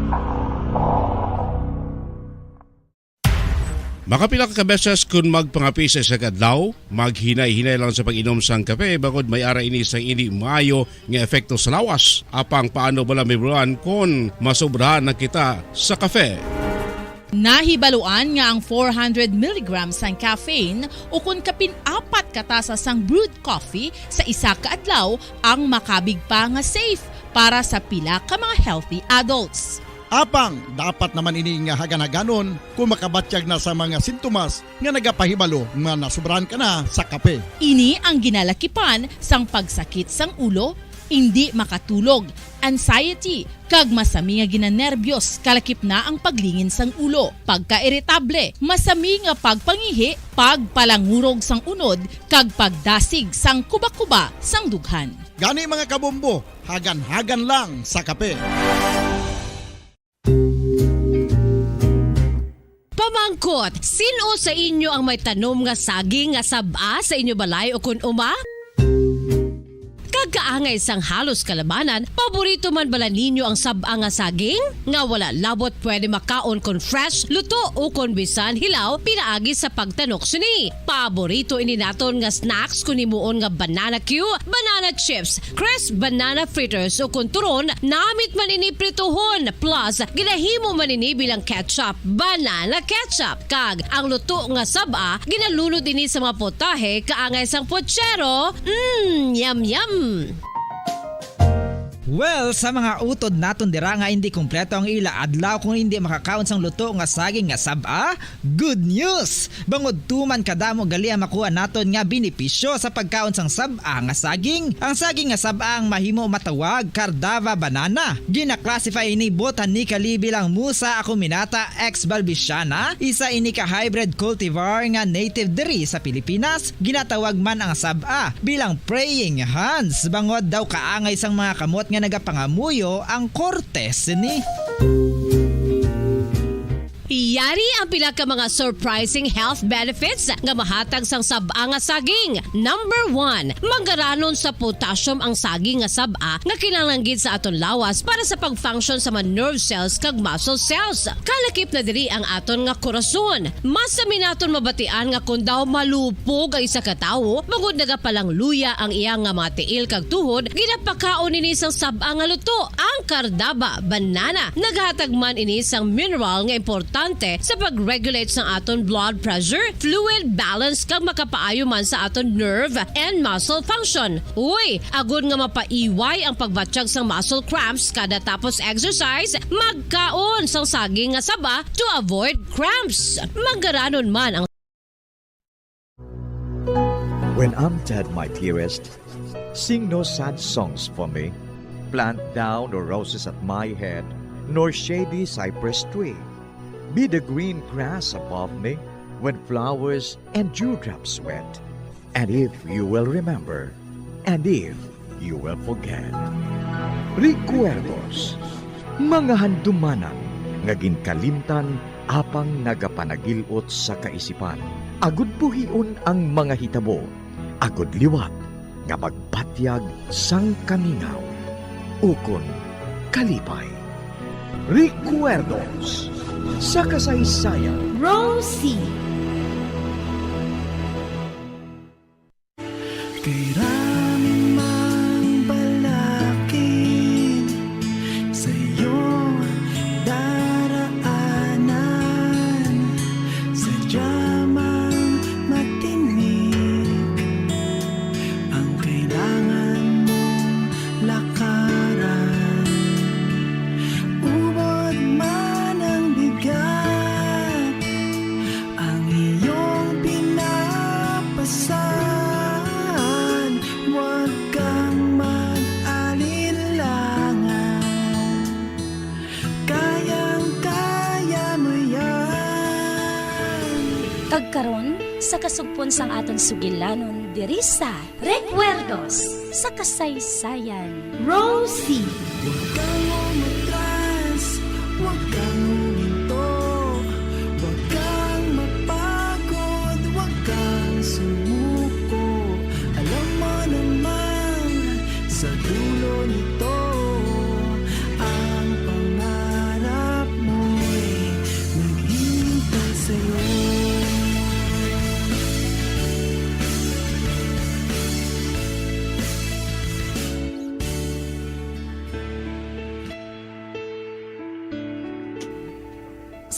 Makapila ka beses kung magpangapi sa kadlaw, maghinay-hinay lang sa pag-inom sang kape bakod may ara ini sang hindi maayo nga epekto sa lawas. Apang paano bala may bulan kung masobrahan na kita sa kape. Nahibaluan nga ang 400 mg sang caffeine o kung kapin-apat katasa sang brewed coffee sa isa ka adlaw ang makabig pa nga safe para sa pila ka mga healthy adults. Apang, dapat naman ini nga haganaganon kung makabatyag na sa mga sintomas nga nagapahibalo nga nasubrahan ka na sa kape. Ini ang ginalakipan sang pagsakit sang ulo, hindi makatulog, anxiety, kag masami nga ginanerbiyos kalakip na ang paglingin sang ulo, pagka-iritable, masami nga pagpangihi, pagpalangurog sang unod, kag pagdasig sang kuba-kuba sang dughan. Gani mga kabombo, hagan-hagan lang sa kape. Pamangkot, sino sa inyo ang may tanom nga saging nga saba sa inyo balay o kun uma? Kagkaangay sang halos kalabanan, paborito man bala ninyo ang saba nga saging? Nga wala labot pwede makaon kon fresh, luto o kon bisan hilaw, pinaagi sa pagtanok sini. Paborito ini naton nga snacks kun himuon nga banana Q, banana chips, crisp banana fritters o kun turon, namit man ini prituhon, plus ginahimo man ini bilang ketchup, banana ketchup. Kag ang luto nga saba, ginalulod ini sa mga potahe kaangay sang pochero. Yum yum. Well, sa mga utod naton dira nga hindi kumpleto ang ila adlaw kung hindi makakaon sang luto nga saging nga saba, good news! Bangod tuman kadamo gali ang makuha naton nga benepisyo sa pagkaon sang saba nga saging. Ang saging nga saba ang mahimo matawag Cardava banana. Gina-classify ini botanically bilang Musa acuminata ex balbisiana, isa ini ka hybrid cultivar nga native diri sa Pilipinas. Ginatawag man ang saba bilang praying hands, bangod daw kaangay sang mga kamot nga nagapangamuyo ang kortes ni. Yari ang pila ka mga surprising health benefits nga mahatag sang sab-a nga saging. Number 1, manggaranon sa potassium ang saging nga sab-a nga kinahanglan gid sa aton lawas para sa pag-function sa mga nerve cells kag muscle cells. Kalakip na diri ang aton nga korason. Mas sa minaton mabatian nga kung daw malupog ang isa ka tawo, bangod nagapalang luya ang iyang nga mga tiil kag tuhod, ginapakaon ini sang sab-a nga luto, ang kardaba, banana. Naghatag man ini sang mineral nga importante sa pag-regulate sa aton blood pressure, fluid balance kag makapaayo man sa aton nerve and muscle function. Uy, agud nga mapaiway ang pagbatsyag sang muscle cramps kada tapos exercise, magkaon sang saging nga saba to avoid cramps. Manggaranon man ang When I'm dead, my dearest, sing no sad songs for me. Plant down no roses at my head, nor shady cypress tree. Be the green grass above me when flowers and dewdrops wet. And if you will remember, and if you will forget. Recuerdos, mga handumanan, nga ginkalimtan apang nagapanagilot sa kaisipan. Agud buhion ang mga hitabo, agud liwat, nga magpatyag sang kamingaw. Ukon kalipay. Recuerdos sa kasaysayan. Rosie. Kay raming mang balakin sa'yo daraanan, sadya mang matinig ang kailangan mong lakaran. Ubod man ang bigat ang iyong pinapasan. Huwag kang mag-alinlangan, kayang-kaya mo yan. Kagkaron sa kasugpon sang aton sugilanon diri sa Recuerdos sa kasaysayan. Rosie. Huwag kang umatras, huwag kang huminto, huwag kang mapagod, huwag kang sumuko. Alam mo naman sa dulo nito, ang pangarap mo'y naghihintay sa'yo.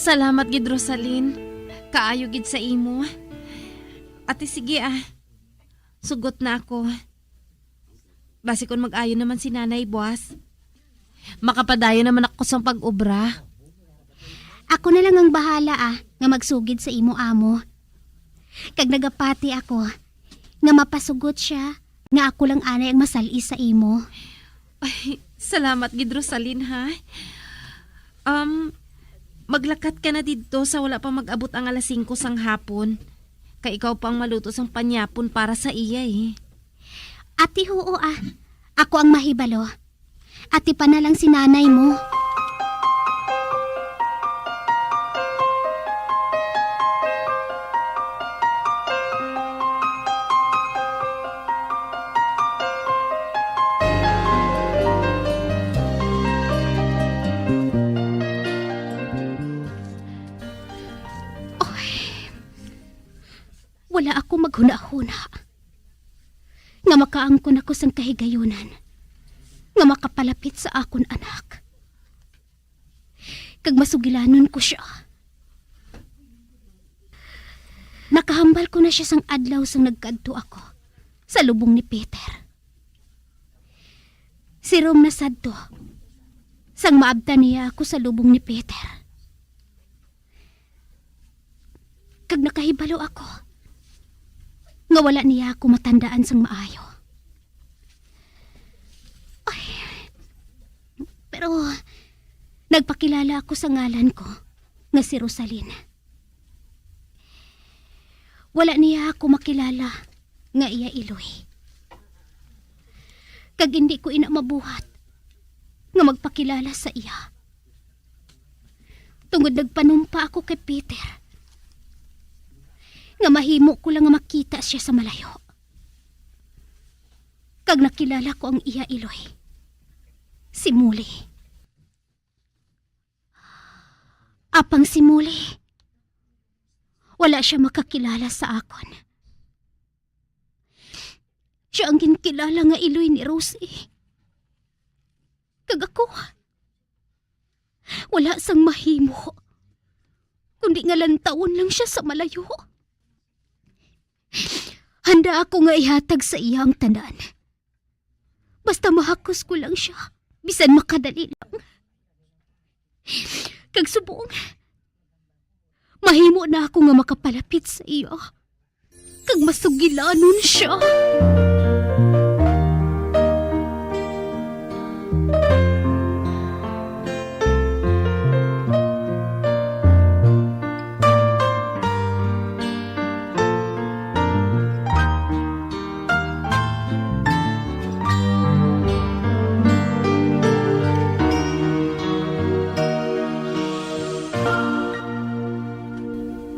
Salamat gid Rosalyn. Kaayo gid sa imo. Ate sige sugot na ako. Basi kon mag-ayo naman si nanay, boss. Makapadayo naman ako sa pag-obra. Ako na lang ang bahala nga magsugid sa imo amo. Kag nagapati ako nga mapasugot siya nga ako lang anay ang masali sa imo. Ay, salamat gid Rosalyn ha. Maglakat ka na dito sa wala pa mag-abot ang alas 5 sang hapon. Kay ikaw pang maluto sang panyapon para sa iya eh. Ati oo ako ang mahibalo. Ati pa na lang si nanay mo. Wala ako maghuna-huna. Nga makaangkon ako sang kahigayunan. Nga makapalapit sa akon anak. Kag masugilanon ko siya. Nakahambal ko na siya sang adlaw sang nagkadto ako sa lubong ni Peter. Si Rom na sadto sang maabta niya ako sa lubong ni Peter. Kag nakahibalo ako nga wala niya ako matandaan sang maayo. Ay, pero nagpakilala ako sa ngalan ko nga si Rosalyn. Wala niya ako makilala nga iya Iloy. Kag hindi ko ina mabuhat nga magpakilala sa iya. Tungod nagpanumpa ako kay Peter. Nga mahimo ko lang nga makita siya sa malayo. Kag nakilala ko ang iya Iloy. Si Muli. Apang si Muli. Wala siya makakilala sa akon. Siya ang ginkilala nga Iloy ni Rosie. Kag ako, wala sang mahimo. Kundi nga lantawon lang siya sa malayo. Handa ako nga ihatag sa iya ang tanan. Basta mahakos ko lang siya. Bisan makadali lang. Kag subong, mahimo na ako nga makapalapit sa iyo. Kag masugilanon siya.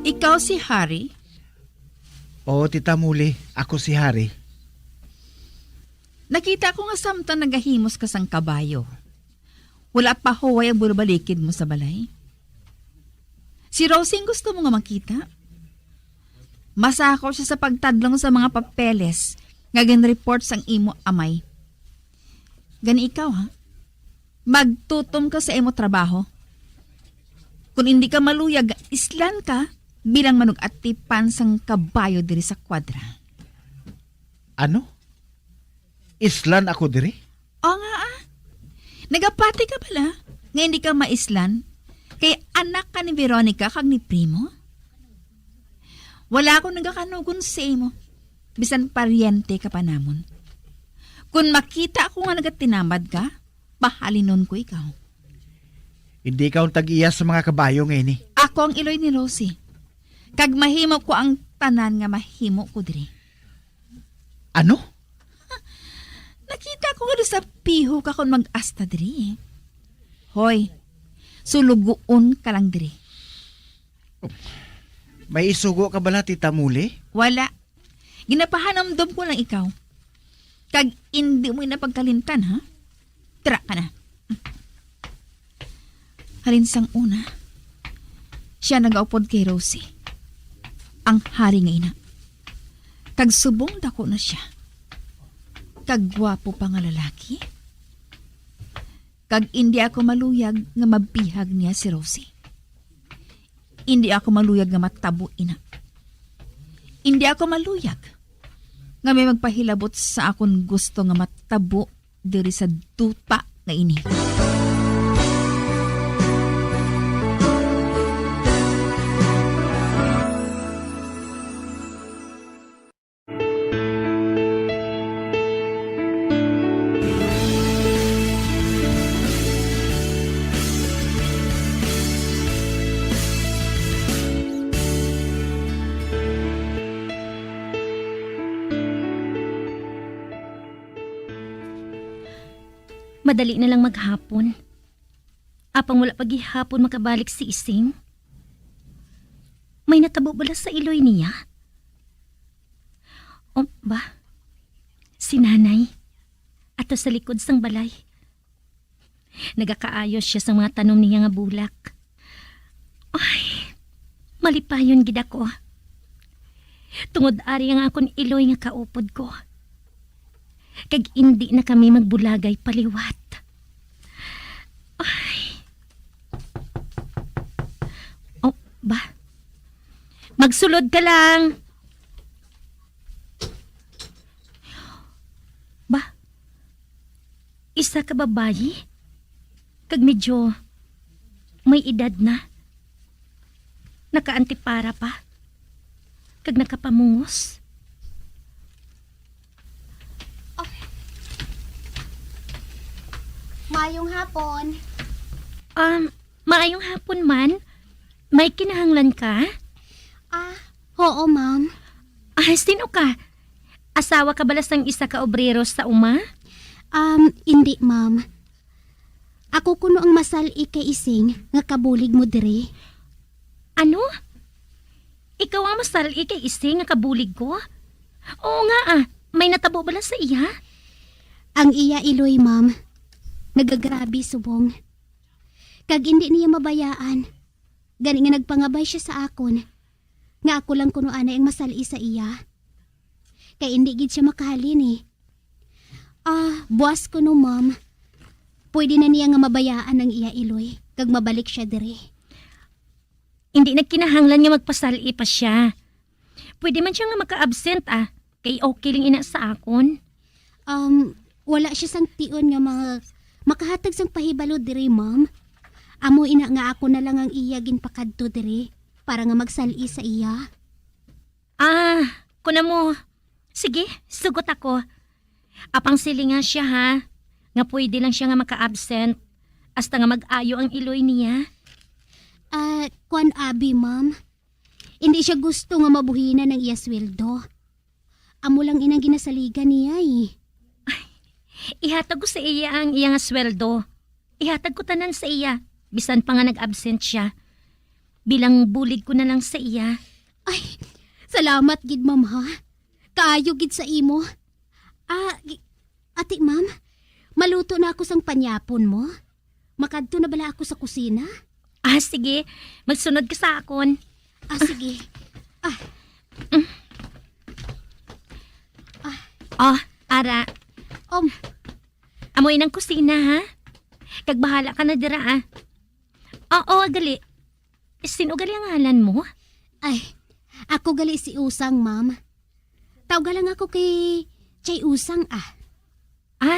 Ikaw si Harry? Oo, Tita Muli. Ako si Harry. Nakita ko nga samtang nagahimos ka sang kabayo. Wala pa huway ang burbalikid mo sa balay. Si Rosie gusto mo nga makita. Masakaw siya sa pagtadlong sa mga papeles nga report sang imo amay. Gani ikaw ha? Magtutom ka sa imo trabaho. Kung hindi ka maluyag, islan ka bilang manug at tipan sang kabayo diri sa kwadra. Ano? Islan ako diri? O nga Nagapati ka pala nga hindi ka maislan kay anak ka ni Veronica kag ni Primo. Wala akong nagakanugon sa imo. Bisan paryente ka pa namon. Kung makita ako nga nagatinamad ka, pahalinon ko ikaw. Hindi ka ang tag-iya sa mga kabayo ngayon eh. Ako ang Iloy ni Rosie. Kag mahimo ko ang tanan nga mahimo ko diri. Ano? Nakita ko nga sa piho ka kung mag-asta diri. Hoy, sulugoon ka lang diri. May isugo ka bala, Tita Muli? Wala. Ginapahanamdom ko lang ikaw. Kag hindi mo napagkalintan, ha? Tira ka na. Halinsang una, siya nagaupod kay Rosie. Ang hari nga ina. Kag subong dako na siya. Kag gwapo pa nga lalaki. Kag hindi ako maluyag nga mabihag niya si Rosie. Hindi ako maluyag nga matabo ina. Hindi ako maluyag nga may magpahilabot sa akong gusto nga matabo diri sa duta nga ini. Madali na lang maghapon. Apang wala paghihapon makabalik si Ising. May natabo bala sa Iloy niya? O ba? Si nanay. Ato sa likod sang balay. Nagakaayos siya sa mga tanom niya nga bulak. Ay, malipayon gid ako. Tungod ari ang akon Iloy nga kaupod ko. Kag hindi na kami magbulagay paliwat. Ay. Oh, ba? Magsulod ka lang. Ba? Isa ka babayi? Kag medyo may edad na. Nakaantipara pa. Kag nakapamungos. Maayong hapon. Maayong hapon man. May kinahanglan ka? Oo, ma'am. Sino ka? Asawa ka balas ng isa ka obrero sa uma? Hindi, ma'am. Ako kuno ang masal-i kay ising nga kabulig mo diri. Ano? Ikaw ang masal-i kay ising nga kabulig ko? Oo nga may natabo bala sa iya? Ang iya iloy, ma'am. Nagagrabe subong. Kag hindi niya mabayaan. Gani nga nagpangabay siya sa akon. Nga ako lang kuno anay ang masal-i sa iya. Kay hindi gid siya makahalin eh. Buwas ko no, ma'am. Pwede na niya nga mabayaan ang iya iloy. Kag mabalik siya diri. Hindi nagkinahanglan nga magpasal-i pa siya. Pwede man siya nga maka-absent kay okay lang ina sa akon. Wala siya sang tion nga mga makahatag sang pahibalo diri, ma'am. Amo ina nga ako na lang ang iya ginpakadto diri para nga magsal-i sa iya. Kuna mo. Sige, sugot ako. Apang silingan siya ha. Nga pwede lang siya nga maka-absent. Hasta nga mag-ayo ang iloy niya. Kwan abi, ma'am. Hindi siya gusto nga mabuhinan ng iya sweldo. Amo lang inang ginasaligan niya eh. Ihatag ko sa iya ang iya nga sweldo. Ihatag ko tanan sa iya. Bisan pa nga nag-absent siya. Bilang bulig ko na lang sa iya. Ay, salamat gid, ma'am ha. Kaayo gid sa imo. Ati ma'am, maluto na ako sang panyapon mo. Makadto na bala ako sa kusina? Sige. Magsunod ka sa akon. Sige. Ara. Amoy ng kusina ha. Kagbahala ka na dira Oo, gali. Sino gali ang ngalan mo? Ay, ako gali si Usang, ma'am. Tawag lang ako kay Chay Usang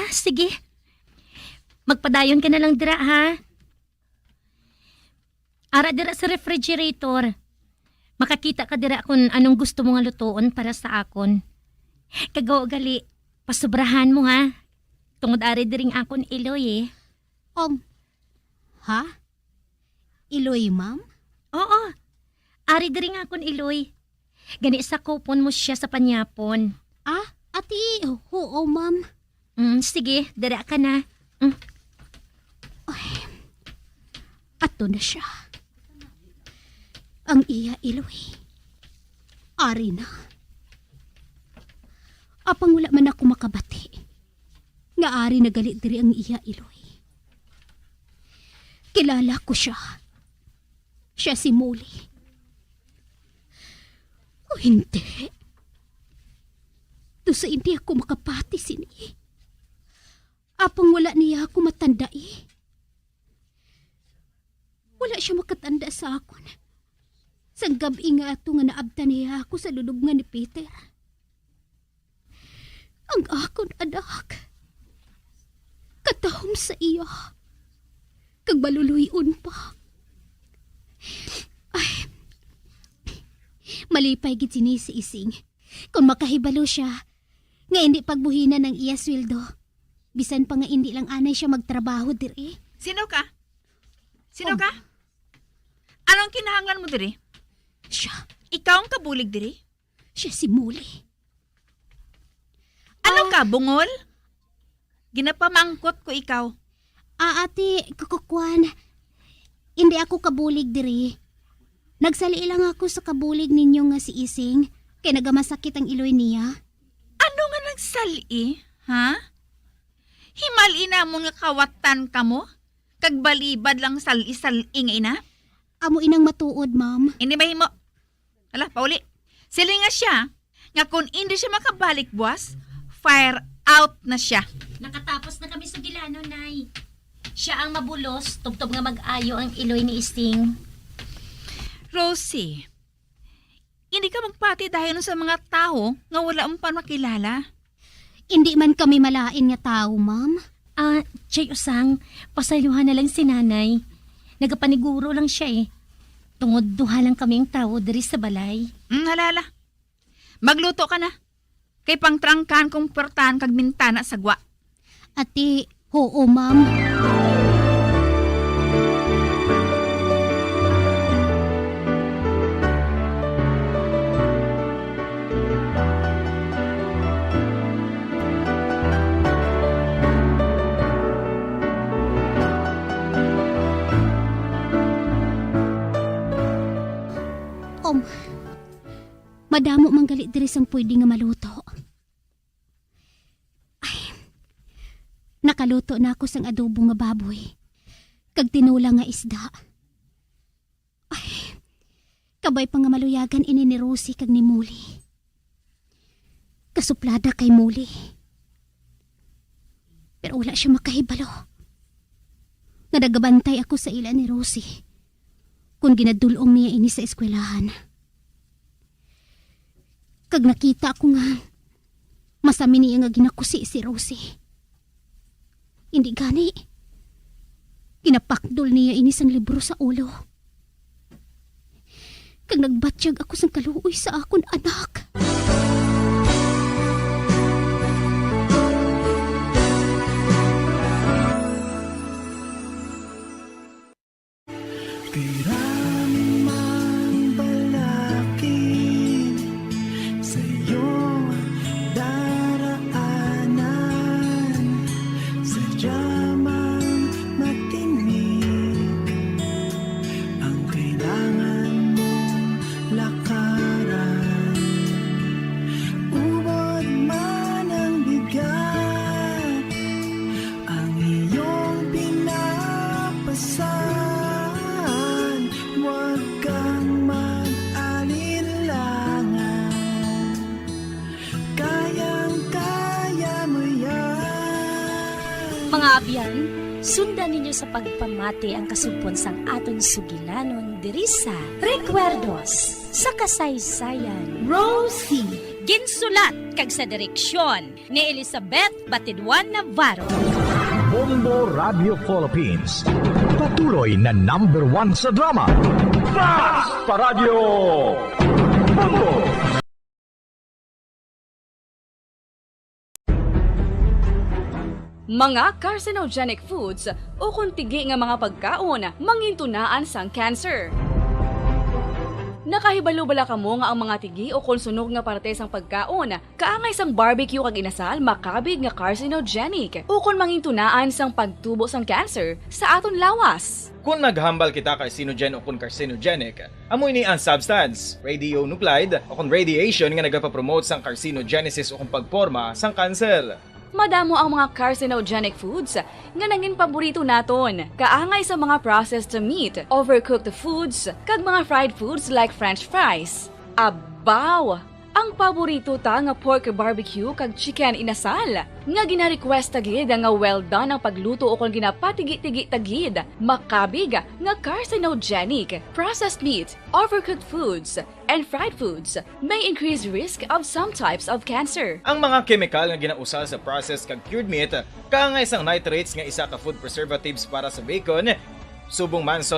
Sige. Magpadayon ka na lang dira ha. Ara dira sa refrigerator. Makakita ka dira kung anong gusto mo nga lutoon para sa akon. Kagaw gali, pasubrahan mo ha. Tungod ari diring akon iloy Ha? Iloy, ma'am? Oo. Ari diring akon iloy. Gani sa kupon mo siya sa panyapon. Ati, oo, ma'am. Sige, dara ka na. Ato na siya. Ang iya iloy. Ari na. Apang wala man ako makabati. Nga ari na galit diri ang iya iloy. Kilala ko siya. Siya si Molly. O hindi. Doon sa hindi ako makapati sini. Apang wala niya ako matandai. Wala siya makatanda sa akon. Sang gabi nga ato nga naabtan niya ako sa lulubngan ni Peter. Ang akon anak. Katahom sa iya. Kag baluluyon pa. Ay. Malipay gid sini si Ising. Kung makahibalo siya, nga hindi pagbuhinan ng iya sweldo. Bisan pa nga hindi lang anay siya magtrabaho diri. Sino ka? Sino ka? Anong kinahanglan mo diri? Siya. Ikaw ang kabulig diri? Siya si Molly. Ano ka, bungol? Ginapamangkot ko ikaw. Ate, kukukwan. Hindi ako kabulig diri. Nagsali lang ako sa kabulig ninyo nga si Ising. Kaya nagamasakit ang iloy niya. Ano nga nagsali, ha? Himalina mo nga kawatan ka mo? Kagbalibad lang sal-isal-ing ina? Amo inang matuod, ma'am. Inimahin mo. Hala, pauli. Sila nga siya, nga kung hindi siya makabalik buwas, fire out na siya. Nakatapos na kami sa Gilano, Nay. Siya ang mabulos, tubtob nga mag-ayo ang iloy ni Isting. Rosie, hindi ka magpati dahil sa mga tao nga wala mong pa makilala. Hindi man kami malain nga tao, ma'am. Chay Usang, pasayuhan na lang si nanay. Nagapaniguro lang siya Tungod duha lang kami ang tao diri sa balay. Halala. Magluto ka na. Kay pangtrangkan kong pertan kag bintana sa gwa. Ati, oo, ma'am. Madamo manggalit diri sang pwede nga maluto. Ay, nakaluto na ako sang adobo nga baboy. Kag tinula nga isda. Ay, kabay pa nga maluyagan ini ni Rosie kag ni Muli. Kasuplada kay Muli. Pero wala siya makahibalo. Nadagabantay ako sa ila ni Rosie kung ginadulong niya ini sa eskwelahan. Kag nakita ko nga masami niya nga ginakusi si Rosie. Hindi gani. Ginapakdol niya ini sang libro sa ulo. Kag nagbatsyag ako sang kaluoy sa akon anak. Kiramang balakid sa iyong daraanan, sadyamang matinig ang kailangan mong lakaran. Ubod man ang bigat, ang iyong pinapasan. Huwag kang mag-alinlangan, kayang-kaya mo yan. Mga abyan, sundan ninyo sa pagpamati ang kasugpon sang aton sugilanon diri sa Recuerdos sa kasaysayan. Rosie, ginsulat kag sa direksyon ni Elizabeth Batidwan Navarro. Bombo Radio Philippines. Patuloy na #1 sa drama. Fast Paradyo Bombo! Mga carcinogenic foods o kuntigi nga mga pagkaon mangintunaan sang cancer. Nakahibalo bala kamo nga ang mga tigi o konsunog nga parte sang pagkaon kaangay sang barbecue kag inasal makabig nga carcinogenic o kon mangintunaan sang pagtubo sang cancer sa aton lawas. Kung maghambal kita carcinogen o kung carcinogenic, amoy ni ang substance, radionuclide o kung radiation nga nagapapromote sang carcinogenesis o kung pagporma sang cancer. Madamo ang mga carcinogenic foods nga naging paborito naton. Kaangay sa mga processed meat, overcooked foods, kag mga fried foods like french fries. Abaw! Ang paborito ta nga pork barbecue kag chicken inasal. Nga gina-request tagid nga well done ang pagluto o kung ginapatigi-tigi tagid. Makabig nga carcinogenic, processed meat, overcooked foods, and fried foods may increase risk of some types of cancer. Ang mga chemical nga ginausal sa processed kag cured meat, kaangay sang nitrates nga isa ka food preservatives para sa bacon, subong man sa